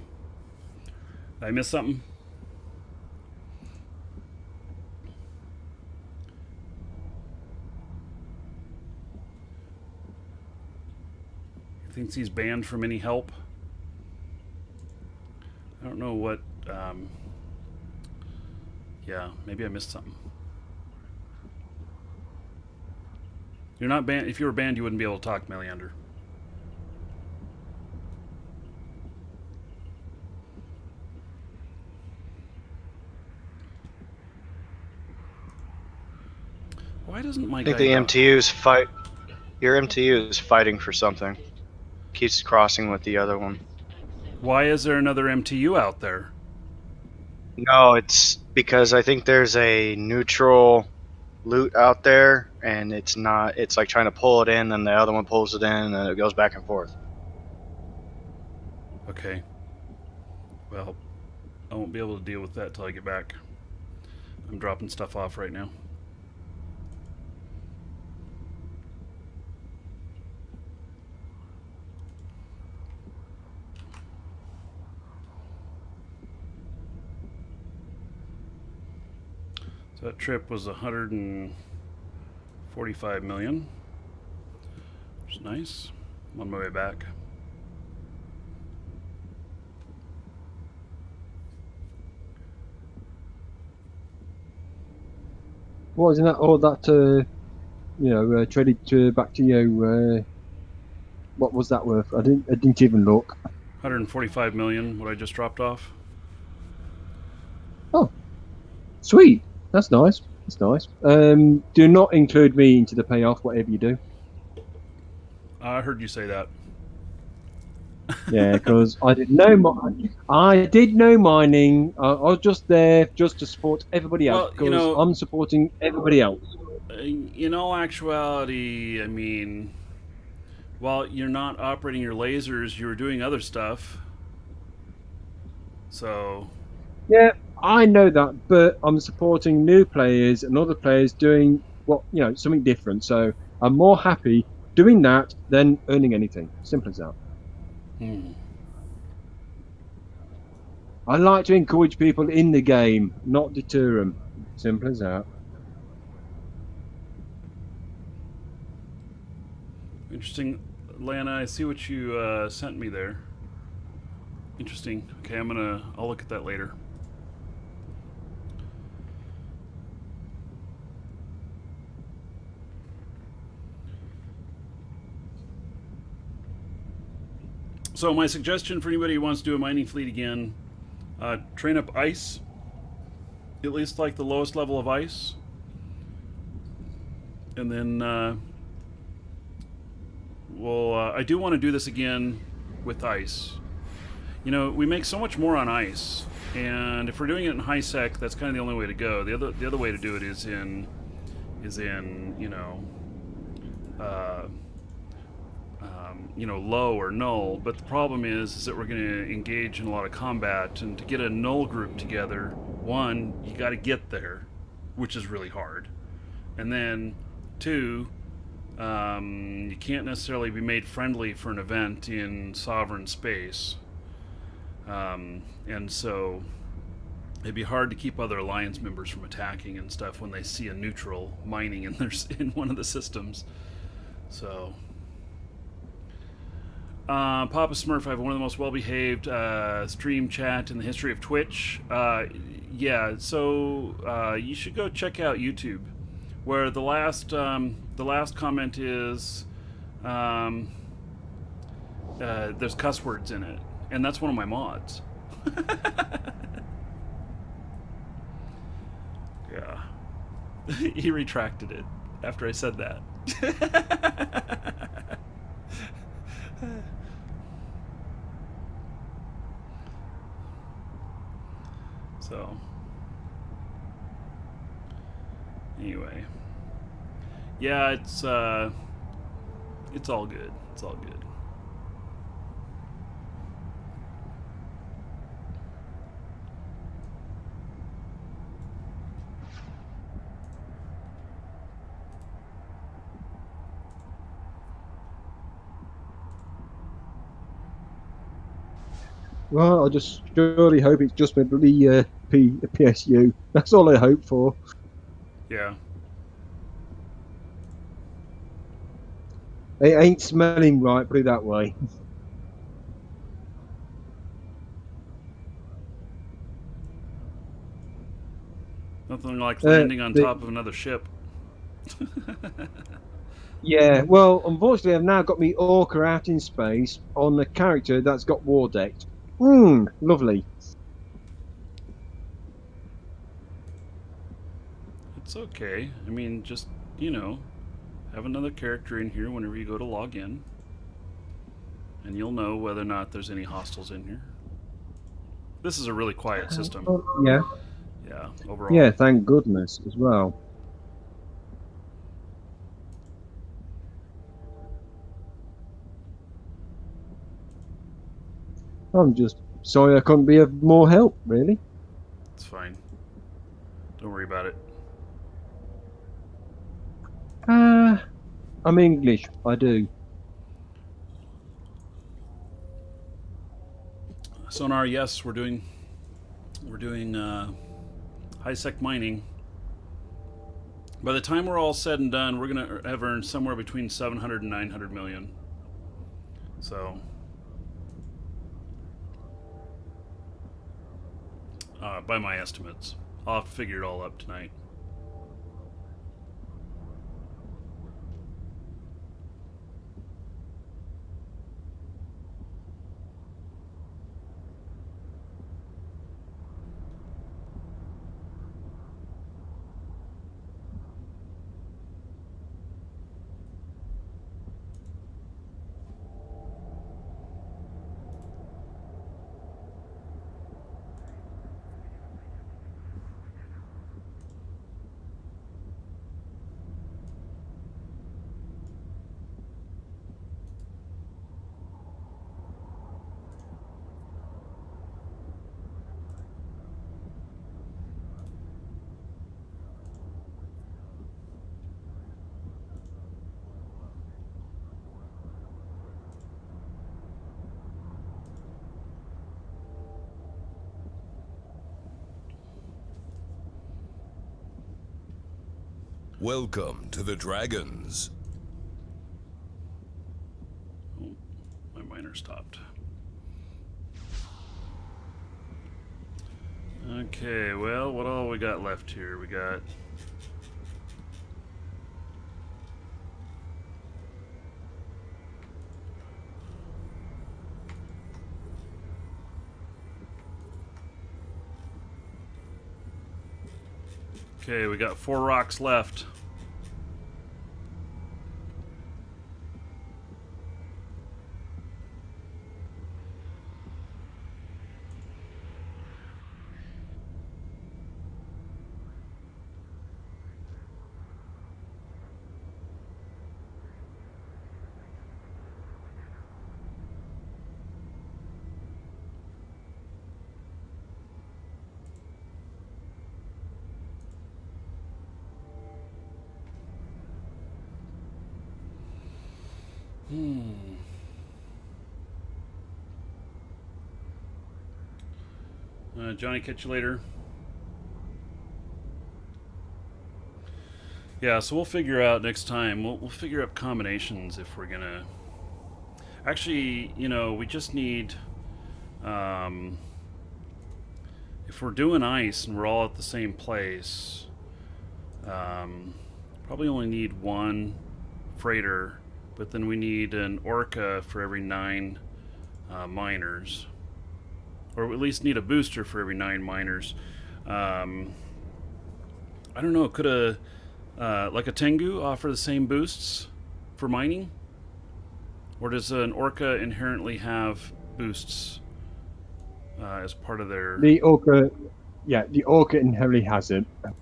Did I miss something? He thinks he's banned from any help. I don't know what. Yeah, maybe I missed something. You're not banned. If you were banned, you wouldn't be able to talk, Meliander. Why doesn't my I think guy the talk? MTU's fight. Your MTU is fighting for something. Keeps crossing with the other one. Why is there another MTU out there? No, it's because I think there's a neutral loot out there, and it's not. It's like trying to pull it in, and the other one pulls it in, and it goes back and forth. Okay. Well, I won't be able to deal with that till I get back. I'm dropping stuff off right now. So that trip was 145 million, which is nice. I'm on my way back. What isn't that? All that traded back to you. What was that worth? I didn't even look. 145 million, what I just dropped off. Oh, sweet. That's nice. That's nice. Do not include me into the payoff, whatever you do. I heard you say that. Yeah, because I did no mining. I was just there just to support everybody else Well, because you know, I'm supporting everybody else. in all actuality, I mean, while you're not operating your lasers, you're doing other stuff. So. Yeah, I know that, but I'm supporting new players and other players doing something different. So I'm more happy doing that than earning anything. Simple as that. I like to encourage people in the game, not deter them. Simple as that. Interesting, Lana. I see what you sent me there. Interesting. Okay, I'll look at that later. So my suggestion for anybody who wants to do a mining fleet again, train up ice, at least like the lowest level of ice, and then I do want to do this again with ice. You know, we make so much more on ice, and if we're doing it in high sec, that's kind of the only way to go. The other way to do it is in low or null. But the problem is that we're going to engage in a lot of combat, and to get a null group together, one, you got to get there, which is really hard, and then two, you can't necessarily be made friendly for an event in sovereign space, and so it'd be hard to keep other alliance members from attacking and stuff when they see a neutral mining in one of the systems. So. Papa Smurf, I have one of the most well-behaved stream chat in the history of Twitch. Yeah, so you should go check out YouTube, where the last comment is there's cuss words in it, and that's one of my mods. Yeah, he retracted it after I said that. So, anyway, yeah, it's all good. It's all good. Well, I just surely hope it's just with the PSU. That's all I hope for. Yeah. It ain't smelling right, put it that way. Nothing like landing on top of another ship. Yeah, well, unfortunately, I've now got me Orca out in space on a character that's got war decked. Lovely. It's okay. I mean, just, have another character in here whenever you go to log in, and you'll know whether or not there's any hostiles in here. This is a really quiet system. Yeah. Yeah, overall. Yeah, thank goodness as well. I'm just sorry I couldn't be of more help, really. It's fine. Don't worry about it. I'm English, I do. Sonar, yes, we're doing high sec mining. By the time we're all said and done, we're gonna have earned somewhere between 700 and 900 million. So, by my estimates, I'll have to figure it all up tonight. Welcome to the Dragons. Oh, my miner stopped. Okay, well, what all we got left here? We got... Okay, we got 4 rocks left. Johnny, catch you later. Yeah, so we'll figure out next time. We'll figure out combinations if we're gonna. Actually, you know, we just need. If we're doing ice and we're all at the same place, probably only need 1 freighter, but then we need an orca for every 9 miners. Or at least need a booster for every 9 miners. I don't know, could like a Tengu offer the same boosts for mining? Or does an orca inherently have boosts as part of their... The orca inherently has it. Let's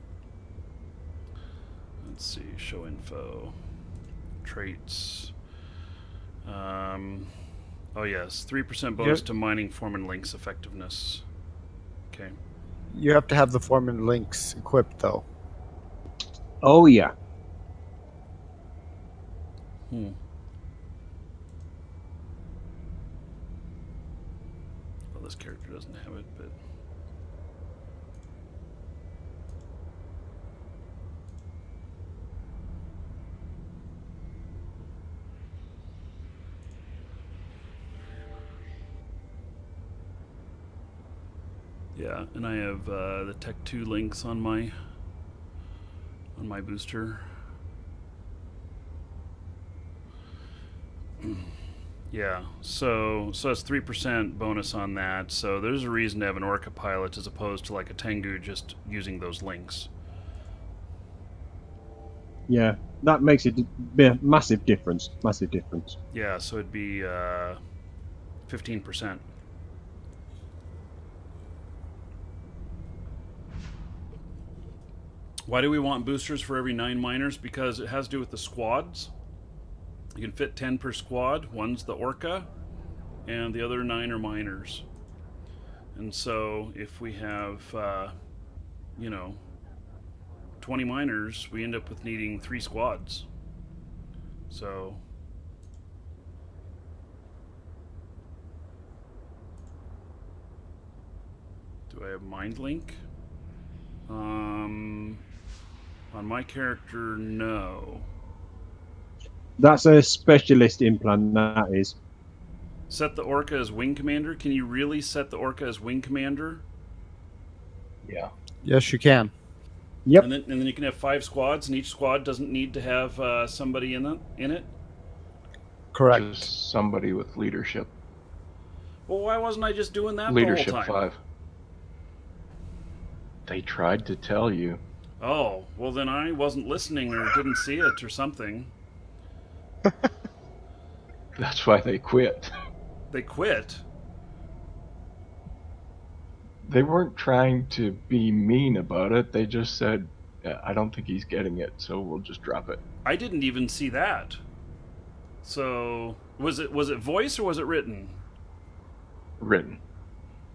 see, show info. Traits. Oh yes, 3% bonus to mining foreman links effectiveness. Okay. You have to have the foreman links equipped, though. Oh yeah. Well, this character doesn't have it, but... Yeah, and I have the Tech 2 links on my booster. Yeah, so it's 3% bonus on that. So there's a reason to have an Orca pilot as opposed to like a Tengu just using those links. Yeah, that makes it a massive difference. Massive difference. Yeah, so it'd be 15%. Why do we want boosters for every 9 miners? Because it has to do with the squads. You can fit 10 per squad. One's the Orca, and the other 9 are miners. And so if we have, 20 miners, we end up with needing 3 squads. So... do I have Mind Link? On my character, no. That's a specialist implant, that is. Set the Orca as Wing Commander? Can you really set the Orca as Wing Commander? Yeah. Yes, you can. Yep. And then you can have 5 squads, and each squad doesn't need to have somebody in it? Correct. Just somebody with leadership. Well, why wasn't I just doing that Leadership the whole time? 5. They tried to tell you. Oh, well then I wasn't listening or didn't see it or something. That's why they quit. They quit? They weren't trying to be mean about it. They just said, I don't think he's getting it, so we'll just drop it. I didn't even see that. So, was it voice or was it written? Written.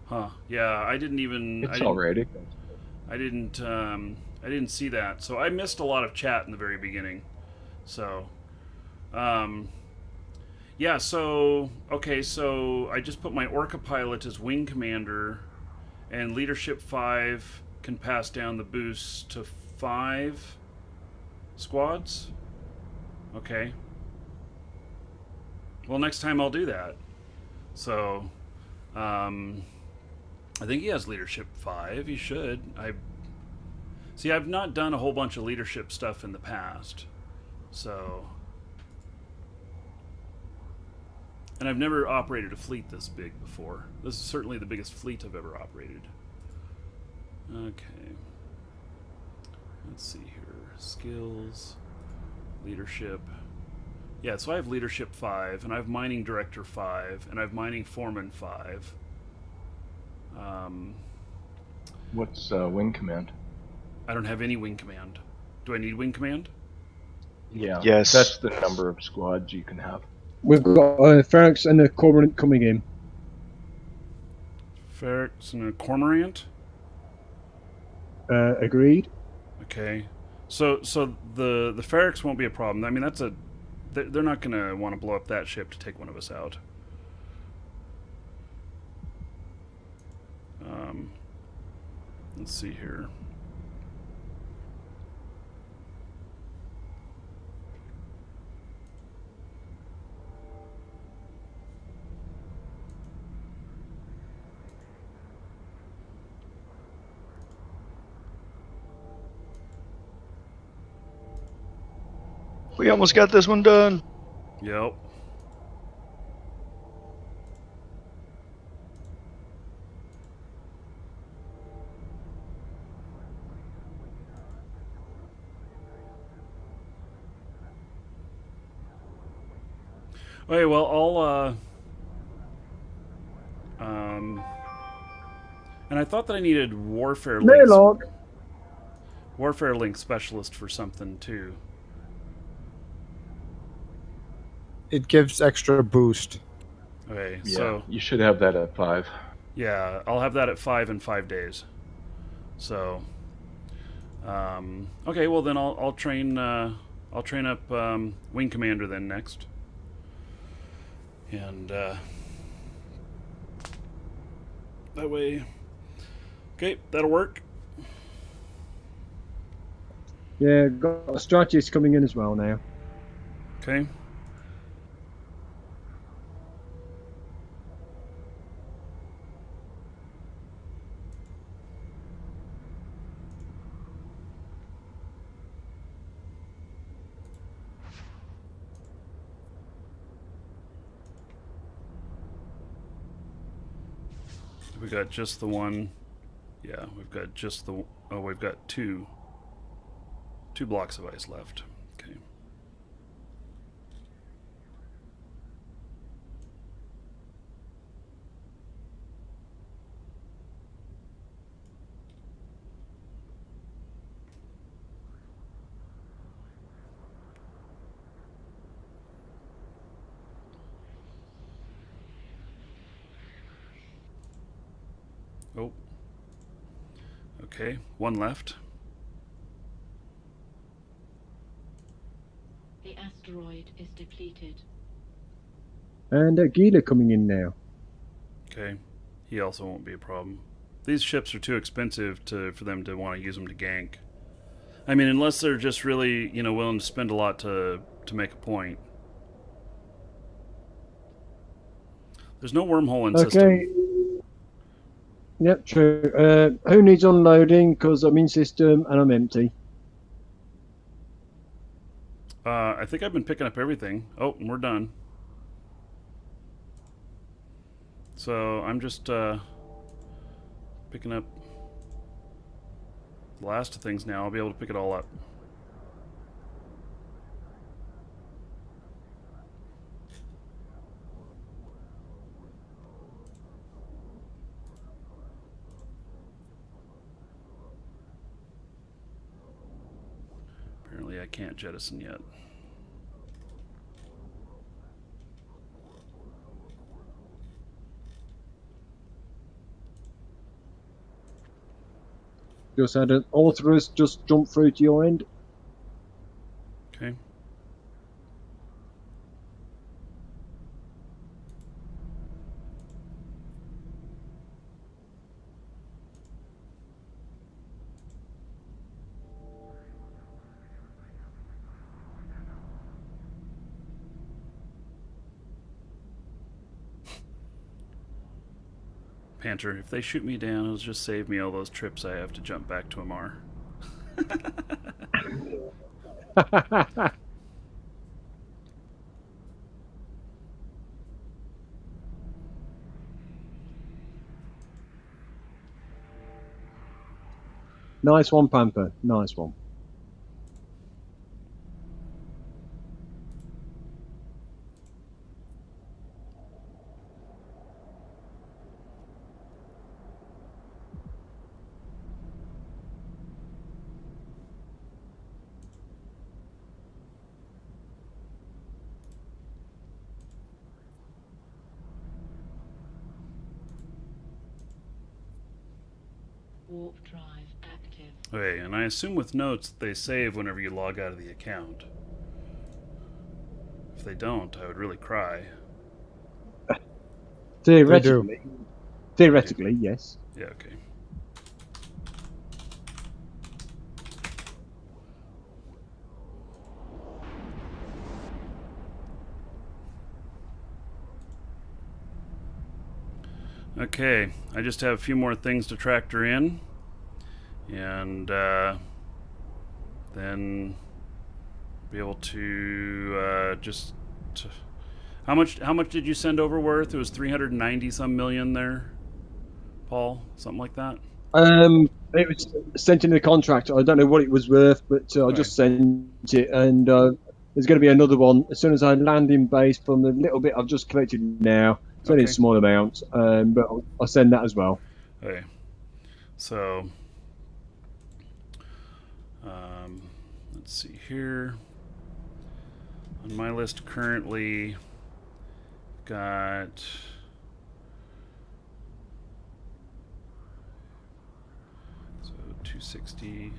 Huh. Yeah, I didn't even... It's already. I didn't see that. So I missed a lot of chat in the very beginning. So, yeah, so, okay, so I just put my Orca pilot as Wing Commander, and Leadership 5 can pass down the boost to 5. squads? Okay. Well, next time I'll do that. So, I think he has leadership 5. He should. I've not done a whole bunch of leadership stuff in the past. So, and I've never operated a fleet this big before. This is certainly the biggest fleet I've ever operated. Okay. Let's see here. Skills, leadership. Yeah, so I have leadership 5, and I have mining director 5, and I have mining foreman 5. What's wing command? I don't have any wing command. Do I need wing command? Yeah. Yes. That's the number of squads you can have. We've got Ferrex and a Cormorant coming in. Ferrex and a cormorant. Agreed. Okay. So the Ferrex won't be a problem. I mean, they're not going to want to blow up that ship to take one of us out. Let's see here. We almost got this one done. Yep. Okay, well, and I thought that I needed warfare link specialist for something too. It gives extra boost. Okay, Yeah, so you should have that at 5. yeah, I'll have that at 5 in 5 days. So, okay, well then I'll train up wing commander then next, and that way. Okay, that'll work. Yeah, got a strategist coming in as well now. Okay. We got just the one. Yeah, we've got just the. Oh, we've got two blocks of ice left. Okay. Oh. Okay, one left. The asteroid is depleted. And Gila coming in now. Okay, he also won't be a problem. These ships are too expensive for them to want to use them to gank. I mean, unless they're just really, willing to spend a lot to make a point. There's no wormhole in system. Okay. Yep, true. Who needs unloading? Because I'm in system and I'm empty. I think I've been picking up everything. Oh, and we're done. So I'm just picking up the last of things now. I'll be able to pick it all up. Apparently I can't jettison yet. Just had an Authorus just jump through to your end. Okay. Panther, if they shoot me down, it'll just save me all those trips I have to jump back to Amar. Nice one, Panther. Nice one. Warp drive active. Okay, and I assume with notes they save whenever you log out of the account. If they don't, I would really cry. Theoretically, yes. Yeah, okay. Okay, I just have a few more things to tractor in, and then be able to how much did you send over worth? It was 390 some million there, Paul, something like that. It was sent in the contract. I don't know what it was worth, but I just sent it, and there's going to be another one as soon as I land in base from the little bit I've just collected now. It's only a small amount, but I'll send that as well. Okay, so let's see here. On my list currently, got so 260.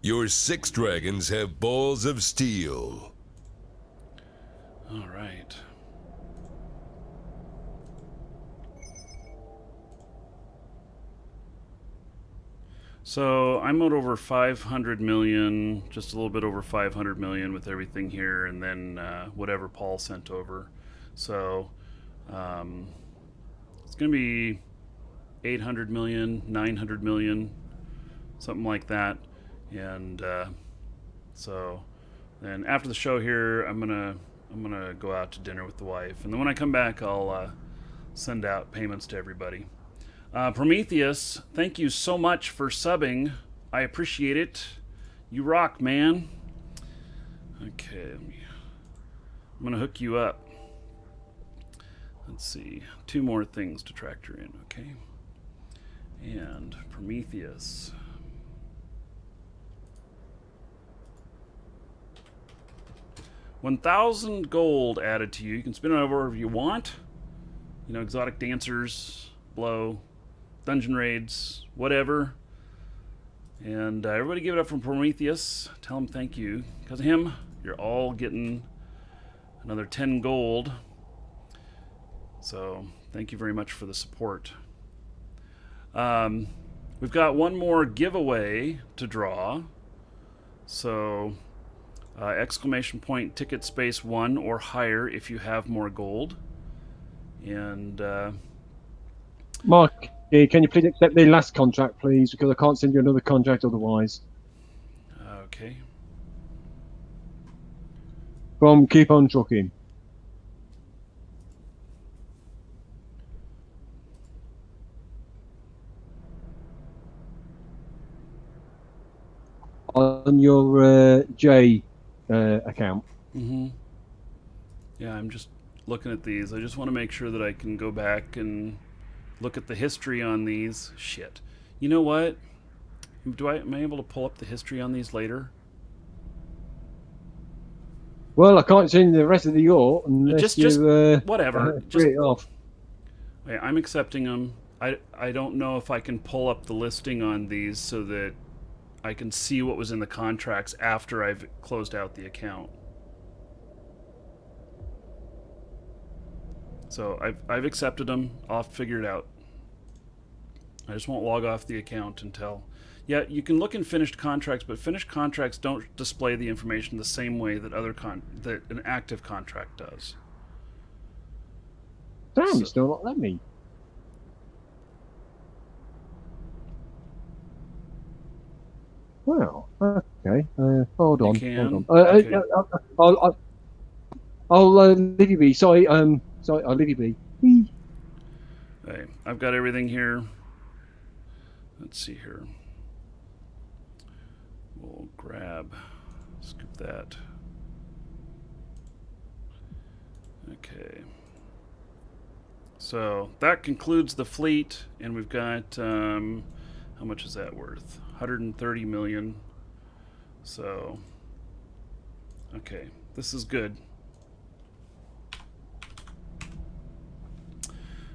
Your 6 dragons have balls of steel. All right. So I'm at over 500 million, just a little bit over 500 million with everything here, and then whatever Paul sent over. So it's going to be 800 million, 900 million, something like that. And so then after the show here, I'm gonna go out to dinner with the wife, and then when I come back, I'll send out payments to everybody. Prometheus, thank you so much for subbing. I appreciate it. You rock, man. Okay, I'm gonna hook you up. Let's see, 2 more things to tractor in, okay? And Prometheus. 1,000 gold added to you. You can spin it over wherever you want. You know, exotic dancers, blow, dungeon raids, whatever. And everybody give it up from Prometheus. Tell him thank you. Because of him, you're all getting another 10 gold. So thank you very much for the support. We've got one more giveaway to draw. So exclamation point ticket space 1 or higher if you have more gold. And Mark, can you please accept the last contract, please? Because I can't send you another contract otherwise. Okay. From Keep On Trucking. On your J account. Mm-hmm. Yeah, I'm just looking at these. I just want to make sure that I can go back and look at the history on these. Shit. You know what? Am I able to pull up the history on these later? Well, I can't send the rest of the yacht unless just you whatever. Just it off. Okay, I'm accepting them. I don't know if I can pull up the listing on these so that I can see what was in the contracts after I've closed out the account. So I've accepted them. I'll figure it out. I just won't log off the account until... Yeah, you can look in finished contracts, but finished contracts don't display the information the same way that that an active contract does. Damn, it's still not letting me. Well, okay. Hold on. can? Hold on. Okay. I'll leave you be. Sorry. Sorry. I'll leave you be. Whee. Okay, I've got everything here. Let's see here. We'll scoop that. Okay. So that concludes the fleet, and we've got, how much is that worth? 130 million. So, okay, this is good.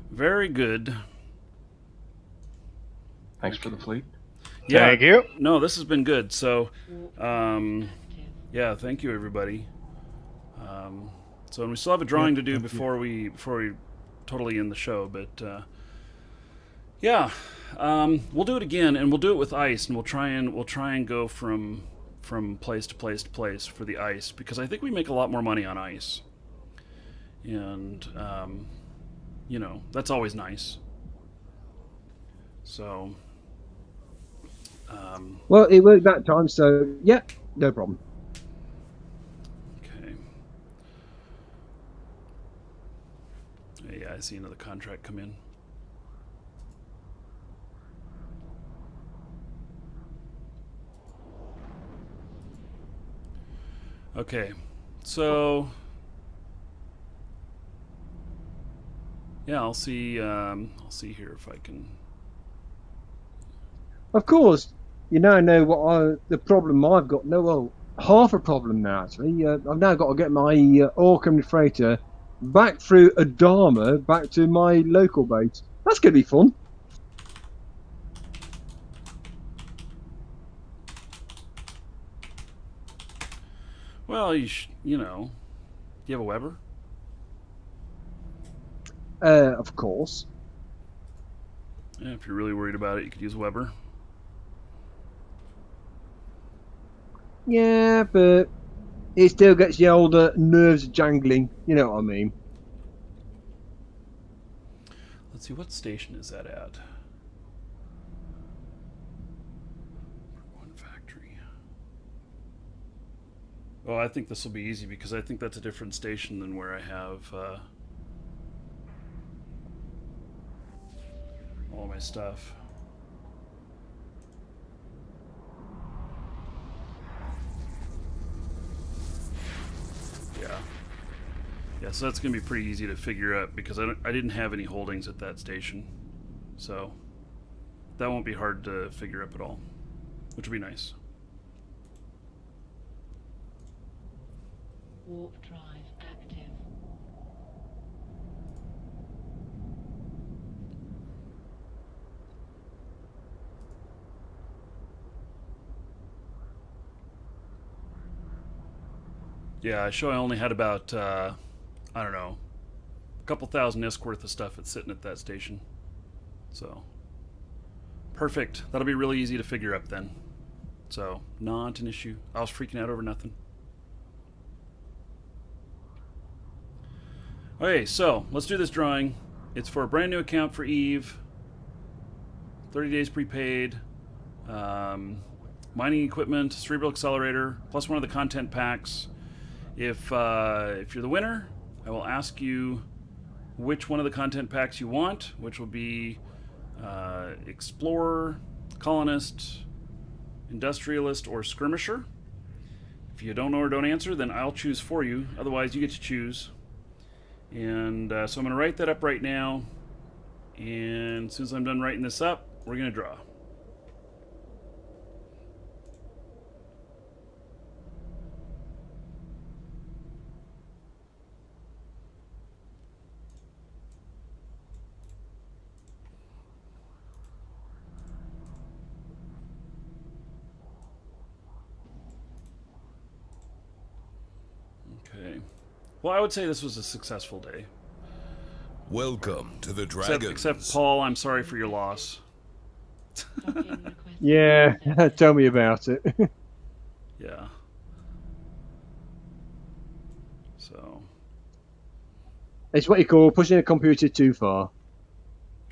Very good. Thanks for the fleet. Yeah, Thank you. No, this has been good. So, yeah, thank you, everybody. So, and we still have a drawing to do before we totally end the show, but yeah, we'll do it again, and we'll do it with ice, and we'll try and go from place to place to place for the ice, because I think we make a lot more money on ice, and you know, that's always nice. So. Well, it worked that time, so yeah, no problem. Okay. Yeah, I see another contract come in. Okay, so yeah, I'll see here if I can. Of course, you now know what the problem I've got. No, well, half a problem now, actually. I've now got to get my Orcam freighter back through Adama back to my local base. That's going to be fun. Well, you know, do you have a Weber? Of course. Yeah, if you're really worried about it, you could use a Weber. Yeah, but it still gets the old nerves jangling. You know what I mean? Let's see, what station is that at? One factory. Oh, I think this will be easy, because I think that's a different station than where I have all my stuff. Yeah, so that's going to be pretty easy to figure out, because I didn't have any holdings at that station. So that won't be hard to figure up at all, which will be nice. Warp drive active. Yeah, I show I only had about, I don't know, a couple thousand ISK worth of stuff that's sitting at that station. So, perfect. That'll be really easy to figure up then. So, not an issue. I was freaking out over nothing. Okay, so let's do this drawing. It's for a brand new account for Eve. 30 days prepaid. Mining equipment, cerebral accelerator, plus one of the content packs. If you're the winner, I will ask you which one of the content packs you want, which will be Explorer, Colonist, Industrialist, or Skirmisher. If you don't know or don't answer, then I'll choose for you. Otherwise, you get to choose. And so I'm going to write that up right now. And as soon as I'm done writing this up, we're going to draw. Okay. Well, I would say this was a successful day. Welcome to the Dragons. Except Paul, I'm sorry for your loss. Docking request Yeah, accepted. tell me about it. Yeah. So, It's what you call pushing a computer too far.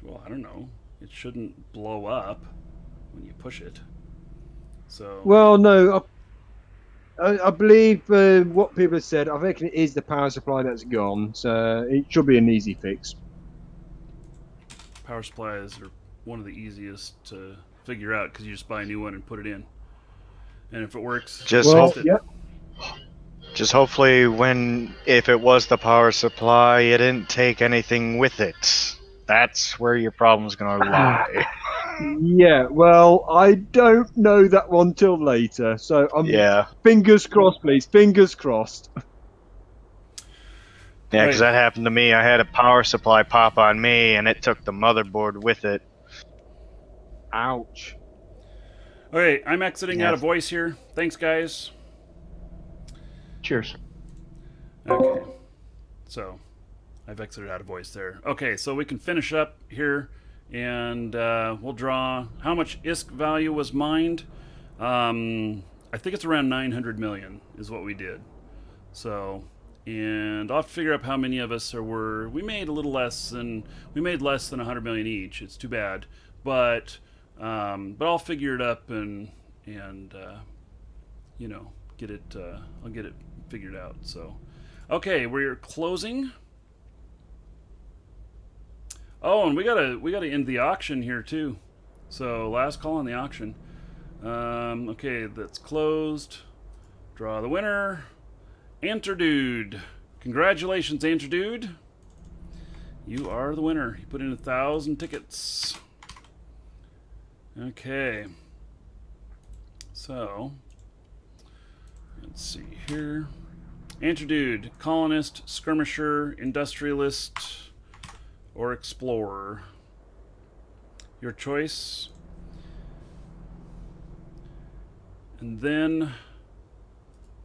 well, I don't know. It shouldn't blow up when you push it. So, Well, no, I believe what people have said. I reckon it is the power supply that's gone, so it should be an easy fix. power supplies are one of the easiest to figure out because you just buy a new one and put it in. And if it works, Just Well, hope, it. yeah, just hopefully, if it was the power supply, it didn't take anything with it. That's where your problem's gonna lie. yeah. Well, I don't know that one till later, so Yeah, fingers crossed, please. Fingers crossed. yeah, because Right. that happened to me. I had a power supply pop on me, and it took the motherboard with it. Ouch. Okay, I'm exiting out Yeah. of voice here. Thanks, guys. Cheers. Okay. So, I've exited out of voice there. Okay, so we can finish up here, and we'll draw how much ISK value was mined. I think it's around 900 million is what we did. So, and I'll have to figure out how many of us were. We made less than 100 million each. It's too bad, but I'll figure it up and you know, get it. I'll get it figured out. So, okay, we're closing. Oh, and we gotta end the auction here too. So last call on the auction. Okay, that's closed. Draw the winner. Anterdude. Congratulations, Anterdude. You are the winner. You put in 1,000 tickets. Okay. So, let's see here. Anterdude, colonist, skirmisher, industrialist, or explorer. Your choice. And then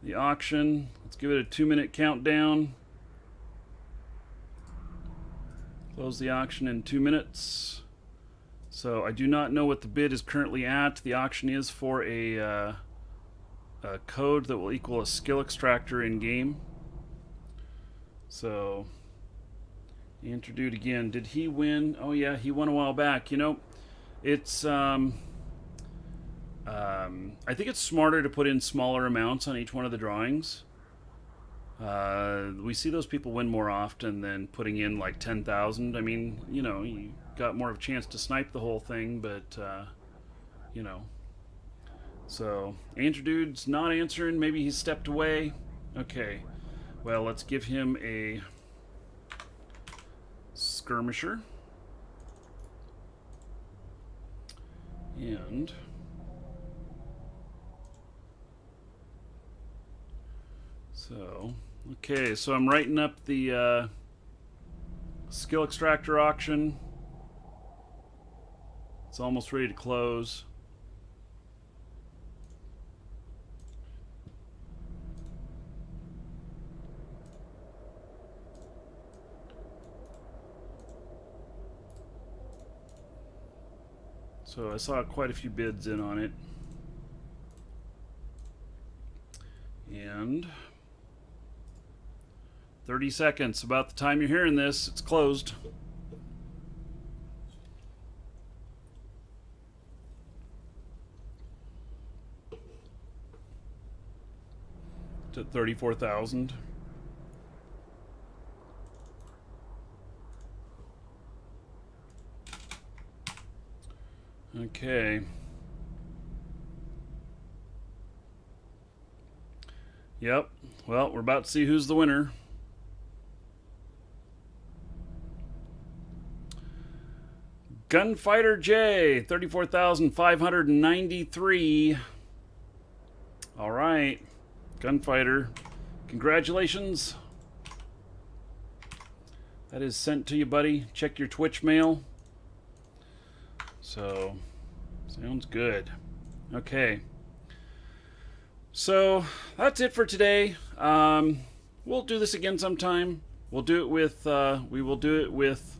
the auction. Let's give it a 2-minute countdown. Close the auction in 2 minutes. So I do not know what the bid is currently at. The auction is for a code that will equal a skill extractor in game. So, Anterdude again. Did he win? Oh yeah, he won a while back. You know, it's I think it's smarter to put in smaller amounts on each one of the drawings. We see those people win more often than putting in like 10,000. I mean, you know, you got more of a chance to snipe the whole thing, but you know. So, Anterdude's not answering. Maybe he's stepped away. Okay. Well, let's give him a skirmisher. And so, okay, so I'm writing up the skill extractor auction. It's almost ready to close. So I saw quite a few bids in on it. And 30 seconds. About the time you're hearing this, it's closed. To 34,000. Okay. Yep. Well, we're about to see who's the winner. Gunfighter J, 34,593. All right. Gunfighter, congratulations. That is sent to you, buddy. Check your Twitch mail. So, sounds good. Okay. So, that's it for today. We'll do this again sometime. We'll do it with, we will do it with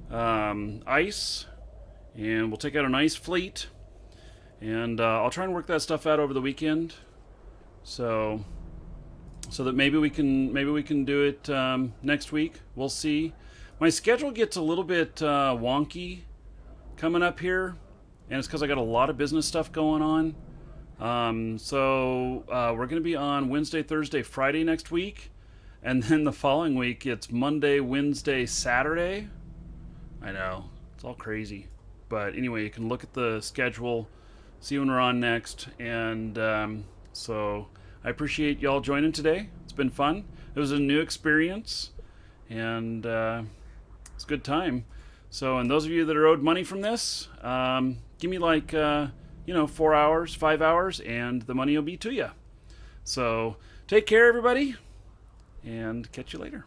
ice and we'll take out a nice fleet. And I'll try and work that stuff out over the weekend, so that maybe we can do it next week. We'll see. My schedule gets a little bit wonky coming up here, and it's because I got a lot of business stuff going on. So we're going to be on Wednesday, Thursday, Friday next week, and then the following week it's Monday, Wednesday, Saturday. I know, it's all crazy, but anyway, you can look at the schedule, see when we're on next, and so I appreciate y'all joining today. It's been fun. It was a new experience, and it's a good time. So, and those of you that are owed money from this, give me like 4 hours, 5 hours, and the money will be to you. So take care, everybody, and catch you later.